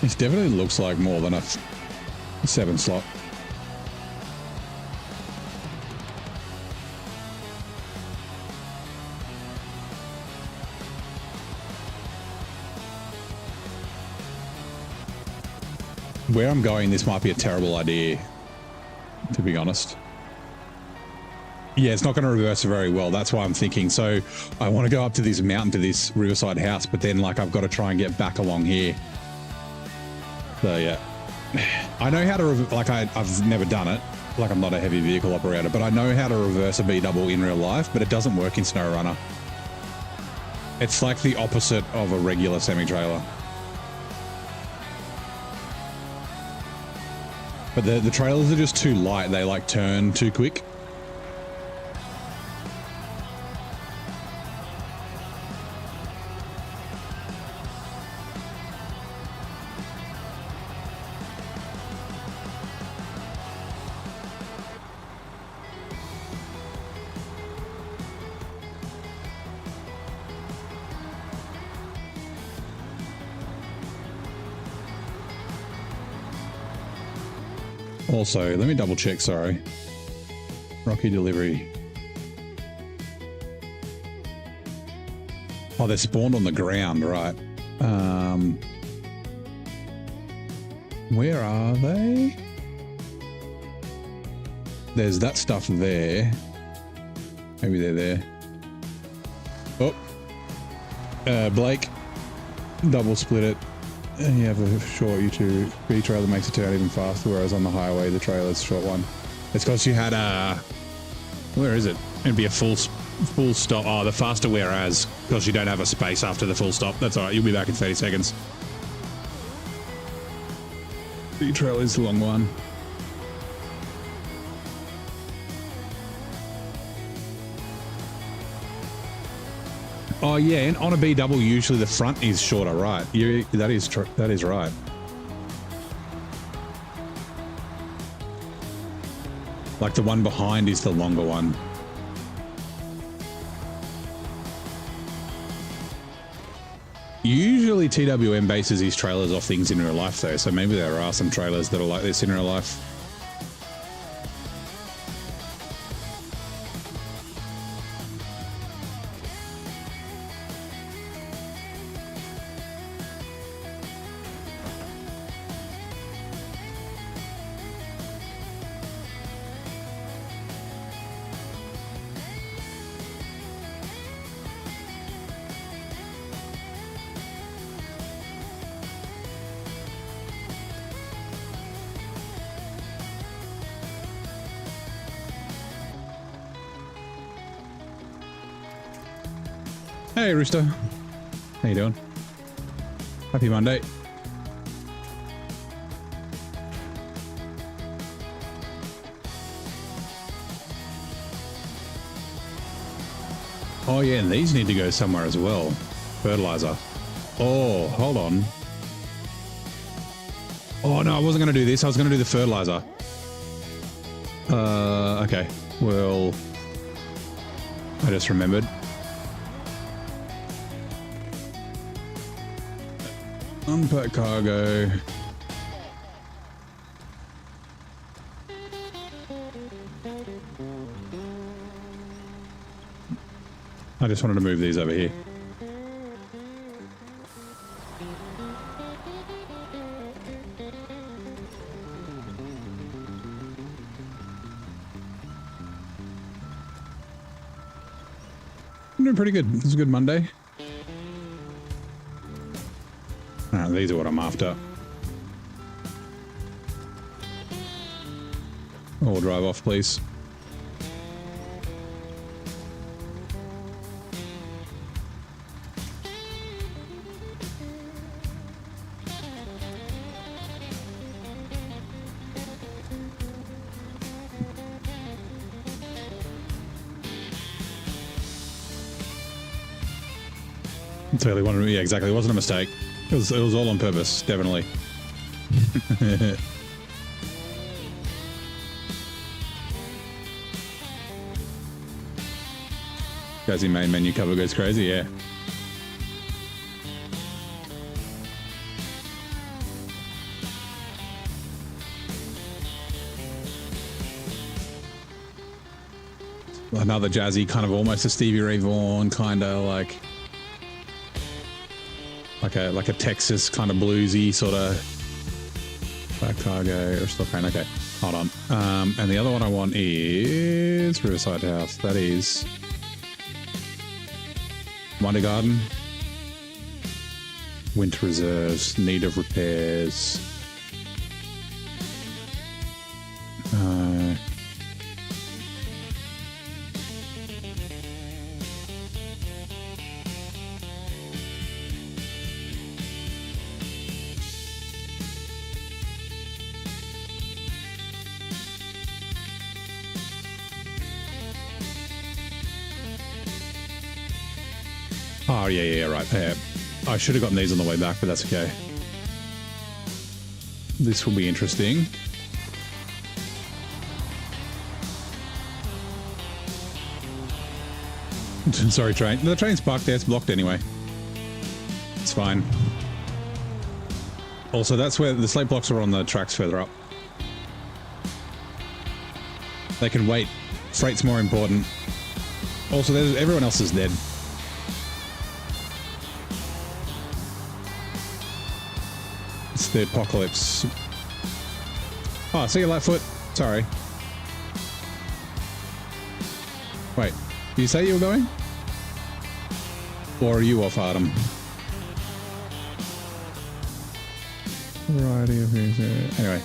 [SPEAKER 2] This definitely looks like more than a 7 slot. Where I'm going, this might be a terrible idea, to be honest. Yeah, it's not going to reverse very well. That's why I'm thinking. So I want to go up to this mountain, to this riverside house, but then like I've got to try and get back along here. So yeah, I know how to, like I've never done it, like I'm not a heavy vehicle operator, but I know how to reverse a B-double in real life, but it doesn't work in SnowRunner. It's like the opposite of a regular semi-trailer. But the trailers are just too light, they like turn too quick. Also, let me double check, sorry. Rocky delivery. Oh, they're spawned on the ground, right. Where are they? There's that stuff there. Maybe they're there. Oh. Blake. Double split it. And you have a short U2 B trailer that makes it turn even faster, whereas on the highway the trailer's a short one. It's because you had a... Where is it? It'd be a full stop. Oh, the faster whereas, because you don't have a space after the full stop. That's alright, you'll be back in 30 seconds. B trailer's the long one. Oh yeah, and on a B double, usually the front is shorter, right? That is right. Like the one behind is the longer one. Usually TWM bases these trailers off things in real life though, so maybe there are some trailers that are like this in real life. Hey, Rooster. How you doing? Happy Monday. Oh yeah, and these need to go somewhere as well. Fertilizer. Oh, hold on. Oh no, I wasn't going to do this. I was going to do the fertilizer. Okay. Well, I just remembered. Unpack cargo. I just wanted to move these over here. I'm doing pretty good. This is a good Monday. These are what I'm after. I'll drive off, please. Totally wanted to, yeah, exactly. It wasn't a mistake. It was all on purpose, definitely. Guys, your main menu cover goes crazy, yeah. Another jazzy, kind of almost a Stevie Ray Vaughan, kind of like a Texas kind of bluesy sort of Black Cargo or still crane. Okay, hold on. And the other one I want is Riverside House. That is Wonder Garden. Winter Reserves, need of repairs. Oh, yeah, right. Yeah. I should have gotten these on the way back, but that's okay. This will be interesting. Sorry, train. The train's parked there. It's blocked anyway. It's fine. Also, that's where the slate blocks are on the tracks further up. They can wait. Freight's more important. Also, everyone else is dead. It's the apocalypse. Oh, see you, Lightfoot. Sorry. Wait, did you say you were going? Or are you off, Artem? Variety of things. Anyway.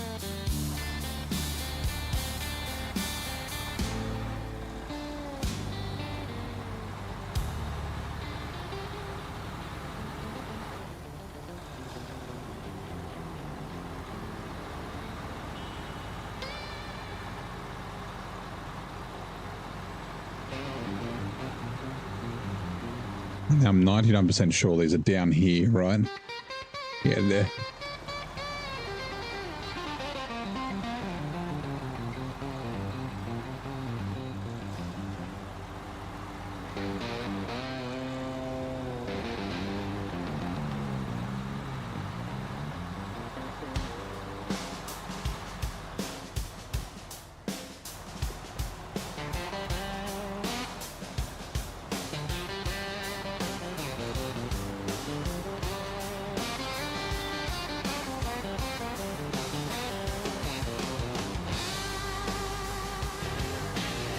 [SPEAKER 2] I'm 99% sure these are down here, right? Yeah, there.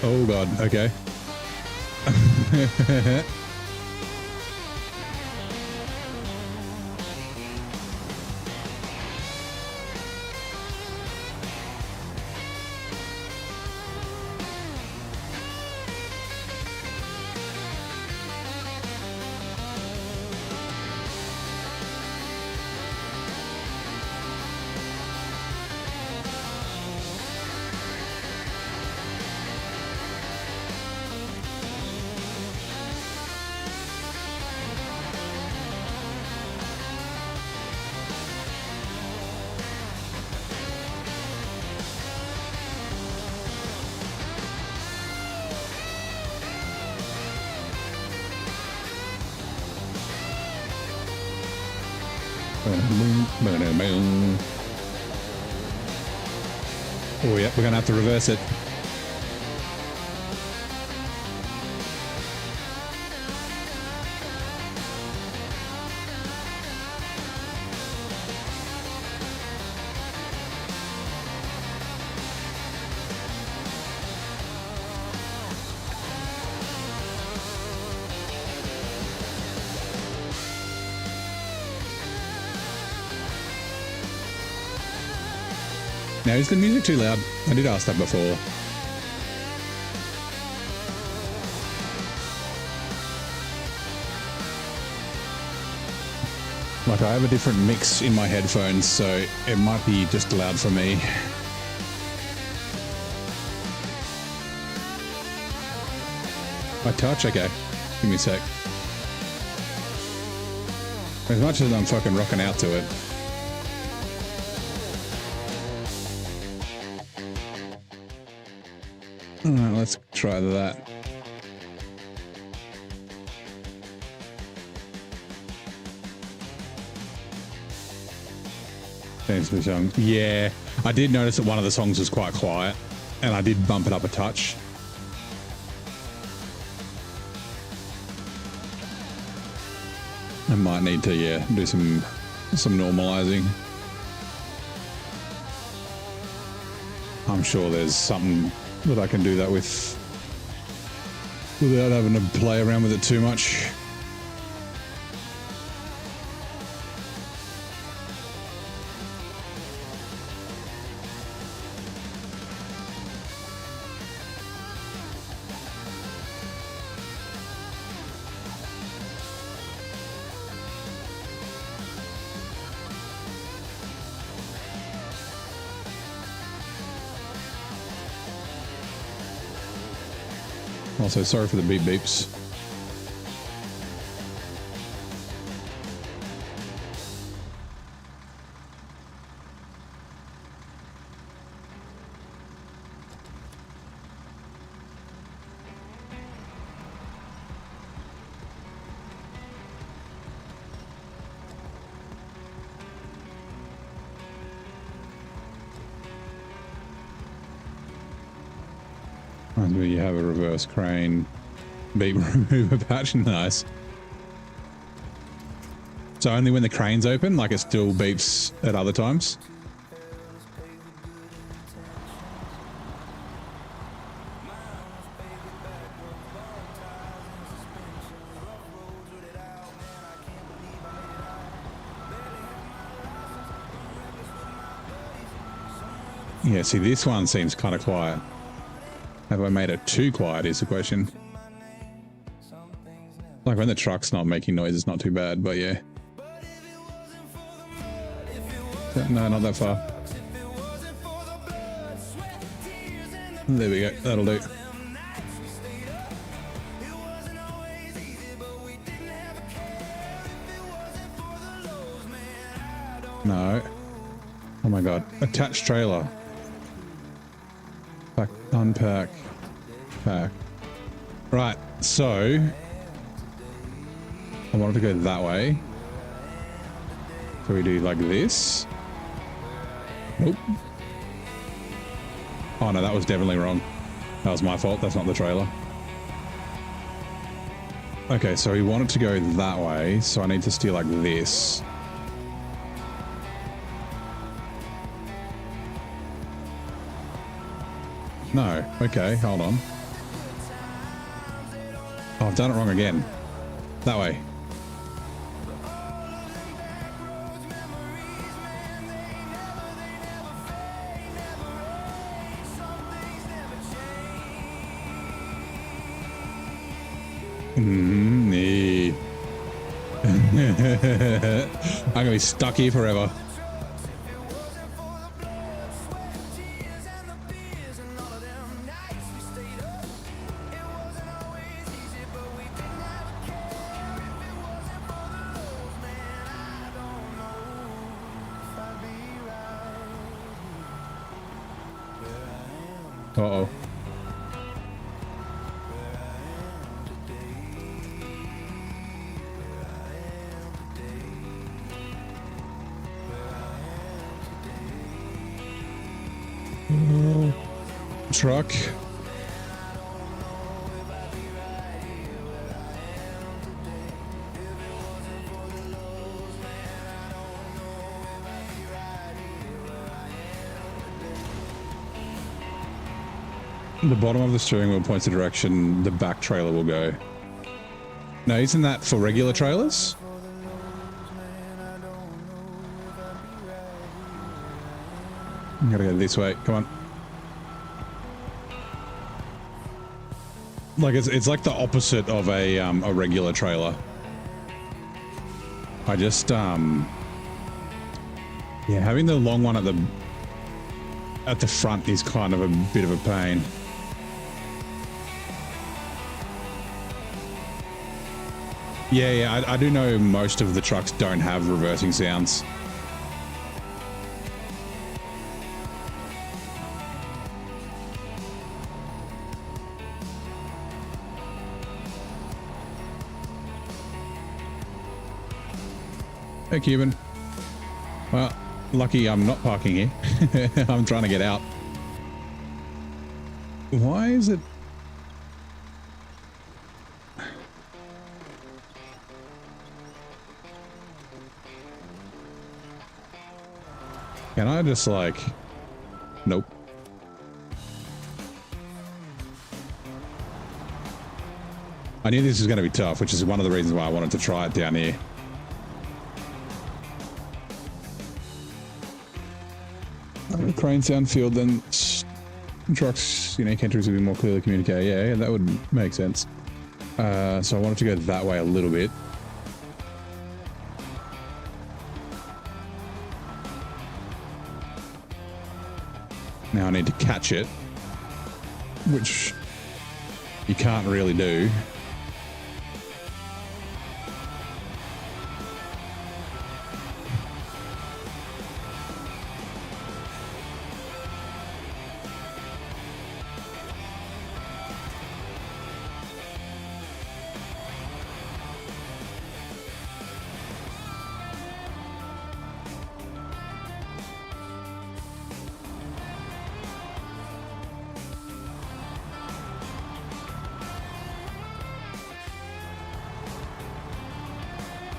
[SPEAKER 2] Oh god, okay. Oh yeah, we're gonna have to reverse it. Now, is the music too loud? I did ask that before. Like, I have a different mix in my headphones, so it might be just loud for me. My touch? Okay. Give me a sec. As much as I'm fucking rocking out to it. Alright, let's try that. Change the song. Yeah, I did notice that one of the songs was quite quiet, and I did bump it up a touch. I might need to, yeah, do some normalizing. I'm sure there's something that I can do that with without having to play around with it too much. Also, sorry for the beep beeps. Where you have a reverse crane beep remover patch. Nice. So only when the crane's open, like it still beeps at other times? Yeah, see, this one seems kind of quiet. Have I made it too quiet is the question. Like when the truck's not making noise, it's not too bad, but yeah. No, not that far. There we go, that'll do. No. Oh my god, attached trailer. Pack, unpack, pack. Right, so I wanted to go that way. So we do like this. Nope. Oh no, that was definitely wrong. That was my fault, that's not the trailer. Okay, so we wanted to go that way, so I need to steer like this. No, okay, hold on. Oh, I've done it wrong again. That way. Nee. I'm gonna be stuck here forever. Uh-oh. Truck. The bottom of the steering wheel points the direction the back trailer will go. No, isn't that for regular trailers? I gotta go this way. Come on. Like it's like the opposite of a regular trailer. I just yeah, having the long one at the front is kind of a bit of a pain. Yeah, I do know most of the trucks don't have reversing sounds. Hey, Cuban. Well, lucky I'm not parking here. I'm trying to get out. Why is it... Can I just like... Nope. I knew this was going to be tough, which is one of the reasons why I wanted to try it down here. Crane sound field, then trucks, unique entries would be more clearly communicated. Yeah, that would make sense. So I wanted to go that way a little bit. Now I need to catch it, which you can't really do.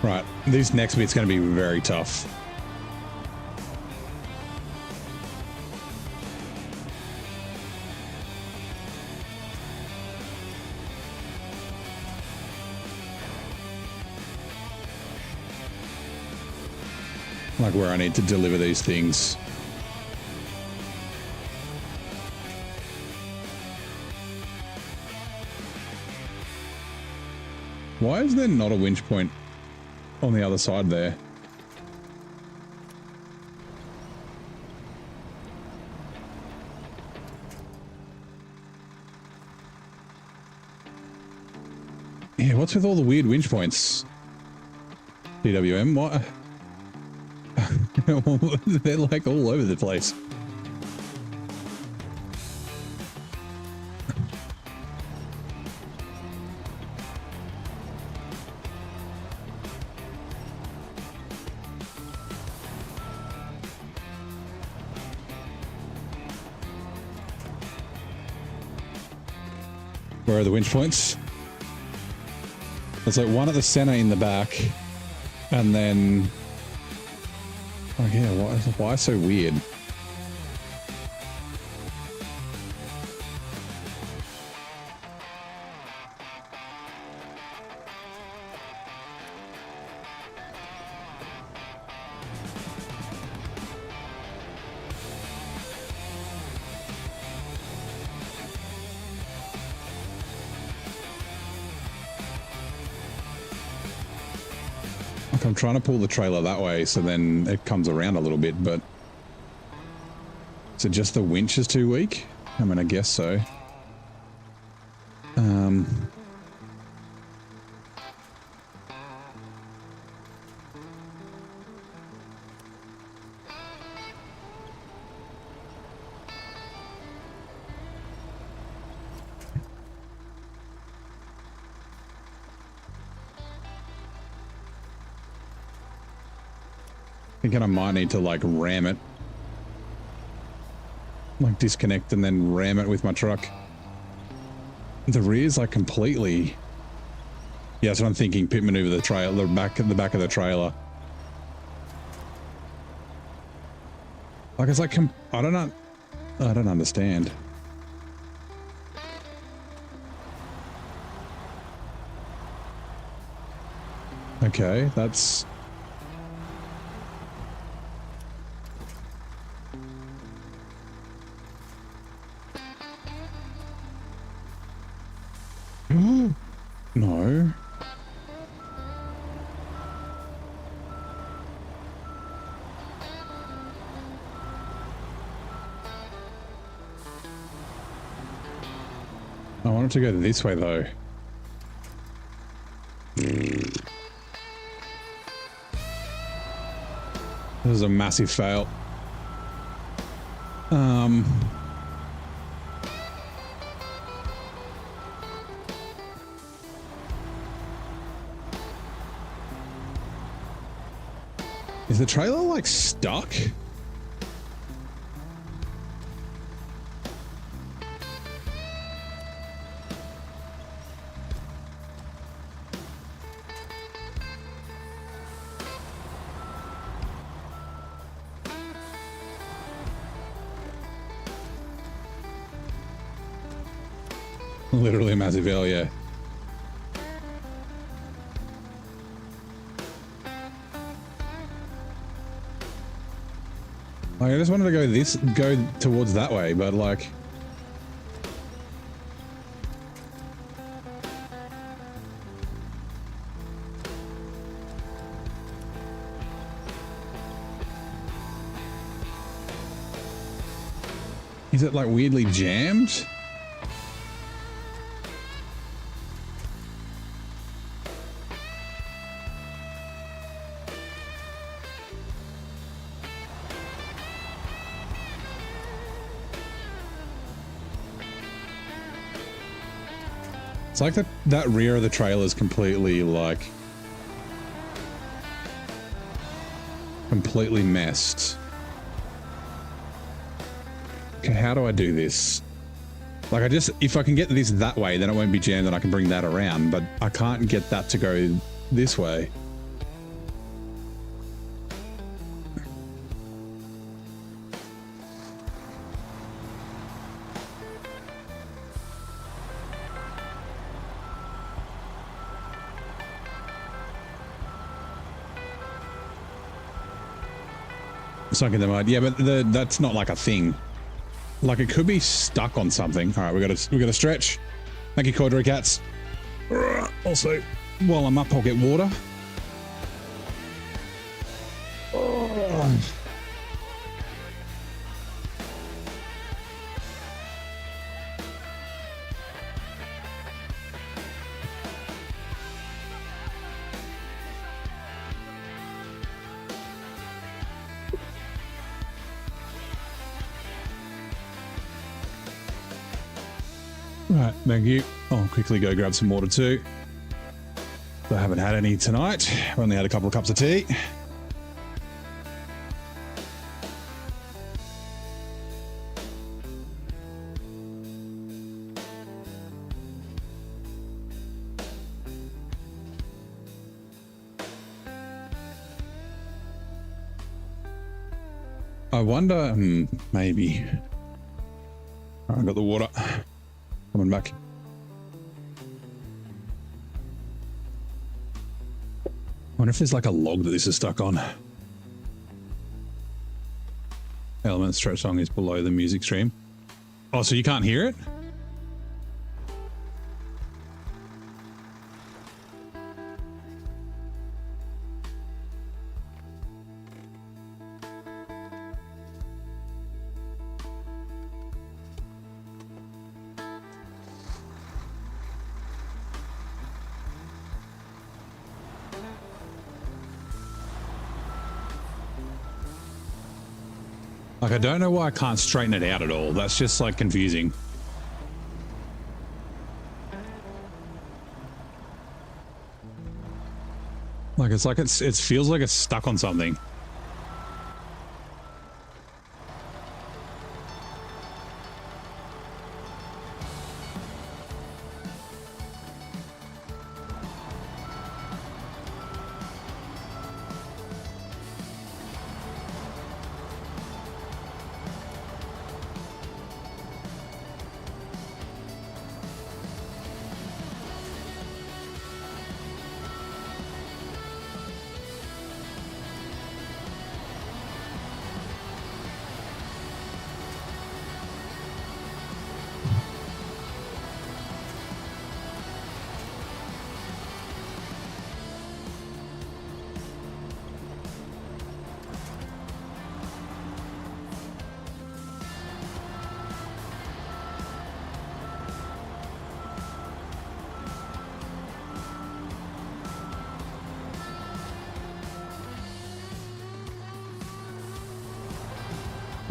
[SPEAKER 2] Right, this next bit's going to be very tough. Like where I need to deliver these things. Why is there not a winch point on the other side there? Yeah, what's with all the weird winch points? DWM, what? They're like all over the place. Where are the winch points? There's like one at the center in the back, and then... Oh yeah, why so weird? I'm trying to pull the trailer that way so then it comes around a little bit, but is it just the winch is too weak? I mean, I guess so. Thinking I might need to like ram it, like disconnect and then ram it with my truck. The rear's like completely, yeah, that's what I'm thinking. Pit maneuver the trailer, the back of the trailer. Like it's like I don't understand. Okay, that's... No. I wanted to go this way though. This is a massive fail. Is the trailer like stuck? Literally a massive fail, yeah. Like, I just wanted to go towards that way, but like... Is it like weirdly jammed? It's like that rear of the trailer is completely like completely messed. Okay, how do I do this? Like if I can get this that way, then it won't be jammed and I can bring that around, but I can't get that to go this way. Sunk in the mud. Yeah, but that's not like a thing. Like it could be stuck on something. All right, we got to stretch. Thank you, corduroy cats. Also, while I'm up, I'll get water. Right, thank you. I'll quickly go grab some water too. I haven't had any tonight. I've only had a couple of cups of tea. I wonder, maybe. All right, I got the water. Coming back. Wonder if there's like a log that this is stuck on. Element stretch song is below the music stream. Oh, so you can't hear it? Like, I don't know why I can't straighten it out at all. That's just, like, confusing. Like, it's like it feels like it's stuck on something.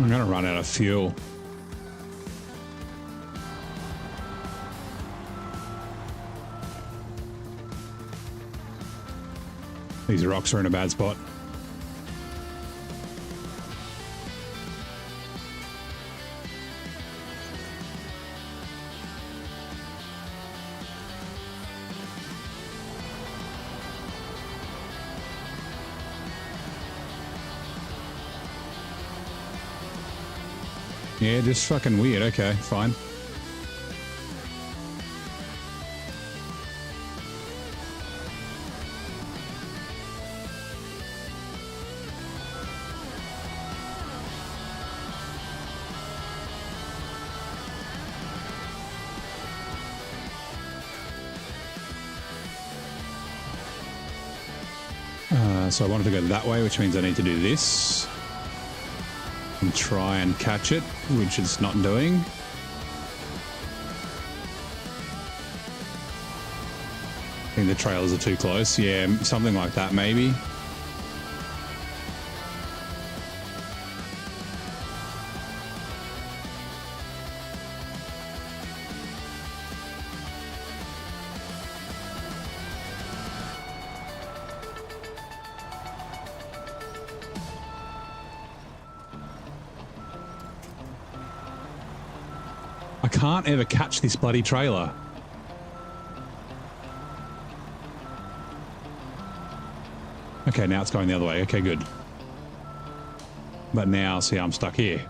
[SPEAKER 2] I'm gonna run out of fuel. These rocks are in a bad spot. Yeah, just fucking weird. Okay, fine. So I wanted to go that way, which means I need to do this. And try and catch it, which it's not doing. I think the trails are too close. Yeah, something like that maybe. I can't ever catch this bloody trailer. Okay, now it's going the other way. Okay, good. But now, see, I'm stuck here.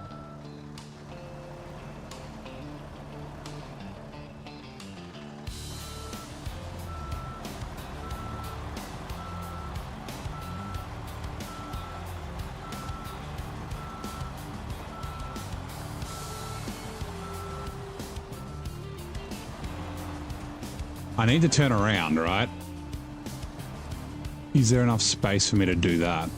[SPEAKER 2] I need to turn around, right? Is there enough space for me to do that?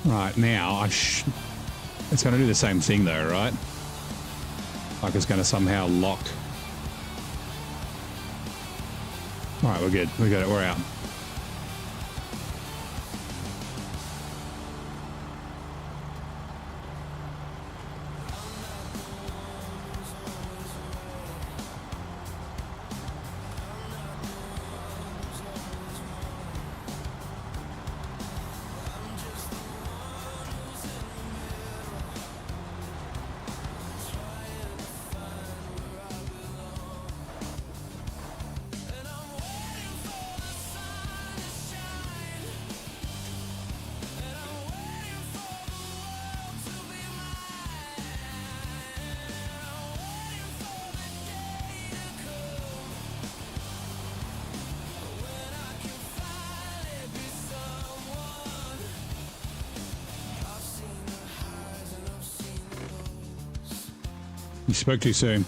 [SPEAKER 2] Right, now it's going to do the same thing though, right? Like it's going to somehow lock. All right, we're good. We got it. We're out. You spoke too soon.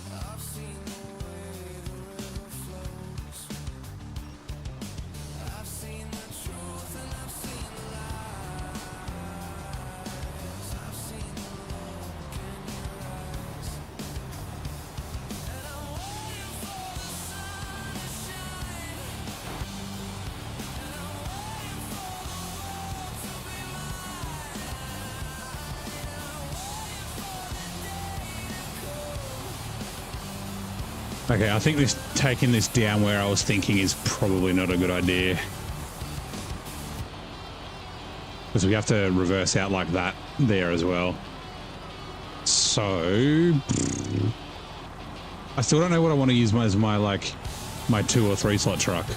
[SPEAKER 2] Okay, I think taking this down where I was thinking is probably not a good idea. Because we have to reverse out like that there as well. So I still don't know what I want to use as my 2 or 3 slot truck.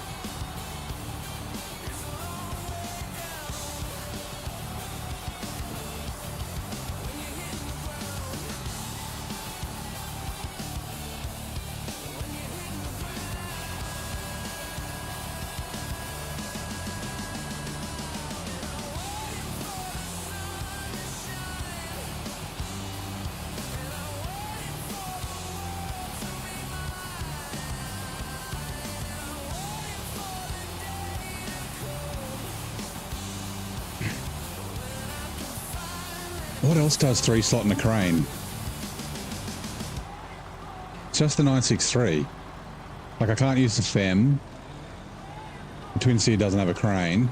[SPEAKER 2] What else does 3 slot in a crane? It's just the 963. Like I can't use the FEM. The Twin Seer doesn't have a crane.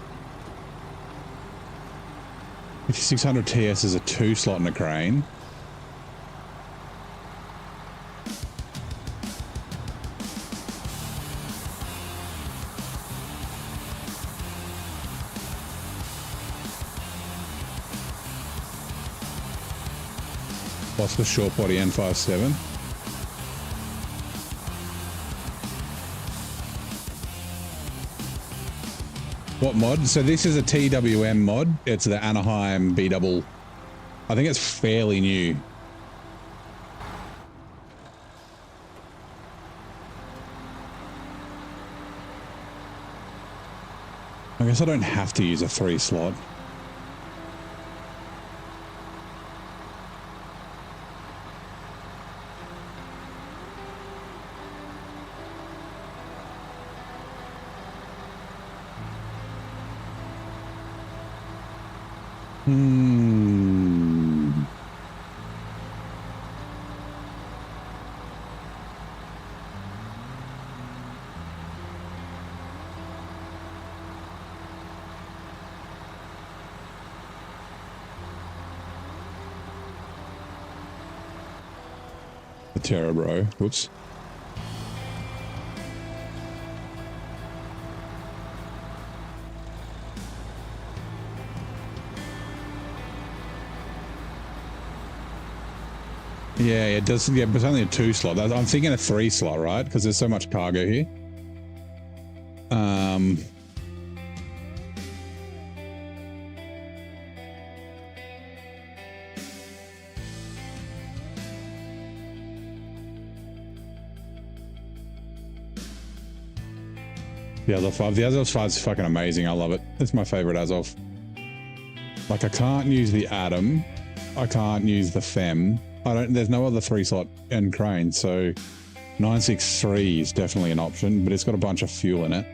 [SPEAKER 2] 5600 TS is a 2 slot in a crane. What's the short body N57? What mod? So this is a TWM mod. It's the Anaheim B double. I think it's fairly new. I guess I don't have to use a 3 slot. The Terror Bro. Whoops. Yeah, it does. Yeah, but it's only a 2 slot. I'm thinking a 3 slot, right? Because there's so much cargo here. The Azov 5. The Azov 5 is fucking amazing. I love it. It's my favorite Azov. Like, I can't use the Atom. I can't use the FEM. There's no other 3 slot and crane, so 963 is definitely an option, but it's got a bunch of fuel in it.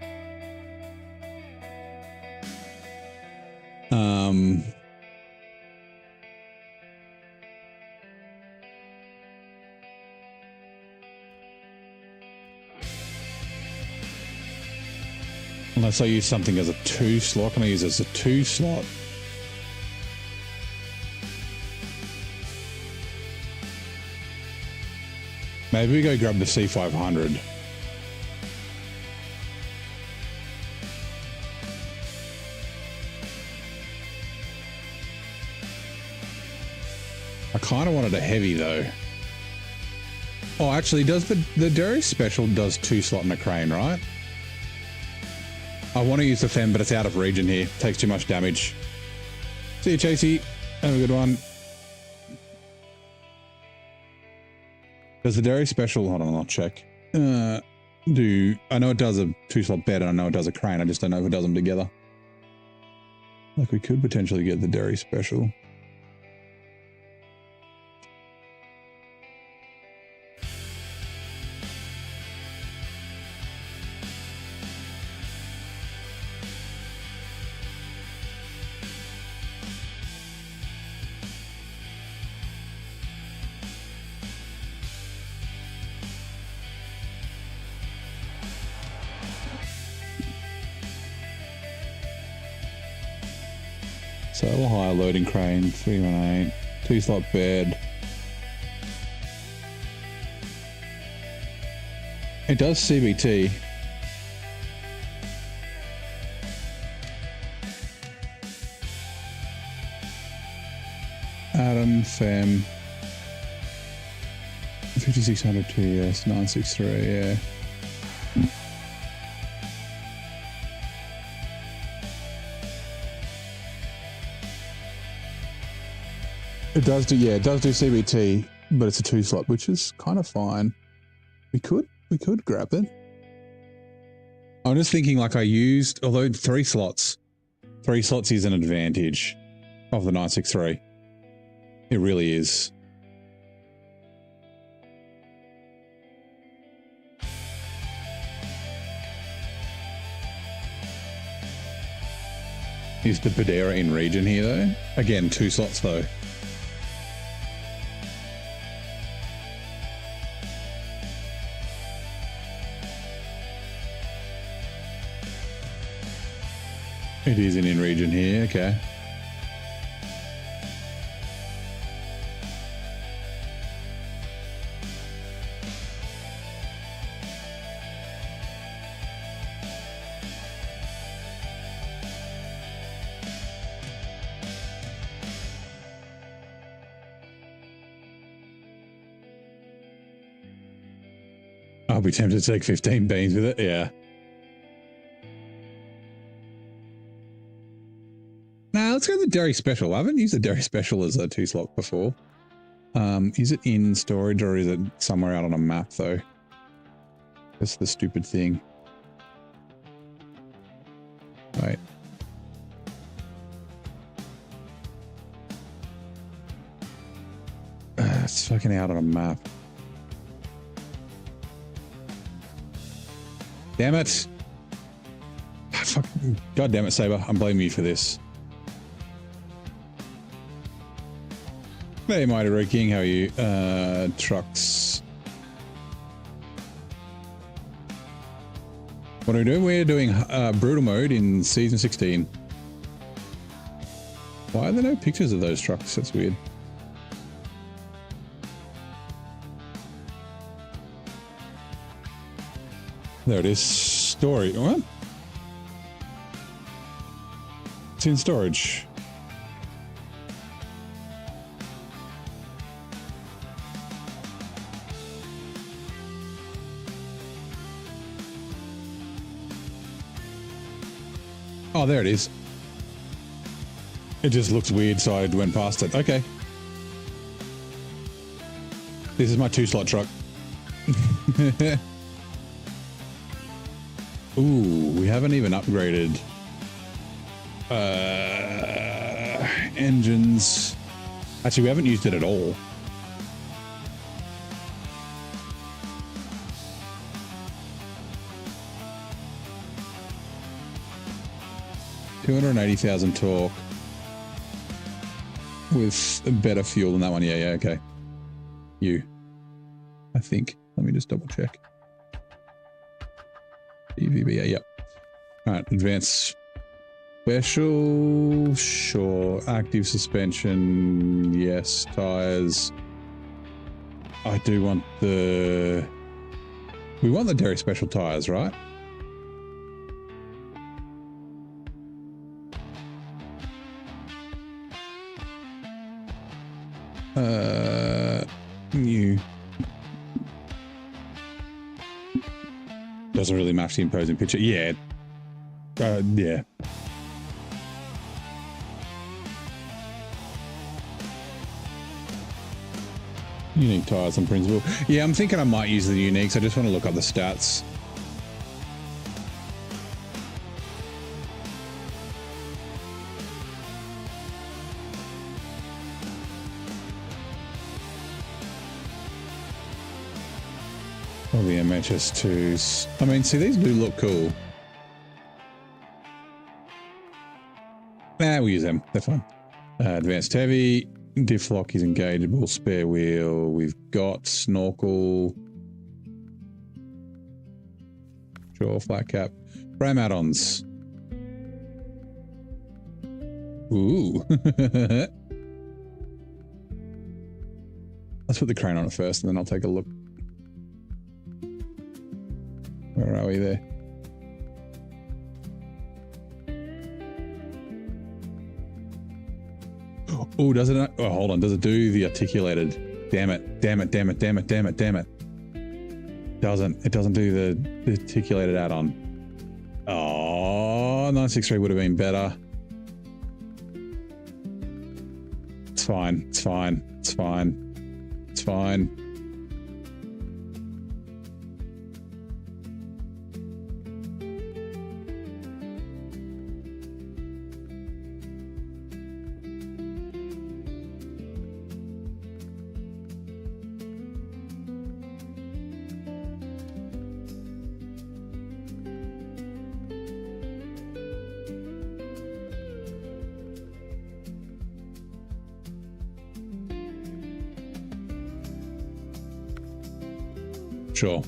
[SPEAKER 2] Unless I use something as a 2 slot, can I use it as a 2 slot? Maybe we go grab the C500. I kind of wanted a heavy though. Oh, actually, does the Derry Special does 2 slot in a crane, right? I want to use the FEM, but it's out of region here. Takes too much damage. See you, Chasey. Have a good one. Does the Derry Special, hold on, I'll check. I know it does a 2 slot bed and I know it does a crane. I just don't know if it does them together. Like we could potentially get the Derry Special. So a higher loading crane, 318, 2 slot bed. It does CBT. Atom, FEM, 5600 TS, 963, yeah. It does do, yeah, it does do CBT, but it's a 2 slot, which is kind of fine. We could grab it. I'm just thinking like I used, although 3 slots is an advantage of the 963. It really is. Is the Badera in region here though? Again, 2 slots though. It is an in-region here, okay. I'll be tempted to take 15 beans with it, yeah. Nah, let's go with the Dairy Special. I haven't used the Dairy Special as a 2-slot before. Is it in storage or is it somewhere out on a map though? That's the stupid thing. Wait. It's fucking out on a map. Damn it. Fuck. God damn it, Saber. I'm blaming you for this. Hey, Mighty Road King, how are you? Trucks. What are we doing? We're doing brutal mode in season 16. Why are there no pictures of those trucks? That's weird. There it is. Storage. What? It's in storage. Oh, there it is. It just looks weird, so I went past it. Okay. This is my 2-slot truck. Ooh, we haven't even upgraded engines. Actually, we haven't used it at all. $280,000 torque with better fuel than that one. Yeah, yeah, okay. I think. Let me just double check. EVBA, yep. All right, advanced special, sure. Active suspension, yes. Tires. I do want the... We want the Dairy Special tires, right? New. Doesn't really match the imposing picture. Yeah. Yeah. Unique tires on principle. Yeah, I'm thinking I might use the uniques. I just want to look up the stats. All the MHS2s. I mean, see, these do look cool. Nah, we'll use them. They're fine. Advanced heavy. Diff lock is engageable. Spare wheel. We've got snorkel. Sure, flat cap. Frame add-ons. Ooh. Let's put the crane on it first, and then I'll take a look. Where are we there? Oh, does it? Oh, hold on. Does it do the articulated? Damn it. Damn it. Damn it. Damn it. Damn it. Damn it. Doesn't. It doesn't do the articulated add-on. Oh, 963 would have been better. It's fine. It's fine. It's fine. It's fine. Sure.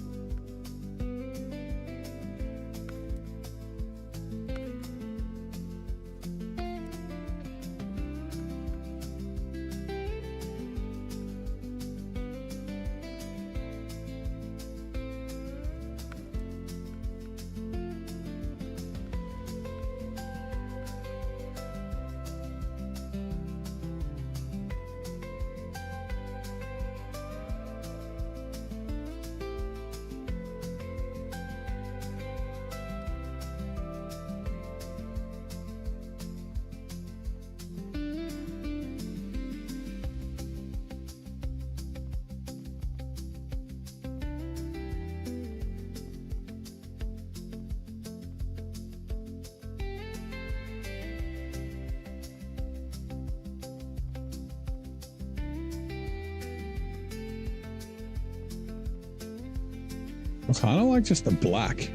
[SPEAKER 2] I kind of like just the black.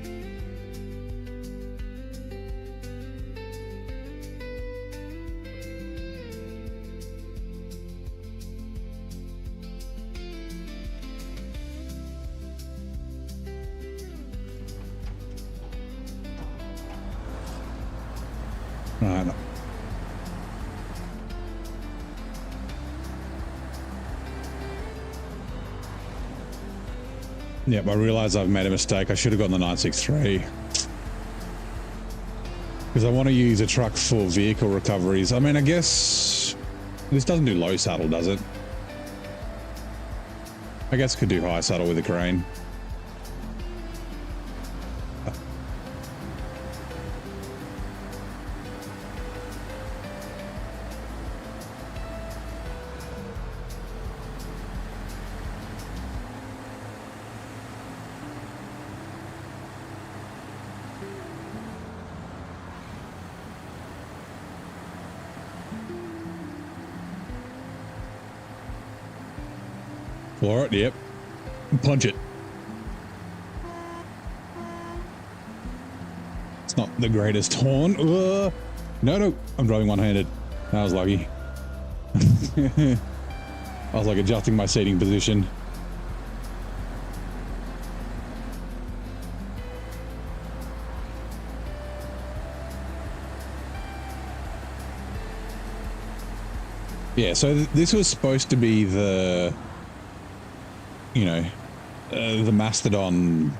[SPEAKER 2] Right. Yep, I realize I've made a mistake. I should have gotten the 963. Because I want to use a truck for vehicle recoveries. I mean, I guess this doesn't do low saddle, does it? I guess could do high saddle with a crane. Floor it, yep. Punch it. It's not the greatest horn. No, I'm driving one-handed. That was lucky. I was like adjusting my seating position. Yeah, so this was supposed to be the, you know, the Mastodon,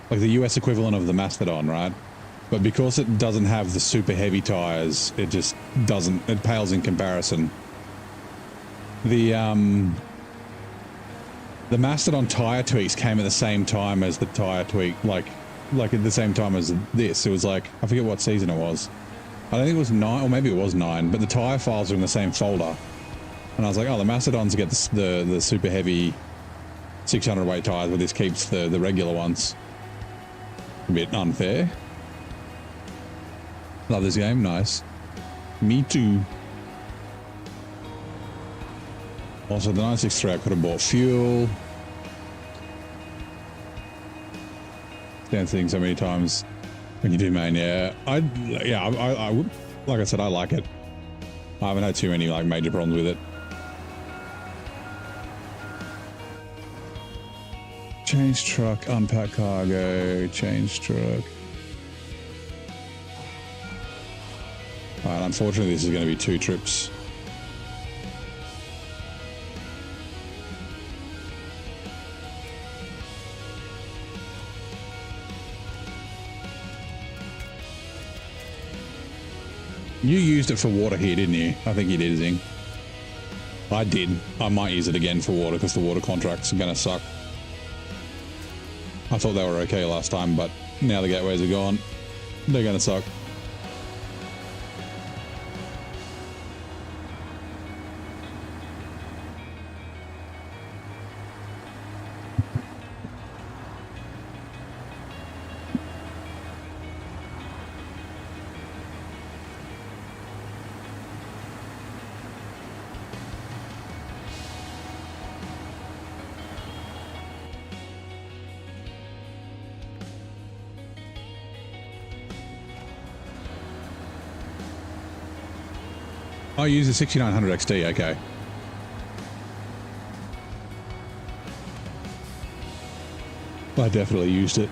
[SPEAKER 2] like the US equivalent of the Mastodon, right? But because it doesn't have the super heavy tires, it just doesn't, it pales in comparison. The Mastodon tire tweaks came at the same time as the tire tweak, like at the same time as this. It was like, I forget what season it was. I don't think it was 9, or maybe it was 9, but the tire files are in the same folder. And I was like, oh, the Mastodons get the super heavy 600 weight tires, but this keeps the regular ones. A bit unfair. Love this game, nice. Me too. Also, the 963, I could have bought fuel. Stand thing so many times when you do main, yeah. I would, like I said, I like it. I haven't had too many like major problems with it. Change truck, unpack cargo, change truck. Alright, unfortunately this is going to be 2 trips. You used it for water here, didn't you? I think you did, Zing. I did. I might use it again for water because the water contracts are going to suck. I thought they were okay last time, but now the gateways are gone. They're going to suck. I use the 6900 XT, okay. I definitely used it.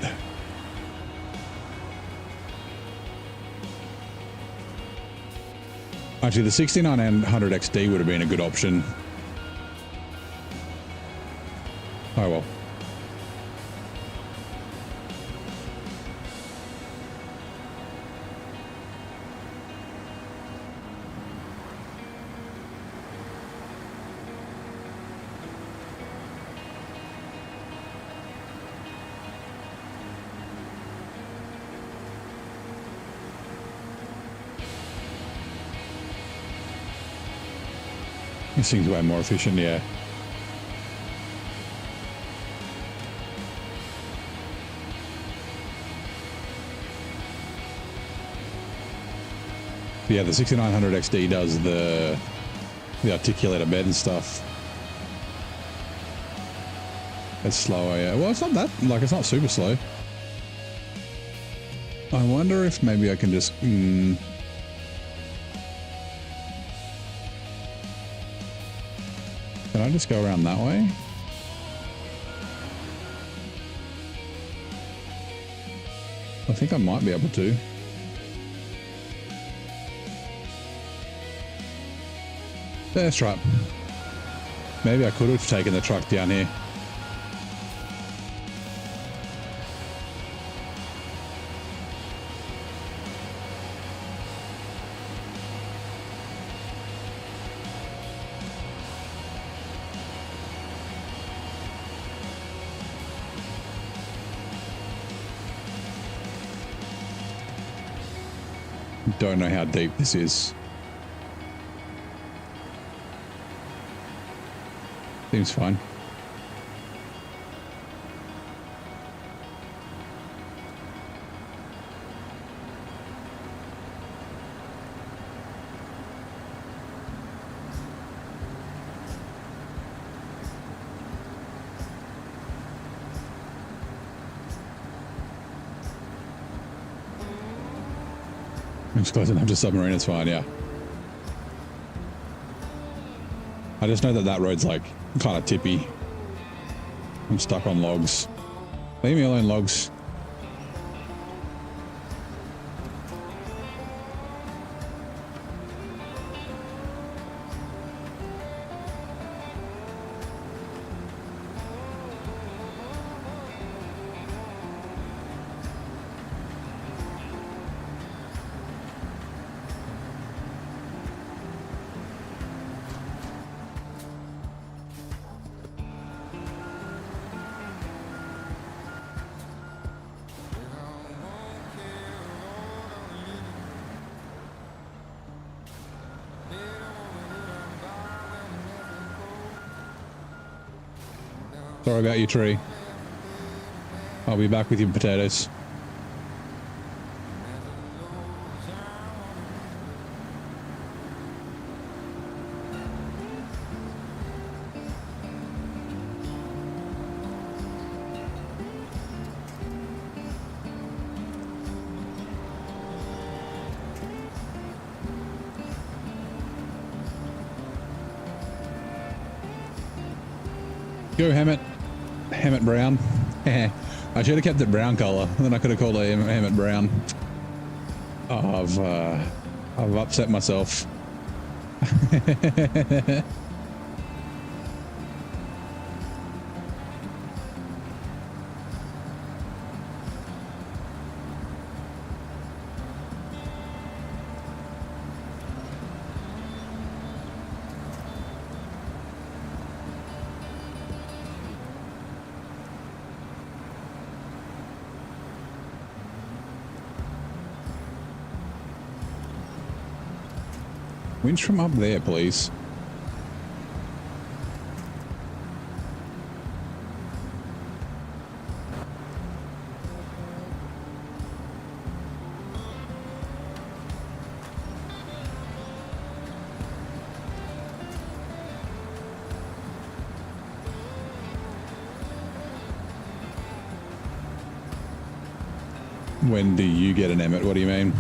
[SPEAKER 2] Actually, the 6900 XD would have been a good option. Oh well. This thing's way more efficient, yeah. Yeah, the 6900 XD does the articulator bed and stuff. It's slower, yeah. Well, it's not that, like, it's not super slow. I wonder if maybe I can just... Can I just go around that way? I think I might be able to. That's right. Maybe I could have taken the truck down here. Don't know how deep this is. Seems fine. I'm just close enough to submarine, it's fine, yeah. I just know that that road's like kind of tippy. I'm stuck on logs. Leave me alone, logs. Sorry about your tree. I'll be back with your potatoes. Go Hammett. Hammett Brown. I should have kept it brown color. Then I could have called it Hammett Brown. Oh, I've upset myself. Winch from up there, please. When do you get an Emmett? What do you mean?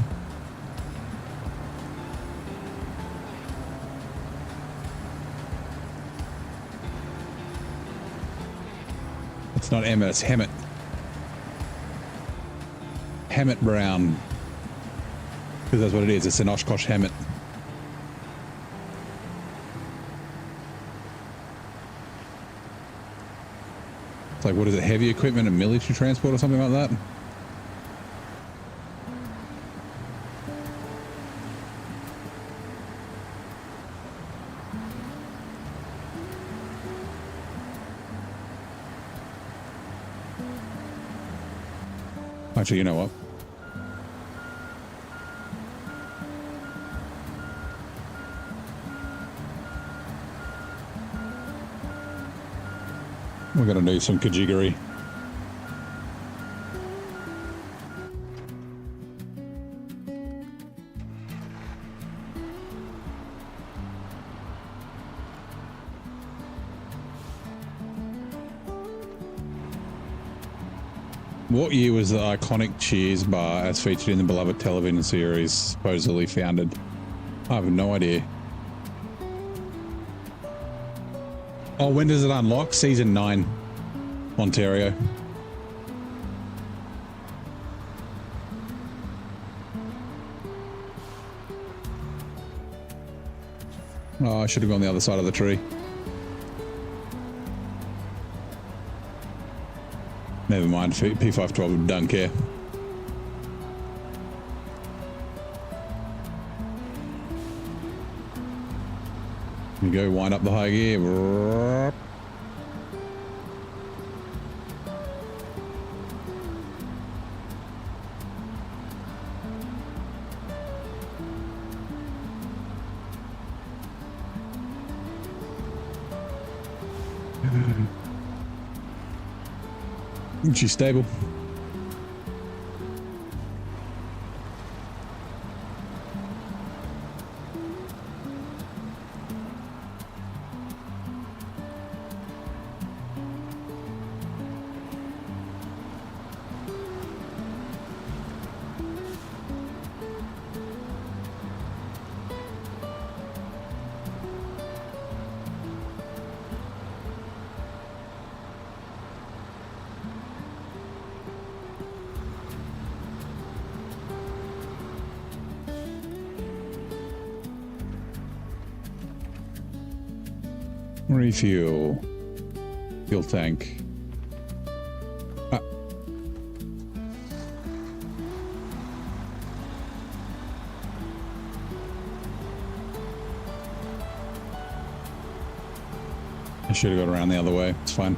[SPEAKER 2] It's not Emmett, it's Hammett. Hammett Brown. Because that's what it is, it's an Oshkosh Hammett. It's like, what is it, heavy equipment and military transport or something like that? Actually, you know what? We're gonna do some kajiggery. What year was the iconic Cheers bar as featured in the beloved television series supposedly founded? I have no idea. Oh, when does it unlock? Season 9, Ontario. Oh, I should have gone the other side of the tree. Never mind, P512 don't care. You go, wind up the high gear. She's stable. Refuel. Fuel tank. Ah. I should have got around the other way. It's fine.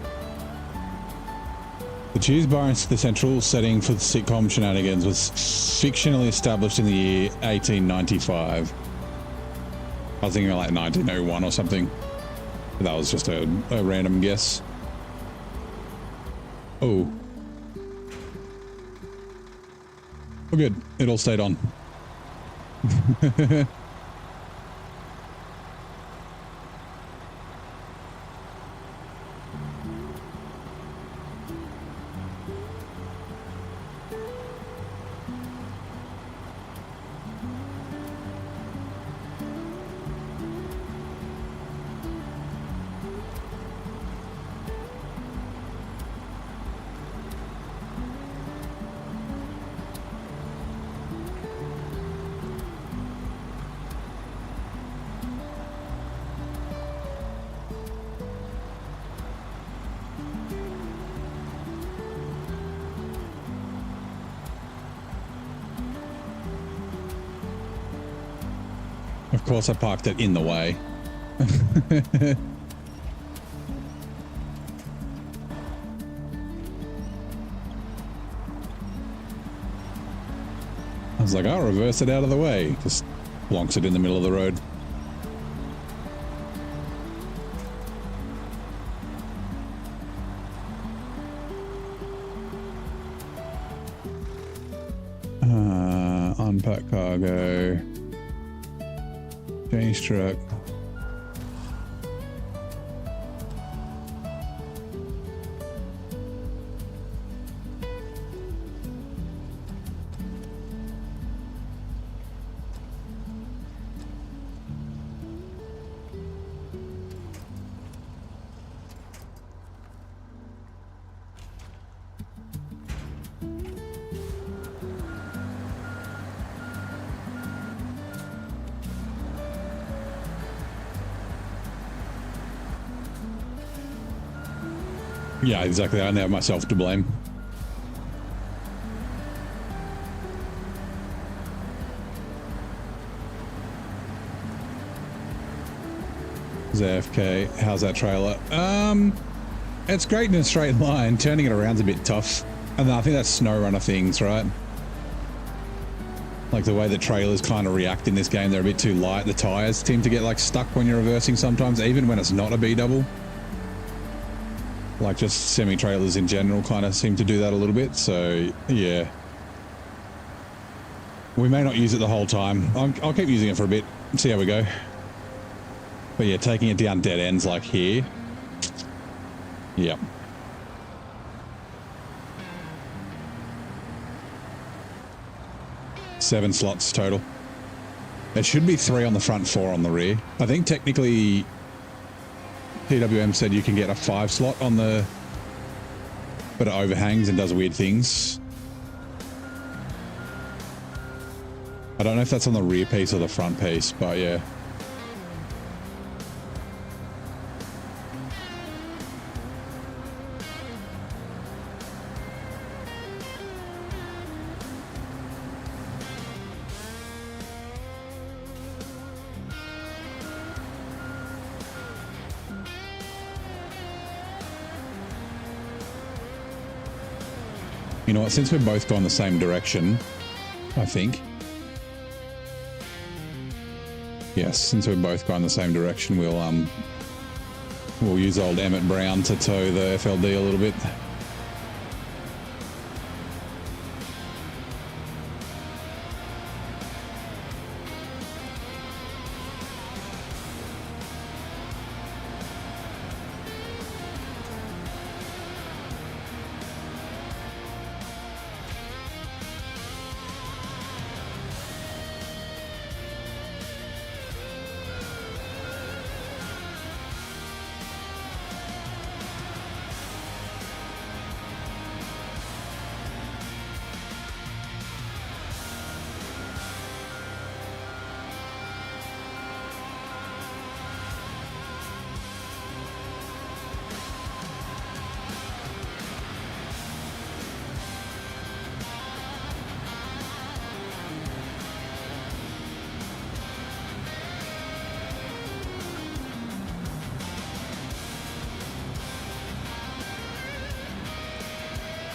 [SPEAKER 2] The Cheers bar is the central setting for the sitcom Shenanigans was fictionally established in the year 1895. I was thinking like 1901 or something. That was just a random guess. Oh. Oh, good. It all stayed on. Of course, I parked it in the way. I was like, I'll reverse it out of the way. Just blonks it in the middle of the road. Unpack cargo. Change truck. Yeah, exactly. I only have myself to blame. ZFK, how's that trailer? It's great in a straight line. Turning it around's a bit tough. And I think that's SnowRunner things, right? Like the way the trailers kind of react in this game, they're a bit too light. The tires seem to get like stuck when you're reversing sometimes, even when it's not a B-double. Like just semi-trailers in general kind of seem to do that a little bit, so yeah. We may not use it the whole time. I'll keep using it for a bit, see how we go. But yeah, taking it down dead ends like here. Yep. 7 slots total. There should be 3 on the front, 4 on the rear. I think technically TWM said you can get a 5 slot on the, but it overhangs and does weird things. I don't know if that's on the rear piece or the front piece, but yeah. You know what, since we're both going the same direction, I think. Yes, since we're both going the same direction, we'll use old Emmett Brown to tow the FLD a little bit.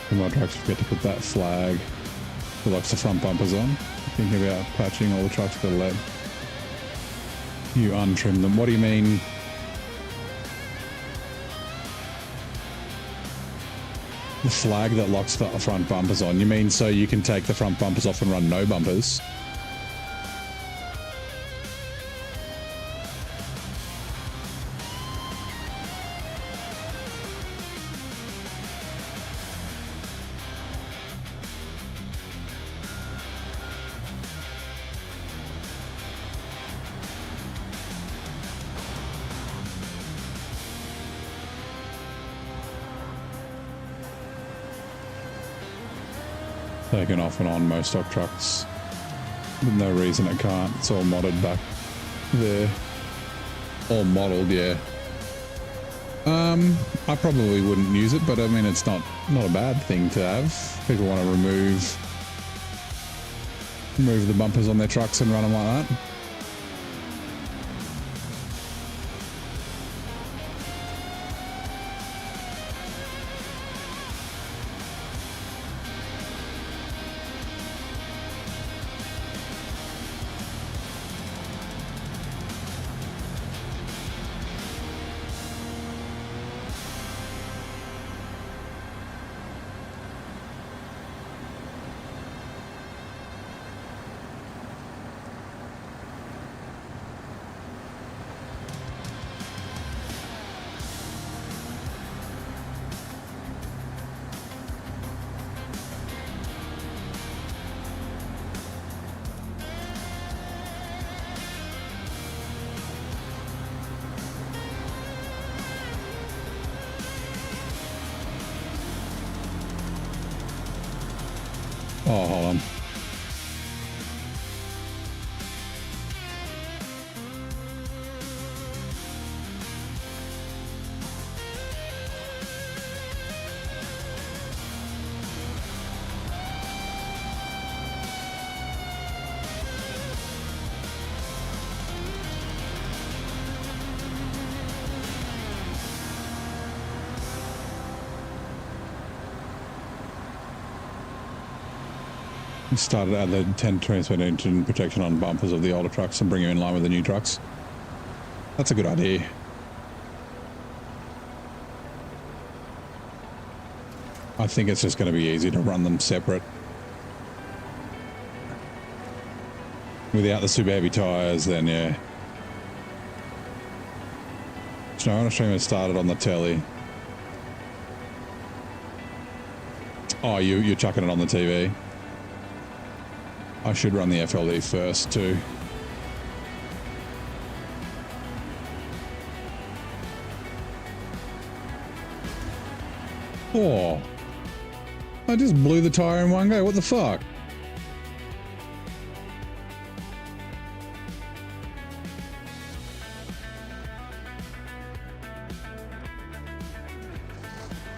[SPEAKER 2] My trucks forget to put that flag that locks the front bumpers on. Thinking about patching all the trucks, gotta let you untrim them. What do you mean? The flag that locks the front bumpers on? You mean so you can take the front bumpers off and run no bumpers? Taken off and on most stock trucks. With no reason it can't. It's all modded back there. All modelled, yeah. I probably wouldn't use it, but I mean it's not a bad thing to have. People want to remove the bumpers on their trucks and run them like that. Oh, hold on. We started at the 10-20 engine protection on bumpers of the older trucks and bring them in line with the new trucks. That's a good idea. I think it's just going to be easy to run them separate. Without the super heavy tyres, then yeah. SnowRunner streamer started on the telly. Oh, you're chucking it on the TV. I should run the FLD first too. Oh, I just blew the tire in one go. What the fuck?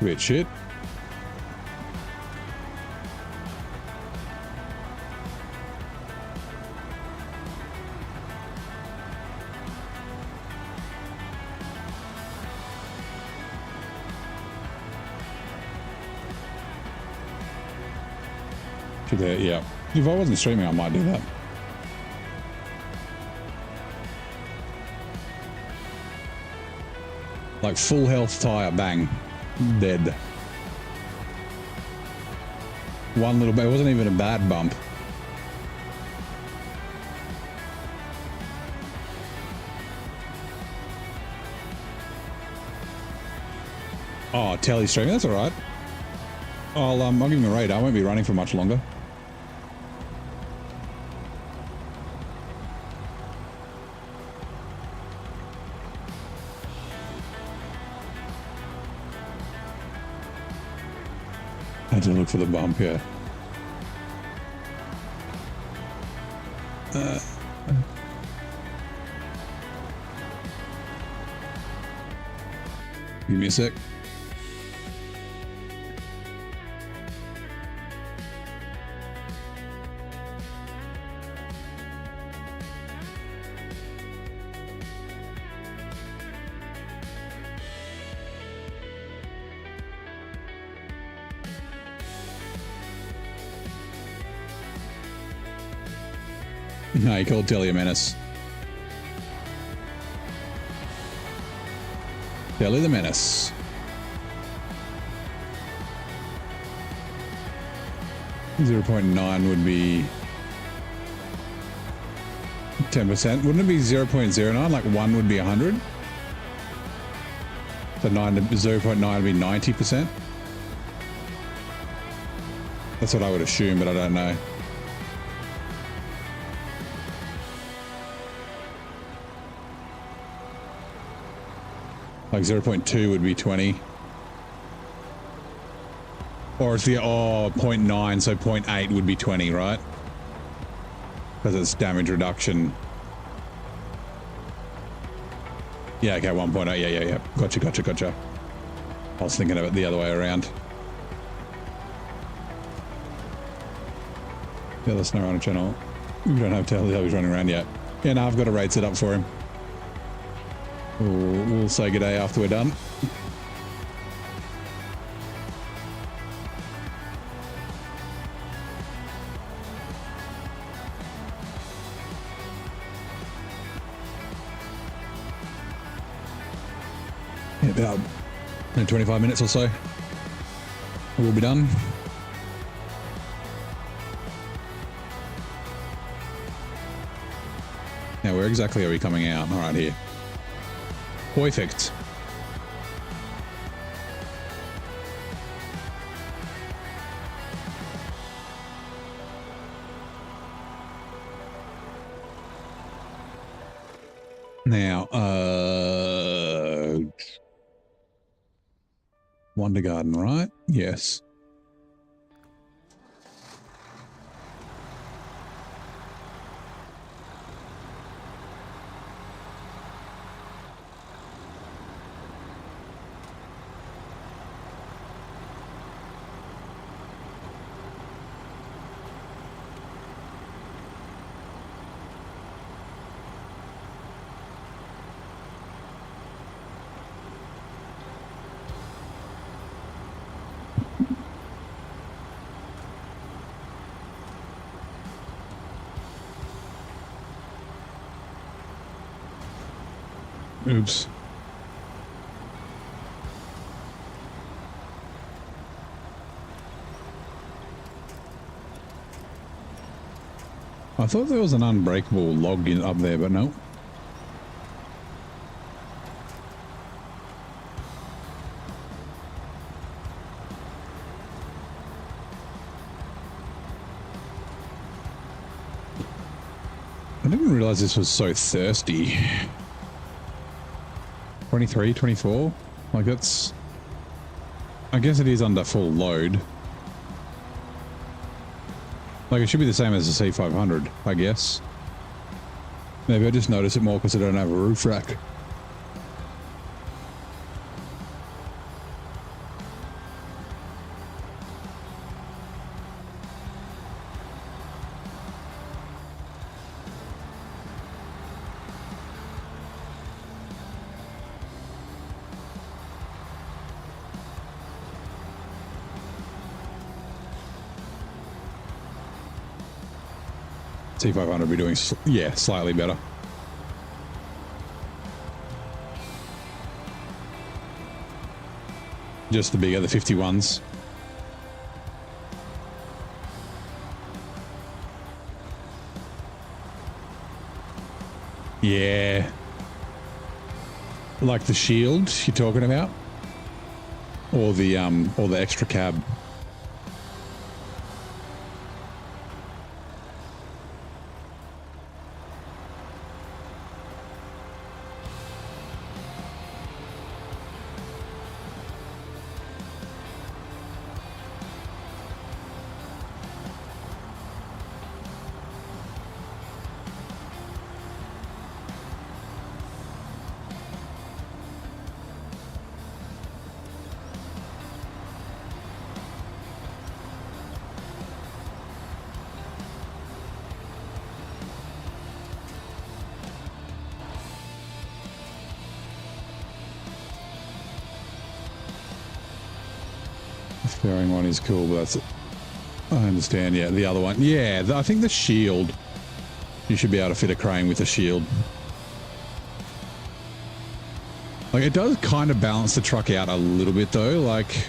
[SPEAKER 2] Bit shit. Yeah. If I wasn't streaming, I might do that. Like full health tire, bang, dead. One little bit, it wasn't even a bad bump. Oh, telly streaming, that's all right. I'll give him a raid. I won't be running for much longer. I had to look for the bump, yeah. Give me a sec. No, you called Telly a menace. Telly the menace. .9 would be 10%. Wouldn't it be 0.09? Like 1 would be 100? So 0.9 would be 90%? That's what I would assume, but I don't know. Like 0.2 would be 20. Or it's the, 0.9, so 0.8 would be 20, right? Because it's damage reduction. Yeah, okay, 1.8, yeah. Gotcha. I was thinking of it the other way around. Yeah, the SnowRunner channel. We don't have to tell how he's running around yet. Yeah, no, I've got a raid set up for him. We'll say good day after we're done. Yeah, about 25 minutes or so. We'll be done. Now, where exactly are we coming out? All right, here. Perfect. Now, Wonder Garden, right? Yes. Oops. I thought there was an unbreakable log up there, but no. didn't realize this was so thirsty. 23, 24? Like that's... I guess it is under full load. Like it should be the same as the C500, I guess. Maybe I just notice it more because I don't have a roof rack. C500 will be doing, yeah, slightly better. Just the bigger, the 51s. Yeah. Like the shield you're talking about? Or the extra cab? Fairing one is cool, but that's... I understand, yeah. The other one, yeah, I think the shield. You should be able to fit a crane with a shield. Like, it does kind of balance the truck out a little bit, though. Like,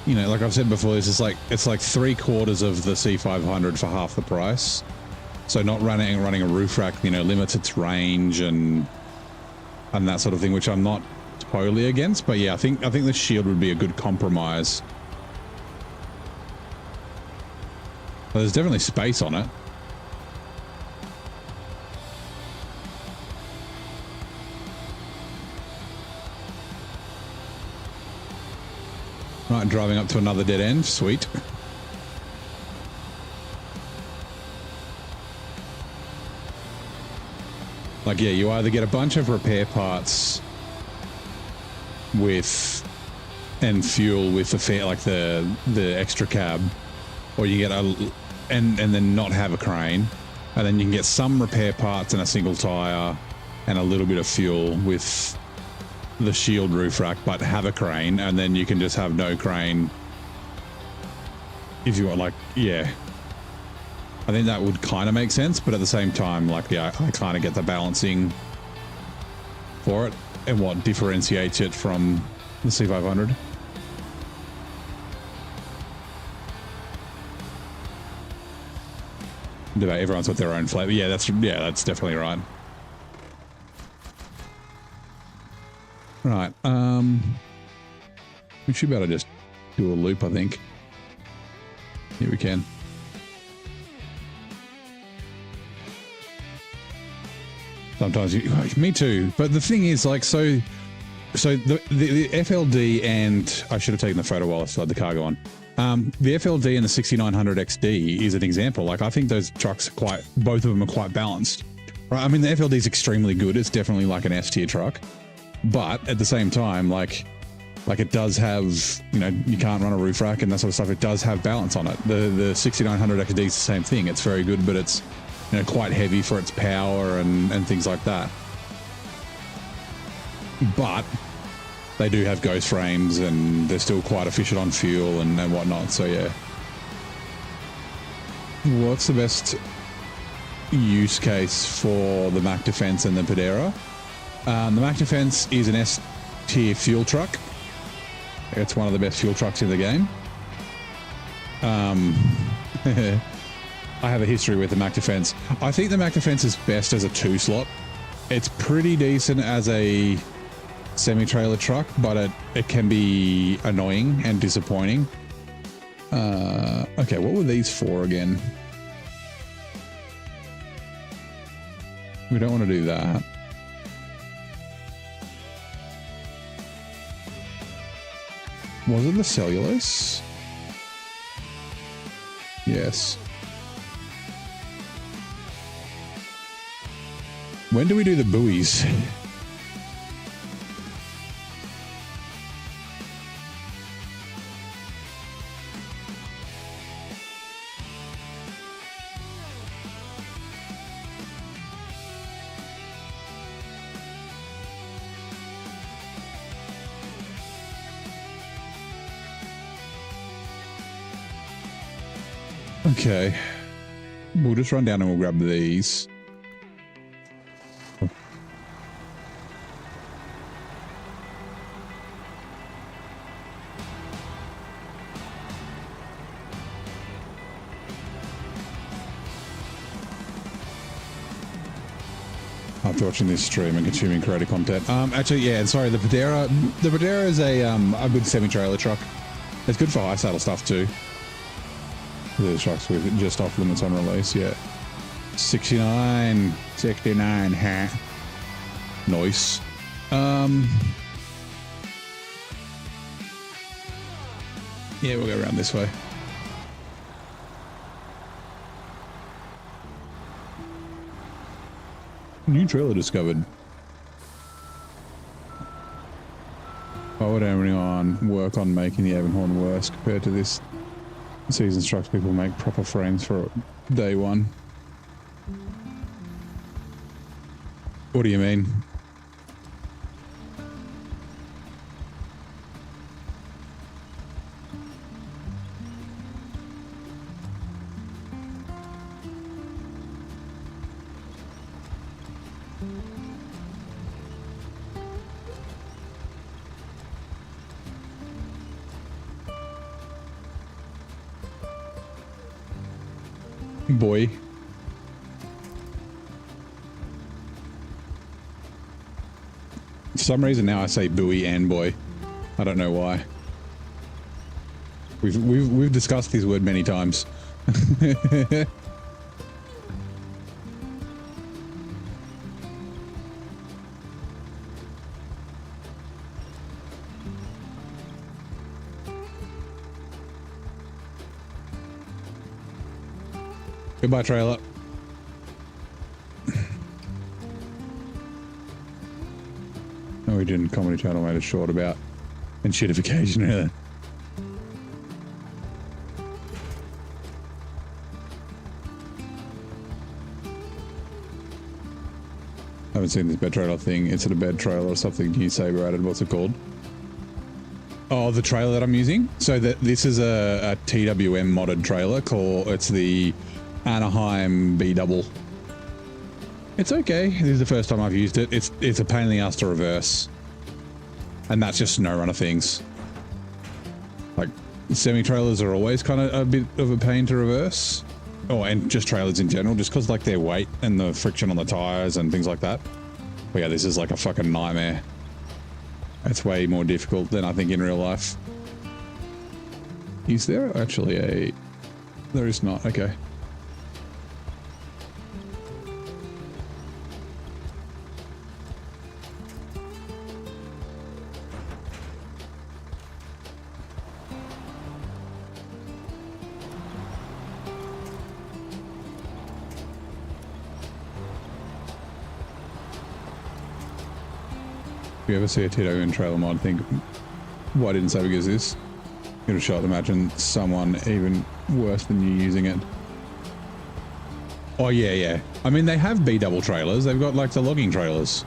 [SPEAKER 2] you know, like I've said before, it's like 3/4 of the C500 for half the price. So not running a roof rack, you know, limits its range and that sort of thing, which I'm not totally against, but yeah, I think the shield would be a good compromise. Well, there's definitely space on it. Right, driving up to another dead end, sweet. Like, yeah, you either get a bunch of repair parts with and fuel with the fare, like the extra cab, or you get and then not have a crane, and then you can get some repair parts and a single tire and a little bit of fuel with the shield roof rack, but have a crane, and then you can just have no crane if you want. Like, yeah, I think that would kind of make sense, but at the same time, like, yeah, I kind of get the balancing for it and what differentiates it from the C500. Everyone's got their own flavor. Yeah, that's definitely right. Right. We should be able to just do a loop, I think. Here we can. Sometimes me too. But the thing is, like, so the FLD, and I should have taken the photo while I still had the cargo on. The FLD and the 6900 XD is an example. Like, I think those trucks are both of them are quite balanced. Right? I mean, the FLD is extremely good. It's definitely like an S tier truck, but at the same time, like it does have, you know, you can't run a roof rack and that sort of stuff. It does have balance on it. The 6900 XD is the same thing. It's very good, but it's, you know, quite heavy for its power and things like that. But they do have ghost frames and they're still quite efficient on fuel and whatnot. So yeah. What's the best use case for the Mac Defense and the Pedera? The Mac Defense is an S tier fuel truck. It's one of the best fuel trucks in the game. I have a history with the Mac Defense. I think the Mac Defense is best as a 2-slot. It's pretty decent as a semi-trailer truck, but it can be annoying and disappointing. Okay, what were these for again? We don't want to do that. Was it the cellulose? Yes. When do we do the buoys? Okay. We'll just run down and we'll grab these. After watching this stream and consuming creator content. Actually, yeah, and sorry, the Padera is a good semi-trailer truck. It's good for high saddle stuff too. The trucks with just off limits on release, yeah. 69, ha. Nice. Yeah, we'll go around this way. New trailer discovered. Why would anyone work on making the Avonhorn worse compared to this? Season's trucks people make proper frames for day one. What do you mean? Boy. For some reason now I say buoy and boy. I don't know why. We've discussed this word many times. Goodbye, trailer. No, we didn't. Comedy Channel made a short about enshittification. Really. I haven't seen this bed trailer thing. Is it a bed trailer or something new Saber added? What's it called? Oh, the trailer that I'm using. So this is a TWM modded trailer called, it's the Anaheim B double. It's okay. This is the first time I've used it. It's a pain in the ass to reverse. And that's just SnowRunner things. Like, semi-trailers are always kind of a bit of a pain to reverse. Oh, and just trailers in general, just because like their weight and the friction on the tires and things like that. But yeah, this is like a fucking nightmare. It's way more difficult than I think in real life. Is there actually a... There is not. Okay. If you ever see a TWN trailer mod, think, why didn't Saber use this? Get a shot, imagine someone even worse than you using it. Oh yeah, yeah. I mean, they have B double trailers. They've got like the logging trailers.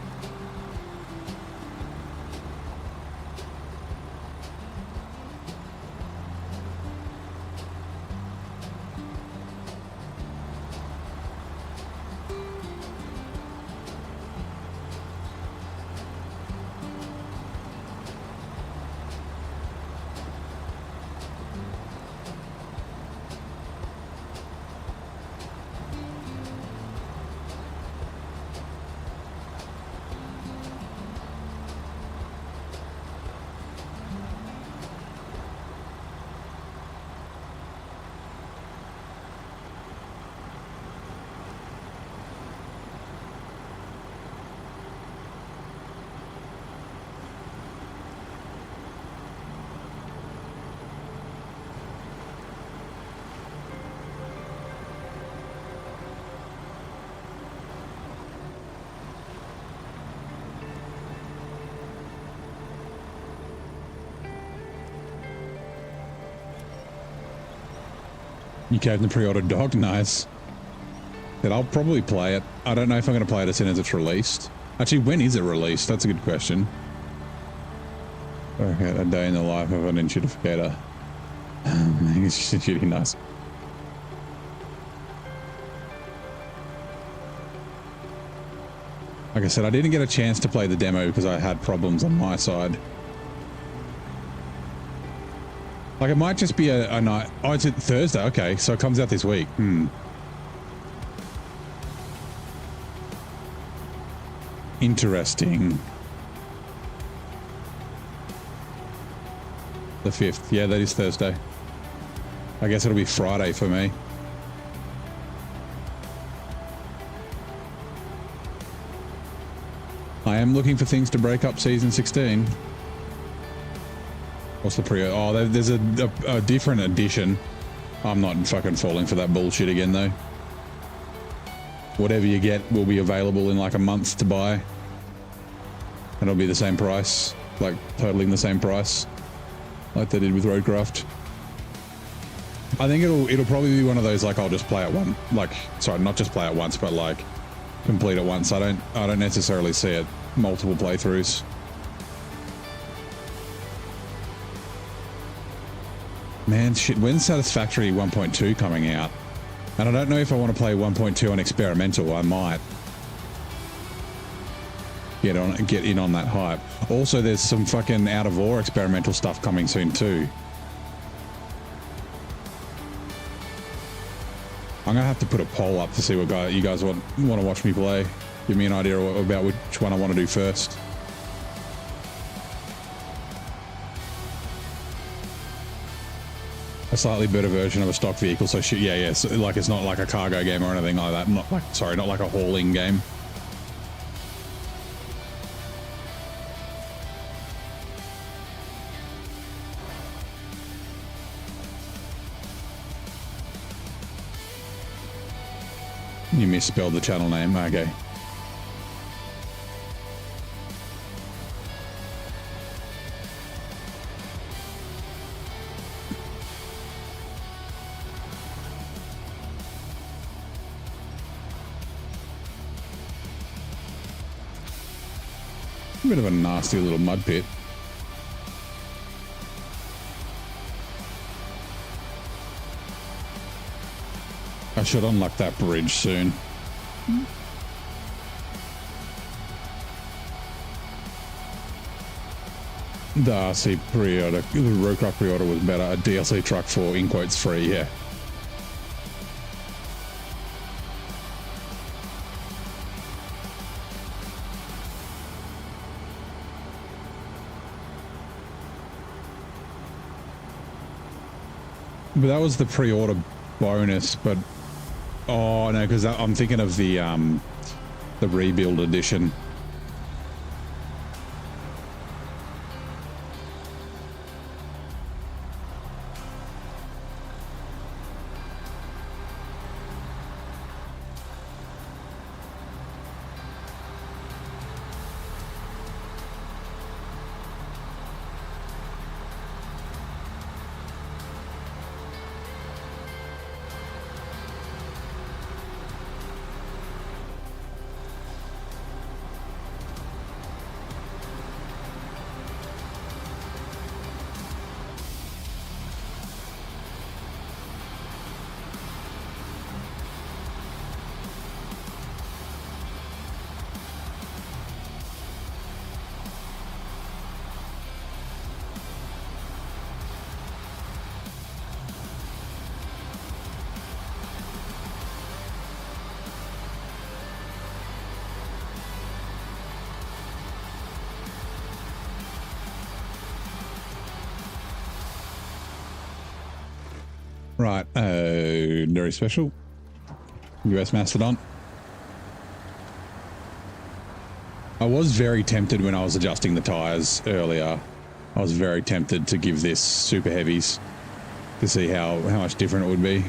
[SPEAKER 2] You gave the pre-ordered dog, nice. But I'll probably play it. I don't know if I'm going to play it as soon as it's released. Actually, when is it released? That's a good question. Okay, a day in the life of an intuitificator. It's really nice. Like I said, I didn't get a chance to play the demo because I had problems on my side. Like, it might just be a night. Oh, it's Thursday. Okay, so it comes out this week. Interesting. The 5th. Yeah, that is Thursday. I guess it'll be Friday for me. I am looking for things to break up season 16. What's the pre? Oh, there's a different edition. I'm not fucking falling for that bullshit again, though. Whatever you get will be available in like a month to buy. And it'll be the same price. Like, totaling the same price. Like they did with Roadcraft. I think it'll probably be one of those, like, I'll just play it once. Like, sorry, not just play it once, but like complete it once. I don't necessarily see it multiple playthroughs. Man, shit, when's Satisfactory 1.2 coming out? And I don't know if I want to play 1.2 on experimental. I might get in on that hype. Also, there's some fucking Out of Ore experimental stuff coming soon too. I'm gonna have to put a poll up to see what you guys want to watch me play. Give me an idea about which one I want to do first. A slightly better version of a stock vehicle, so shit, yeah, so, like, it's not like a cargo game or anything like that. Not like a hauling game. You misspelled the channel name. Okay. A bit of a nasty little mud pit. I should unlock that bridge soon. The RC pre-order, the Roadcraft pre-order was better. A DLC truck for, in quotes, free, yeah. But that was the pre-order bonus, but oh no, because I'm thinking of the rebuild edition. Right, very special. US Mastodon. I was very tempted when I was adjusting the tires earlier. I was very tempted to give this super heavies to see how much different it would be.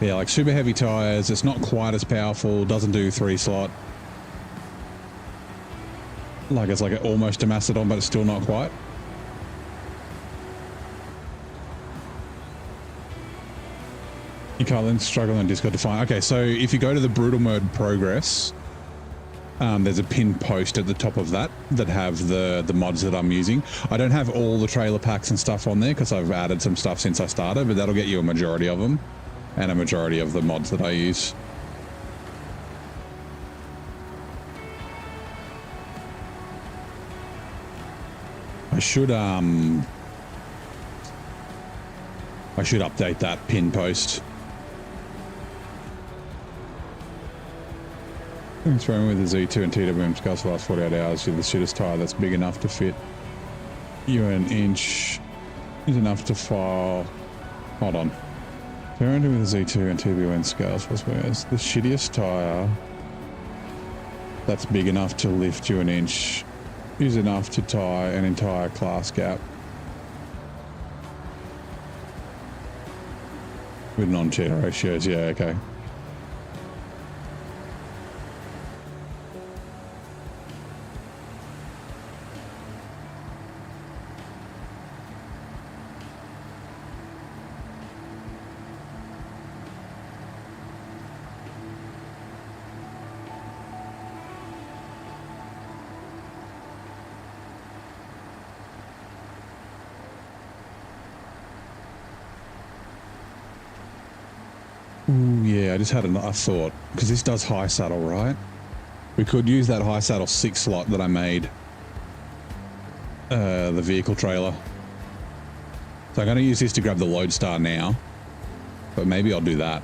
[SPEAKER 2] Yeah, like super heavy tires. It's not quite as powerful. Doesn't do 3-slot. Like it's like almost a Macedon, but it's still not quite. You can't then struggle on Discord to find. Okay, so if you go to the brutal mode progress, there's a pinned post at the top of that have the mods that I'm using. I don't have all the trailer packs and stuff on there because I've added some stuff since I started, but that'll get you a majority of them and a majority of the mods that I use. I should update that pin post. It's running with the Z2 and TWM scars for the last 48 hours. You're the shittest tire that's big enough to fit you. An inch is enough to file. Hold on. Running with the Z2 and TWM scars for the shittiest tire that's big enough to lift you an inch is enough to tie an entire class gap with non-cheater ratios. Yeah, okay. Ooh, yeah, I just had a thought, because this does high saddle, right? We could use that high saddle 6-slot that I made, the vehicle trailer. So I'm going to use this to grab the Loadstar now, but maybe I'll do that.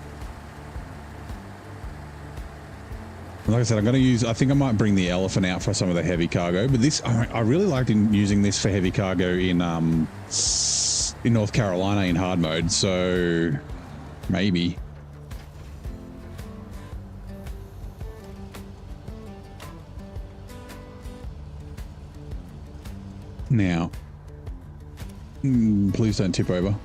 [SPEAKER 2] Like I said, I'm going to use, I think I might bring the Elephant out for some of the heavy cargo, but this, I really liked using this for heavy cargo in North Carolina in hard mode, so maybe. Now, please don't tip over.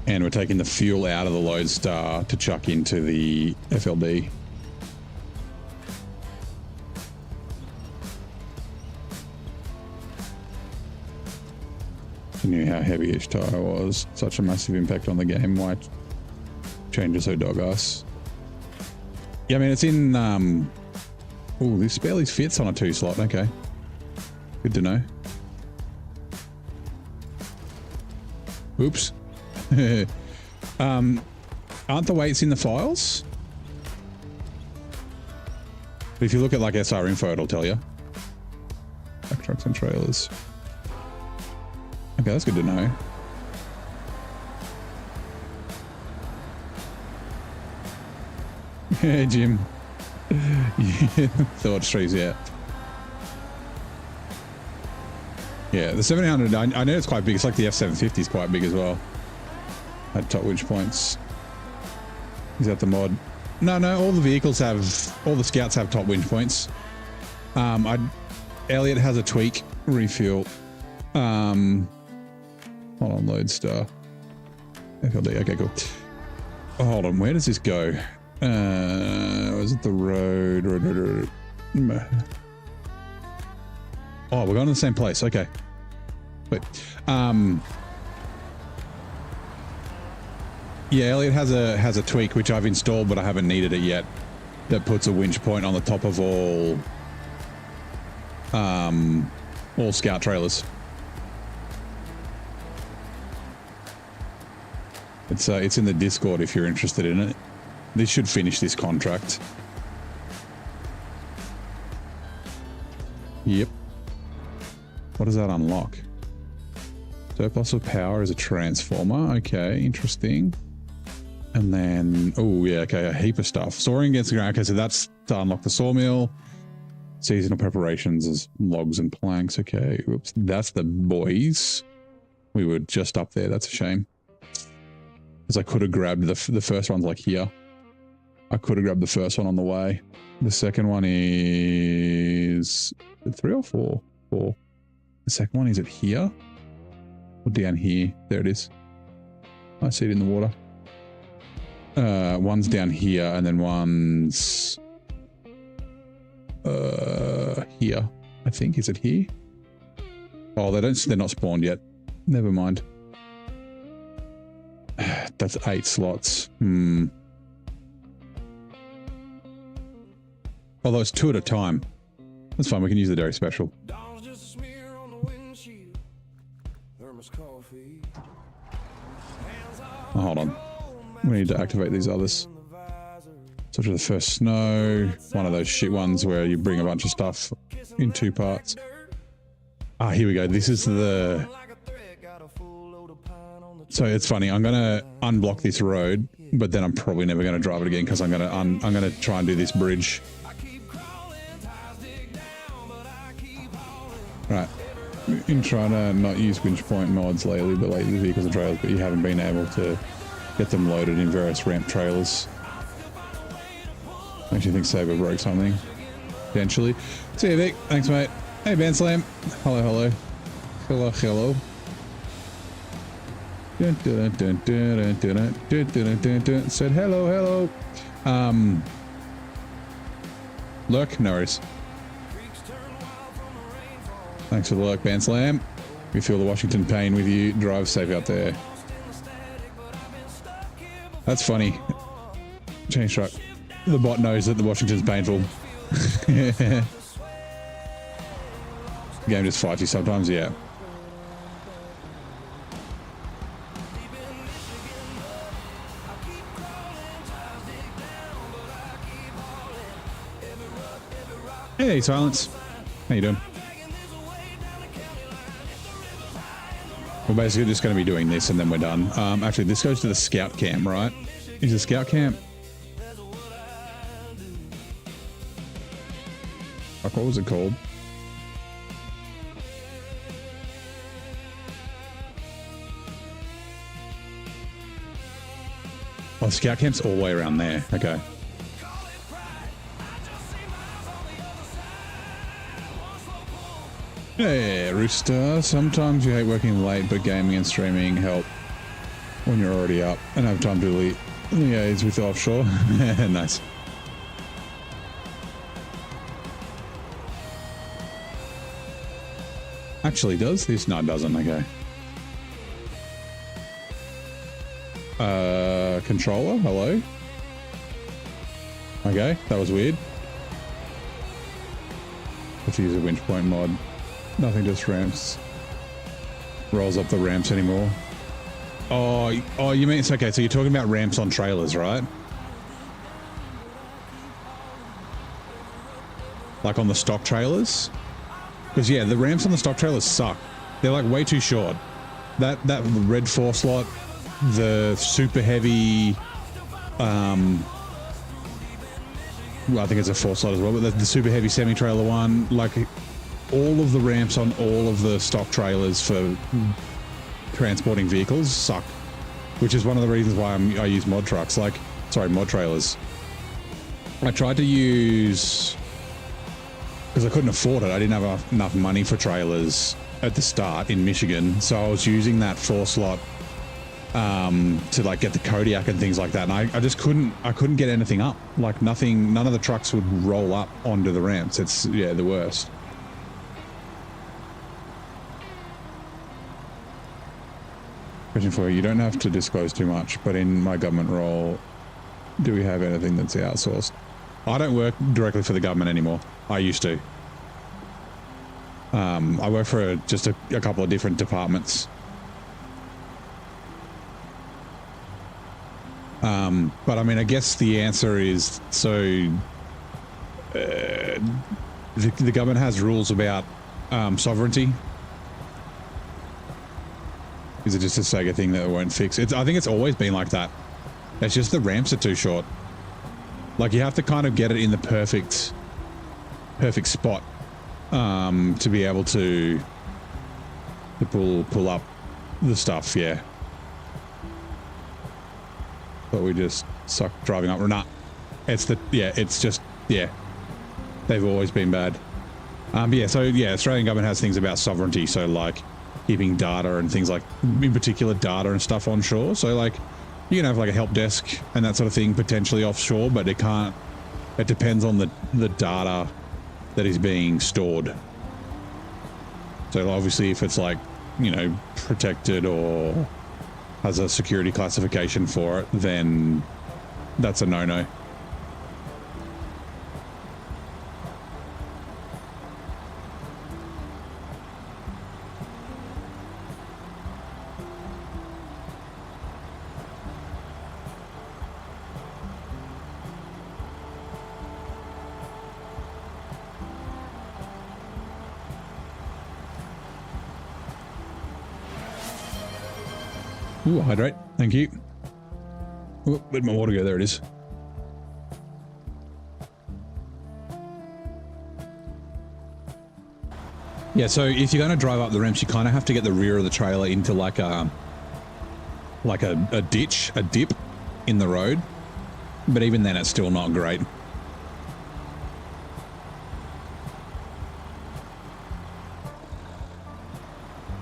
[SPEAKER 2] And we're taking the fuel out of the Loadstar to chuck into the FLD. I knew how heavy each tire was. Such a massive impact on the game. Why change it so dog ass? Yeah, I mean, it's in... Oh, this barely fits on a 2-slot. Okay. Good to know. Oops. Aren't the weights in the files? But if you look at like SR info, it'll tell you. Back trucks and trailers. Okay, that's good to know. Yeah, Jim. Yeah, thought trees, yeah. Yeah, the 700, I know it's quite big. It's like the F750 is quite big as well. At top winch points. Is that the mod? No, all the vehicles have, all the Scouts have top winch points. Elliot has a tweak refuel. Hold on, Loadstar. FLD, okay, cool. Oh, hold on, where does this go? Was it the road? Oh, we're going to the same place. Okay. Wait. Yeah, Elliot has a tweak which I've installed, but I haven't needed it yet. That puts a winch point on the top of all Scout trailers. It's in the Discord if you're interested in it. This should finish this contract. Yep. What does that unlock? Surplus of power is a transformer. Okay, interesting. And then, oh yeah, okay, a heap of stuff. Soaring against the ground. Okay, so that's to unlock the sawmill. Seasonal preparations as logs and planks. Okay, whoops, that's the boys. We were just up there. That's a shame. Because I could have grabbed the first one's like here. I could have grabbed the first one on the way. The second one is 3 or 4? 4. The second one, is it here? Or down here? There it is. I see it in the water. One's down here and then one's here. I think. Is it here? Oh, they're not spawned yet. Never mind. That's 8 slots. Although it's 2 at a time. That's fine, we can use the dairy special. Oh, hold on. We need to activate these others. Such as the first snow. One of those shit ones where you bring a bunch of stuff in 2 parts. Ah, here we go. This is the... So it's funny. I'm going to unblock this road, but then I'm probably never going to drive it again because I'm going to try and do this bridge. Right. Been trying to not use winch point mods lately, but lately vehicles and trailers, but you haven't been able to get them loaded in various ramp trailers. Makes you think Saber broke something. Potentially. See you, Vic. Thanks, mate. Hey, Ben Slam. Hello, hello. Hello, hello. Said hello, hello. Lurk? No worries. Thanks for the lurk, Ben Slam. We feel the Washington pain with you. Drive safe out there. That's funny. Change truck. The bot knows that the Washington's painful. The game just fights you sometimes, yeah. Hey, Silence. How you doing? We're basically just going to be doing this and then we're done. Actually, this goes to the scout camp, right? Is the scout camp... Like, what was it called? Oh, the scout camp's all the way around there. Okay. Yeah, Rooster. Sometimes you hate working late, but gaming and streaming help when you're already up and have time to liaise with offshore. Nice. Actually, does this? No, it doesn't. Okay. Controller? Hello? Okay, that was weird. Let's use a winch point mod. Nothing, just ramps. Rolls up the ramps anymore. Oh, you mean it's okay. So you're talking about ramps on trailers, right? Like on the stock trailers? Because yeah, the ramps on the stock trailers suck. They're like way too short. That red 4 slot, the super heavy, well, I think it's a 4 slot as well, but the super heavy semi-trailer one, like all of the ramps on all of the stock trailers for transporting vehicles suck, which is one of the reasons why I use mod trucks, mod trailers. I tried to use, because I couldn't afford it, I didn't have enough money for trailers at the start in Michigan, so I was using that 4 slot to like get the Kodiak and things like that, and I just couldn't get anything up. Like none of the trucks would roll up onto the ramps. It's, yeah, the worst. Question for you. You don't have to disclose too much, but in my government role, do we have anything that's outsourced? I don't work directly for the government anymore. I used to. I work for just a couple of different departments. But I mean, I guess the answer is, so the government has rules about sovereignty. Is it just a Sega thing that won't fix? I think it's always been like that. It's just the ramps are too short. Like you have to kind of get it in the perfect spot to be able to pull up the stuff. Yeah. But we just suck driving up. Nah, it's just, yeah. They've always been bad. Yeah, so yeah, Australian government has things about sovereignty, so like keeping data and things like, in particular, data and stuff onshore. So like, you can have like a help desk and that sort of thing potentially offshore, but it can't. It depends on the data that is being stored. So obviously, if it's like, you know, protected or has a security classification for it, then that's a no-no. Ooh, hydrate. Thank you. Ooh, where'd my water go? There it is. Yeah, so if you're going to drive up the ramps, you kind of have to get the rear of the trailer into like a ditch, a dip in the road. But even then, it's still not great.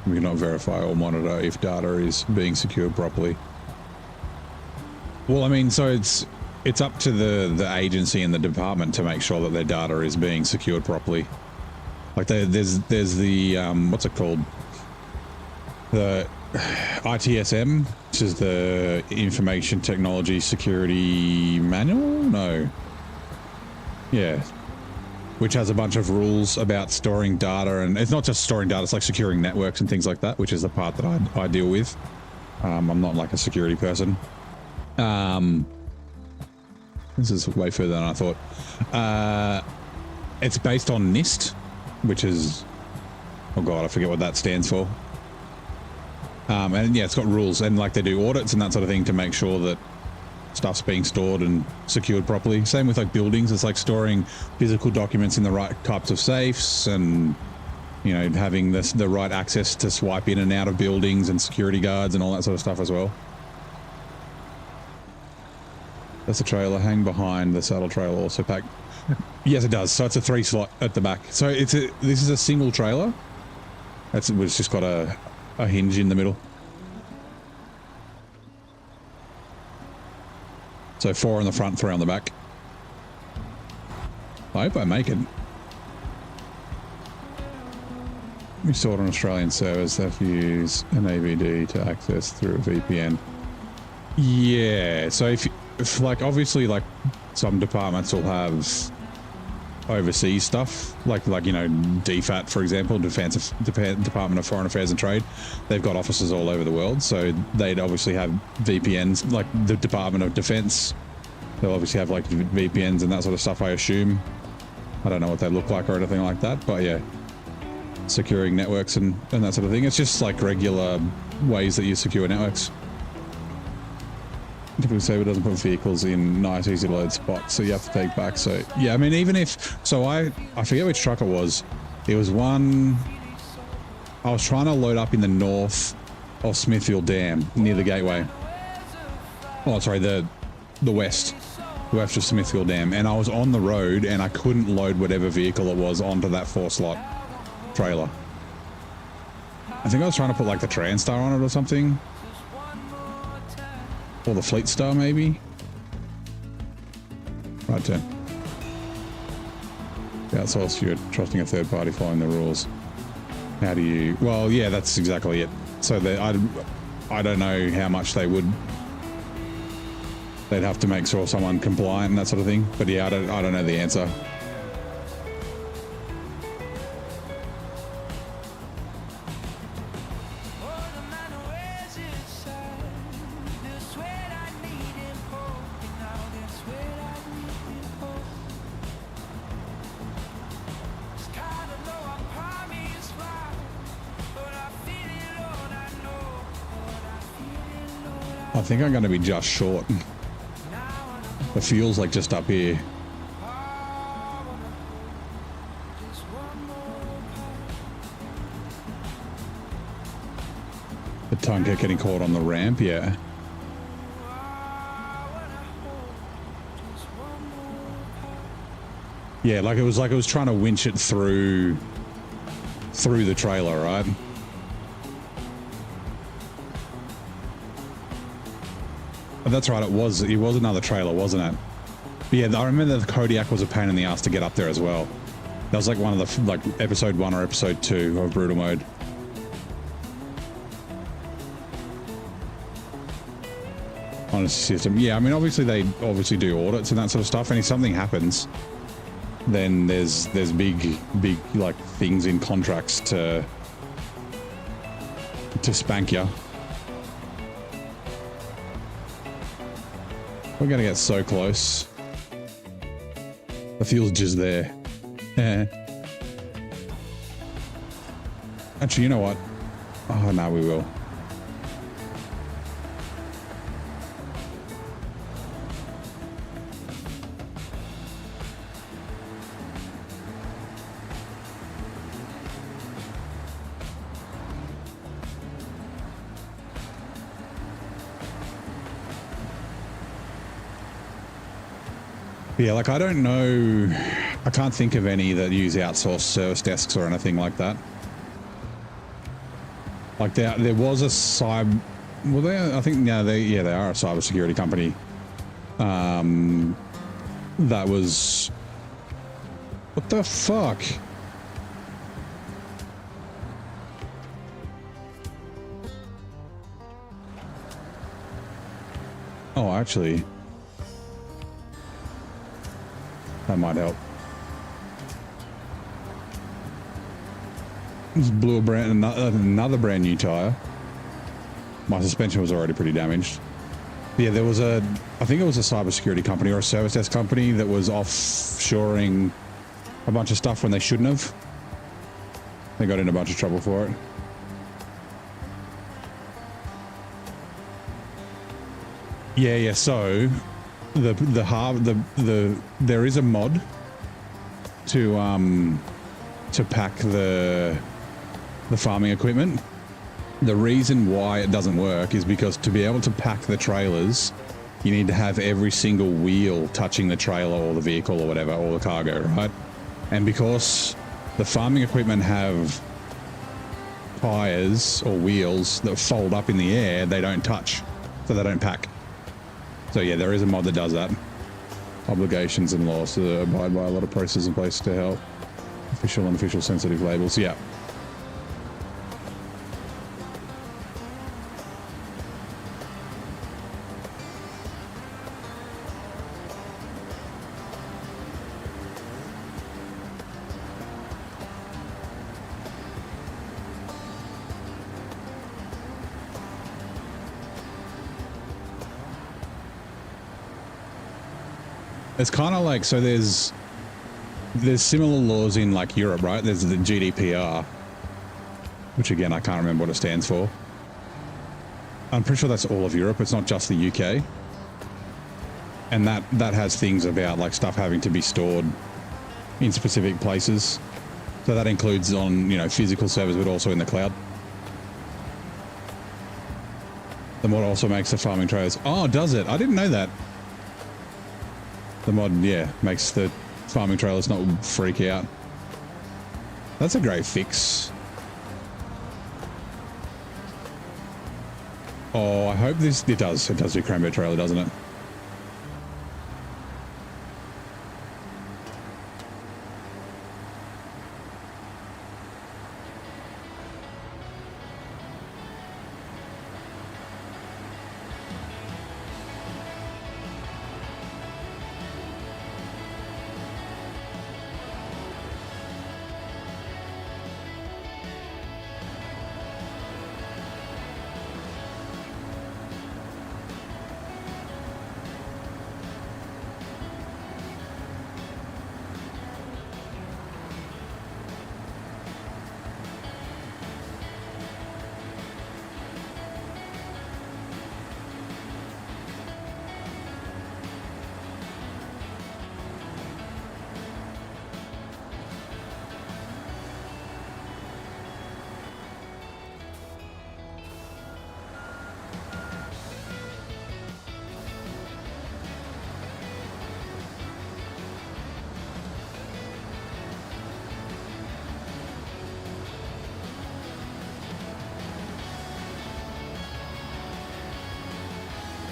[SPEAKER 2] We cannot verify or monitor if data is being secured properly. Well, I mean, so it's up to the agency and the department to make sure that their data is being secured properly. Like there's the what's it called? The ITSM, which is the Information Technology Security Manual? No. Yeah. Which has a bunch of rules about storing data, and it's not just storing data, it's like securing networks and things like that, which is the part that I deal with. I'm not like a security person. This is way further than I thought. It's based on NIST, which is, oh god, I forget what that stands for. And yeah, it's got rules, and like they do audits and that sort of thing to make sure that stuff's being stored and secured properly. Same with like buildings. It's like storing physical documents in the right types of safes, and you know, having the right access to swipe in and out of buildings and security guards and all that sort of stuff as well. That's a trailer. Hang behind the saddle trailer also packed. Yes, it does. So it's a 3-slot at the back. So this is a single trailer. It's just got a hinge in the middle. So 4 on the front, 3 on the back. I hope I make it. We stored on Australian servers that use an AVD to access through a VPN. Yeah, so if like obviously like some departments will have overseas stuff, like you know, DFAT, for example, Department of Foreign Affairs and Trade. They've got offices all over the world, so they'd obviously have VPNs. Like the Department of Defense, they'll obviously have like VPNs and that sort of stuff, I assume. I don't know what they look like or anything like that, but yeah, securing networks and that sort of thing. It's just like regular ways that you secure networks. Typically Sabre doesn't put vehicles in nice easy load spots, so you have to take back. So yeah, I mean, even if, so I forget which truck it was. It was one, I was trying to load up in the north of Smithfield Dam near the gateway. Oh, sorry, the west of Smithfield Dam, and I was on the road and I couldn't load whatever vehicle it was onto that 4-slot trailer. I think I was trying to put like the Transtar on it or something. Or the Fleet Star, maybe? Right turn. Yeah, so else you're trusting a third party following the rules. How do you... Well, yeah, that's exactly it. So I don't know how much they would... They'd have to make sure someone compliant and that sort of thing. But yeah, I don't know the answer. I think I'm going to be just short. The fuel's like just up here. The tongue kept getting caught on the ramp, yeah. Yeah, like it was trying to winch it through the trailer, right? But that's right, it was another trailer, wasn't it? But yeah, I remember the Kodiak was a pain in the ass to get up there as well. That was like one of the, like, episode 1 or episode 2 of Brutal Mode. Honesty system. Yeah, I mean, obviously they do audits and that sort of stuff, and if something happens, then there's big like things in contracts to spank you. We're gonna get so close. The fuel's just there. Actually, you know what? Oh, no, we will. Yeah, like I don't know, I can't think of any that use outsourced service desks or anything like that. Like there was a cyber, well, I think now they are a cybersecurity company. That was, what the fuck? Oh, actually. That might help. Just blew another brand new tire. My suspension was already pretty damaged. Yeah, there was I think it was a cybersecurity company or a service desk company that was offshoring a bunch of stuff when they shouldn't have. They got in a bunch of trouble for it. Yeah. So there is a mod to pack the farming equipment. The reason why it doesn't work is because to be able to pack the trailers, you need to have every single wheel touching the trailer or the vehicle or whatever, or the cargo, right? And because the farming equipment have tires or wheels that fold up in the air, they don't touch, so they don't pack. So yeah, there is a mod that does that. Obligations and laws to abide by a lot of processes in place to help. Official and official sensitive labels, yeah. It's kind of like, so there's similar laws in like Europe, right? There's the GDPR, which again, I can't remember what it stands for. I'm pretty sure that's all of Europe. It's not just the UK. And that has things about like stuff having to be stored in specific places. So that includes on, physical servers, but also in the cloud. The mod also makes the farming trailers. Oh, does it? I didn't know that. The mod, yeah, makes the farming trailers not freak out. That's a great fix. Oh, I hope it does do cranberry trailer, doesn't it?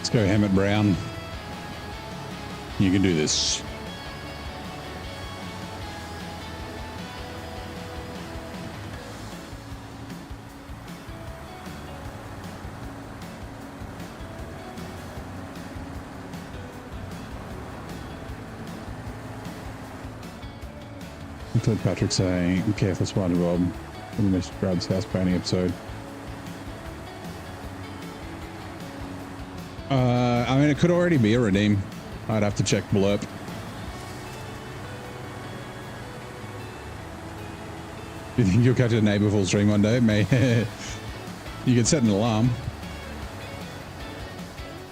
[SPEAKER 2] Let's go Hammett Brown. You can do this. I heard Patrick saying, careful SpongeBob, for the Mr. Krabs house painting episode. I mean, it could already be a redeem. I'd have to check blurb. You think you'll catch a neighbor full stream one day? May you can set an alarm.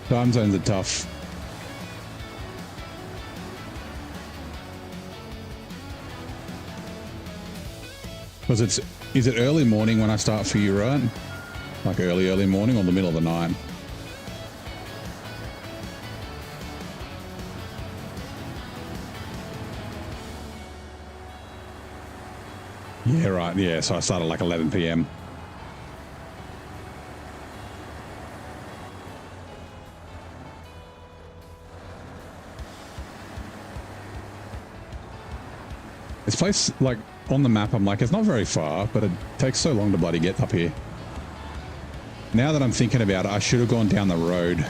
[SPEAKER 2] Time zones are tough. Because is it early morning when I start for you, right? Like early morning or the middle of the night? Yeah, right. Yeah, so I started like 11 p.m. This place, like, on the map, I'm like, it's not very far, but it takes so long to bloody get up here. Now that I'm thinking about it, I should have gone down the road.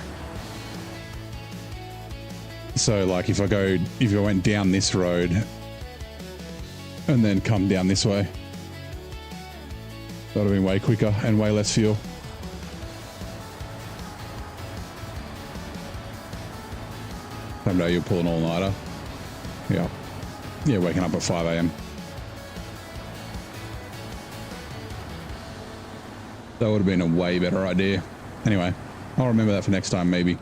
[SPEAKER 2] So, like, if I went down this road and then come down this way, that would have been way quicker and way less fuel. Someday you'll pull an all-nighter. Yeah. Yeah, waking up at 5 a.m. That would have been a way better idea. Anyway, I'll remember that for next time, maybe.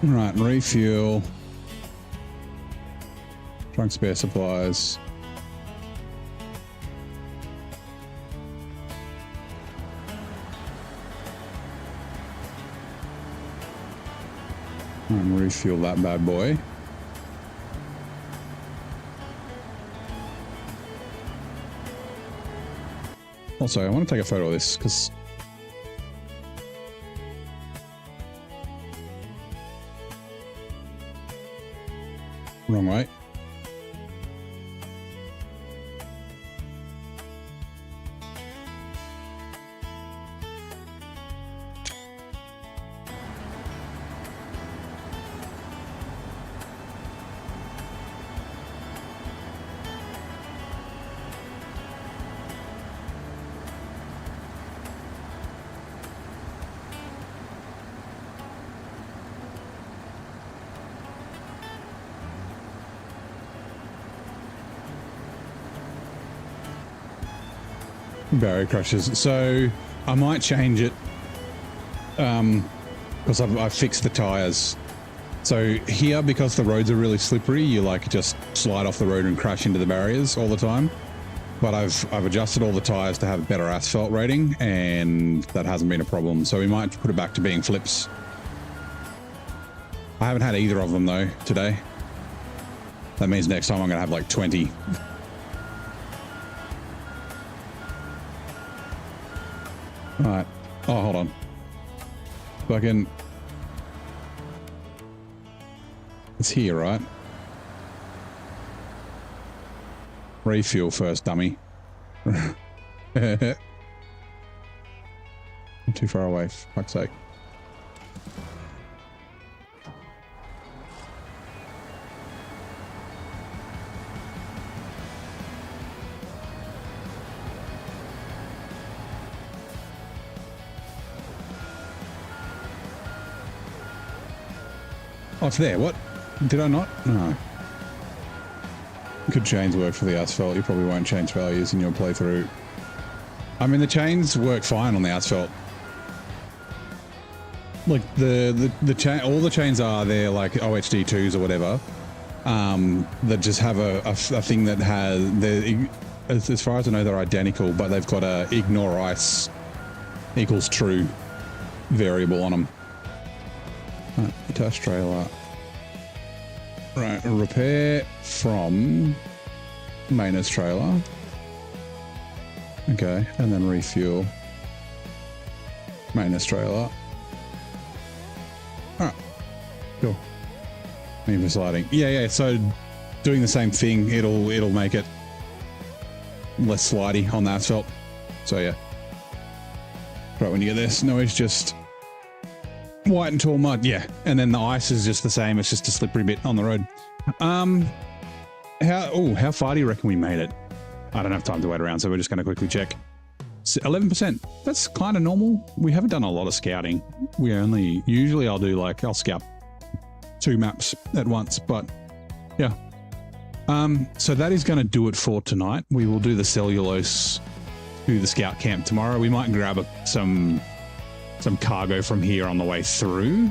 [SPEAKER 2] Right, refuel. Trunk spare supplies. And refuel that bad boy. Also, I want to take a photo of this because wrong way. Barrier crushes. So I might change it because I've fixed the tires. So here, because the roads are really slippery, you like just slide off the road and crash into the barriers all the time. But I've adjusted all the tires to have better asphalt rating, and that hasn't been a problem. So we might put it back to being flips. I haven't had either of them though today. That means next time I'm gonna have like 20. Alright. Oh, hold on. Fucking... It's here, right? Refuel first, dummy. I'm too far away, for fuck's sake. Oh, it's there. What? Did I not? No. Could chains work for the asphalt? You probably won't change values in your playthrough. I mean, the chains work fine on the asphalt. Like the chain, all the chains are there, like OHD2s or whatever. That just have a thing that has as far as I know, they're identical, but they've got a ignore ice equals true variable on them. Attach trailer. Right, repair from maintenance trailer. Okay, and then refuel. Maintenance trailer. Alright, cool. Maybe sliding. Yeah, so doing the same thing, it'll make it less slidey on the asphalt. So yeah. Right, when you get this, no, it's just white and tall mud, yeah. And then the ice is just the same, it's just a slippery bit on the road. How far do you reckon we made it? I don't have time to wait around, so we're just going to quickly check. 11%. That's kind of normal. We haven't done a lot of scouting. Usually I'll scout 2 maps at once, but yeah. So that is going to do it for tonight. We will do the cellulose to the scout camp tomorrow. We might grab some cargo from here on the way through,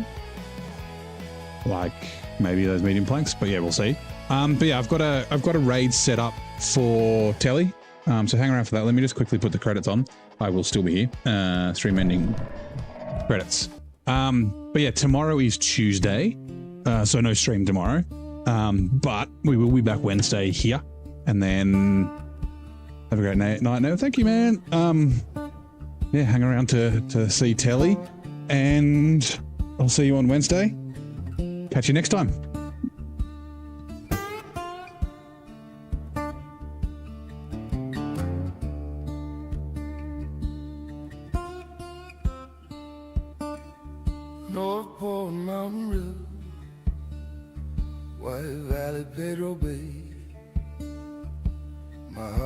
[SPEAKER 2] like maybe those medium planks, but yeah, we'll see. But yeah, I've got a raid set up for Telly. So hang around for that. Let me just quickly put the credits on. I will still be here. Stream ending credits. But yeah, tomorrow is Tuesday, so no stream tomorrow. But we will be back Wednesday here, and then have a great night. No, thank you, man. Yeah, hang around to see Telly, and I'll see you on Wednesday. Catch you next time.
[SPEAKER 1] North Pole Mountain River, White Valley, Pedro Bay. My